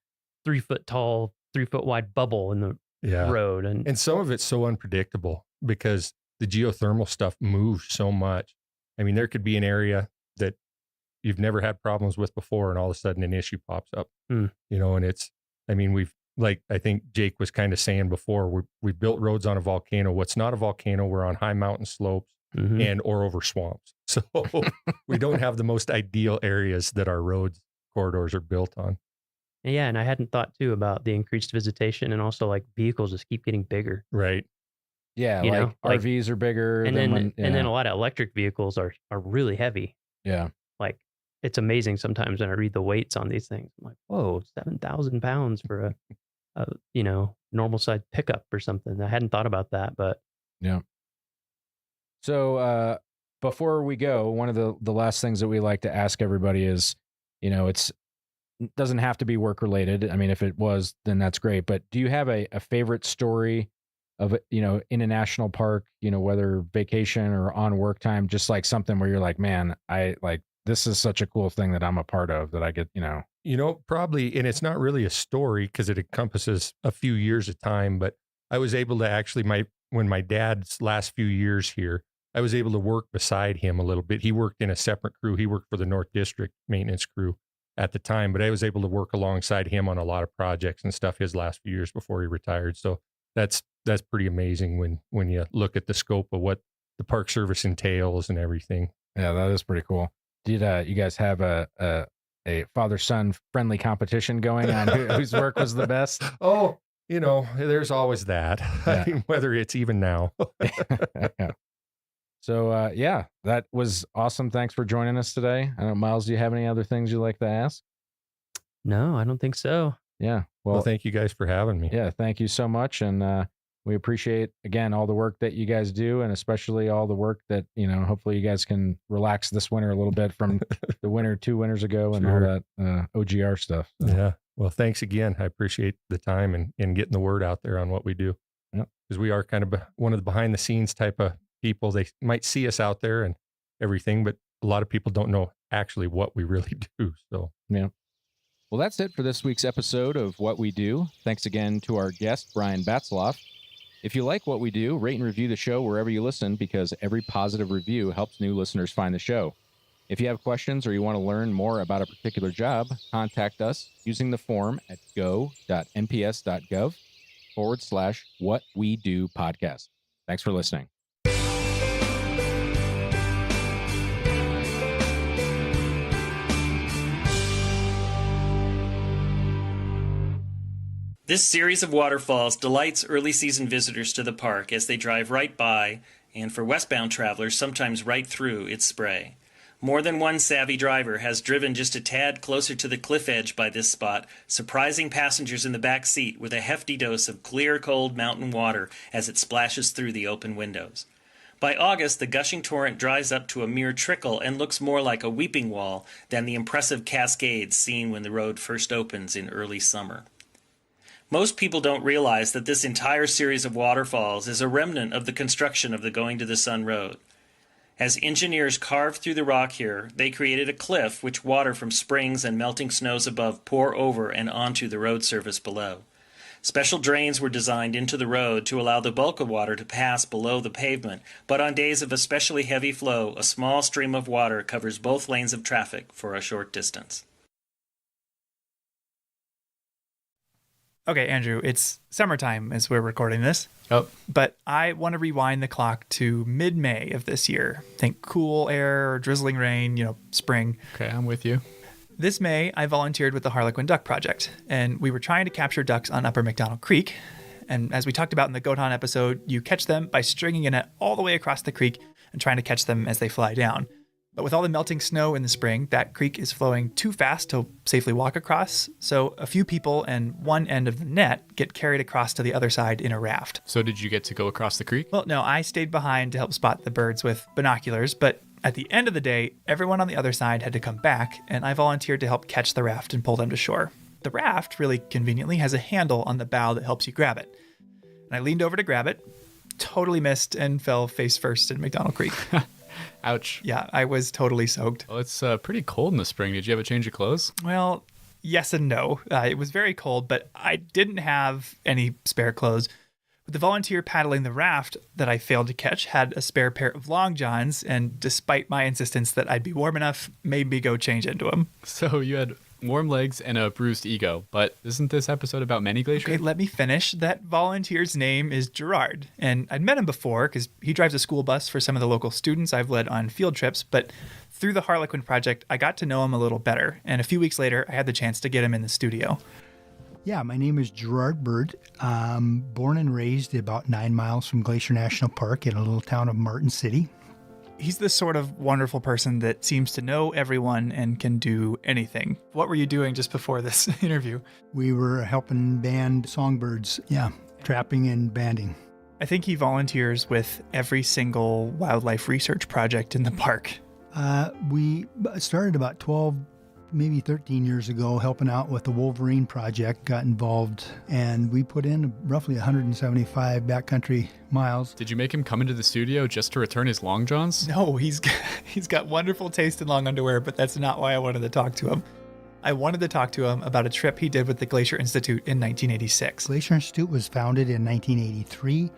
3-foot tall, 3-foot wide bubble in the road. And some of it's so unpredictable because the geothermal stuff moves so much. I mean, there could be an area that you've never had problems with before, and all of a sudden an issue pops up, and I think Jake was kind of saying before, we built roads on a volcano. What's not a volcano, we're on high mountain slopes or over swamps. So we don't have the most ideal areas that our roads corridors are built on. Yeah, and I hadn't thought too about the increased visitation and also like vehicles just keep getting bigger. Right. Yeah, You like know, like- RVs are bigger. And than then when, and then a lot of electric vehicles are really heavy. yeah. Like it's amazing sometimes when I read the weights on these things. I'm like, whoa, 7,000 pounds for a normal sized pickup or something. I hadn't thought about that, but Yeah. So before we go, one of the last things that we like to ask everybody is, it doesn't have to be work related. I mean, if it was, then that's great. But do you have a favorite story of, in a national park, whether vacation or on work time, just like something where you're like, man, this is such a cool thing that I'm a part of that I get, Probably, and it's not really a story because it encompasses a few years of time, but I was able to actually, when my dad's last few years here, I was able to work beside him a little bit. He worked in a separate crew. He worked for the North District maintenance crew at the time, but I was able to work alongside him on a lot of projects and stuff his last few years before he retired. So that's pretty amazing when you look at the scope of what the Park Service entails and everything. Yeah, that is pretty cool. Did you guys have a father-son friendly competition going on whose work was the best? Oh, there's always that. Yeah. I mean, whether it's even now. Yeah. So, that was awesome. Thanks for joining us today. I don't know, Miles, do you have any other things you'd like to ask? no, I don't think so. Yeah. Well, thank you guys for having me. Yeah, thank you so much. And we appreciate, again, all the work that you guys do, and especially all the work that, hopefully you guys can relax this winter a little bit from the winter 2 winters ago and all that OGR stuff. So. Yeah. Well, thanks again. I appreciate the time and getting the word out there on what we do. Because we are kind of one of the behind the scenes type of people. They might see us out there and everything, but a lot of people don't know actually what we really do. So, yeah. Well, that's it for this week's episode of What We Do. Thanks again to our guest, Brian Batzloff. If you like what we do, rate and review the show wherever you listen, because every positive review helps new listeners find the show. If you have questions or you want to learn more about a particular job, contact us using the form at go.nps.gov/whatwedopodcast. Thanks for listening. This series of waterfalls delights early season visitors to the park as they drive right by, and for westbound travelers, sometimes right through its spray. More than one savvy driver has driven just a tad closer to the cliff edge by this spot, surprising passengers in the back seat with a hefty dose of clear, cold mountain water as it splashes through the open windows. By August, the gushing torrent dries up to a mere trickle and looks more like a weeping wall than the impressive cascades seen when the road first opens in early summer. Most people don't realize that this entire series of waterfalls is a remnant of the construction of the Going to the Sun Road. As engineers carved through the rock here, they created a cliff which water from springs and melting snows above pour over and onto the road surface below. Special drains were designed into the road to allow the bulk of water to pass below the pavement, but on days of especially heavy flow, a small stream of water covers both lanes of traffic for a short distance. Okay, Andrew, it's summertime as we're recording this. Oh. But I want to rewind the clock to mid-May of this year. Think cool air or drizzling rain, spring. Okay, I'm with you. This May, I volunteered with the Harlequin Duck Project, and we were trying to capture ducks on Upper McDonald Creek. And as we talked about in the Goat Hunt episode, you catch them by stringing a net all the way across the creek and trying to catch them as they fly down. But with all the melting snow in the spring, that creek is flowing too fast to safely walk across, so a few people and one end of the net get carried across to the other side in a raft. So did you get to go across the creek? Well, no, I stayed behind to help spot the birds with binoculars, but at the end of the day, everyone on the other side had to come back, and I volunteered to help catch the raft and pull them to shore. The raft, really conveniently, has a handle on the bow that helps you grab it. And I leaned over to grab it, totally missed, and fell face first in McDonald Creek. Ouch. Yeah, I was totally soaked. Well, it's pretty cold in the spring. Did you have a change of clothes? Well, yes and no. It was very cold, but I didn't have any spare clothes. But the volunteer paddling the raft that I failed to catch had a spare pair of long johns, and despite my insistence that I'd be warm enough, made me go change into them. So you had warm legs and a bruised ego, but isn't this episode about many glaciers? Okay, let me finish. That volunteer's name is Gerard, and I'd met him before because he drives a school bus for some of the local students I've led on field trips, but through the Harlequin Project, I got to know him a little better, and a few weeks later, I had the chance to get him in the studio. Yeah, my name is Gerard Bird. Born and raised about 9 miles from Glacier National Park in a little town of Martin City. He's the sort of wonderful person that seems to know everyone and can do anything. What were you doing just before this interview? We were helping band songbirds, trapping and banding. I think he volunteers with every single wildlife research project in the park. We started about 12, maybe 13 years ago, helping out with the Wolverine Project, got involved, and we put in roughly 175 backcountry miles. Did you make him come into the studio just to return his long johns? No, he's got wonderful taste in long underwear, but that's not why I wanted to talk to him. I wanted to talk to him about a trip he did with the Glacier Institute in 1986. Glacier Institute was founded in 1983,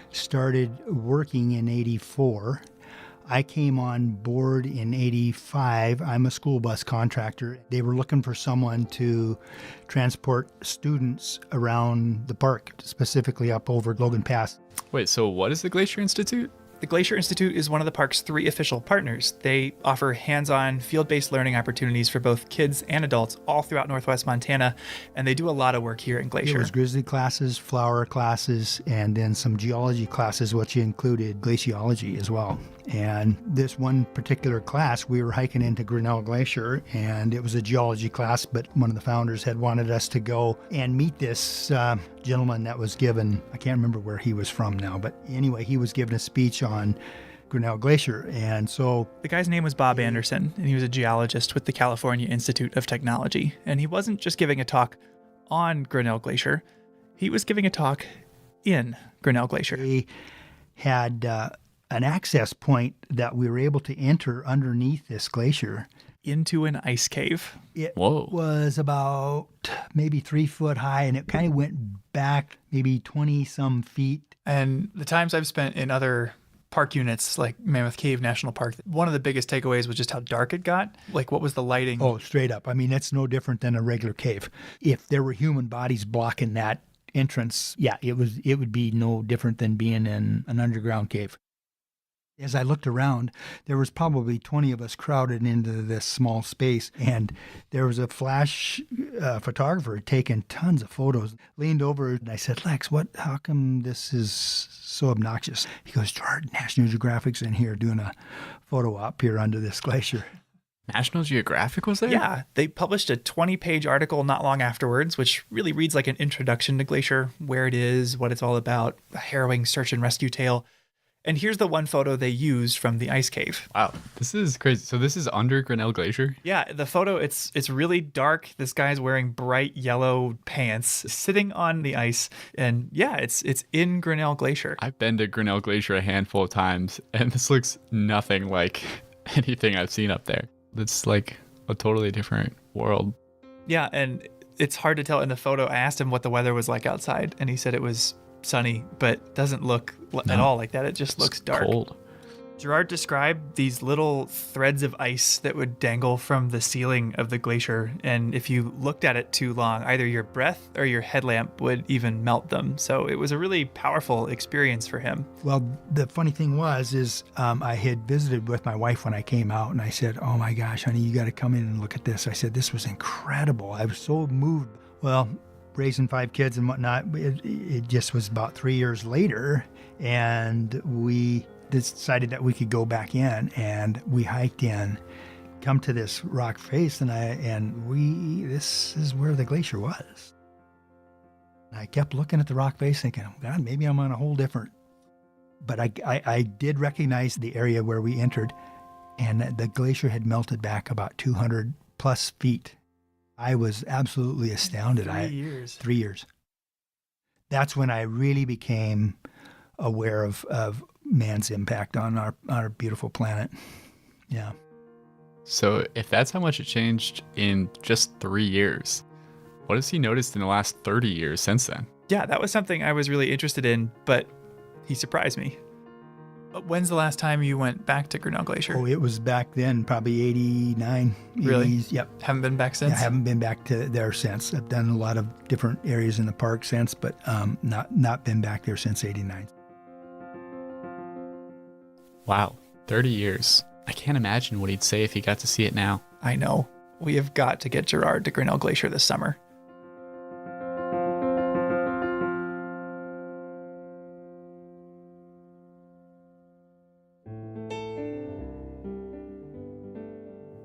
started working in 84. I came on board in 85. I'm a school bus contractor. They were looking for someone to transport students around the park, specifically up over Logan Pass. Wait, so what is the Glacier Institute? The Glacier Institute is one of the park's 3 official partners. They offer hands-on, field-based learning opportunities for both kids and adults all throughout Northwest Montana, and they do a lot of work here in Glacier. There was grizzly classes, flower classes, and then some geology classes, which included glaciology as well. And this one particular class, we were hiking into Grinnell Glacier, and it was a geology class, but one of the founders had wanted us to go and meet this gentleman that was given, I can't remember where he was from now, but anyway, he was giving a speech on Grinnell Glacier. And so the guy's name was Bob Anderson, and he was a geologist with the California Institute of Technology. And he wasn't just giving a talk on Grinnell Glacier, he was giving a talk in Grinnell Glacier. He had an access point that we were able to enter underneath this glacier. Into an ice cave. It was about maybe 3 foot high, and it kind of went back maybe 20 some feet. And the times I've spent in other park units like Mammoth Cave National Park, one of the biggest takeaways was just how dark it got. Like, what was the lighting? Oh, straight up. I mean, it's no different than a regular cave. If there were human bodies blocking that entrance, it would be no different than being in an underground cave. As I looked around, there was probably 20 of us crowded into this small space, and there was a flash photographer taking tons of photos. Leaned over and I said, "Lex, how come this is so obnoxious?" He goes, "Gerard, National Geographic's in here doing a photo op here under this glacier." National Geographic was there? Yeah, they published a 20-page article not long afterwards, which really reads like an introduction to Glacier, where it is, what it's all about, a harrowing search and rescue tale. And here's the one photo they used from the ice cave. Wow, this is crazy. So this is under Grinnell Glacier? Yeah, the photo, it's really dark. This guy's wearing bright yellow pants, sitting on the ice. And yeah, it's in Grinnell Glacier. I've been to Grinnell Glacier a handful of times, and this looks nothing like anything I've seen up there. It's like a totally different world. Yeah, and it's hard to tell in the photo. I asked him what the weather was like outside, and he said it was sunny, but doesn't look at all like that. It just looks dark. Cold. Gerard described these little threads of ice that would dangle from the ceiling of the glacier, and if you looked at it too long, either your breath or your headlamp would even melt them. So it was a really powerful experience for him. Well, the funny thing is I had visited with my wife when I came out, and I said, "Oh my gosh, honey, you got to come in and look at this." I said, "This was incredible." I was so moved. Well, raising 5 kids and whatnot, it just was about 3 years later, and we decided that we could go back in, and we hiked in, come to this rock face, this is where the glacier was. And I kept looking at the rock face thinking, "Oh God, maybe I'm on a whole different," but I did recognize the area where we entered, and the glacier had melted back about 200 plus feet. I was absolutely astounded. 3 years. That's when I really became aware of man's impact on our beautiful planet. Yeah. So if that's how much it changed in just 3 years, what has he noticed in the last 30 years since then? Yeah, that was something I was really interested in, but he surprised me. When's the last time you went back to Grinnell Glacier? Oh, it was back then, probably 89. Really? 80s. Yep. Haven't been back since? I haven't been back to there since. I've done a lot of different areas in the park since, but not been back there since 89. Wow, 30 years. I can't imagine what he'd say if he got to see it now. I know. We have got to get Gerard to Grinnell Glacier this summer.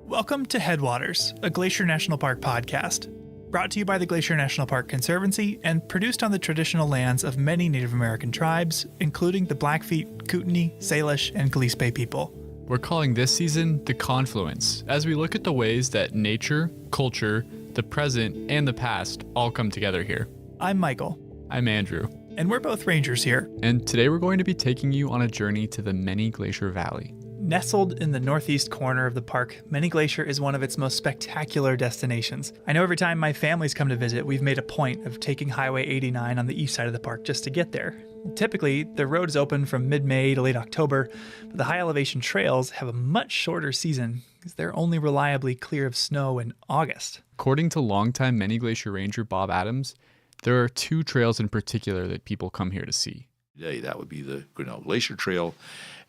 Welcome to Headwaters, a Glacier National Park podcast, brought to you by the Glacier National Park Conservancy and produced on the traditional lands of many Native American tribes, including the Blackfeet, Kootenai, Salish, and Gillespie people. We're calling this season The Confluence, as we look at the ways that nature, culture, the present, and the past all come together here. I'm Michael. I'm Andrew. And we're both rangers here. And today we're going to be taking you on a journey to the Many Glacier Valley. Nestled in the northeast corner of the park, Many Glacier is one of its most spectacular destinations. I know every time my family's come to visit, we've made a point of taking Highway 89 on the east side of the park just to get there. Typically, the road is open from mid-May to late October, but the high elevation trails have a much shorter season because they're only reliably clear of snow in August. According to longtime Many Glacier Ranger Bob Adams, there are two trails in particular that people come here to see. Today, that would be the Grinnell Glacier Trail,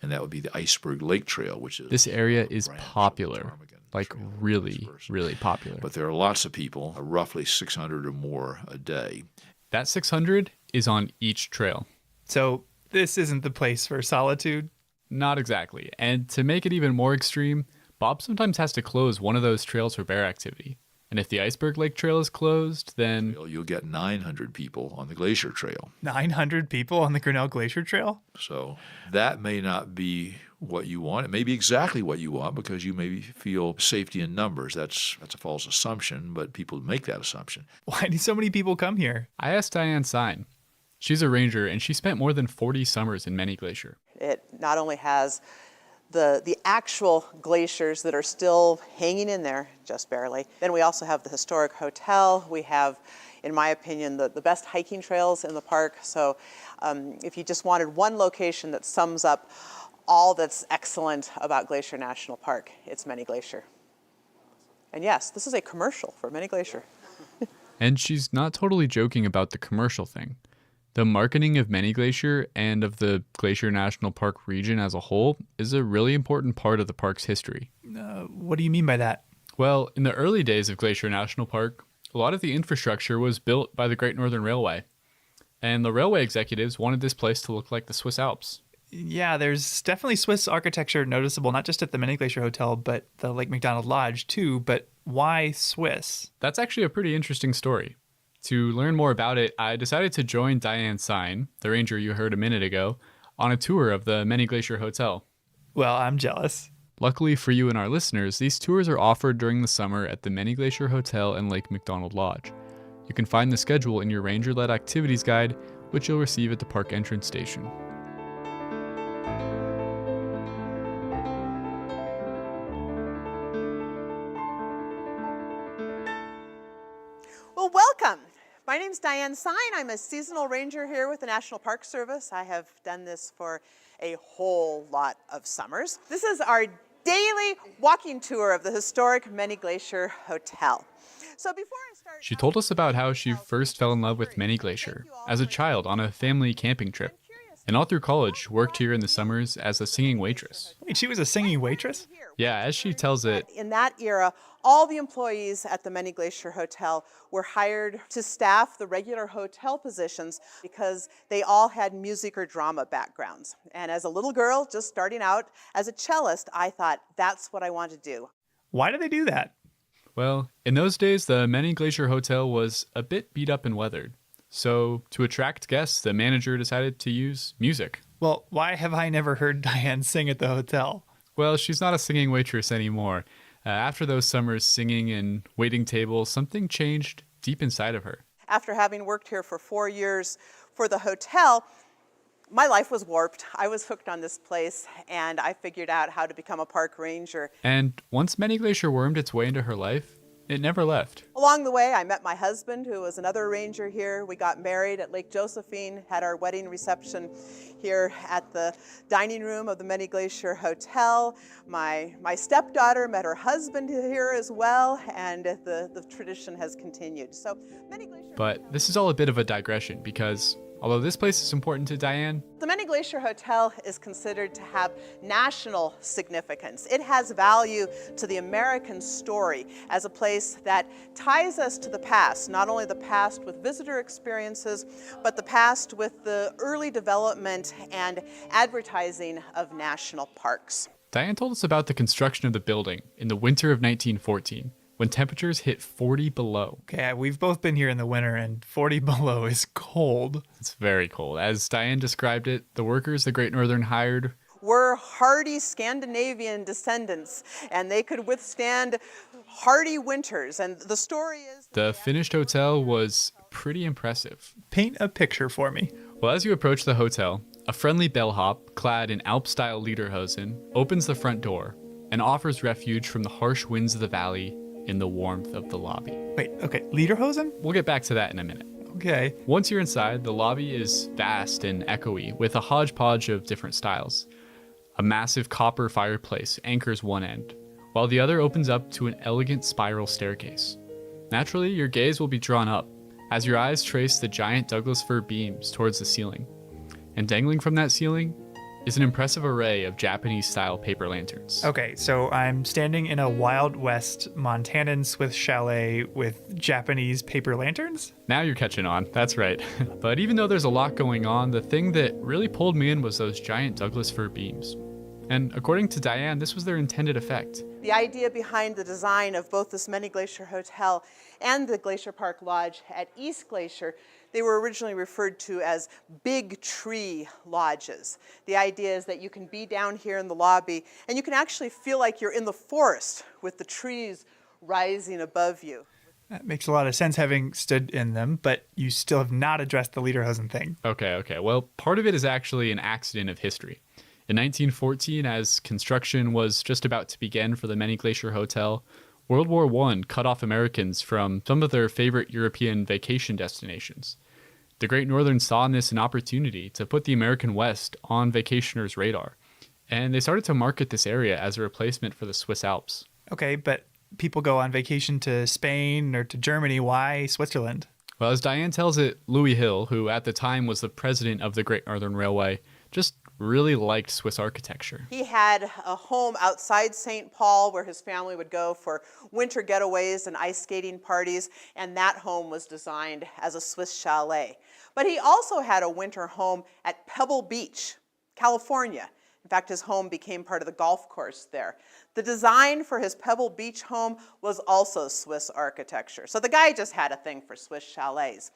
and that would be the Iceberg Lake Trail, which is... This area is popular, like really, really popular. But there are lots of people, roughly 600 or more a day. That 600 is on each trail. So this isn't the place for solitude? Not exactly. And to make it even more extreme, Bob sometimes has to close one of those trails for bear activity. And if the Iceberg Lake Trail is closed, then... You'll get 900 people on the Glacier Trail. 900 people on the Grinnell Glacier Trail? So that may not be what you want. It may be exactly what you want because you maybe feel safety in numbers. That's a false assumption, but people make that assumption. Why do so many people come here? I asked Diane Sine. She's a ranger, and she spent more than 40 summers in Many Glacier. It not only has the actual glaciers that are still hanging in there, just barely. Then we also have the historic hotel. We have, in my opinion, the best hiking trails in the park. So if you just wanted one location that sums up all that's excellent about Glacier National Park, it's Many Glacier. And yes, this is a commercial for Many Glacier. And she's not totally joking about the commercial thing. The marketing of Many Glacier and of the Glacier National Park region as a whole is a really important part of the park's history. What do you mean by that? Well, in the early days of Glacier National Park, a lot of the infrastructure was built by the Great Northern Railway. And the railway executives wanted this place to look like the Swiss Alps. Yeah, there's definitely Swiss architecture noticeable, not just at the Many Glacier Hotel, but the Lake McDonald Lodge too. But why Swiss? That's actually a pretty interesting story. To learn more about it, I decided to join Diane Sine, the ranger you heard a minute ago, on a tour of the Many Glacier Hotel. Well, I'm jealous. Luckily for you and our listeners, these tours are offered during the summer at the Many Glacier Hotel and Lake McDonald Lodge. You can find the schedule in your ranger-led activities guide, which you'll receive at the park entrance station. Well, welcome. My name's Diane Sine. I'm a seasonal ranger here with the National Park Service. I have done this for a whole lot of summers. This is our daily walking tour of the historic Many Glacier Hotel. So before I start... She told us about how she first fell in love with Many Glacier as a child on a family camping trip. And all through college, worked here in the summers as a singing waitress. Wait, she was a singing waitress? Yeah, as she tells it. In that era, all the employees at the Many Glacier Hotel were hired to staff the regular hotel positions because they all had music or drama backgrounds. And as a little girl, just starting out as a cellist, I thought that's what I want to do. Why did they do that? Well, in those days, the Many Glacier Hotel was a bit beat up and weathered. So, to attract guests, the manager decided to use music. Well, why have I never heard Diane sing at the hotel? Well, she's not a singing waitress anymore. After those summers singing and waiting tables, something changed deep inside of her. After having worked here for 4 years for the hotel, my life was warped. I was hooked on this place, and I figured out how to become a park ranger. And once Many Glacier wormed its way into her life, it never left. Along the way, I met my husband, who was another ranger here. We got married at Lake Josephine, had our wedding reception here at the dining room of the Many Glacier Hotel. My stepdaughter met her husband here as well, and the tradition has continued. So Many Glacier. But this is all a bit of a digression because although this place is important to Diane, the Many Glacier Hotel is considered to have national significance. It has value to the American story as a place that ties us to the past, not only the past with visitor experiences, but the past with the early development and advertising of national parks. Diane told us about the construction of the building in the winter of 1914. When temperatures hit 40 below. Okay, we've both been here in the winter, and 40 below is cold. It's very cold. As Diane described it, the workers the Great Northern hired were hardy Scandinavian descendants, and they could withstand hardy winters. And the story is... The finished hotel was pretty impressive. Paint a picture for me. Well, as you approach the hotel, a friendly bellhop, clad in Alp-style lederhosen, opens the front door and offers refuge from the harsh winds of the valley in the warmth of the lobby. Wait, okay, lederhosen? We'll get back to that in a minute. Okay. Once you're inside, the lobby is vast and echoey with a hodgepodge of different styles. A massive copper fireplace anchors one end, while the other opens up to an elegant spiral staircase. Naturally, your gaze will be drawn up as your eyes trace the giant Douglas fir beams towards the ceiling. And dangling from that ceiling is an impressive array of Japanese-style paper lanterns. Okay, so I'm standing in a Wild West Montanan Swiss chalet with Japanese paper lanterns? Now you're catching on, that's right. But even though there's a lot going on, the thing that really pulled me in was those giant Douglas fir beams. And according to Diane, this was their intended effect. The idea behind the design of both this Many Glacier Hotel and the Glacier Park Lodge at East Glacier, they were originally referred to as big tree lodges. The idea is that you can be down here in the lobby and you can actually feel like you're in the forest with the trees rising above you. That makes a lot of sense having stood in them, but you still have not addressed the lederhosen thing. Okay. Well, part of it is actually an accident of history. In 1914, as construction was just about to begin for the Many Glacier Hotel, World War I cut off Americans from some of their favorite European vacation destinations. The Great Northern saw in this an opportunity to put the American West on vacationers' radar, and they started to market this area as a replacement for the Swiss Alps. Okay, but people go on vacation to Spain or to Germany. Why Switzerland? Well, as Diane tells it, Louis Hill, who at the time was the president of the Great Northern Railway, just really liked Swiss architecture. He had a home outside St. Paul where his family would go for winter getaways and ice skating parties, and that home was designed as a Swiss chalet. But he also had a winter home at Pebble Beach, California. In fact, his home became part of the golf course there. The design for his Pebble Beach home was also Swiss architecture. So the guy just had a thing for Swiss chalets.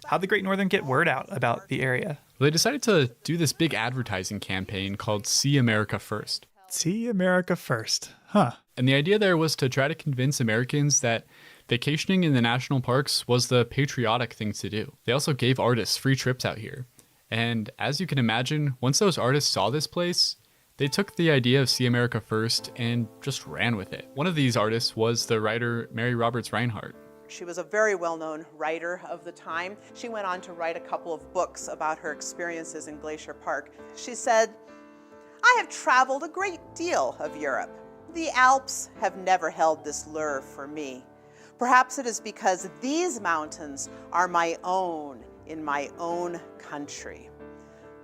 How'd the Great Northern get word out about the area? Well, they decided to do this big advertising campaign called See America First. See America First, huh? And the idea there was to try to convince Americans that vacationing in the national parks was the patriotic thing to do. They also gave artists free trips out here. And as you can imagine, once those artists saw this place, they took the idea of See America First and just ran with it. One of these artists was the writer Mary Roberts Rinehart. She was a very well-known writer of the time. She went on to write a couple of books about her experiences in Glacier Park. She said, "I have traveled a great deal of Europe. The Alps have never held this lure for me. Perhaps it is because these mountains are my own in my own country."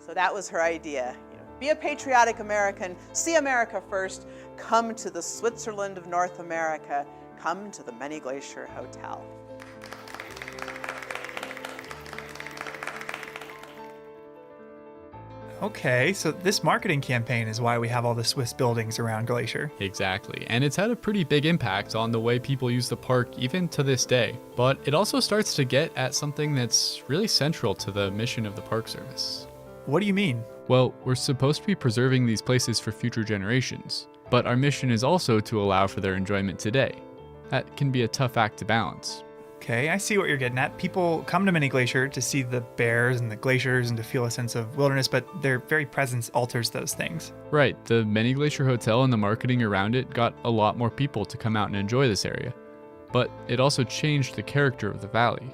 So that was her idea. Be a patriotic American, see America first, come to the Switzerland of North America, come to the Many Glacier Hotel. Okay, so this marketing campaign is why we have all the Swiss buildings around Glacier. Exactly, and it's had a pretty big impact on the way people use the park even to this day. But it also starts to get at something that's really central to the mission of the Park Service. What do you mean? Well, we're supposed to be preserving these places for future generations, but our mission is also to allow for their enjoyment today. That can be a tough act to balance. Okay, I see what you're getting at. People come to Many Glacier to see the bears and the glaciers and to feel a sense of wilderness, but their very presence alters those things. Right, the Many Glacier Hotel and the marketing around it got a lot more people to come out and enjoy this area. but it also changed the character of the valley.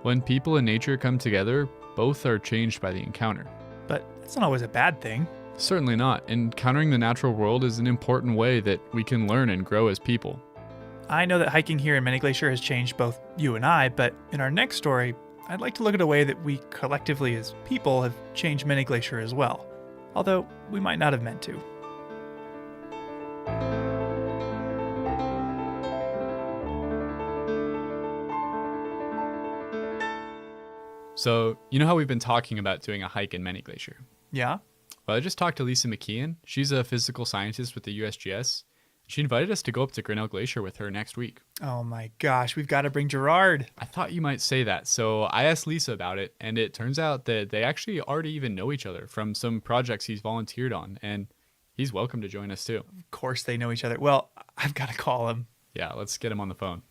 When people and nature come together, both are changed by the encounter. But that's not always a bad thing. Certainly not. Encountering the natural world is an important way that we can learn and grow as people. I know that hiking here in Many Glacier has changed both you and I, but in our next story, I'd like to look at a way that we collectively as people have changed Many Glacier as well, although we might not have meant to. So, you know how we've been talking about doing a hike in Many Glacier? Yeah? Well, I just talked to Lisa McKeon. She's a physical scientist with the USGS. She invited us to go up to Grinnell Glacier with her next week. Oh my gosh, we've got to bring Gerard. I thought you might say that, so I asked Lisa about it, and it turns out that they actually already even know each other from some projects he's volunteered on, and he's welcome to join us too. Of course they know each other. Well, I've got to call him. Yeah, let's get him on the phone.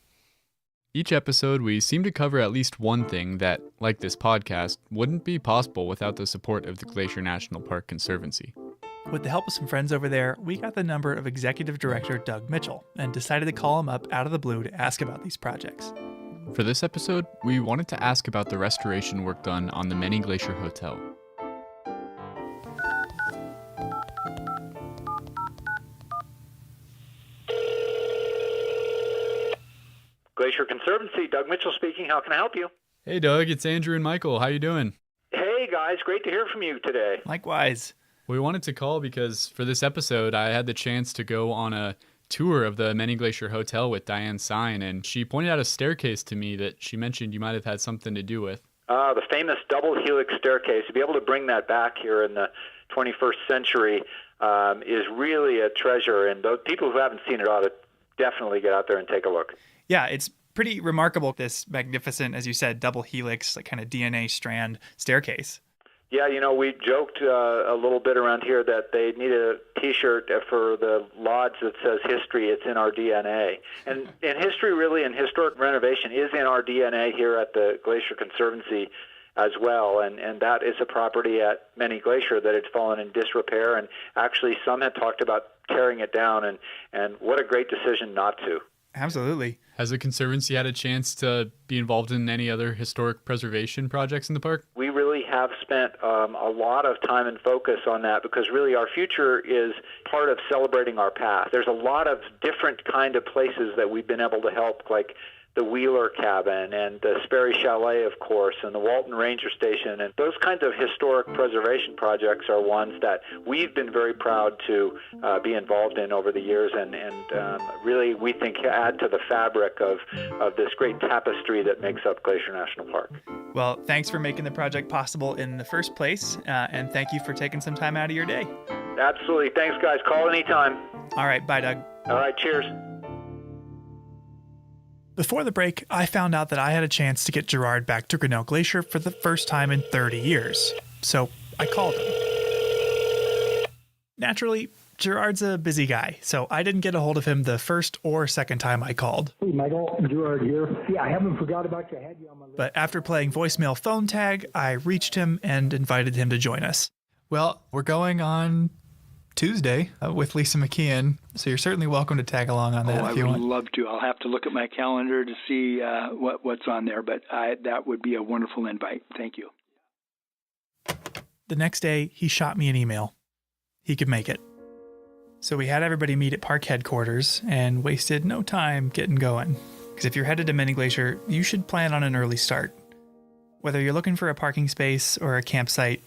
Each episode, we seem to cover at least one thing that, like this podcast, wouldn't be possible without the support of the Glacier National Park Conservancy. With the help of some friends over there, we got the number of Executive Director Doug Mitchell and decided to call him up out of the blue to ask about these projects. For this episode, we wanted to ask about the restoration work done on the Many Glacier Hotel. Glacier Conservancy, Doug Mitchell speaking. How can I help you? Hey Doug, it's Andrew and Michael. How you doing? Hey guys, great to hear from you today. Likewise. We wanted to call because for this episode, I had the chance to go on a tour of the Many Glacier Hotel with Diane Sine, and she pointed out a staircase to me that she mentioned you might have had something to do with. The famous double helix staircase. To be able to bring that back here in the 21st century is really a treasure, and those people who haven't seen it ought to definitely get out there and take a look. Yeah, it's pretty remarkable, this magnificent, as you said, double helix, like kind of DNA strand staircase. Yeah, you know, we joked a little bit around here that they need a T-shirt for the lodge that says history, it's in our DNA. And history really, and historic renovation is in our DNA here at the Glacier Conservancy as well. And that is a property at Many Glacier that had fallen in disrepair. And actually some had talked about tearing it down, and what a great decision not to. Absolutely. Has the Conservancy had a chance to be involved in any other historic preservation projects in the park? We really have spent a lot of time and focus on that because really our future is part of celebrating our past. There's a lot of different kind of places that we've been able to help, like the Wheeler Cabin and the Sperry Chalet, of course, and the Walton Ranger Station. And those kinds of historic preservation projects are ones that we've been very proud to be involved in over the years and really, we think, add to the fabric of this great tapestry that makes up Glacier National Park. Well, thanks for making the project possible in the first place, and thank you for taking some time out of your day. Absolutely. Thanks, guys. Call anytime. All right. Bye, Doug. All right. Cheers. Before the break, I found out that I had a chance to get Gerard back to Grinnell Glacier for the first time in 30 years. So I called him. Naturally, Gerard's a busy guy, so I didn't get a hold of him the first or second time I called. Hey, Michael, Gerard here. Yeah, I haven't forgot about you. I had you on my list. But after playing voicemail phone tag, I reached him and invited him to join us. Well, we're going on Tuesday with Lisa McKeon, so you're certainly welcome to tag along on that if you want. I would love to. I'll have to look at my calendar to see what's on there, but that would be a wonderful invite. Thank you. The next day, he shot me an email. He could make it. So we had everybody meet at park headquarters and wasted no time getting going. Because if you're headed to Many Glacier, you should plan on an early start. Whether you're looking for a parking space or a campsite,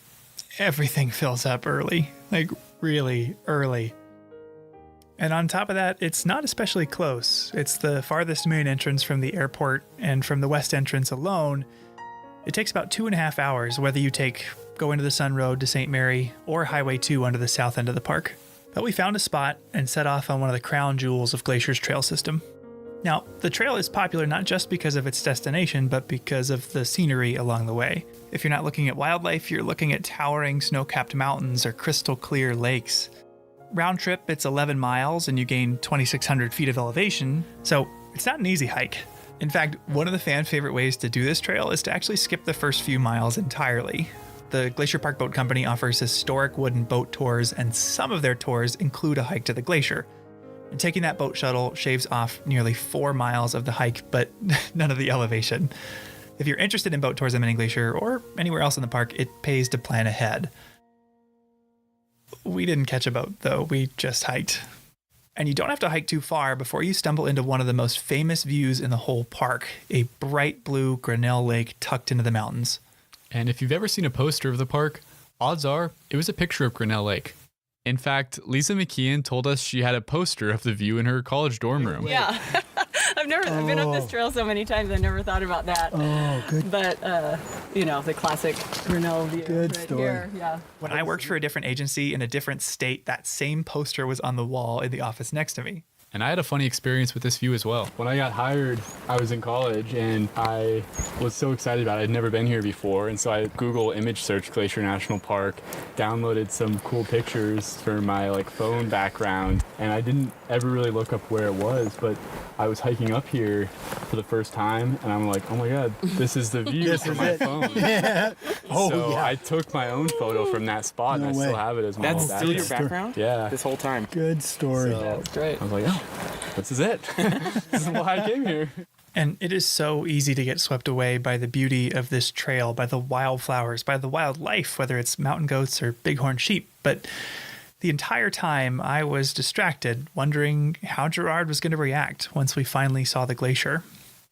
everything fills up early. Like, really early. And on top of that, it's not especially close. It's the farthest main entrance from the airport, and from the west entrance alone, it takes about 2.5 hours whether you take Going to the Sun Road to St. Mary or Highway 2 onto the south end of the park. But we found a spot and set off on one of the crown jewels of Glacier's trail system. Now, the trail is popular not just because of its destination, but because of the scenery along the way. If you're not looking at wildlife, you're looking at towering snow-capped mountains or crystal clear lakes. Round trip, it's 11 miles and you gain 2,600 feet of elevation, so it's not an easy hike. In fact, one of the fan favorite ways to do this trail is to actually skip the first few miles entirely. The Glacier Park Boat Company offers historic wooden boat tours, and some of their tours include a hike to the glacier. And taking that boat shuttle shaves off nearly 4 miles of the hike, but none of the elevation. If you're interested in boat tours of Many Glacier or anywhere else in the park, it pays to plan ahead. We didn't catch a boat, though. We just hiked. And you don't have to hike too far before you stumble into one of the most famous views in the whole park, a bright blue Grinnell Lake tucked into the mountains. And if you've ever seen a poster of the park, odds are it was a picture of Grinnell Lake. In fact, Lisa McKeon told us she had a poster of the view in her college dorm room. Yeah. I've been up this trail so many times, I never thought about that. Oh, good. But, the classic Grinnell view. Good right story. here. Yeah. When I worked for a different agency in a different state, that same poster was on the wall in the office next to me. And I had a funny experience with this view as well. When I got hired, I was in college and I was so excited about it. I'd never been here before. And so I Google image search Glacier National Park, downloaded some cool pictures for my phone background. And I didn't ever really look up where it was, but I was hiking up here for the first time and I'm like, oh my God, this is the view from my phone. Yeah. So I took my own photo from that spot and I still have it as my That's still your background? Yeah. This whole time. Good story. So That's great. I was like, oh, this is it. This is why I came here. And it is so easy to get swept away by the beauty of this trail, by the wildflowers, by the wildlife, whether it's mountain goats or bighorn sheep. But the entire time I was distracted, wondering how Gerard was going to react once we finally saw the glacier.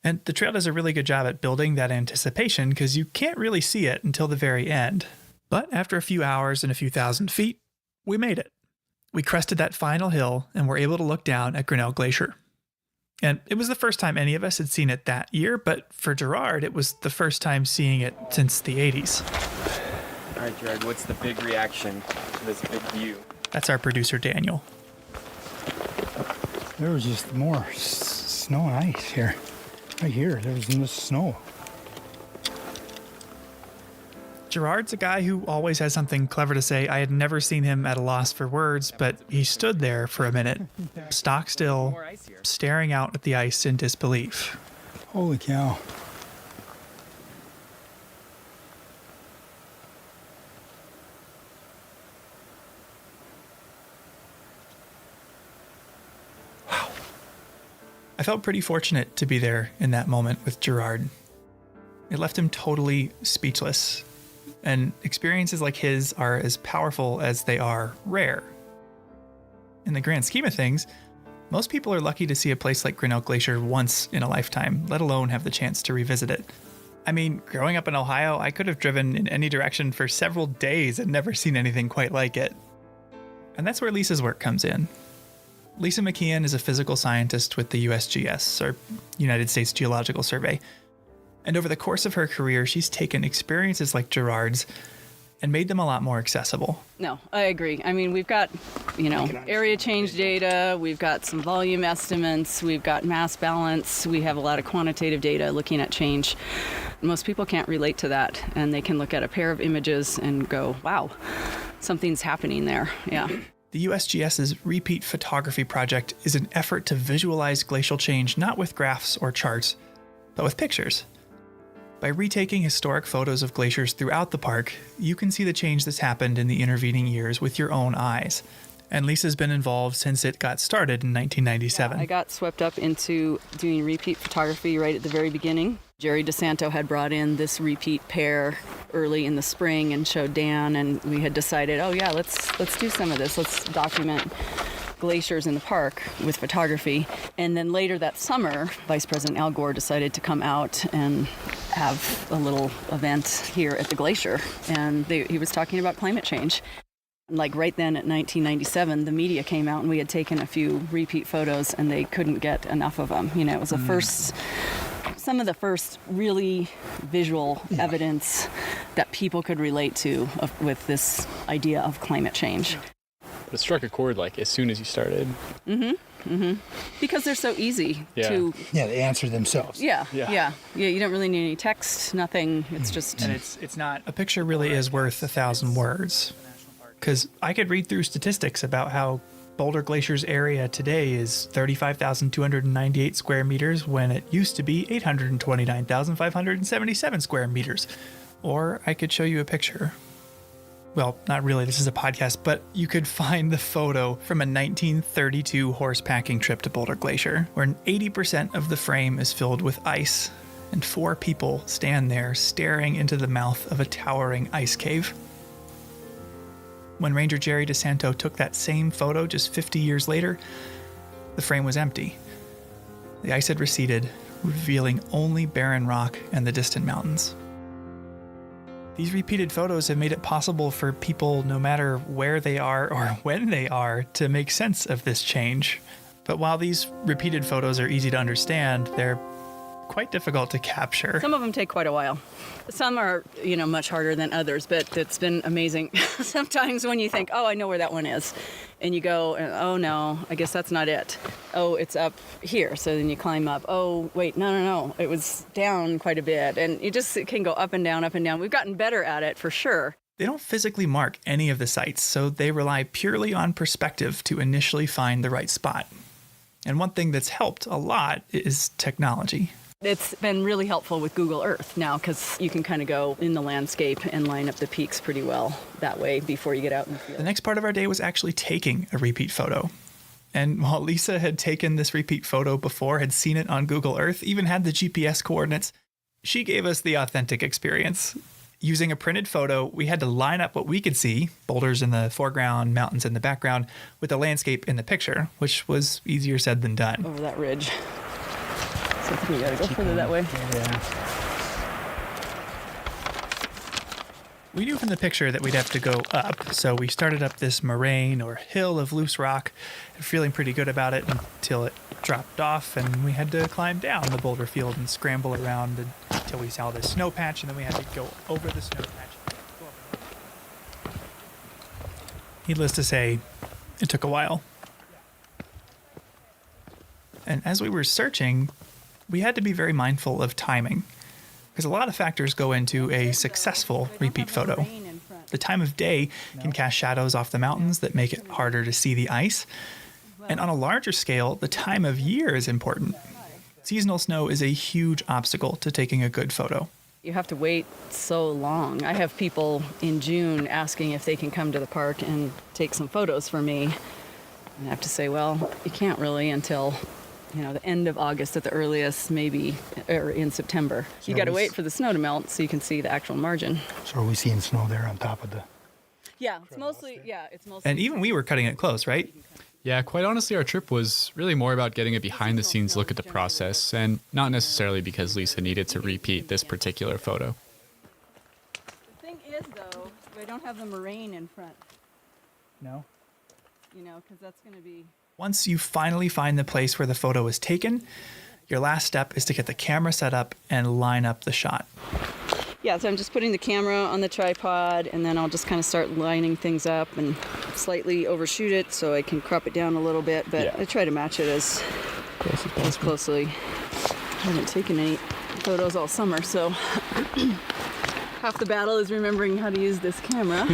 And the trail does a really good job at building that anticipation because you can't really see it until the very end. But after a few hours and a few thousand feet, we made it. We crested that final hill and were able to look down at Grinnell Glacier. And it was the first time any of us had seen it that year, but for Gerard, it was the first time seeing it since the 80s. All right, Gerard, what's the big reaction to this big view? That's our producer, Daniel. There was just more snow and ice here. Right here, there was no snow. Gerard's a guy who always has something clever to say. I had never seen him at a loss for words, but he stood there for a minute, stock still, staring out at the ice in disbelief. Holy cow. I felt pretty fortunate to be there in that moment with Gerard. It left him totally speechless. And experiences like his are as powerful as they are rare. In the grand scheme of things, most people are lucky to see a place like Grinnell Glacier once in a lifetime, let alone have the chance to revisit it. I mean, growing up in Ohio, I could have driven in any direction for several days and never seen anything quite like it. And that's where Lisa's work comes in. Lisa McKeon is a physical scientist with the USGS, or United States Geological Survey. And over the course of her career, she's taken experiences like Gerard's and made them a lot more accessible. No, I agree. I mean, we've got, area change data, we've got some volume estimates, we've got mass balance, we have a lot of quantitative data looking at change. Most people can't relate to that, and they can look at a pair of images and go, wow, something's happening there. Yeah. The USGS's Repeat Photography Project is an effort to visualize glacial change not with graphs or charts, but with pictures. By retaking historic photos of glaciers throughout the park, you can see the change that's happened in the intervening years with your own eyes. And Lisa's been involved since it got started in 1997. I got swept up into doing repeat photography right at the very beginning. Jerry DeSanto had brought in this repeat pair early in the spring and showed Dan, and we had decided, oh yeah, let's do some of this. Let's document glaciers in the park with photography. And then later that summer, Vice President Al Gore decided to come out and have a little event here at the glacier. And he was talking about climate change. Like right then at 1997, the media came out and we had taken a few repeat photos and they couldn't get enough of them. It was some of the first really visual evidence that people could relate to with this idea of climate change. It struck a chord as soon as you started. Because they're so easy to... Yeah, they answer themselves. Yeah. You don't really need any text, nothing. It's just... And it's not... A picture really is worth 1,000 words. Because I could read through statistics about how Boulder Glacier's area today is 35,298 square meters when it used to be 829,577 square meters. Or I could show you a picture. well, not really, this is a podcast, but you could find the photo from a 1932 horse packing trip to Boulder Glacier, where 80% of the frame is filled with ice, and 4 people stand there staring into the mouth of a towering ice cave. When Ranger Jerry DeSanto took that same photo just 50 years later, the frame was empty. The ice had receded, revealing only barren rock and the distant mountains. These repeated photos have made it possible for people, no matter where they are or when they are, to make sense of this change. But while these repeated photos are easy to understand, they're quite difficult to capture. Some of them take quite a while. Some are, much harder than others, but it's been amazing. Sometimes when you think, oh, I know where that one is, and you go, oh no, I guess that's not it. Oh, it's up here. So then you climb up. Oh, wait, no. It was down quite a bit. And it can go up and down, up and down. We've gotten better at it for sure. They don't physically mark any of the sites, so they rely purely on perspective to initially find the right spot. And one thing that's helped a lot is technology. It's been really helpful with Google Earth now because you can kind of go in the landscape and line up the peaks pretty well that way before you get out in the field. The next part of our day was actually taking a repeat photo. And while Lisa had taken this repeat photo before, had seen it on Google Earth, even had the GPS coordinates, she gave us the authentic experience. Using a printed photo, we had to line up what we could see, boulders in the foreground, mountains in the background, with the landscape in the picture, which was easier said than done. Over that ridge. So I think we gotta go further that way. Yeah. We knew from the picture that we'd have to go up, so we started up this moraine or hill of loose rock, feeling pretty good about it until it dropped off and we had to climb down the boulder field and scramble around until we saw this snow patch, and then we had to go over the snow patch. Needless to say, it took a while. And as we were searching, we had to be very mindful of timing, because a lot of factors go into a successful repeat photo. The time of day can cast shadows off the mountains that make it harder to see the ice. And on a larger scale, the time of year is important. Seasonal snow is a huge obstacle to taking a good photo. You have to wait so long. I have people in June asking if they can come to the park and take some photos for me. And I have to say, well, you can't really until the end of August at the earliest, maybe, or in September. You got to wait for the snow to melt so you can see the actual margin. So are we seeing snow there on top of the... Yeah, it's mostly. And even we were cutting it close, right? Yeah, quite honestly, our trip was really more about getting a behind-the-scenes look at the process, and not necessarily because Lisa needed to repeat this particular photo. The thing is, though, we don't have the moraine in front. No? Because that's going to be... Once you finally find the place where the photo is taken, your last step is to get the camera set up and line up the shot. Yeah, so I'm just putting the camera on the tripod, and then I'll just kind of start lining things up and slightly overshoot it so I can crop it down a little bit, but I try to match it as closely. I haven't taken any photos all summer, so half the battle is remembering how to use this camera.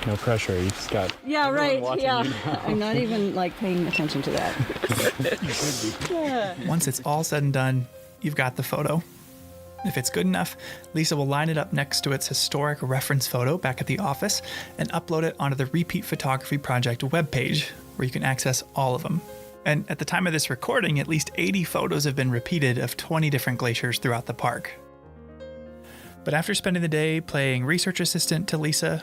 No pressure. You just got. Yeah, right. Yeah. You now. I'm not even paying attention to that. Once it's all said and done, you've got the photo. If it's good enough, Lisa will line it up next to its historic reference photo back at the office and upload it onto the Repeat Photography Project webpage, where you can access all of them. And at the time of this recording, at least 80 photos have been repeated of 20 different glaciers throughout the park. But after spending the day playing research assistant to Lisa,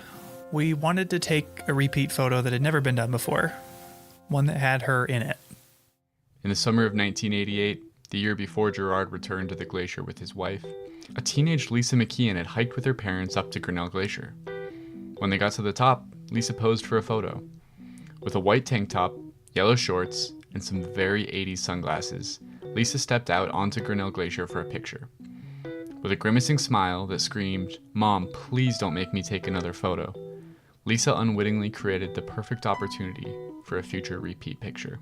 we wanted to take a repeat photo that had never been done before, one that had her in it. In the summer of 1988, the year before Gerard returned to the glacier with his wife, a teenage Lisa McKeon had hiked with her parents up to Grinnell Glacier. When they got to the top, Lisa posed for a photo. With a white tank top, yellow shorts, and some very 80s sunglasses, Lisa stepped out onto Grinnell Glacier for a picture. With a grimacing smile that screamed, "Mom, please don't make me take another photo," Lisa unwittingly created the perfect opportunity for a future repeat picture.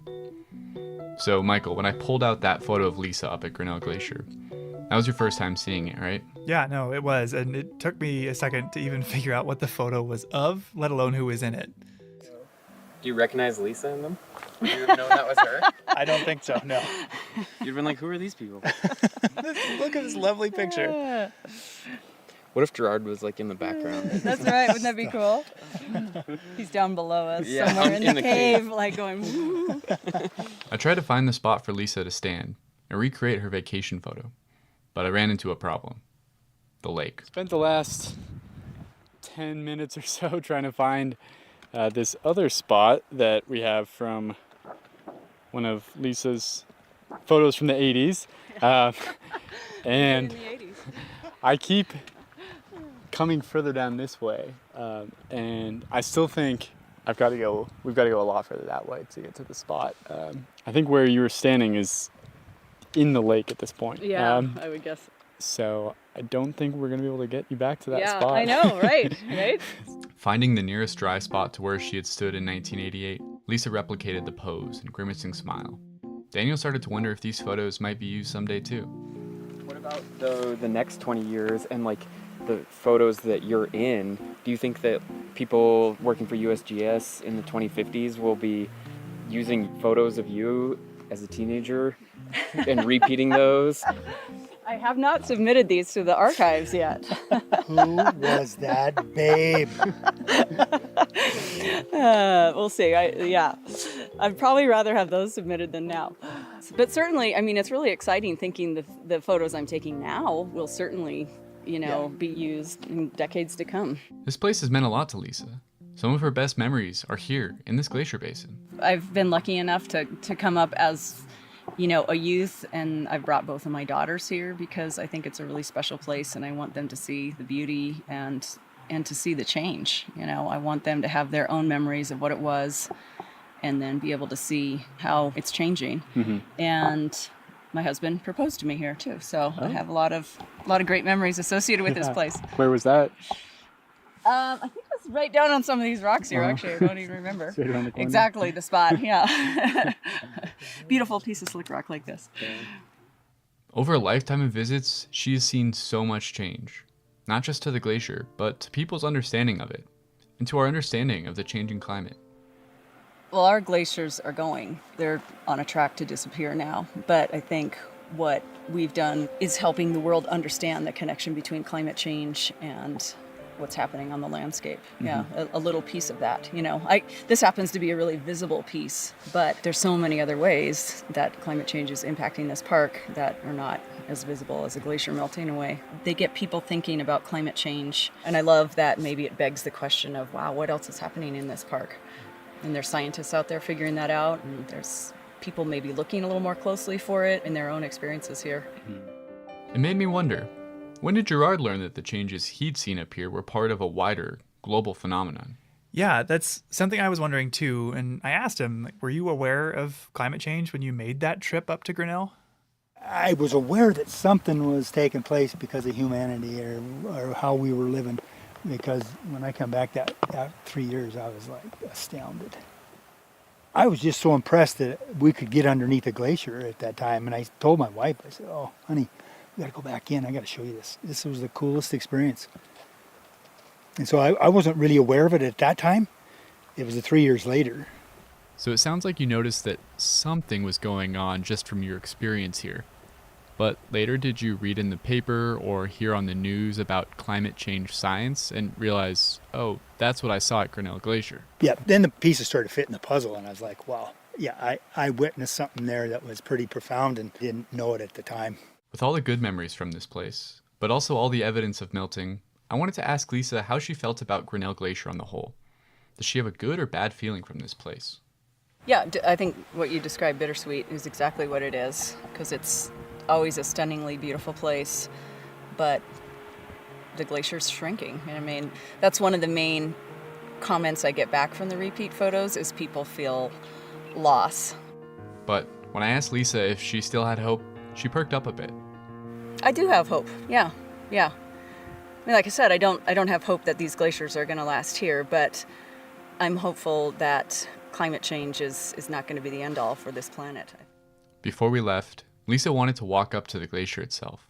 So, Michael, when I pulled out that photo of Lisa up at Grinnell Glacier, that was your first time seeing it, right? Yeah, no, it was. And it took me a second to even figure out what the photo was of, let alone who was in it. Do you recognize Lisa in them? Would you have known that was her? I don't think so, no. You'd been like, who are these people? Look at this lovely picture. What if Gerard was like in the background? That's right. Wouldn't that be cool? He's down below us somewhere in the cave, like going. Woo. I tried to find the spot for Lisa to stand and recreate her vacation photo, but I ran into a problem. The lake. Spent the last 10 minutes or so trying to find this other spot that we have from one of Lisa's photos from the 80s. And I keep coming further down this way, and I still think we've got to go a lot further that way to get to the spot. I think where you were standing is in the lake at this point. Yeah, I would guess. So I don't think we're going to be able to get you back to that spot. I know, right? Finding the nearest dry spot to where she had stood in 1988, Lisa replicated the pose and grimacing smile. Daniel started to wonder if these photos might be used someday too. What about the next 20 years and like the photos that you're in? Do you think that people working for USGS in the 2050s will be using photos of you as a teenager and repeating those? I have not submitted these to the archives yet. Who was that babe? We'll see. I'd probably rather have those submitted than now. But certainly, I mean, it's really exciting thinking the photos I'm taking now will certainly, be used in decades to come. This place has meant a lot to Lisa. Some of her best memories are here in this glacier basin. I've been lucky enough to come up as a youth, and I've brought both of my daughters here because I think it's a really special place and I want them to see the beauty and to see the change. I want them to have their own memories of what it was and then be able to see how it's changing. Mm-hmm. And my husband proposed to me here too, so I have a lot of great memories associated with this place. Where was that? I think it was right down on some of these rocks here, actually. I don't even remember. Straight around the corner. Exactly, the spot, yeah. Beautiful piece of slick rock like this. Over a lifetime of visits, she has seen so much change. Not just to the glacier, but to people's understanding of it, and to our understanding of the changing climate. Well, our glaciers are going. They're on a track to disappear now, but I think what we've done is helping the world understand the connection between climate change and what's happening on the landscape. Mm-hmm. Yeah, a little piece of that. This happens to be a really visible piece, but there's so many other ways that climate change is impacting this park that are not as visible as a glacier melting away. They get people thinking about climate change, and I love that maybe it begs the question of, wow, what else is happening in this park? And there's scientists out there figuring that out, and there's people maybe looking a little more closely for it in their own experiences here. It made me wonder, when did Gerard learn that the changes he'd seen up here were part of a wider, global phenomenon? Yeah, that's something I was wondering too. And I asked him, were you aware of climate change when you made that trip up to Grinnell? I was aware that something was taking place because of humanity or how we were living. Because when I come back that 3 years, I was like astounded. I was just so impressed that we could get underneath a glacier at that time. And I told my wife, I said, oh, honey, we got to go back in. I got to show you this. This was the coolest experience. And so I wasn't really aware of it at that time. It was 3 years later. So it sounds like you noticed that something was going on just from your experience here. But later, did you read in the paper or hear on the news about climate change science and realize, oh, that's what I saw at Grinnell Glacier? Yeah, then the pieces started fitting the puzzle, and I was like, wow, yeah, I witnessed something there that was pretty profound and didn't know it at the time. With all the good memories from this place, but also all the evidence of melting, I wanted to ask Lisa how she felt about Grinnell Glacier on the whole. Does she have a good or bad feeling from this place? Yeah, I think what you described, bittersweet, is exactly what it is, because it's always a stunningly beautiful place, but the glacier's shrinking. I mean, that's one of the main comments I get back from the repeat photos is people feel loss. But when I asked Lisa if she still had hope, she perked up a bit. I do have hope. Yeah. I mean, like I said, I don't have hope that these glaciers are going to last here, but I'm hopeful that climate change is not going to be the end all for this planet. Before we left, Lisa wanted to walk up to the glacier itself,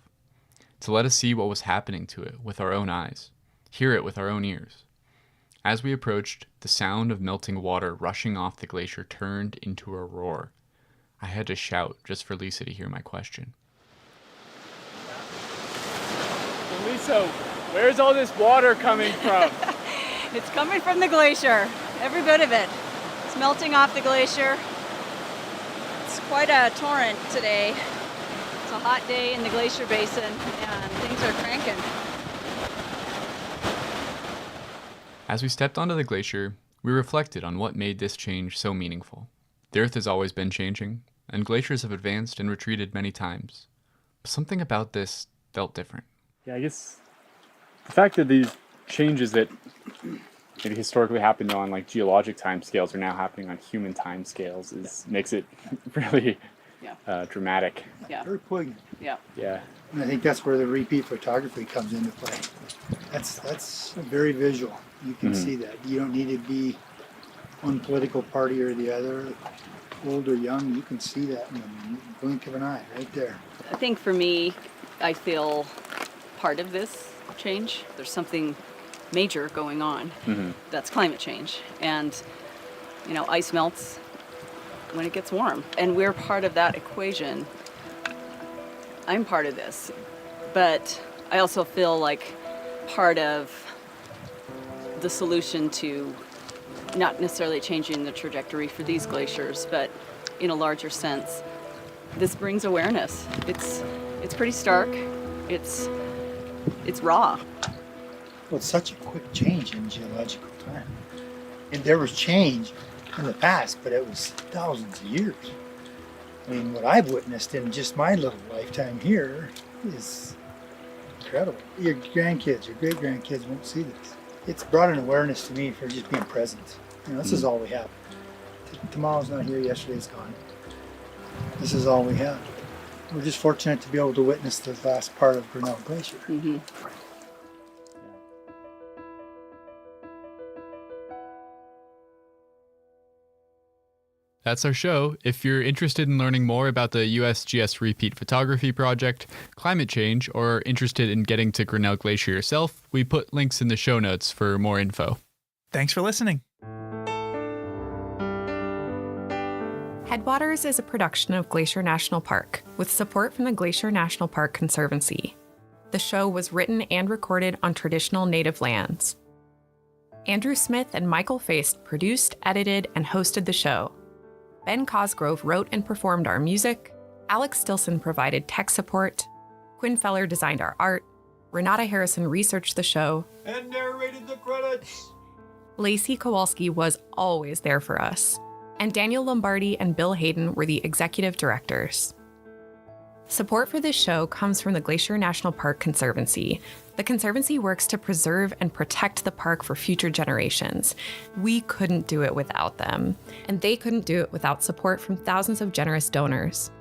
to let us see what was happening to it with our own eyes, hear it with our own ears. As we approached, the sound of melting water rushing off the glacier turned into a roar. I had to shout just for Lisa to hear my question. Lisa, Where's all this water coming from? It's coming from the glacier, every bit of it. It's melting off the glacier. It's quite a torrent today. It's a hot day in the Glacier Basin, and things are cranking. As we stepped onto the glacier, we reflected on what made this change so meaningful. The Earth has always been changing, and glaciers have advanced and retreated many times. But something about this felt different. Yeah, I guess the fact that these changes that maybe historically happened on like geologic timescales are now happening on human timescales makes it really dramatic. Yeah. Very poignant. Yeah. Yeah. And I think that's where the repeat photography comes into play. That's very visual. You can see that. You don't need to be one political party or the other, old or young. You can see that in the blink of an eye right there. I think for me, I feel part of this change. There's something major going on. That's climate change. And, you know, ice melts when it gets warm. And we're part of that equation. I'm part of this. But I also feel like part of the solution to not necessarily changing the trajectory for these glaciers, but in a larger sense, this brings awareness. It's pretty stark. It's raw. Well, it's such a quick change in geological time. And there was change in the past, but it was thousands of years. I mean, what I've witnessed in just my little lifetime here is incredible. Your grandkids, your great-grandkids won't see this. It's brought an awareness to me for just being present. You know, this is all we have. Tomorrow's not here, yesterday's gone. This is all we have. We're just fortunate to be able to witness the last part of Grinnell Glacier. That's our show. If you're interested in learning more about the USGS Repeat Photography Project, climate change, or interested in getting to Grinnell Glacier yourself, we put links in the show notes for more info. Thanks for listening. Headwaters is a production of Glacier National Park, with support from the Glacier National Park Conservancy. The show was written and recorded on traditional native lands. Andrew Smith and Michael Feist produced, edited, and hosted the show. Ben Cosgrove wrote and performed our music. Alex Stilson provided tech support. Quinn Feller designed our art. Renata Harrison researched the show. And narrated the credits. Lacey Kowalski was always there for us. And Daniel Lombardi and Bill Hayden were the executive directors. Support for this show comes from the Glacier National Park Conservancy. The Conservancy works to preserve and protect the park for future generations. We couldn't do it without them, and they couldn't do it without support from thousands of generous donors.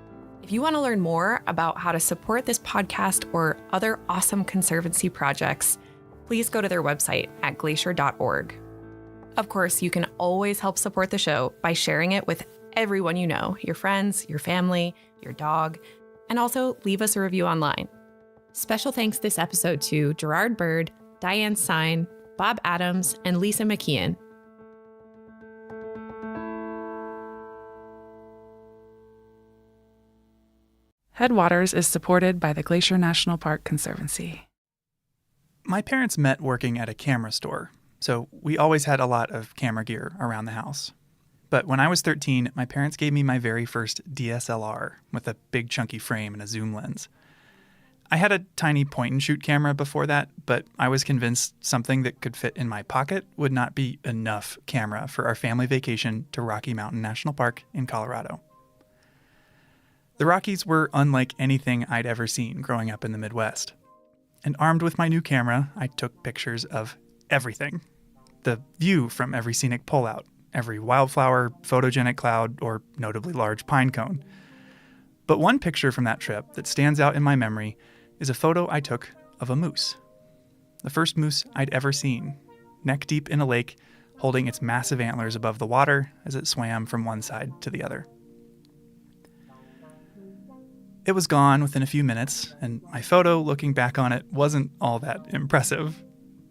If you want to learn more about how to support this podcast or other awesome Conservancy projects, please go to their website at glacier.org. Of course, you can always help support the show by sharing it with everyone you know, your friends, your family, your dog, and also leave us a review online. Special thanks this episode to Gerard Bird, Diane Sine, Bob Adams, and Lisa McKeon. Headwaters is supported by the Glacier National Park Conservancy. My parents met working at a camera store, so we always had a lot of camera gear around the house. But when I was 13, my parents gave me my very first DSLR with a big chunky frame and a zoom lens. I had a tiny point-and-shoot camera before that, but I was convinced something that could fit in my pocket would not be enough camera for our family vacation to Rocky Mountain National Park in Colorado. The Rockies were unlike anything I'd ever seen growing up in the Midwest. And armed with my new camera, I took pictures of everything. The view from every scenic pullout, every wildflower, photogenic cloud, or notably large pine cone. But one picture from that trip that stands out in my memory is a photo I took of a moose. The first moose I'd ever seen, neck deep in a lake, holding its massive antlers above the water as it swam from one side to the other. It was gone within a few minutes, and my photo, looking back on it, wasn't all that impressive.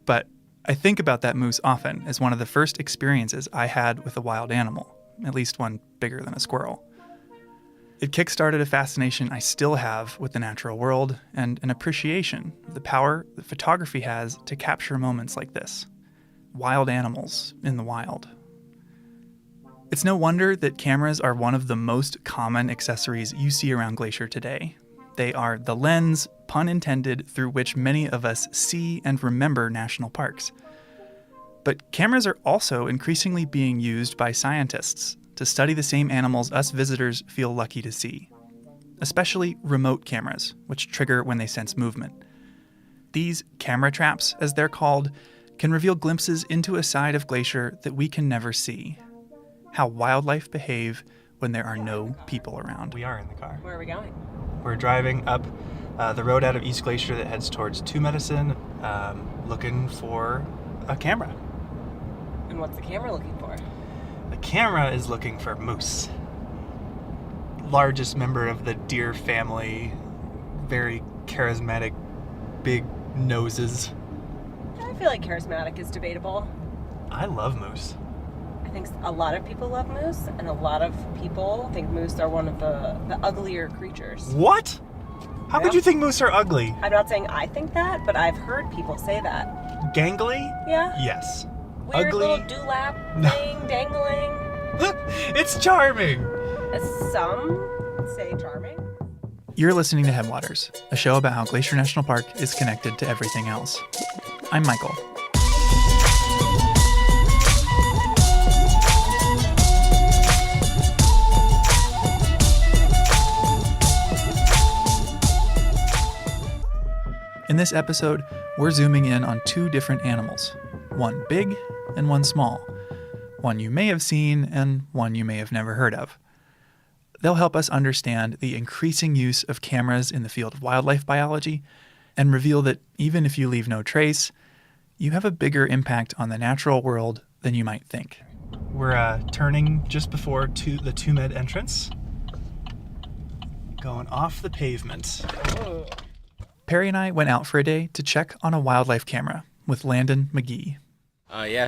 But I think about that moose often as one of the first experiences I had with a wild animal, at least one bigger than a squirrel. It kickstarted a fascination I still have with the natural world and an appreciation of the power that photography has to capture moments like this. Wild animals in the wild. It's no wonder that cameras are one of the most common accessories you see around Glacier today. They are the lens, pun intended, through which many of us see and remember national parks. But cameras are also increasingly being used by scientists to study the same animals us visitors feel lucky to see, especially remote cameras, which trigger when they sense movement. These camera traps, as they're called, can reveal glimpses into a side of Glacier that we can never see. How wildlife behave when there are no people around. We are in the car. Where are we going? We're driving up the road out of East Glacier that heads towards Two Medicine, looking for a camera. And what's the camera looking for? The camera is looking for moose. Largest member of the deer family, very charismatic, big noses. I feel like charismatic is debatable. I love moose. I think a lot of people love moose, and a lot of people think moose are one of the uglier creatures. What? How could you think moose are ugly? I'm not saying I think that, but I've heard people say that. Gangly? Yeah. Yes. Weird Ugly? little dewlap thing, dangling. It's charming. Some say charming. You're listening to Headwaters, a show about how Glacier National Park is connected to everything else. I'm Michael. In this episode, we're zooming in on two different animals, one big and one small, one you may have seen and one you may have never heard of. They'll help us understand the increasing use of cameras in the field of wildlife biology and reveal that even if you leave no trace, you have a bigger impact on the natural world than you might think. We're turning just before the Two Med entrance, going off the pavement. Perry and I went out for a day to check on a wildlife camera with Landon McGee.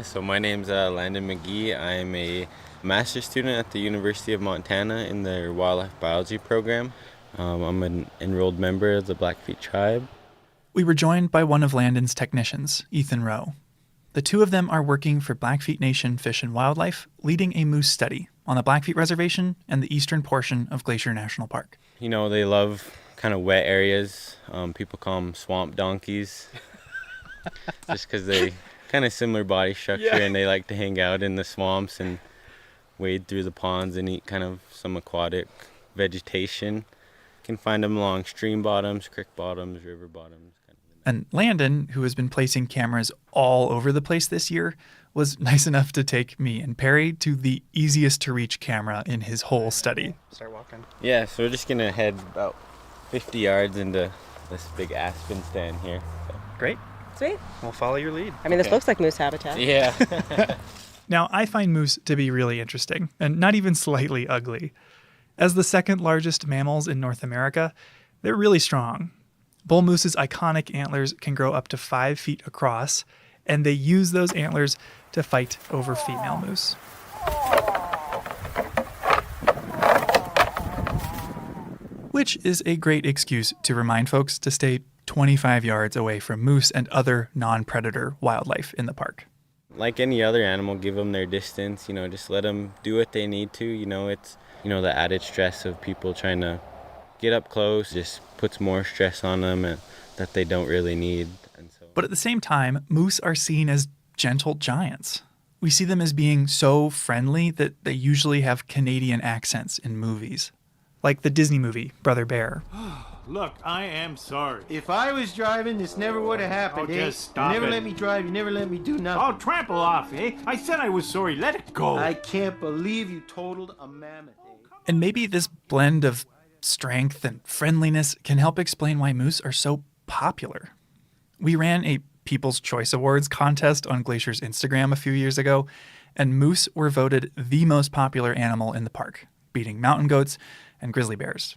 So my name's Landon McGee. I'm a master's student at the University of Montana in their wildlife biology program. I'm an enrolled member of the Blackfeet tribe. We were joined by one of Landon's technicians, Ethan Rowe. The two of them are working for Blackfeet Nation Fish and Wildlife, leading a moose study on the Blackfeet Reservation and the eastern portion of Glacier National Park. You know, they love kind of wet areas. People call them swamp donkeys just because they kind of similar body structure and they like to hang out in the swamps and wade through the ponds and eat kind of some aquatic vegetation. You can find them along stream bottoms, creek bottoms, river bottoms. And Landon, who has been placing cameras all over the place this year, was nice enough to take me and Perry to the easiest to reach camera in his whole study. Start walking. Yeah, so we're just going to head about 50 yards into this big aspen stand here. So. Great. Sweet. We'll follow your lead. I mean, this looks like moose habitat. Yeah. Now, I find moose to be really interesting and not even slightly ugly. As the second largest mammals in North America, they're really strong. Bull moose's iconic antlers can grow up to 5 feet across, and they use those antlers to fight over female moose. Which is a great excuse to remind folks to stay 25 yards away from moose and other non-predator wildlife in the park. Like any other animal, give them their distance, just let them do what they need to. It's, the added stress of people trying to get up close just puts more stress on them and that they don't really need. But at the same time, moose are seen as gentle giants. We see them as being so friendly that they usually have Canadian accents in movies. Like the Disney movie, Brother Bear. Look, I am sorry. If I was driving, this never would have happened, just stop You never it. let me drive, you never let me do nothing. I'll trample off, eh? I said I was sorry. Let it go. I can't believe you totaled a mammoth, And maybe this blend of strength and friendliness can help explain why moose are so popular. We ran a People's Choice Awards contest on Glacier's Instagram a few years ago, and moose were voted the most popular animal in the park, beating mountain goats and grizzly bears.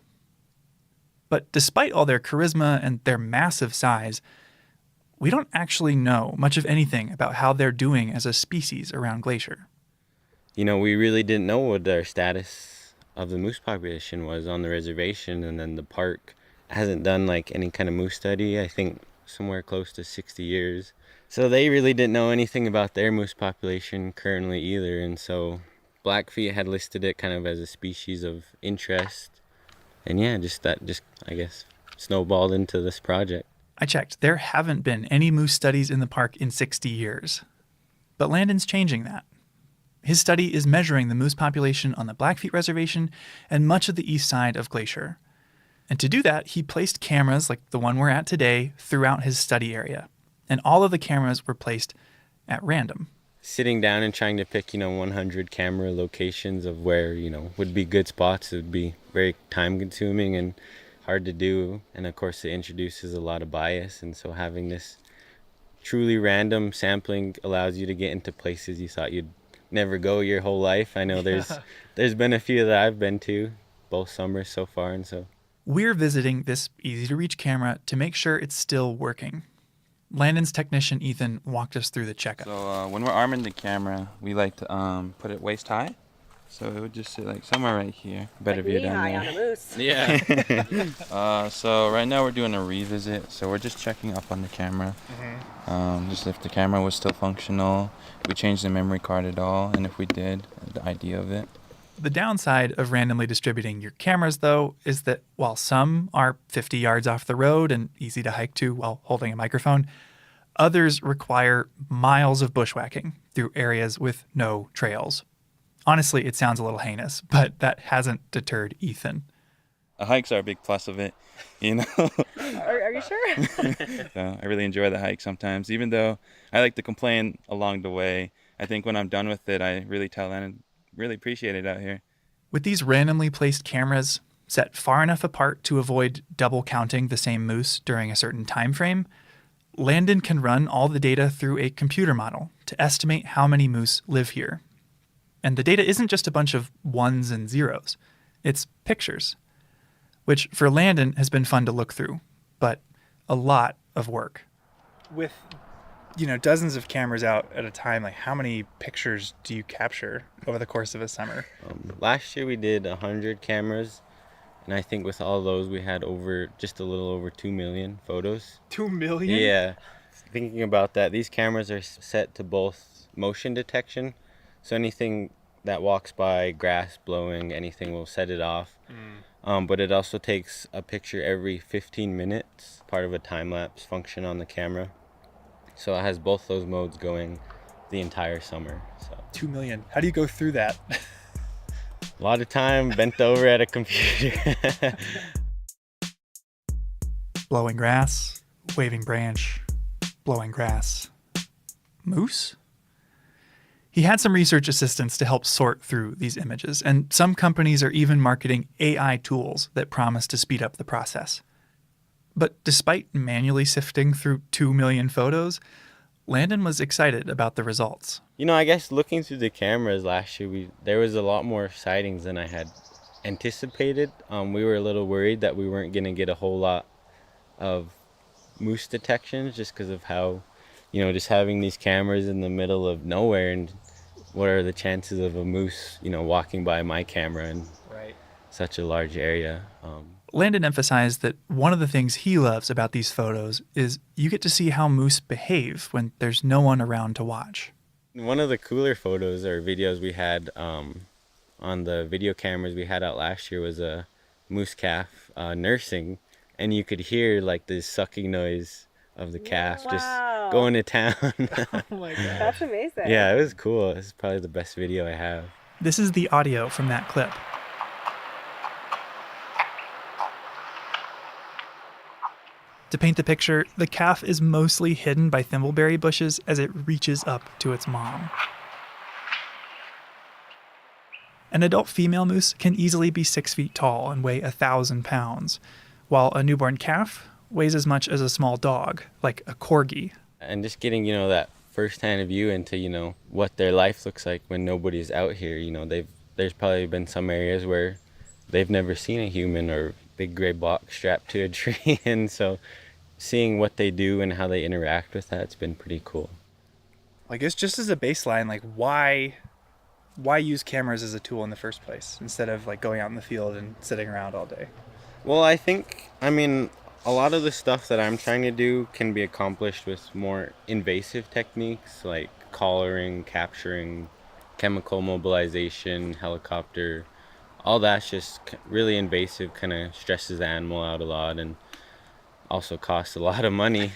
But despite all their charisma and their massive size, we don't actually know much of anything about how they're doing as a species around Glacier. We really didn't know what their status of the moose population was on the reservation, and then the park hasn't done like any kind of moose study, I think somewhere close to 60 years. So they really didn't know anything about their moose population currently either, and so Blackfeet had listed it kind of as a species of interest. And yeah, I guess snowballed into this project. I checked. There haven't been any moose studies in the park in 60 years. But Landon's changing that. His study is measuring the moose population on the Blackfeet Reservation and much of the east side of Glacier. And to do that, he placed cameras like the one we're at today throughout his study area. And all of the cameras were placed at random. Sitting down and trying to pick, 100 camera locations of where, would be good spots, it would be very time consuming and hard to do. And of course, it introduces a lot of bias. And so having this truly random sampling allows you to get into places you thought you'd never go your whole life. I know there's been a few that I've been to both summers so far. And so we're visiting this easy to reach camera to make sure it's still working. Landon's technician, Ethan, walked us through the checkup. So when we're arming the camera, we like to put it waist high. So it would just sit like somewhere right here. Better view down high there. on a moose. Yeah. So right now we're doing a revisit. So we're just checking up on the camera. Just if the camera was still functional, if we changed the memory card at all, and if we did, the idea of it. The downside of randomly distributing your cameras, though, is that while some are 50 yards off the road and easy to hike to while holding a microphone, others require miles of bushwhacking through areas with no trails. Honestly, it sounds a little heinous, but that hasn't deterred Ethan. Hikes are a big plus of it, Are you sure? So I really enjoy the hike sometimes, even though I like to complain along the way. I think when I'm done with it, I really tell Landon really appreciate it out here. With these randomly placed cameras set far enough apart to avoid double counting the same moose during a certain time frame, Landon can run all the data through a computer model to estimate how many moose live here. And the data isn't just a bunch of ones and zeros. It's pictures, which for Landon has been fun to look through, but a lot of work. With, dozens of cameras out at a time, like how many pictures do you capture over the course of a summer? Last year we did 100 cameras, and I think with all those we had just a little over 2 million photos. 2 million? Yeah. Thinking about that, these cameras are set to both motion detection, so anything that walks by, grass blowing, anything will set it off. But it also takes a picture every 15 minutes, part of a time-lapse function on the camera. So it has both those modes going the entire summer. So 2 million. How do you go through that? A lot of time bent over at a computer. Blowing grass, waving branch, blowing grass. Moose? He had some research assistants to help sort through these images, and some companies are even marketing AI tools that promise to speed up the process. But despite manually sifting through 2 million photos, Landon was excited about the results. I guess looking through the cameras last year, there was a lot more sightings than I had anticipated. We were a little worried that we weren't going to get a whole lot of moose detections just because of how, just having these cameras in the middle of nowhere, and what are the chances of a moose, walking by my camera in such a large area. Landon emphasized that one of the things he loves about these photos is you get to see how moose behave when there's no one around to watch. One of the cooler photos or videos we had on the video cameras we had out last year was a moose calf nursing, and you could hear like the sucking noise of the calf just going to town. Oh my God. That's amazing. Yeah, it was cool. It's probably the best video I have. This is the audio from that clip. To paint the picture, the calf is mostly hidden by thimbleberry bushes as it reaches up to its mom. An adult female moose can easily be 6 feet tall and weigh 1,000 pounds, while a newborn calf weighs as much as a small dog, like a corgi. And just getting, that first-hand view into, what their life looks like when nobody's out here. There's probably been some areas where they've never seen a human or big gray block strapped to a tree, and so seeing what they do and how they interact with that's been pretty cool. I guess just as a baseline, why Why use cameras as a tool in the first place instead of like going out in the field and sitting around all day? Well, I mean, a lot of the stuff that I'm trying to do can be accomplished with more invasive techniques like collaring, capturing, chemical mobilization, helicopter. All that's just really invasive, kind of stresses the animal out a lot and also costs a lot of money.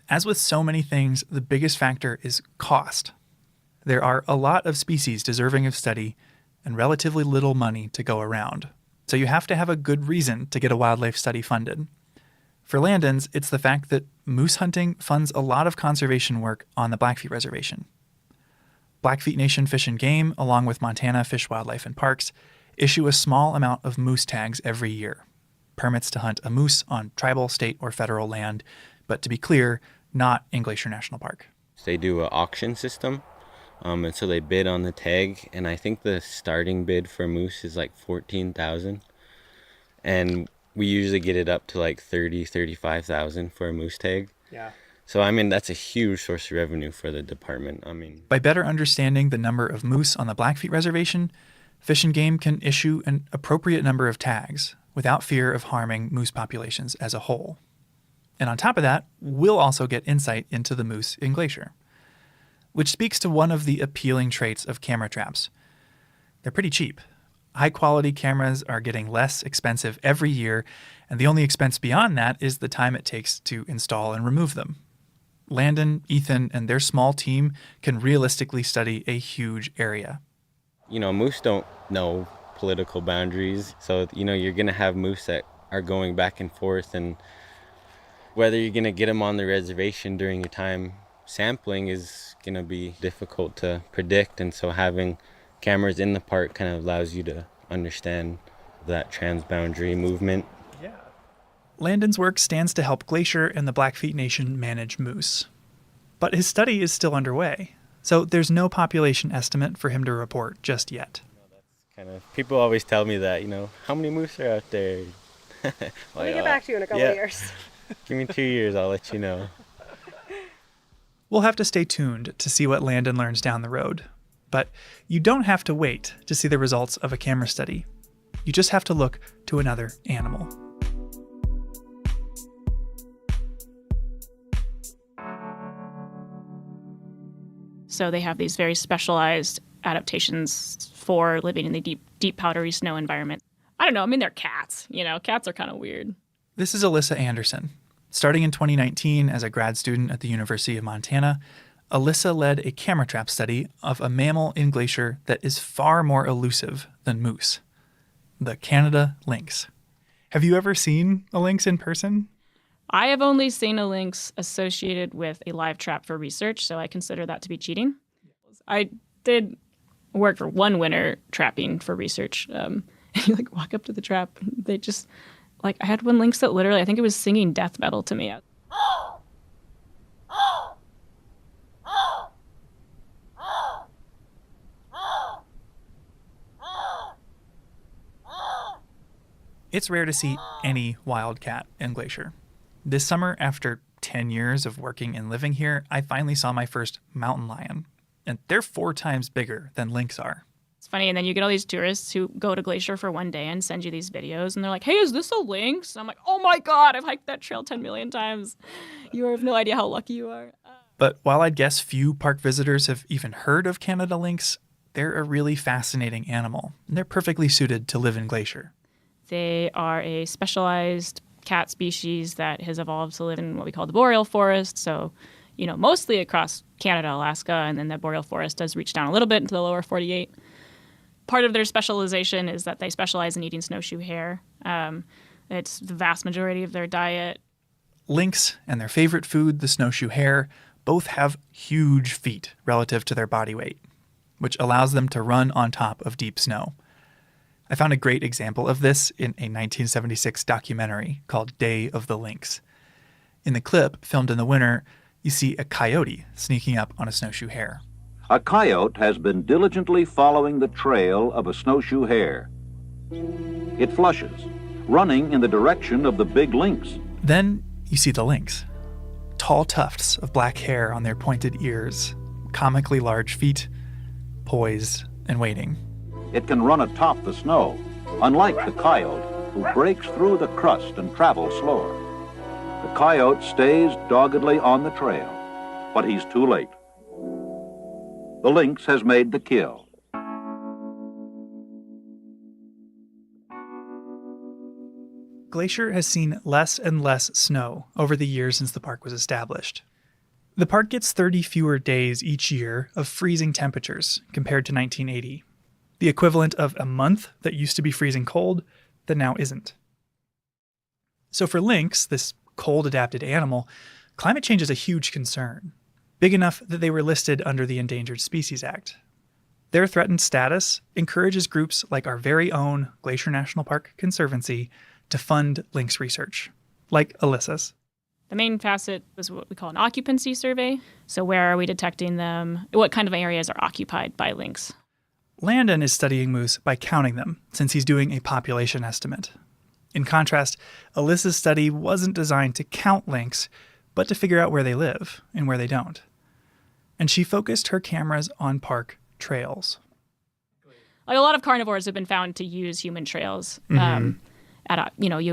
As with so many things, the biggest factor is cost. There are a lot of species deserving of study and relatively little money to go around. So you have to have a good reason to get a wildlife study funded. For Landon's, it's the fact that moose hunting funds a lot of conservation work on the Blackfeet Reservation. Blackfeet Nation Fish and Game, along with Montana Fish, Wildlife and Parks, issue a small amount of moose tags every year. Permits to hunt a moose on tribal, state, or federal land, but to be clear, not in Glacier National Park. They do an auction system, and so they bid on the tag, and I think the starting bid for moose is like $14,000, and we usually get it up to like $35,000 for a moose tag. Yeah. So I mean, that's a huge source of revenue for the department. By better understanding the number of moose on the Blackfeet Reservation, Fish and Game can issue an appropriate number of tags without fear of harming moose populations as a whole. And on top of that, we'll also get insight into the moose in Glacier, which speaks to one of the appealing traits of camera traps. They're pretty cheap. High-quality cameras are getting less expensive every year, and the only expense beyond that is the time it takes to install and remove them. Landon, Ethan, and their small team can realistically study a huge area. You know, moose don't know political boundaries, so, you know, you're going to have moose that are going back and forth, and whether you're going to get them on the reservation during your time sampling is going to be difficult to predict, and so having cameras in the park kind of allows you to understand that transboundary movement. Yeah. Landon's work stands to help Glacier and the Blackfeet Nation manage moose. But his study is still underway, so there's no population estimate for him to report just yet. People always tell me that, you know, how many moose are out there? Let me get back to you in a couple of years. Give me 2 years, I'll let you know. We'll have to stay tuned to see what Landon learns down the road. But you don't have to wait to see the results of a camera study. You just have to look to another animal. So they have these very specialized adaptations for living in the deep powdery snow environment. I don't know, I mean, they're cats. You know, cats are kind of weird. This is Alyssa Anderson. Starting in 2019 as a grad student at the University of Montana, Alyssa led a camera trap study of a mammal in Glacier that is far more elusive than moose, the Canada lynx. Have you ever seen a lynx in person? I have only seen a lynx associated with a live trap for research, so I consider that to be cheating. I did work for one winter trapping for research. You like walk up to the trap, and they just, like, I had one lynx that literally, I think it was singing death metal to me. It's rare to see any wildcat in Glacier. This summer, after 10 years of working and living here, I finally saw my first mountain lion. And they're 4 times bigger than lynx are. It's funny, and then you get all these tourists who go to Glacier for one day and send you these videos, and they're like, hey, is this a lynx? And I'm like, oh my God, I've hiked that trail 10 million times. You have no idea how lucky you are. But while I'd guess few park visitors have even heard of Canada lynx, they're a really fascinating animal, and they're perfectly suited to live in Glacier. They are a specialized cat species that has evolved to live in what we call the boreal forest. So, you know, mostly across Canada, Alaska, and then the boreal forest does reach down a little bit into the lower 48. Part of their specialization is that they specialize in eating snowshoe hare. It's the vast majority of their diet. Lynx and their favorite food, the snowshoe hare, both have huge feet relative to their body weight, which allows them to run on top of deep snow. I found a great example of this in a 1976 documentary called Day of the Lynx. In the clip, filmed in the winter, you see a coyote sneaking up on a snowshoe hare. A coyote has been diligently following the trail of a snowshoe hare. It flushes, running in the direction of the big lynx. Then you see the lynx. Tall tufts of black hair on their pointed ears, comically large feet, poised and waiting. It can run atop the snow, unlike the coyote, who breaks through the crust and travels slower. The coyote stays doggedly on the trail, but he's too late. The lynx has made the kill. Glacier has seen less and less snow over the years since the park was established. The park gets 30 fewer days each year of freezing temperatures compared to 1980, the equivalent of a month that used to be freezing cold that now isn't. So for lynx, this cold-adapted animal, climate change is a huge concern, big enough that they were listed under the Endangered Species Act. Their threatened status encourages groups like our very own Glacier National Park Conservancy to fund lynx research, like Alyssa's. The main facet was what we call an occupancy survey. So where are we detecting them? What kind of areas are occupied by lynx? Landon is studying moose by counting them, since he's doing a population estimate. In contrast, Alyssa's study wasn't designed to count lynx, but to figure out where they live and where they don't. And she focused her cameras on park trails. Like a lot of carnivores have been found to use human trails. You'll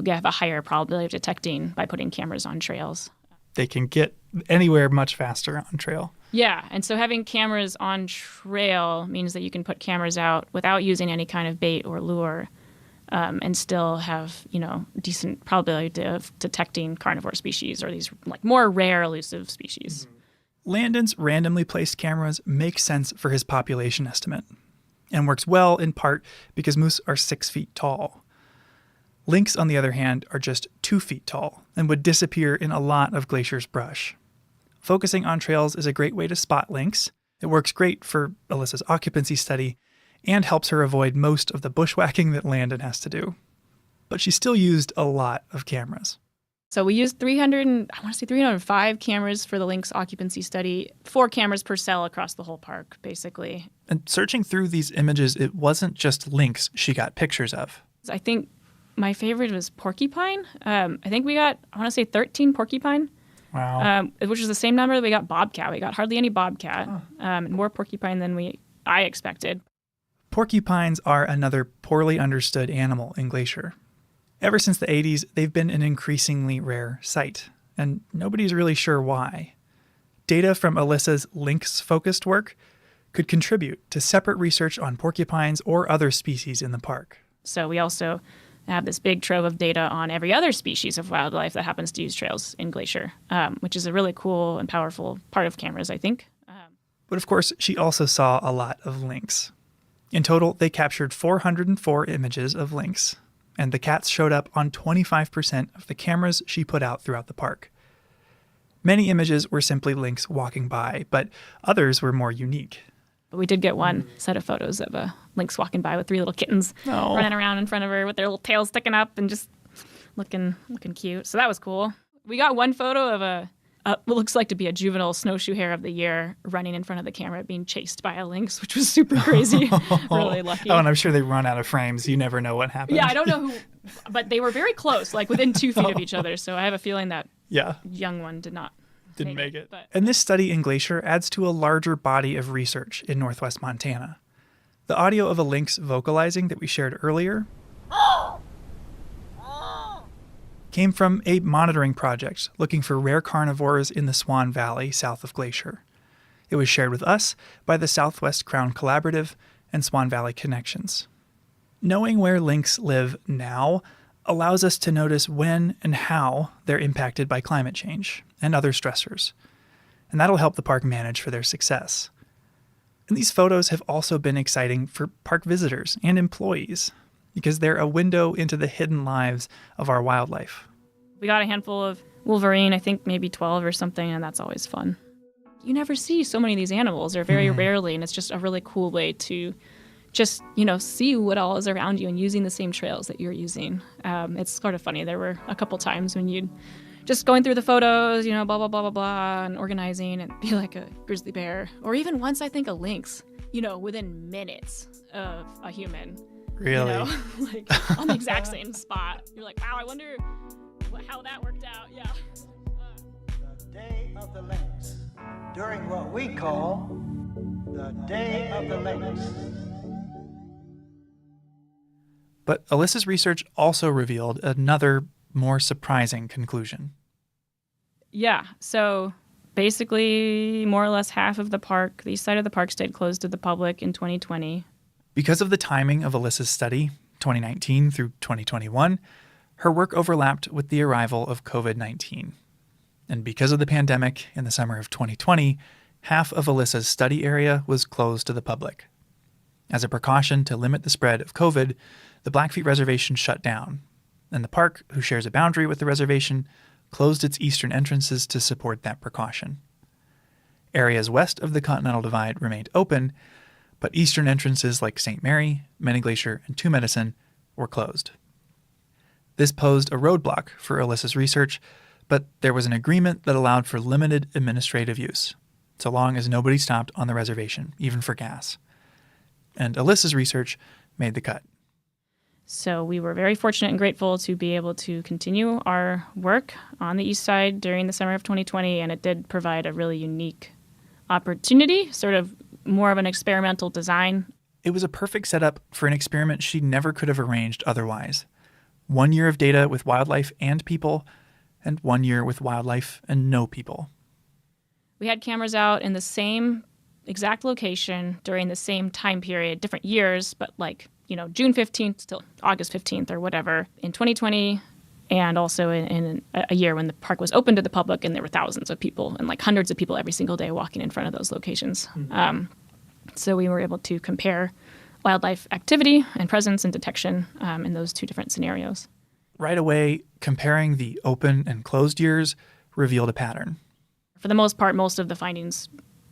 have a higher probability of detecting by putting cameras on trails. They can get anywhere much faster on trail. Yeah, and so having cameras on trail means that you can put cameras out without using any kind of bait or lure, and still have, decent probability of detecting carnivore species or these like more rare elusive species. Landon's randomly placed cameras make sense for his population estimate and works well in part because moose are 6 feet tall. Lynx, on the other hand, are just 2 feet tall and would disappear in a lot of Glacier's brush. Focusing on trails is a great way to spot lynx. It works great for Alyssa's occupancy study and helps her avoid most of the bushwhacking that Landon has to do. But she still used a lot of cameras. So we used 305 cameras for the lynx occupancy study, 4 cameras per cell across the whole park, basically. And searching through these images, it wasn't just lynx she got pictures of. I think my favorite was porcupine. I think we got, 13 porcupine. Wow. Which is the same number that we got bobcat. We got hardly any bobcat, and more porcupine than I expected. Porcupines are another poorly understood animal in Glacier. Ever since the 80s, they've been an increasingly rare sight, and nobody's really sure why. Data from Alyssa's lynx-focused work could contribute to separate research on porcupines or other species in the park. So we also have this big trove of data on every other species of wildlife that happens to use trails in Glacier, which is a really cool and powerful part of cameras, I think. But of course, she also saw a lot of lynx. In total, they captured 404 images of lynx, and the cats showed up on 25% of the cameras she put out throughout the park. Many images were simply lynx walking by, but others were more unique. We did get one set of photos of a lynx walking by with 3 little kittens running around in front of her with their little tails sticking up and just looking cute. So that was cool. We got one photo of what looks like to be a juvenile snowshoe hare of the year running in front of the camera being chased by a lynx, which was super crazy. Really lucky. Oh, and I'm sure they run out of frames. You never know what happens. Yeah, I don't know who, but they were very close, like within 2 feet of each other. So I have a feeling that young one didn't make it. But. And this study in Glacier adds to a larger body of research in northwest Montana. The audio of a lynx vocalizing that we shared earlier came from a monitoring project looking for rare carnivores in the Swan Valley south of Glacier. It was shared with us by the Southwest Crown Collaborative and Swan Valley Connections. Knowing where lynx live now allows us to notice when and how they're impacted by climate change and other stressors. And that'll help the park manage for their success. And these photos have also been exciting for park visitors and employees because they're a window into the hidden lives of our wildlife. We got a handful of wolverine, I think maybe 12 or something, and that's always fun. You never see so many of these animals, or very rarely, and it's just a really cool way to just, see what all is around you and using the same trails that you're using. It's sort of funny. There were a couple times when you'd just going through the photos, blah, blah, blah, blah, blah, and organizing and be like a grizzly bear. Or even once, I think, a lynx, within minutes of a human. Really? Like on the exact same spot. You're like, wow, I wonder how that worked out. Yeah. The Day of the Lynx, during what we call The Day of the Lakes. But Alyssa's research also revealed another, more surprising conclusion. Yeah, so basically more or less half of the park, the east side of the park, stayed closed to the public in 2020. Because of the timing of Alyssa's study, 2019 through 2021, her work overlapped with the arrival of COVID-19. And because of the pandemic in the summer of 2020, half of Alyssa's study area was closed to the public. As a precaution to limit the spread of COVID, the Blackfeet Reservation shut down, and the park, who shares a boundary with the reservation, closed its eastern entrances to support that precaution. Areas west of the Continental Divide remained open, but eastern entrances like St. Mary, Many Glacier, and Two Medicine were closed. This posed a roadblock for Alyssa's research, but there was an agreement that allowed for limited administrative use, so long as nobody stopped on the reservation, even for gas. And Alyssa's research made the cut. So we were very fortunate and grateful to be able to continue our work on the east side during the summer of 2020, and it did provide a really unique opportunity, sort of more of an experimental design. It was a perfect setup for an experiment she never could have arranged otherwise. 1 year of data with wildlife and people, and 1 year with wildlife and no people. We had cameras out in the same exact location during the same time period, different years, but June 15th till August 15th or whatever in 2020, and also in a year when the park was open to the public and there were thousands of people and hundreds of people every single day walking in front of those locations. Mm-hmm. So we were able to compare wildlife activity and presence and detection in those two different scenarios. Right away, comparing the open and closed years revealed a pattern. For the most part, most of the findings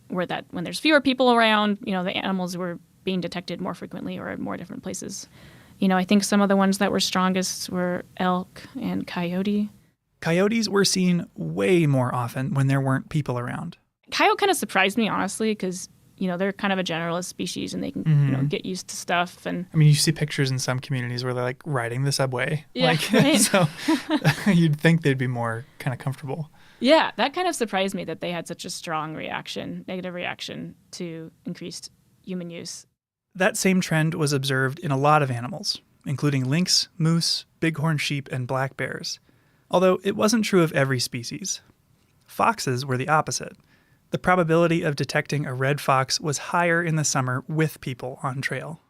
were that when there's fewer people around, the animals were being detected more frequently or at more different places. I think some of the ones that were strongest were elk and coyote. Coyotes were seen way more often when there weren't people around. Coyote kind of surprised me, honestly, because, they're kind of a generalist species and they can, get used to stuff. And you see pictures in some communities where they're riding the subway. Yeah, right. So you'd think they'd be more kind of comfortable. Yeah, that kind of surprised me that they had such a strong negative reaction to increased human use. That same trend was observed in a lot of animals, including lynx, moose, bighorn sheep, and black bears. Although it wasn't true of every species. Foxes were the opposite. The probability of detecting a red fox was higher in the summer with people on trail.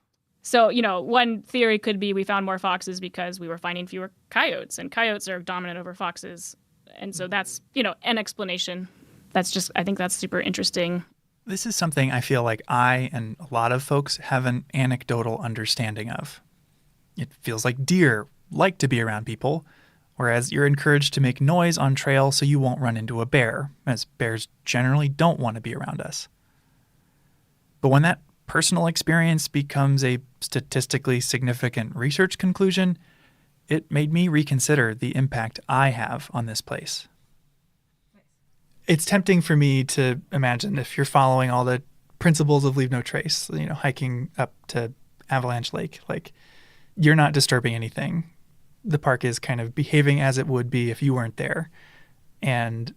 So, one theory could be we found more foxes because we were finding fewer coyotes, and coyotes are dominant over foxes. And so that's, an explanation. I think that's super interesting. This is something I feel like I and a lot of folks have an anecdotal understanding of. It feels like deer like to be around people, whereas you're encouraged to make noise on trail so you won't run into a bear, as bears generally don't want to be around us. But when that personal experience becomes a statistically significant research conclusion, it made me reconsider the impact I have on this place. It's tempting for me to imagine if you're following all the principles of leave no trace, hiking up to Avalanche Lake, you're not disturbing anything. The park is kind of behaving as it would be if you weren't there. And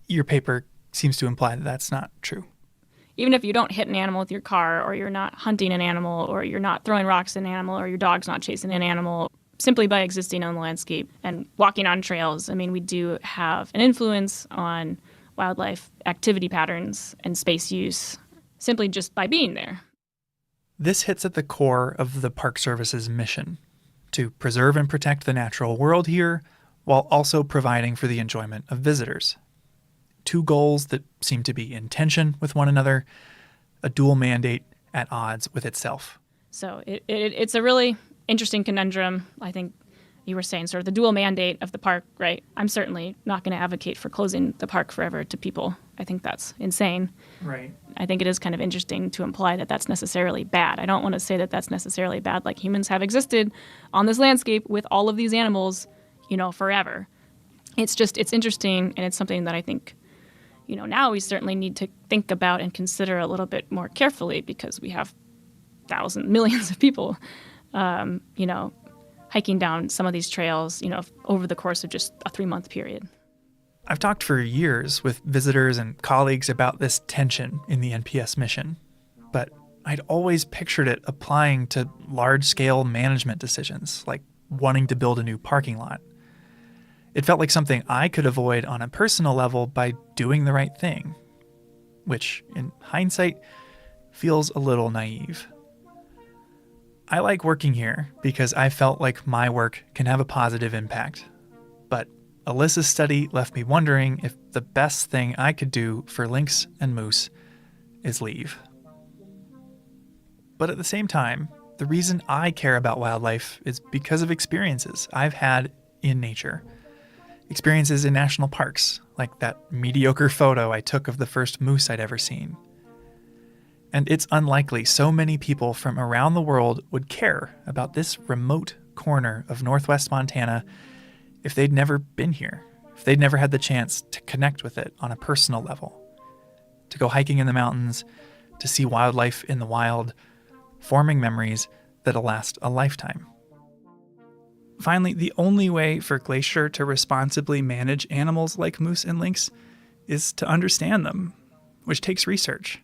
your paper seems to imply that that's not true. Even if you don't hit an animal with your car, or you're not hunting an animal, or you're not throwing rocks at an animal, or your dog's not chasing an animal, simply by existing on the landscape and walking on trails, we do have an influence on wildlife activity patterns and space use simply just by being there. This hits at the core of the Park Service's mission, to preserve and protect the natural world here while also providing for the enjoyment of visitors. Two goals that seem to be in tension with one another, a dual mandate at odds with itself. So it's a really interesting conundrum. I think you were saying sort of the dual mandate of the park, right? I'm certainly not going to advocate for closing the park forever to people. I think that's insane. Right. I think it is kind of interesting to imply that that's necessarily bad. I don't want to say that that's necessarily bad, like humans have existed on this landscape with all of these animals, forever. It's interesting, and it's something that I think, now we certainly need to think about and consider a little bit more carefully, because we have millions of people hiking down some of these trails, over the course of just a 3-month period. I've talked for years with visitors and colleagues about this tension in the NPS mission, but I'd always pictured it applying to large-scale management decisions, like wanting to build a new parking lot. It felt like something I could avoid on a personal level by doing the right thing, which, in hindsight, feels a little naive. I like working here because I felt like my work can have a positive impact. But Alyssa's study left me wondering if the best thing I could do for lynx and moose is leave. But at the same time, the reason I care about wildlife is because of experiences I've had in nature. Experiences in national parks, like that mediocre photo I took of the first moose I'd ever seen. And it's unlikely so many people from around the world would care about this remote corner of northwest Montana if they'd never been here, if they'd never had the chance to connect with it on a personal level, to go hiking in the mountains, to see wildlife in the wild, forming memories that'll last a lifetime. Finally, the only way for Glacier to responsibly manage animals like moose and lynx is to understand them, which takes research.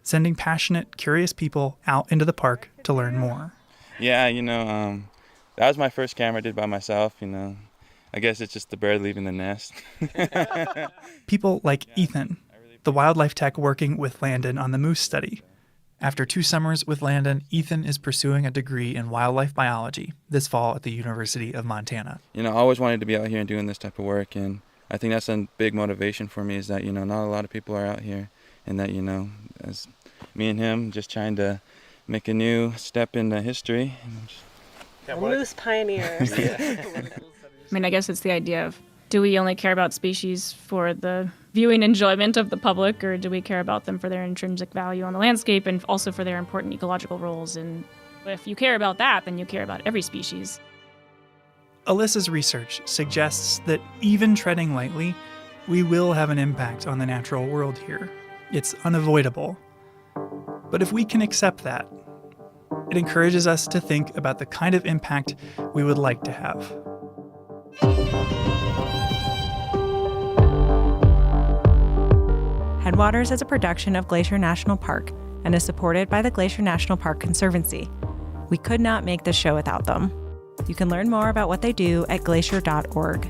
Sending passionate, curious people out into the park to learn more. Yeah, that was my first camera I did by myself, I guess it's just the bird leaving the nest. People like Ethan, the wildlife tech working with Landon on the moose study. After 2 summers with Landon, Ethan is pursuing a degree in wildlife biology this fall at the University of Montana. I always wanted to be out here and doing this type of work, and I think that's a big motivation for me is that, not a lot of people are out here, and that, as me and him just trying to make a new step into history. Moose pioneers. I guess it's the idea of, do we only care about species for the viewing enjoyment of the public, or do we care about them for their intrinsic value on the landscape and also for their important ecological roles? And if you care about that, then you care about every species. Alyssa's research suggests that even treading lightly, we will have an impact on the natural world here. It's unavoidable. But if we can accept that, it encourages us to think about the kind of impact we would like to have. Headwaters is a production of Glacier National Park and is supported by the Glacier National Park Conservancy. We could not make this show without them. You can learn more about what they do at glacier.org.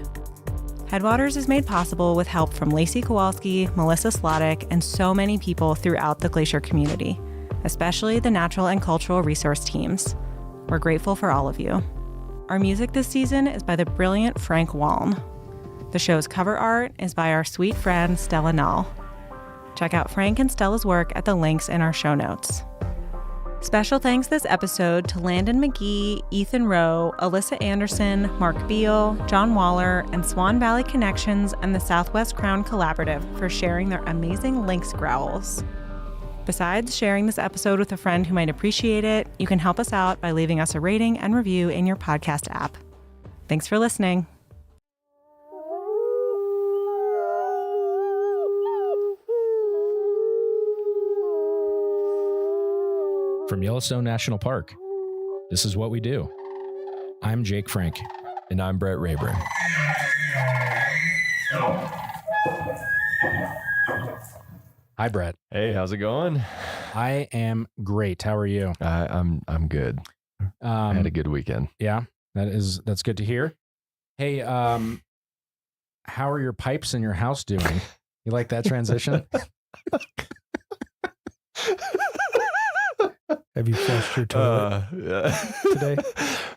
Headwaters is made possible with help from Lacey Kowalski, Melissa Slottick, and so many people throughout the Glacier community, especially the natural and cultural resource teams. We're grateful for all of you. Our music this season is by the brilliant Frank Waln. The show's cover art is by our sweet friend Stella Null. Check out Frank and Stella's work at the links in our show notes. Special thanks this episode to Landon McGee, Ethan Rowe, Alyssa Anderson, Mark Beal, John Waller, and Swan Valley Connections and the Southwest Crown Collaborative for sharing their amazing lynx growls. Besides sharing this episode with a friend who might appreciate it, you can help us out by leaving us a rating and review in your podcast app. Thanks for listening. From Yellowstone National Park, this is what we do. I'm Jake Frank. And I'm Brett Rayburn. Hi, Brett. Hey, how's it going? I am great. How are you? I'm good. I had a good weekend. Yeah, that's good to hear. Hey, how are your pipes in your house doing? You like that transition? Have you flushed your toilet today?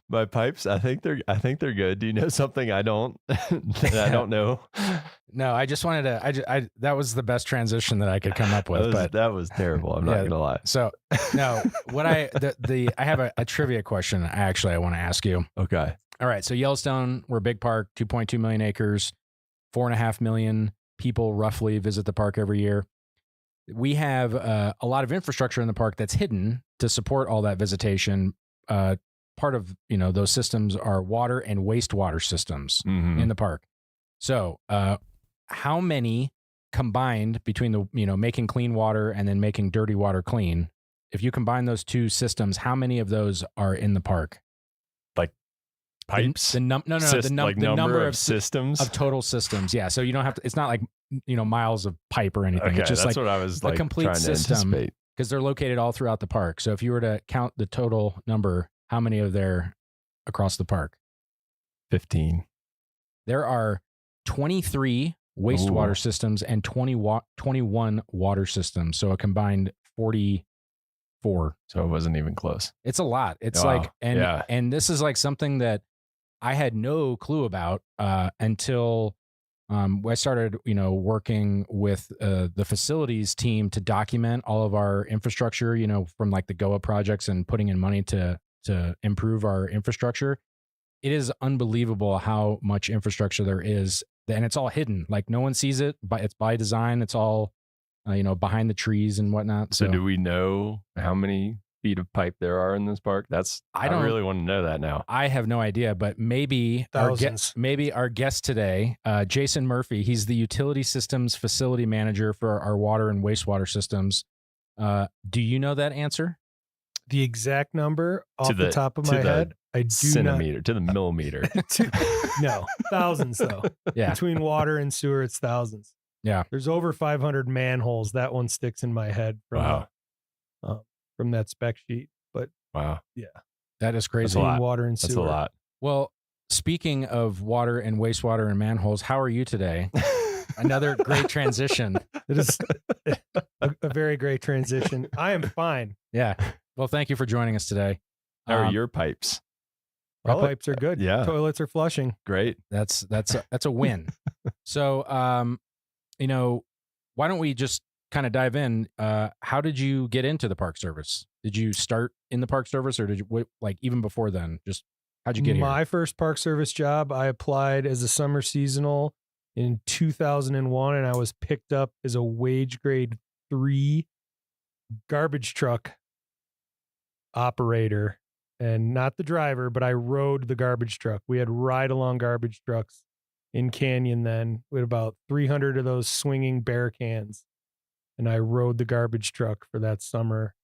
My pipes, I think they're good. Do you know something I don't that I don't know? No, I just wanted to. That was the best transition that I could come up with. That was terrible. I'm not gonna lie. So no, what I have a trivia question. I want to ask you. Okay. All right. So Yellowstone, we're a big park, 2.2 million acres, 4.5 million people roughly visit the park every year. We have a lot of infrastructure in the park that's hidden to support all that visitation. Part of those systems are water and wastewater systems in the park. So how many combined between the making clean water and then making dirty water clean, if you combine those two systems, how many of those are in the park? Like pipes. The number of systems of total systems. Yeah, so you don't have to. It's not like miles of pipe or anything. Okay, it's just that's like what I was a like complete trying to system anticipate. because they're located all throughout the park. So if you were to count the total number, how many are there across the park? 15. There are 23 wastewater systems and 21 water systems. So a combined 44. So it wasn't even close. It's a lot. It's Wow. like, and this is like something that I had no clue about until I started, working with the facilities team to document all of our infrastructure, from like the GOA projects and putting in money to improve our infrastructure. It is unbelievable how much infrastructure there is, and it's all hidden. Like no one sees it, but it's by design. It's all, behind the trees and whatnot. So do we know how many feet of pipe there are in this park? I really want to know that now. I have no idea, but maybe Thousands. our guest today, Jason Murphy, he's the utility systems facility manager for our water and wastewater systems. Do you know that answer? The exact number off the top of my head, I do centimeter not. to the millimeter. No, thousands though. Yeah. Between water and sewer, it's thousands. Yeah. There's over 500 manholes. That one sticks in my head from from that spec sheet. But wow, yeah, that is crazy. Between water and sewer. That's a lot. Well, speaking of water and wastewater and manholes, how are you today? Another great transition. It is a very great transition. I am fine. Yeah. Well, thank you for joining us today. How are your pipes? Our pipes are good. Yeah. Toilets are flushing. Great. That's a win. So, why don't we just kind of dive in? How did you get into the Park Service? Did you start in the Park Service, or did you even before then? Just how'd you get here? My first Park Service job, I applied as a summer seasonal in 2001, and I was picked up as a wage grade 3 garbage truck operator, and not the driver, but I rode the garbage truck. We had ride-along garbage trucks in Canyon then. We had about 300 of those swinging bear cans, and I rode the garbage truck for that summer,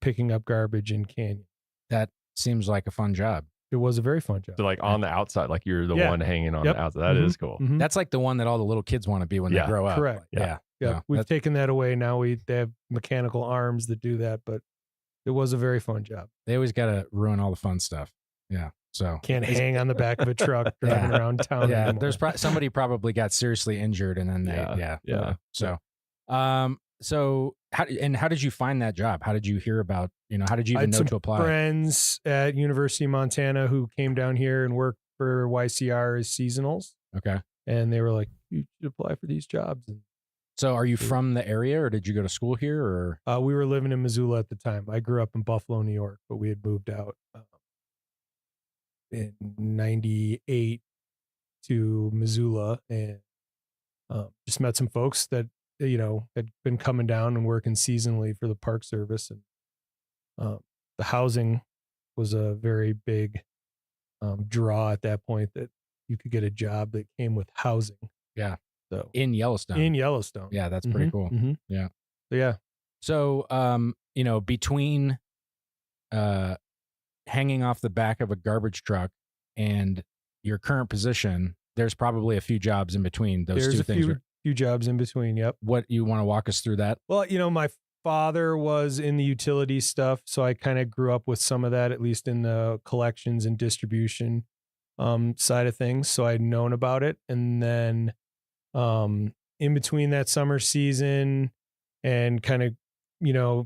picking up garbage in Canyon. That seems like a fun job. It was a very fun job. So like on the outside, like you're the one hanging on Yep. the outside. That is cool. Mhm. That's like the one that all the little kids want to be when they grow up. Correct. Yeah. Yeah. We've taken that away now. They have mechanical arms that do that, but it was a very fun job. They always got to ruin all the fun stuff. Yeah. So Can't hang on the back of a truck driving around town. Yeah. anymore. There's somebody probably got seriously injured, and then So, how did you find that job? How did you hear about? How did you I even had know some to apply? friends at University of Montana who came down here and worked for YCR as seasonals. Okay. And they were like, you should apply for these jobs. And So, are you from the area, or did you go to school here, or? we were living in Missoula at the time. I grew up in Buffalo, New York, but we had moved out in 98 to Missoula, and just met some folks that, had been coming down and working seasonally for the Park Service. And the housing was a very big draw at that point, that you could get a job that came with housing. Yeah. So In Yellowstone. Yeah, that's pretty Mhm, cool. mhm. Yeah. So, yeah. So, between hanging off the back of a garbage truck and your current position, there's probably a few jobs in between those There's two a things. few jobs in between. Yep. What you want to walk us through that? Well, my father was in the utility stuff, so I kind of grew up with some of that, at least in the collections and distribution side of things. So I'd known about it. And then in between that summer season and kind of,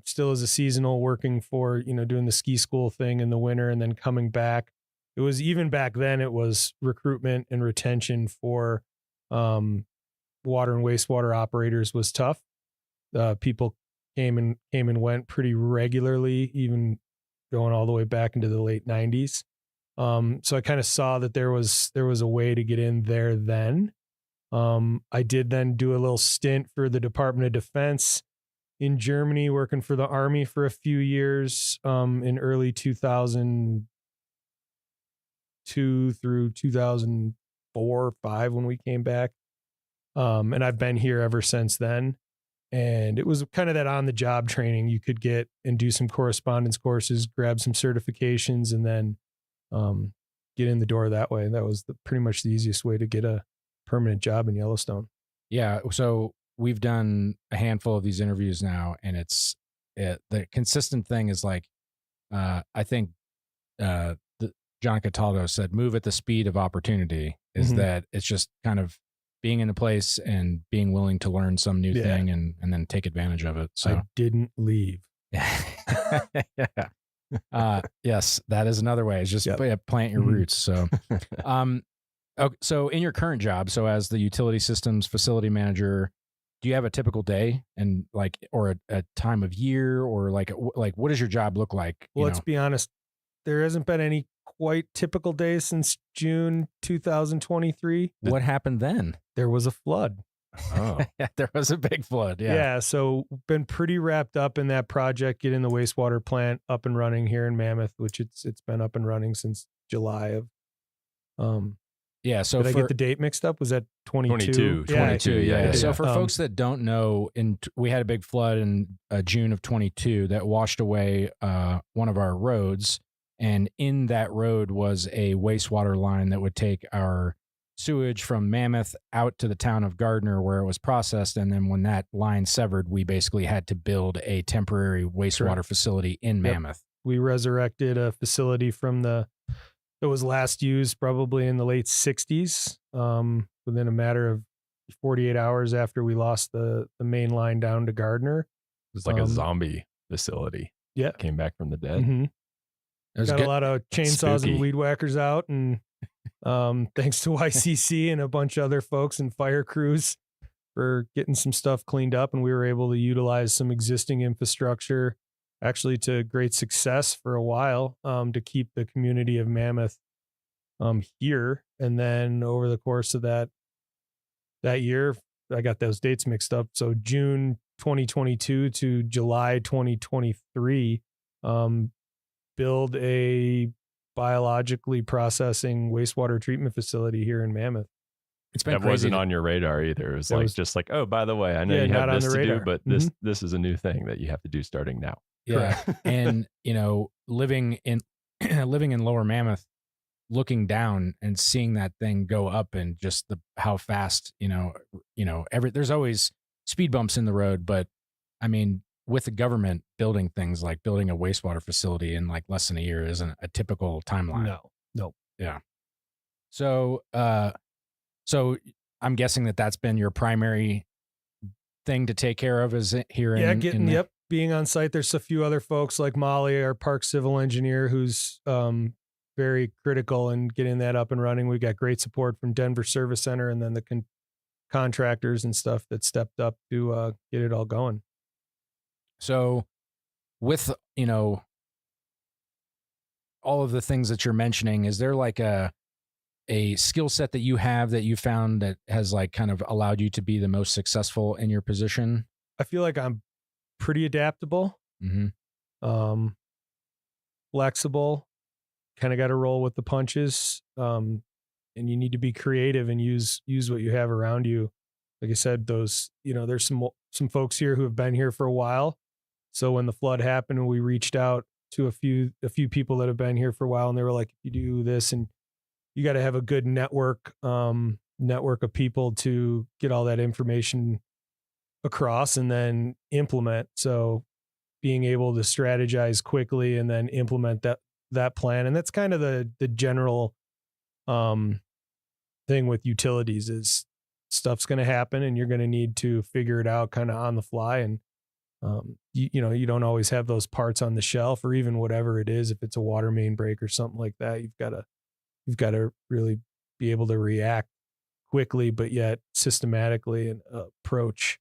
still as a seasonal working for, doing the ski school thing in the winter and then coming back, it was even back then, it was recruitment and retention for water and wastewater operators was tough. People came and went pretty regularly, even going all the way back into the late 90s. So I kind of saw that there was a way to get in there then. I did then do a little stint for the Department of Defense in Germany, working for the Army for a few years in early 2002 through 2004 or 5 when we came back. And I've been here ever since then. And it was kind of that on the job training you could get and do some correspondence courses, grab some certifications, and then get in the door that way. That was pretty much the easiest way to get a permanent job in Yellowstone. Yeah. So we've done a handful of these interviews now, and the consistent thing is like, I think John Cataldo said, move at the speed of opportunity, is that it's just kind of being in a place and being willing to learn some new thing and then take advantage of it. So I didn't leave. Yes, that is another way. It's just plant your roots. So, so in your current job, so as the utility systems facility manager, do you have a typical day and or a time of year, or like what does your job look like? Well, let's be honest. There hasn't been any quite typical days since June 2023. What happened then? There was a flood. Oh, there was a big flood. Yeah. Yeah. So been pretty wrapped up in that project, getting the wastewater plant up and running here in Mammoth, which it's been up and running since July of. Yeah. So did I get the date mixed up? Was that 22? 22. Yeah. So for folks that don't know, we had a big flood in June of 22 that washed away one of our roads. And in that road was a wastewater line that would take our sewage from Mammoth out to the town of Gardner, where it was processed. And then when that line severed, we basically had to build a temporary wastewater facility in Mammoth. We resurrected a facility that was last used probably in the late 60s, within a matter of 48 hours after we lost the main line down to Gardner. It was like a zombie facility. Yeah. Came back from the dead. Mm-hmm. Got a lot of chainsaws and weed whackers out, and thanks to YCC and a bunch of other folks and fire crews for getting some stuff cleaned up, and we were able to utilize some existing infrastructure actually to great success for a while, to keep the community of Mammoth here. And then over the course of that year, I got those dates mixed up. So June 2022 to July 2023, build a biologically processing wastewater treatment facility here in Mammoth. It's been that wasn't on your radar either. It was just like, oh, by the way, I know you have this to do, but this is a new thing that you have to do starting now. Yeah. And living in Lower Mammoth, looking down and seeing that thing go up, and just how fast, there's always speed bumps in the road, but I mean, with the government building things like building a wastewater facility in like less than a year isn't a typical timeline. No. Yeah. So, so I'm guessing that's been your primary thing to take care of, is it here? Being on site. There's a few other folks like Molly, our park civil engineer, who's very critical in getting that up and running. We got great support from Denver Service Center, and then the contractors and stuff that stepped up to get it all going. So with, all of the things that you're mentioning, is there like a skill set that you have that you found that has like kind of allowed you to be the most successful in your position? I feel like I'm pretty adaptable, flexible, kind of got to roll with the punches. And you need to be creative and use what you have around you. Like I said, there's some folks here who have been here for a while. So when the flood happened, and we reached out to a few people that have been here for a while, and they were like, you do this, and you got to have a good network of people to get all that information across and then implement. So being able to strategize quickly and then implement that plan. And that's kind of the general thing with utilities, is stuff's going to happen and you're going to need to figure it out kind of on the fly. And you don't always have those parts on the shelf, or even whatever it is. If it's a water main break or something like that, you've got to really be able to react quickly, but yet systematically, and approach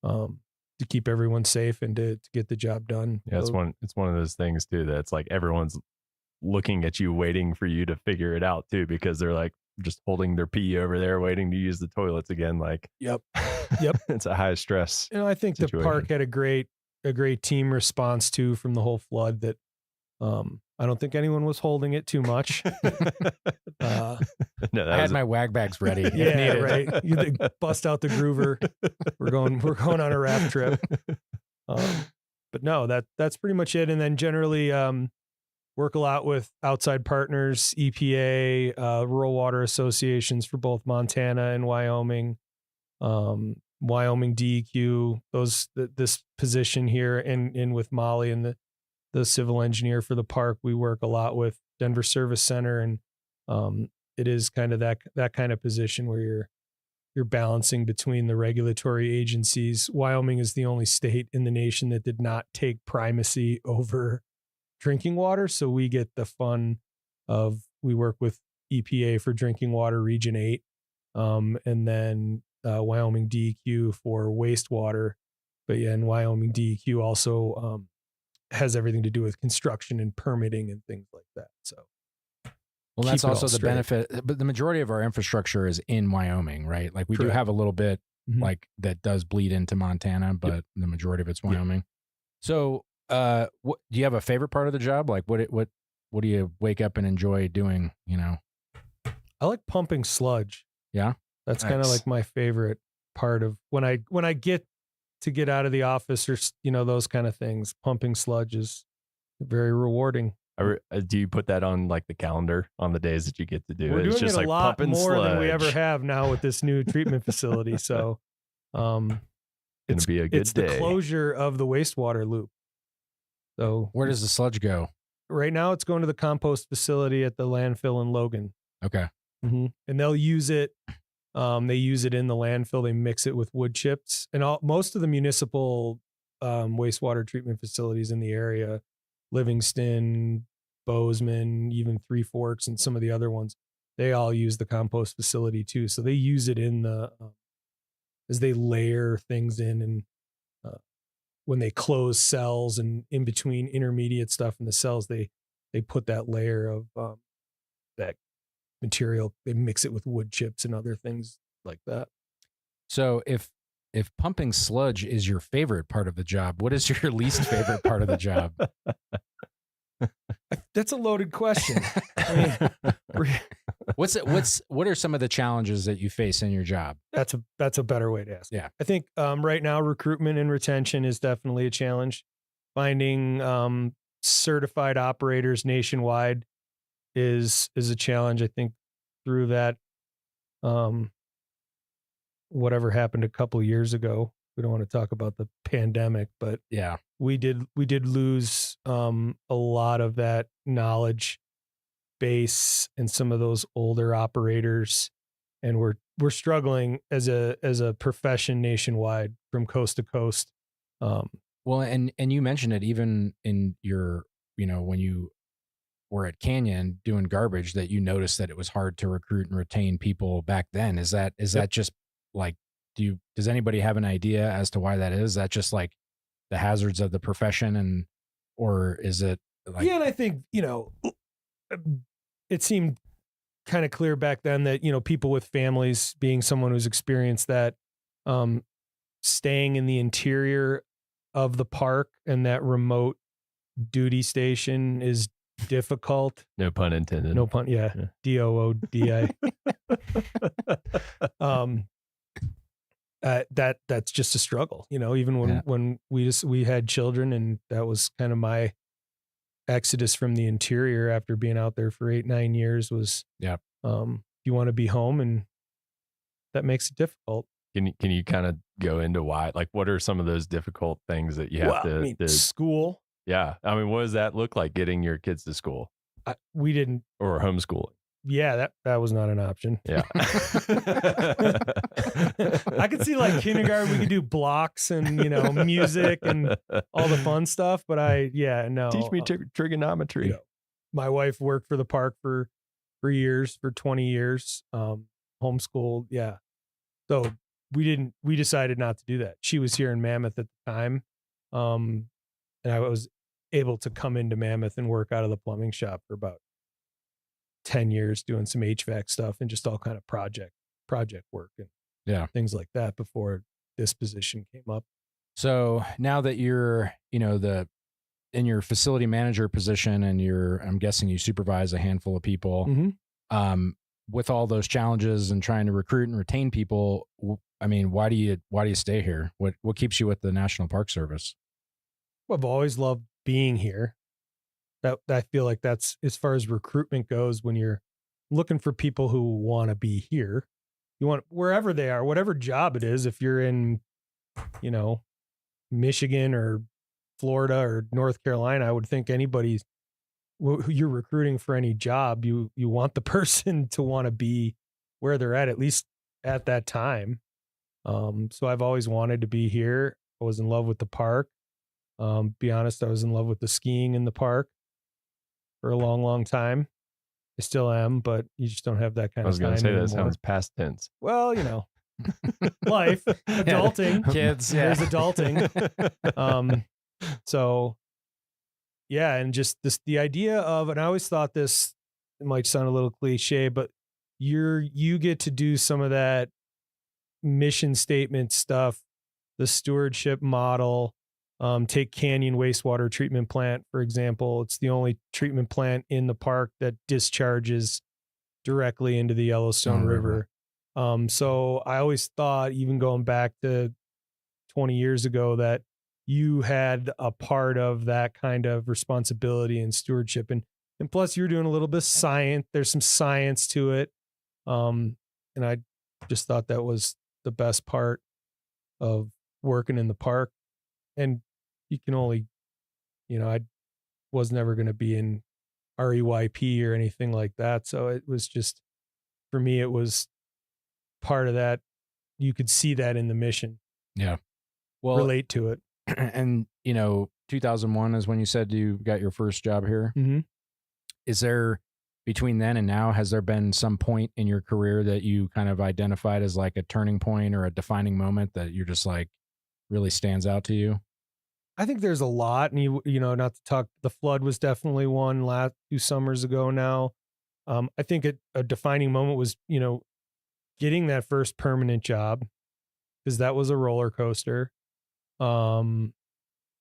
to keep everyone safe and to get the job done. Yeah, it's one of those things too that's like everyone's looking at you, waiting for you to figure it out too, because they're like just holding their pee over there, waiting to use the toilets again. Like, yep. It's a high stress. I think situation. The park had a great team response too from the whole flood. That I don't think anyone was holding it too much. I had my wag bags ready. Yeah, right. You bust out the groover. We're going on a raft trip. But no, that's pretty much it. And then generally, work a lot with outside partners, EPA, rural water associations for both Montana and Wyoming, Wyoming DEQ, this position here, and with Molly and the civil engineer for the park. We work a lot with Denver Service Center, and it is kind of that kind of position where you're balancing between the regulatory agencies. Wyoming is the only state in the nation that did not take primacy over drinking water. So we get the fun of, we work with EPA for drinking water region 8, and then Wyoming DEQ for wastewater. But yeah, and Wyoming DEQ also has everything to do with construction and permitting and things like that. So well, that's also the benefit, but the majority of our infrastructure is in Wyoming, right? Like we do have a little bit like that does bleed into Montana, but the majority of it's Wyoming. So, what do you have a favorite part of the job? Like what do you wake up and enjoy doing? You know, I like pumping sludge. Yeah. That's kind of like my favorite part of when I get out of the office, or, you know, those kind of things. Pumping sludge is very rewarding. Do you put that on like the calendar on the days that you get to do it? We're doing it's just it a like lot pumping more sludge. than we ever have now with this new treatment facility. So, it's be a good it's day. the closure of the wastewater loop. So where does the sludge go? Right now, it's going to the compost facility at the landfill in Logan. Okay, and they'll use it. They use it in the landfill. They mix it with wood chips, and most of the municipal wastewater treatment facilities in the area, Livingston, Bozeman, even Three Forks, and some of the other ones, they all use the compost facility too. So they use it in the as they layer things in, and when they close cells and in between intermediate stuff in the cells, they put that layer of that material. They mix it with wood chips and other things like that. So if pumping sludge is your favorite part of the job, what is your least favorite part of the job? That's a loaded question. I mean, what are some of the challenges that you face in your job? That's a better way to ask. Yeah. I think right now recruitment and retention is definitely a challenge. Finding certified operators nationwide is a challenge. I think through that whatever happened a couple of years ago, we don't want to talk about the pandemic, but yeah, we did lose a lot of that knowledge base and some of those older operators, and we're struggling as a profession nationwide from coast to coast. Well, and you mentioned it even in your, you know, when you were at Canyon doing garbage, that you noticed that it was hard to recruit and retain people back then. Is that just like, does anybody have an idea as to why that is? Is that just like the hazards of the profession, or is it like? Yeah, and I think, you know, it seemed kind of clear back then that, you know, people with families, being someone who's experienced that, staying in the interior of the park and that remote duty station is difficult. No pun intended. No pun. Yeah. DOODI. That's just a struggle, you know, even when we had children, and that was kind of my exodus from the interior after being out there for 8-9 years was, you want to be home, and that makes it difficult. Can you kind of go into why, like, what are some of those difficult things that you have to school? Yeah. I mean, what does that look like, getting your kids to school? We didn't. Or homeschooling. Yeah, that was not an option. Yeah. I could see like kindergarten, we could do blocks and, you know, music and all the fun stuff, but no. Teach me trigonometry. You know, my wife worked for the park for years, for 20 years, homeschooled. Yeah. So we decided not to do that. She was here in Mammoth at the time. And I was able to come into Mammoth and work out of the plumbing shop for about 10 years, doing some HVAC stuff and just all kind of project work and things like that before this position came up. So now that you're, you know, in your facility manager position, and I'm guessing you supervise a handful of people, with all those challenges and trying to recruit and retain people, I mean, why do you stay here? What keeps you with the National Park Service? I've always loved being here. that I feel like that's as far as recruitment goes. When you're looking for people who want to be here, you want wherever they are, whatever job it is. If you're in, Michigan or Florida or North Carolina, I would think anybody who you're recruiting for any job, you want the person to want to be where they're at least at that time. So I've always wanted to be here. I was in love with the park. Be honest, I was in love with the skiing in the park for a long, long time. I still am, but you just don't have that kind of time I was going to say anymore. that sounds past tense. Well, life, adulting, kids, there's adulting. So yeah, and just the idea of, and I always thought this, it might sound a little cliche, but you get to do some of that mission statement stuff, the stewardship model. Take Canyon Wastewater Treatment Plant, for example. It's the only treatment plant in the park that discharges directly into the Yellowstone River. So I always thought, even going back to 20 years ago, that you had a part of that kind of responsibility and stewardship. And plus you're doing a little bit of science. There's some science to it. And I just thought that was the best part of working in the park. And you can only, I was never going to be in REYP or anything like that. So it was just, for me, it was part of that. You could see that in the mission. Yeah. Well, relate to it. And, 2001 is when you said you got your first job here. Mm-hmm. Is there, between then and now, has there been some point in your career that you kind of identified as like a turning point or a defining moment that you're just like really stands out to you? I think there's a lot, and not to talk, the flood was definitely one 2 summers ago now. I think a defining moment was, getting that first permanent job, because that was a roller coaster. And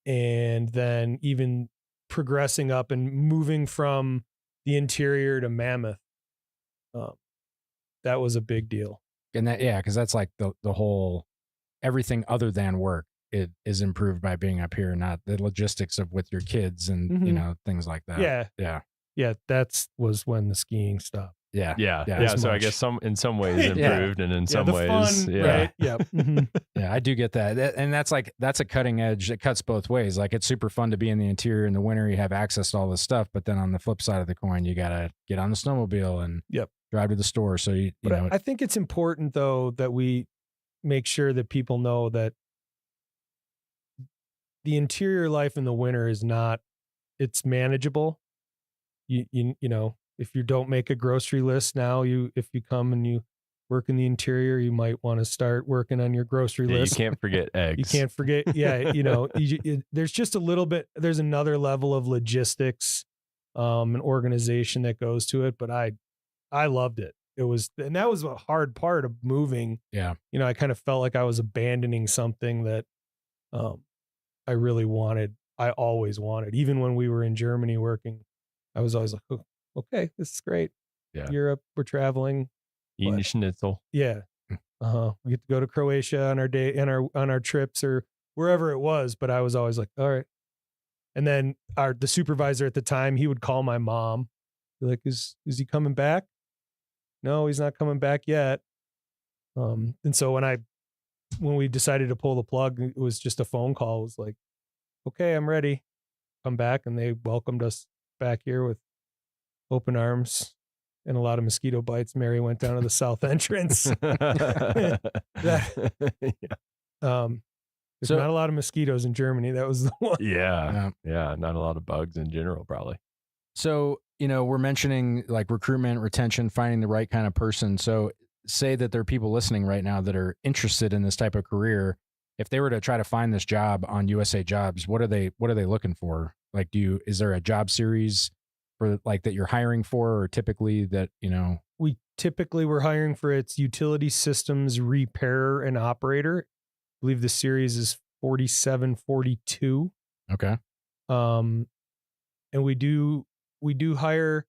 then even progressing up and moving from the interior to Mammoth. That was a big deal. And that, yeah, because that's like the whole, everything other than work, it is improved by being up here, not the logistics of with your kids and, Mm-hmm. things like that. Yeah. Yeah. Yeah. That was when the skiing stopped. Yeah. Yeah. So I guess in some ways improved and in some ways. Fun, Yeah. Right? Yeah. Mm-hmm. Yeah. I do get that. And that's a cutting edge. It cuts both ways. Like, it's super fun to be in the interior in the winter. You have access to all this stuff, but then on the flip side of the coin, you got to get on the snowmobile and drive to the store. So I think it's important though, that we make sure that people know that the interior life in the winter is not, it's manageable. You if you don't make a grocery list now, if you come and you work in the interior, you might want to start working on your grocery list. You can't forget eggs. You can't forget. Yeah. There's just a little bit, there's another level of logistics, and organization that goes to it. But I loved it. And that was a hard part of moving. Yeah. I kind of felt like I was abandoning something that, I really wanted. I always wanted, even when we were in Germany working, I was always like, oh, okay, this is great. Yeah. Europe, we're traveling. Eating schnitzel. Yeah. We get to go to Croatia on our day and on our trips or wherever it was. But I was always like, all right. And then the supervisor at the time, he would call my mom. Be like, is he coming back? No, he's not coming back yet. And so when we decided to pull the plug, it was just a phone call. It was like, okay, I'm ready. Come back. And they welcomed us back here with open arms and a lot of mosquito bites. Mary went down to the south entrance. There's not a lot of mosquitoes in Germany. That was the one. Yeah. Not a lot of bugs in general, probably. So, we're mentioning like recruitment, retention, finding the right kind of person. So say that there are people listening right now that are interested in this type of career. If they were to try to find this job on USA Jobs, what are they looking for? Like, is there a job series for like that you're hiring for, or typically that, we're hiring for its utility systems repairer and operator. I believe the series is 4742. Okay. And we do hire.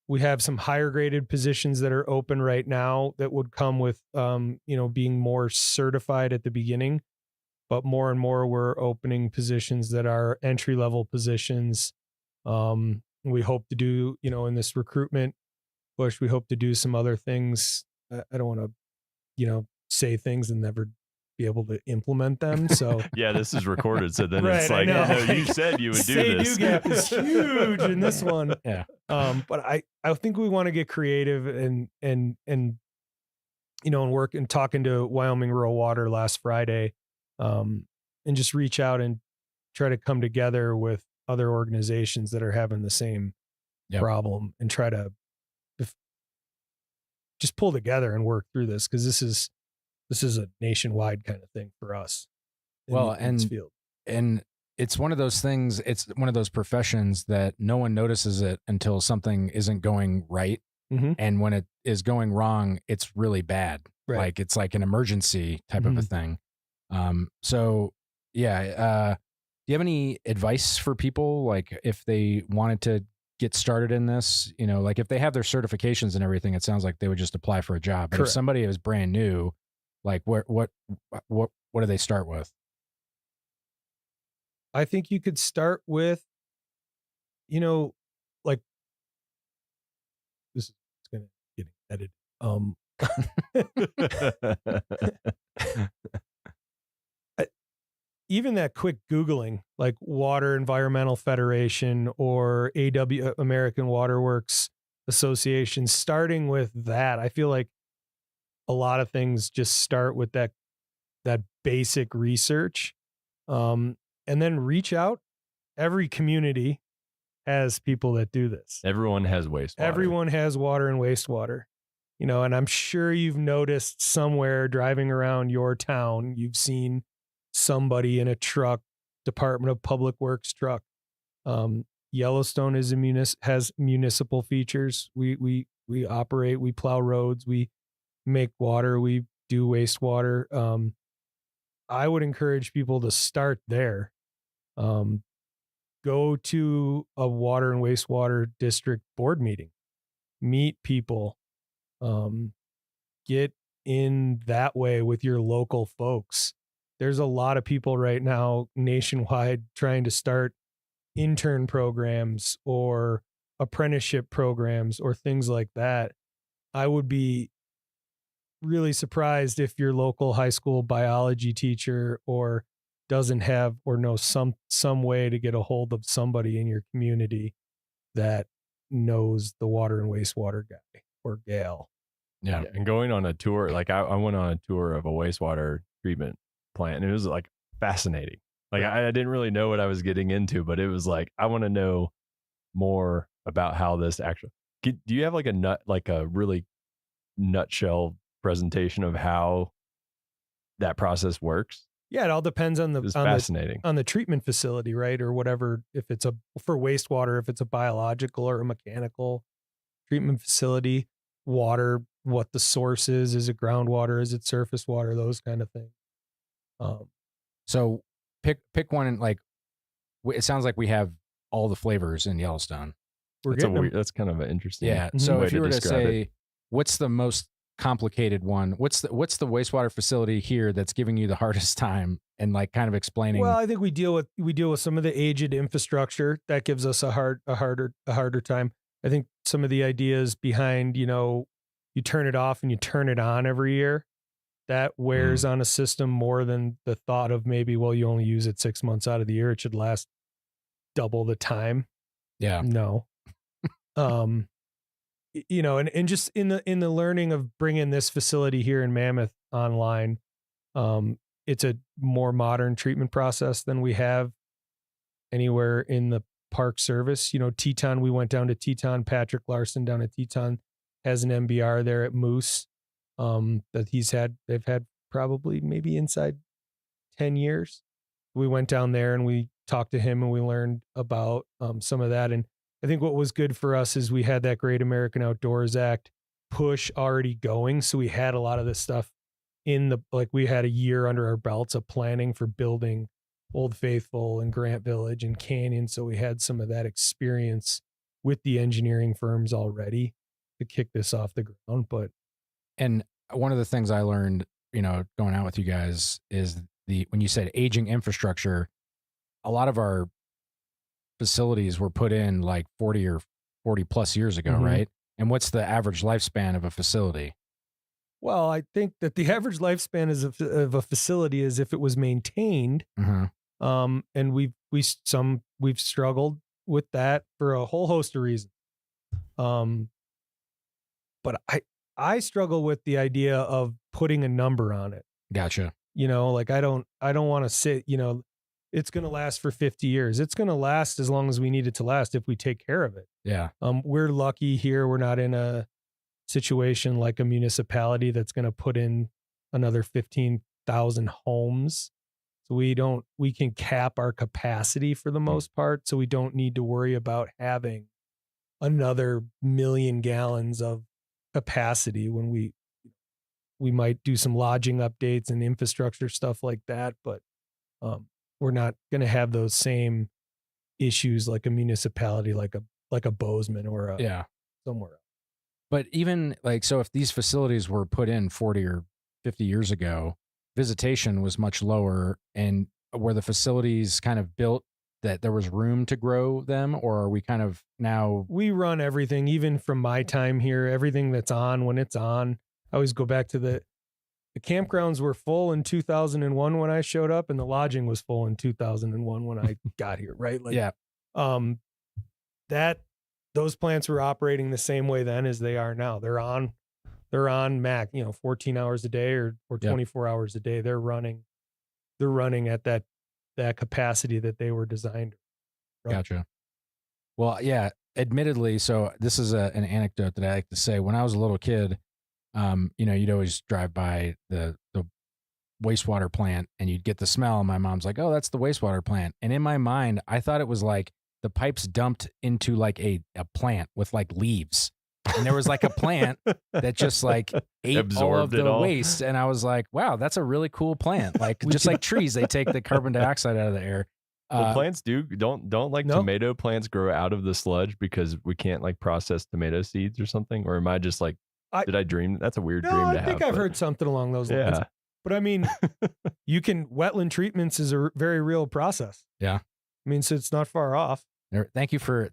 We have some higher graded positions that are open right now that would come with, being more certified at the beginning, but more and more we're opening positions that are entry level positions, We hope to do, in this recruitment push, we hope to do some other things. I don't want to, say things and never be able to implement them. So yeah, this is recorded. So then right, it's like, no, you said you would do this. Say-do gap is huge in this one. Yeah. But I think we want to get creative and work and talking to Wyoming Rural Water last Friday, and just reach out and try to come together with other organizations that are having the same problem and try to just pull together and work through this. Cause this is a nationwide kind of thing for us. In this field. And it's one of those things, it's one of those professions that no one notices it until something isn't going right. Mm-hmm. And when it is going wrong, it's really bad. Right. Like it's like an emergency type of a thing. So yeah. Do you have any advice for people? Like if they wanted to get started in this, like if they have their certifications and everything, it sounds like they would just apply for a job. But Correct. if somebody is brand new, like what do they start with? I think you could start with, like this is going to get edited. Even that quick Googling, like Water Environmental Federation or American Water Works Association, starting with that, I feel like a lot of things just start with that basic research, and then reach out. Every community has people that do this. Everyone has wastewater. Everyone has water and wastewater, and I'm sure you've noticed somewhere driving around your town, you've seen somebody in a truck, Department of Public Works truck. Yellowstone has municipal features. We operate, we plow roads, we make water, we do wastewater. I would encourage people to start there. Go to a water and wastewater district board meeting, meet people, get in that way with your local folks. There's a lot of people right now nationwide trying to start intern programs or apprenticeship programs or things like that. I would be really surprised if your local high school biology teacher or doesn't have or knows some way to get a hold of somebody in your community that knows the water and wastewater guy or gal. Yeah. And going on a tour, like I went on a tour of a wastewater treatment plant, and it was like fascinating. Like I didn't really know what I was getting into, but it was like, I want to know more about how this actually, do you have like a really nutshell presentation of how that process works? Yeah, it all depends on fascinating. On the treatment facility, right? Or whatever, if it's for wastewater, if it's a biological or a mechanical treatment facility, water, what the source is it groundwater, is it surface water, those kind of things. So pick one, and like it sounds like we have all the flavors in Yellowstone. That's kind of an interesting. Yeah. So if you were to say, it. What's the most complicated one? What's the wastewater facility here that's giving you the hardest time, and like kind of explaining? Well, I think we deal with some of the aged infrastructure that gives us a harder time. I think some of the ideas behind, you turn it off and you turn it on every year, that wears on a system more than the thought of maybe, well, you only use it 6 months out of the year. It should last double the time. Yeah. No. And just in the learning of bringing this facility here in Mammoth online, it's a more modern treatment process than we have anywhere in the Park Service. Teton, we went down to Teton. Patrick Larson down at Teton has an MBR there at Moose that they've had probably maybe inside 10 years. We went down there and we talked to him and we learned about some of that. And I think what was good for us is we had that Great American Outdoors Act push already going. So we had a lot of this stuff we had a year under our belts of planning for building Old Faithful and Grant Village and Canyon. So we had some of that experience with the engineering firms already to kick this off the ground. And one of the things I learned, going out with you guys is when you said aging infrastructure, a lot of our facilities were put in like 40 or 40 plus years ago, Mhm. right? And what's the average lifespan of a facility? Well, I think that the average lifespan of a facility is if it was maintained. And we've struggled with that for a whole host of reasons. But I struggle with the idea of putting a number on it. Gotcha. Like I don't want to sit, it's going to last for 50 years. It's going to last as long as we need it to last if we take care of it. Yeah. We're lucky here. We're not in a situation like a municipality that's going to put in another 15,000 homes. So we can cap our capacity for the most part. So we don't need to worry about having another 1,000,000 gallons of capacity when we might do some lodging updates and infrastructure stuff like that. But we're not going to have those same issues like a municipality, like a Bozeman or somewhere else. But even like, so if these facilities were put in 40 or 50 years ago, visitation was much lower, and were the facilities kind of built that there was room to grow them, or are we kind of now? We run everything, even from my time here, everything that's on when it's on. I always go back to the campgrounds were full in 2001 when I showed up, and the lodging was full in 2001 when I got here, right? Like, yeah. Those plants were operating the same way then as they are now. They're on Mac, 14 hours a day or 24 hours a day. They're running at that capacity that they were designed. Gotcha. Well, yeah, admittedly. So this is an anecdote that I like to say. When I was a little kid, you'd always drive by the wastewater plant and you'd get the smell. And my mom's like, "Oh, that's the wastewater plant." And in my mind, I thought it was like the pipes dumped into like a plant with like leaves. And there was like a plant that just like ate Absorbed all of the all. waste. And I was like, wow, that's a really cool plant. Like just like trees, they take the carbon dioxide out of the air. Well, plants don't like No. tomato plants grow out of the sludge because we can't like process tomato seeds or something? Or am I just like, did I dream? That's a weird dream to I have. think I've but- heard something along those lines. Yeah. But I mean, wetland treatments is a very real process. Yeah. I mean, so it's not far off. Thank you for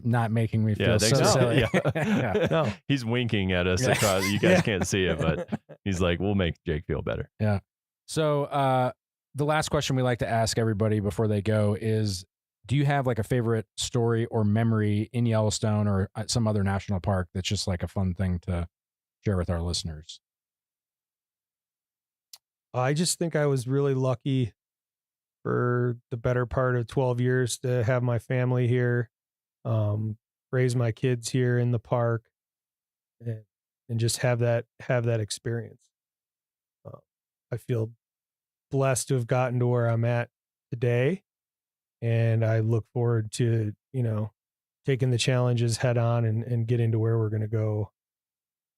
not making me Yeah, feel so thanks. silly. Yeah. No. He's winking at us Yeah. across. You guys Yeah. can't see it, but he's like, we'll make Jake feel better. Yeah. So the last question we like to ask everybody before they go is, do you have like a favorite story or memory in Yellowstone or some other national park that's just like a fun thing to share with our listeners? I just think I was really lucky for the better part of 12 years to have my family here, raise my kids here in the park, and just have that experience. I feel blessed to have gotten to where I'm at today, and I look forward to taking the challenges head on and getting to where we're going to go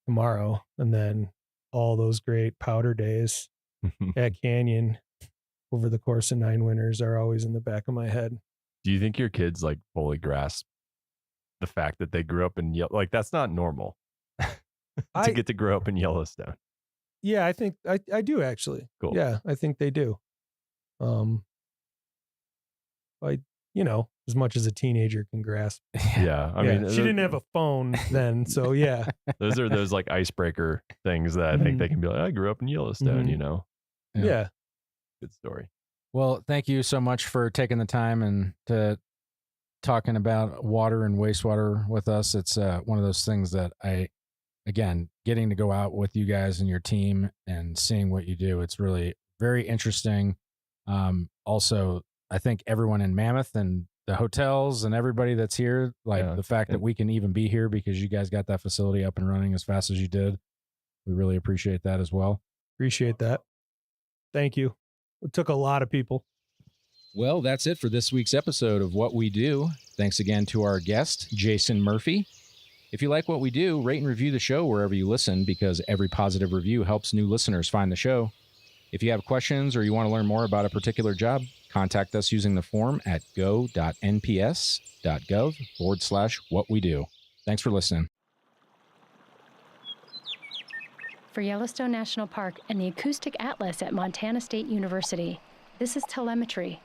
tomorrow, and then all those great powder days at Canyon over the course of 9 winters are always in the back of my head. Do you think your kids like fully grasp the fact that they grew up in like that's not normal to get to grow up in Yellowstone? Yeah, I think I do actually. Cool. Yeah, I think they do. As much as a teenager can grasp. Yeah, I mean, she didn't have a phone then, so yeah. those are those like icebreaker things that I think they can be like, I grew up in Yellowstone, Mhm. Yeah. Good story. Well, thank you so much for taking the time and to talking about water and wastewater with us. It's one of those things that again, getting to go out with you guys and your team and seeing what you do, it's really very interesting. Also, I think everyone in Mammoth and the hotels and everybody that's here, like the fact that we can even be here because you guys got that facility up and running as fast as you did. We really appreciate that as well. Appreciate that. Thank you. It took a lot of people. Well, that's it for this week's episode of What We Do. Thanks again to our guest, Jason Murphy. If you like what we do, rate and review the show wherever you listen, because every positive review helps new listeners find the show. If you have questions or you want to learn more about a particular job, contact us using the form at go.nps.gov/whatwedo. Thanks for listening. For Yellowstone National Park and the Acoustic Atlas at Montana State University, this is telemetry.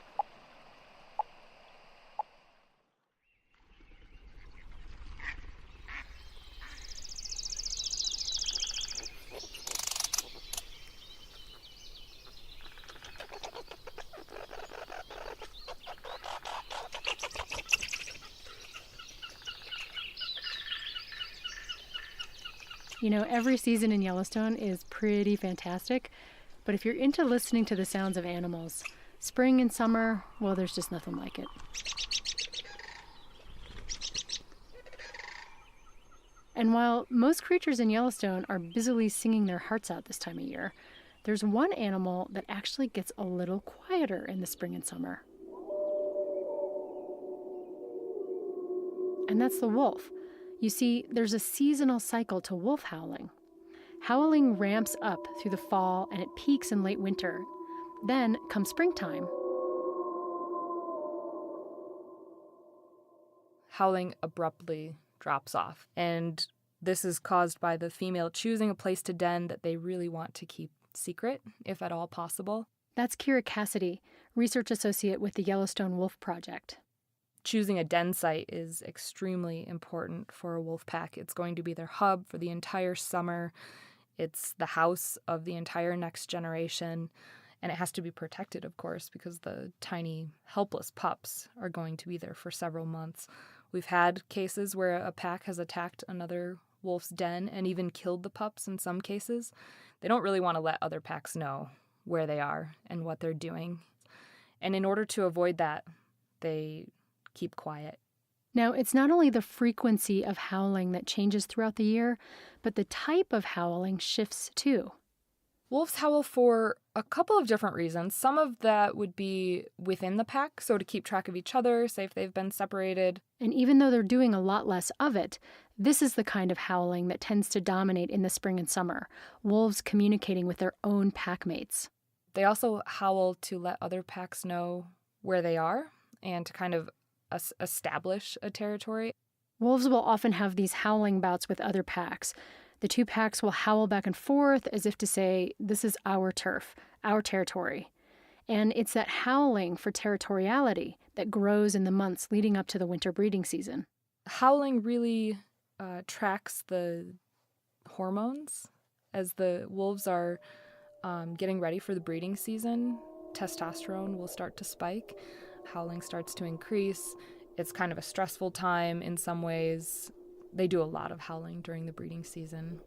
You know, every season in Yellowstone is pretty fantastic, but if you're into listening to the sounds of animals, spring and summer, well, there's just nothing like it. And while most creatures in Yellowstone are busily singing their hearts out this time of year, there's one animal that actually gets a little quieter in the spring and summer. And that's the wolf. You see, there's a seasonal cycle to wolf howling. Howling ramps up through the fall and it peaks in late winter. Then comes springtime. Howling abruptly drops off, and this is caused by the female choosing a place to den that they really want to keep secret, if at all possible. That's Kira Cassidy, research associate with the Yellowstone Wolf Project. Choosing a den site is extremely important for a wolf pack. It's going to be their hub for the entire summer. It's the house of the entire next generation. And it has to be protected, of course, because the tiny, helpless pups are going to be there for several months. We've had cases where a pack has attacked another wolf's den and even killed the pups in some cases. They don't really want to let other packs know where they are and what they're doing. And in order to avoid that, they keep quiet. Now, it's not only the frequency of howling that changes throughout the year, but the type of howling shifts too. Wolves howl for a couple of different reasons. Some of that would be within the pack, so to keep track of each other, say if they've been separated. And even though they're doing a lot less of it, this is the kind of howling that tends to dominate in the spring and summer, wolves communicating with their own pack mates. They also howl to let other packs know where they are and to kind of establish a territory. Wolves will often have these howling bouts with other packs. The two packs will howl back and forth as if to say, this is our turf, our territory. And it's that howling for territoriality that grows in the months leading up to the winter breeding season. Howling really tracks the hormones. As the wolves are getting ready for the breeding season, testosterone will start to spike. Howling starts to increase. It's kind of a stressful time in some ways. They do a lot of howling during the breeding season.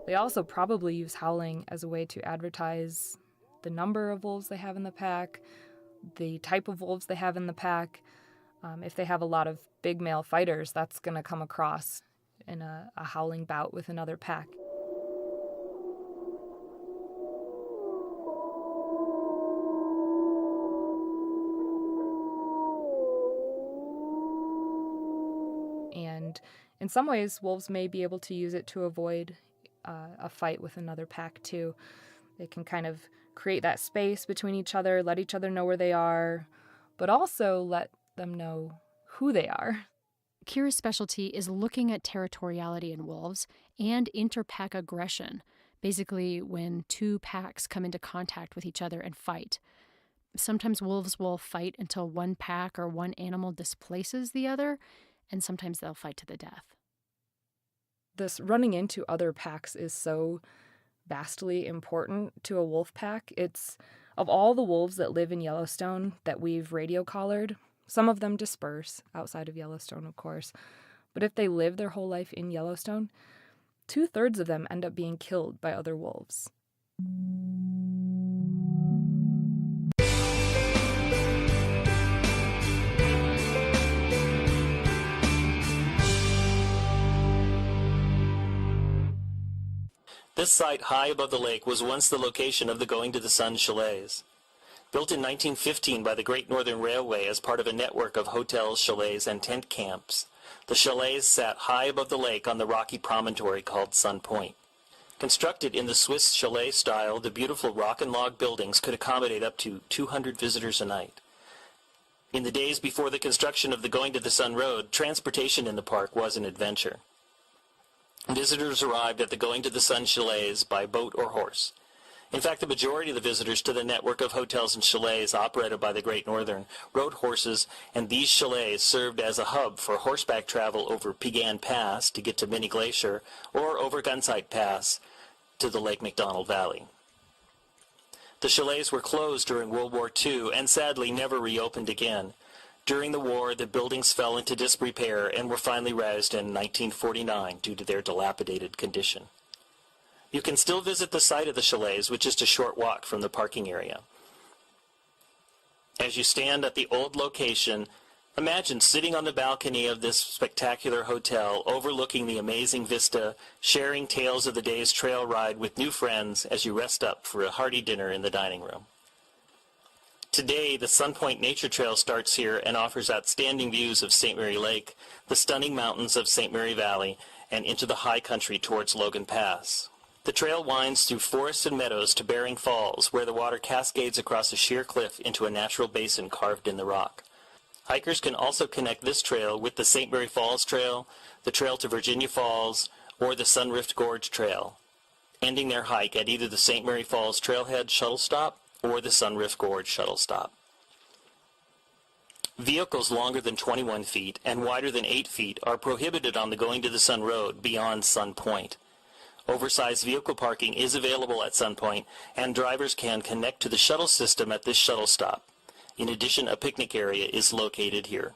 They also probably use howling as a way to advertise the number of wolves they have in the pack, the type of wolves they have in the pack. If they have a lot of big male fighters, that's going to come across in a howling bout with another pack. And in some ways, wolves may be able to use it to avoid a fight with another pack too. They can kind of create that space between each other, let each other know where they are, but also let them know who they are. Kira's specialty is looking at territoriality in wolves and interpack aggression, basically when two packs come into contact with each other and fight. Sometimes wolves will fight until one pack or one animal displaces the other, and sometimes they'll fight to the death. This running into other packs is so vastly important to a wolf pack. It's, of all the wolves that live in Yellowstone that we've radio collared, some of them disperse outside of Yellowstone, of course. But if they live their whole life in Yellowstone, 2/3 of them end up being killed by other wolves. This site high above the lake was once the location of the Going to the Sun chalets. Built in 1915 by the Great Northern Railway as part of a network of hotels, chalets, and tent camps, the chalets sat high above the lake on the rocky promontory called Sun Point. Constructed in the Swiss chalet style, the beautiful rock and log buildings could accommodate up to 200 visitors a night. In the days before the construction of the Going to the Sun Road, transportation in the park was an adventure. Visitors arrived at the Going to the Sun chalets by boat or horse. In fact, the majority of the visitors to the network of hotels and chalets operated by the Great Northern rode horses, and these chalets served as a hub for horseback travel over Pegan Pass to get to Mini Glacier or over Gunsight Pass to the Lake McDonald Valley. The chalets were closed during World War II and sadly never reopened again. During the war, the buildings fell into disrepair and were finally razed in 1949 due to their dilapidated condition. You can still visit the site of the chalets, which is a short walk from the parking area. As you stand at the old location, imagine sitting on the balcony of this spectacular hotel, overlooking the amazing vista, sharing tales of the day's trail ride with new friends as you rest up for a hearty dinner in the dining room. Today, the Sun Point Nature Trail starts here and offers outstanding views of St. Mary Lake, the stunning mountains of St. Mary Valley, and into the high country towards Logan Pass. The trail winds through forests and meadows to Bering Falls, where the water cascades across a sheer cliff into a natural basin carved in the rock. Hikers can also connect this trail with the St. Mary Falls Trail, the Trail to Virginia Falls, or the Sunrift Gorge Trail, ending their hike at either the St. Mary Falls Trailhead shuttle stop or the Sunrift Gorge shuttle stop. Vehicles longer than 21 feet and wider than 8 feet are prohibited on the Going to the Sun Road beyond Sun Point. Oversized vehicle parking is available at Sun Point, and drivers can connect to the shuttle system at this shuttle stop. In addition, a picnic area is located here.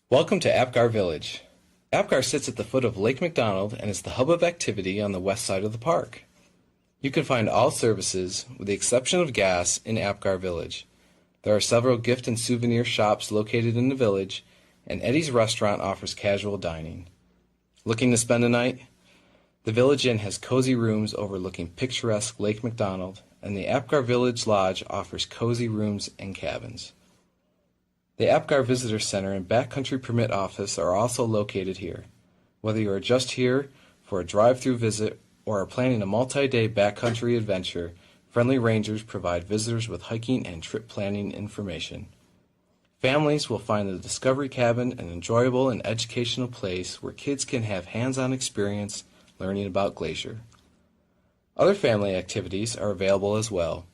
Welcome to Apgar Village. Apgar sits at the foot of Lake McDonald and is the hub of activity on the west side of the park. You can find all services, with the exception of gas, in Apgar Village. There are several gift and souvenir shops located in the village, and Eddie's Restaurant offers casual dining. Looking to spend a night? The Village Inn has cozy rooms overlooking picturesque Lake McDonald, and the Apgar Village Lodge offers cozy rooms and cabins. The Apgar Visitor Center and Backcountry Permit Office are also located here. Whether you are just here for a drive-through visit or are planning a multi-day backcountry adventure, friendly rangers provide visitors with hiking and trip planning information. Families will find the Discovery Cabin an enjoyable and educational place where kids can have hands-on experience learning about Glacier. Other family activities are available as well.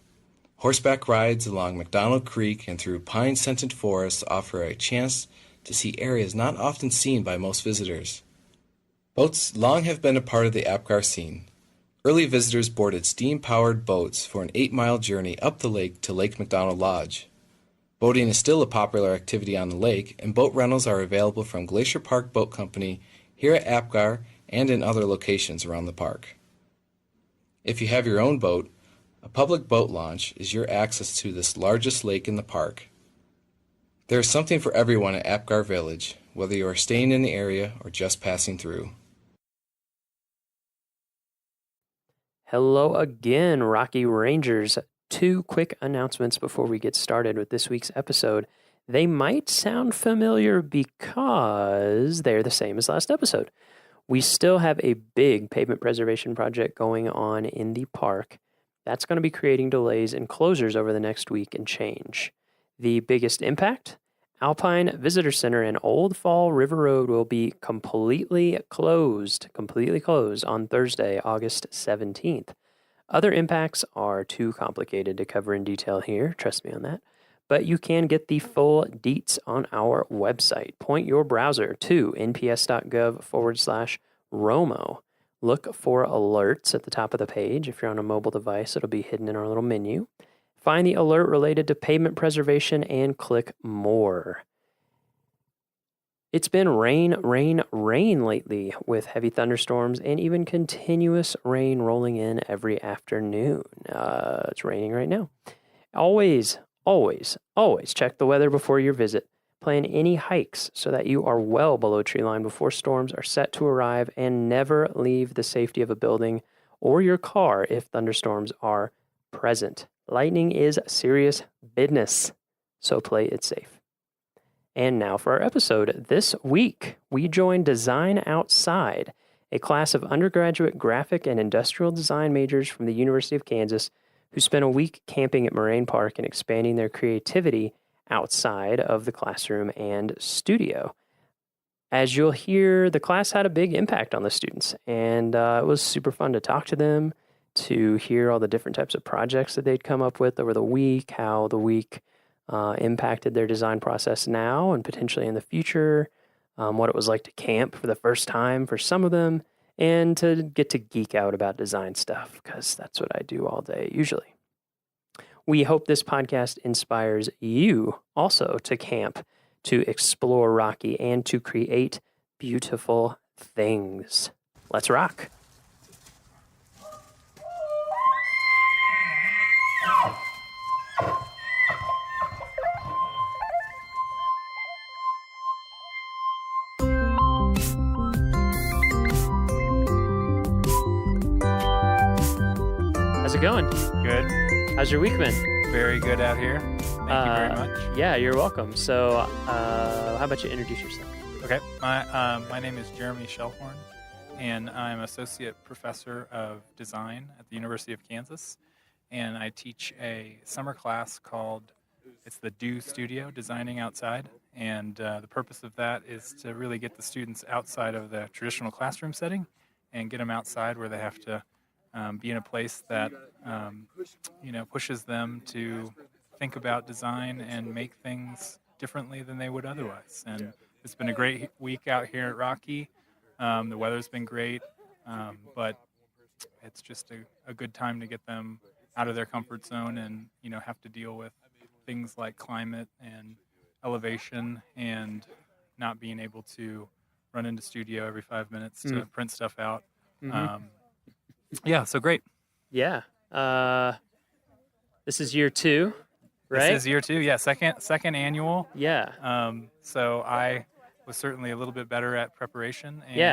Horseback rides along McDonald Creek and through pine-scented forests offer a chance to see areas not often seen by most visitors. Boats long have been a part of the Apgar scene. Early visitors boarded steam-powered boats for an 8-mile journey up the lake to Lake McDonald Lodge. Boating is still a popular activity on the lake, and boat rentals are available from Glacier Park Boat Company here at Apgar and in other locations around the park. If you have your own boat, a public boat launch is your access to this largest lake in the park. There is something for everyone at Apgar Village, whether you are staying in the area or just passing through. Hello again, Rocky Rangers. 2 quick announcements before we get started with this week's episode. They might sound familiar because they're the same as last episode. We still have a big pavement preservation project going on in the park. That's going to be creating delays and closures over the next week and change. The biggest impact? Alpine Visitor Center and Old Fall River Road will be completely closed on Thursday, August 17th. Other impacts are too complicated to cover in detail here, trust me on that, but you can get the full deets on our website. Point your browser to nps.gov/ROMO. Look for alerts at the top of the page. If you're on a mobile device, it'll be hidden in our little menu. Find the alert related to pavement preservation and click more. It's been rain lately with heavy thunderstorms and even continuous rain rolling in every afternoon. It's raining right now. Always check the weather before your visit. Plan any hikes so that you are well below tree line before storms are set to arrive, and never leave the safety of a building or your car if thunderstorms are present. Lightning is serious business, so play it safe. And now for our episode. This week, we join Design Outside, a class of undergraduate graphic and industrial design majors from the University of Kansas who spent a week camping at Moraine Park and expanding their creativity outside of the classroom and studio. As you'll hear, the class had a big impact on the students, and it was super fun to talk to them, to hear all the different types of projects that they'd come up with over the week, how the week impacted their design process now and potentially in the future, what it was like to camp for the first time for some of them, and to get to geek out about design stuff, because that's what I do all day usually. We hope this podcast inspires you also to camp, to explore Rocky, and to create beautiful things. Let's rock. How's it going? Good. How's your week been? Very good out here. Thank you very much. Yeah, you're welcome. So, how about you introduce yourself? Okay. My name is Jeremy Shellhorn, and I'm Associate Professor of Design at the University of Kansas. And I teach a summer class called, it's the Do Studio, Designing Outside. And the purpose of that is to really get the students outside of the traditional classroom setting and get them outside where they have to be in a place that pushes them to think about design and make things differently than they would otherwise. And it's been a great week out here at Rocky. The weather's been great, but it's just a good time to get them out of their comfort zone and have to deal with things like climate and elevation and not being able to run into studio every 5 minutes to print stuff out. Yeah, so great. Yeah. This is year 2, right? This is year 2, yeah, second annual. Yeah. So I was certainly a little bit better at preparation. And yeah.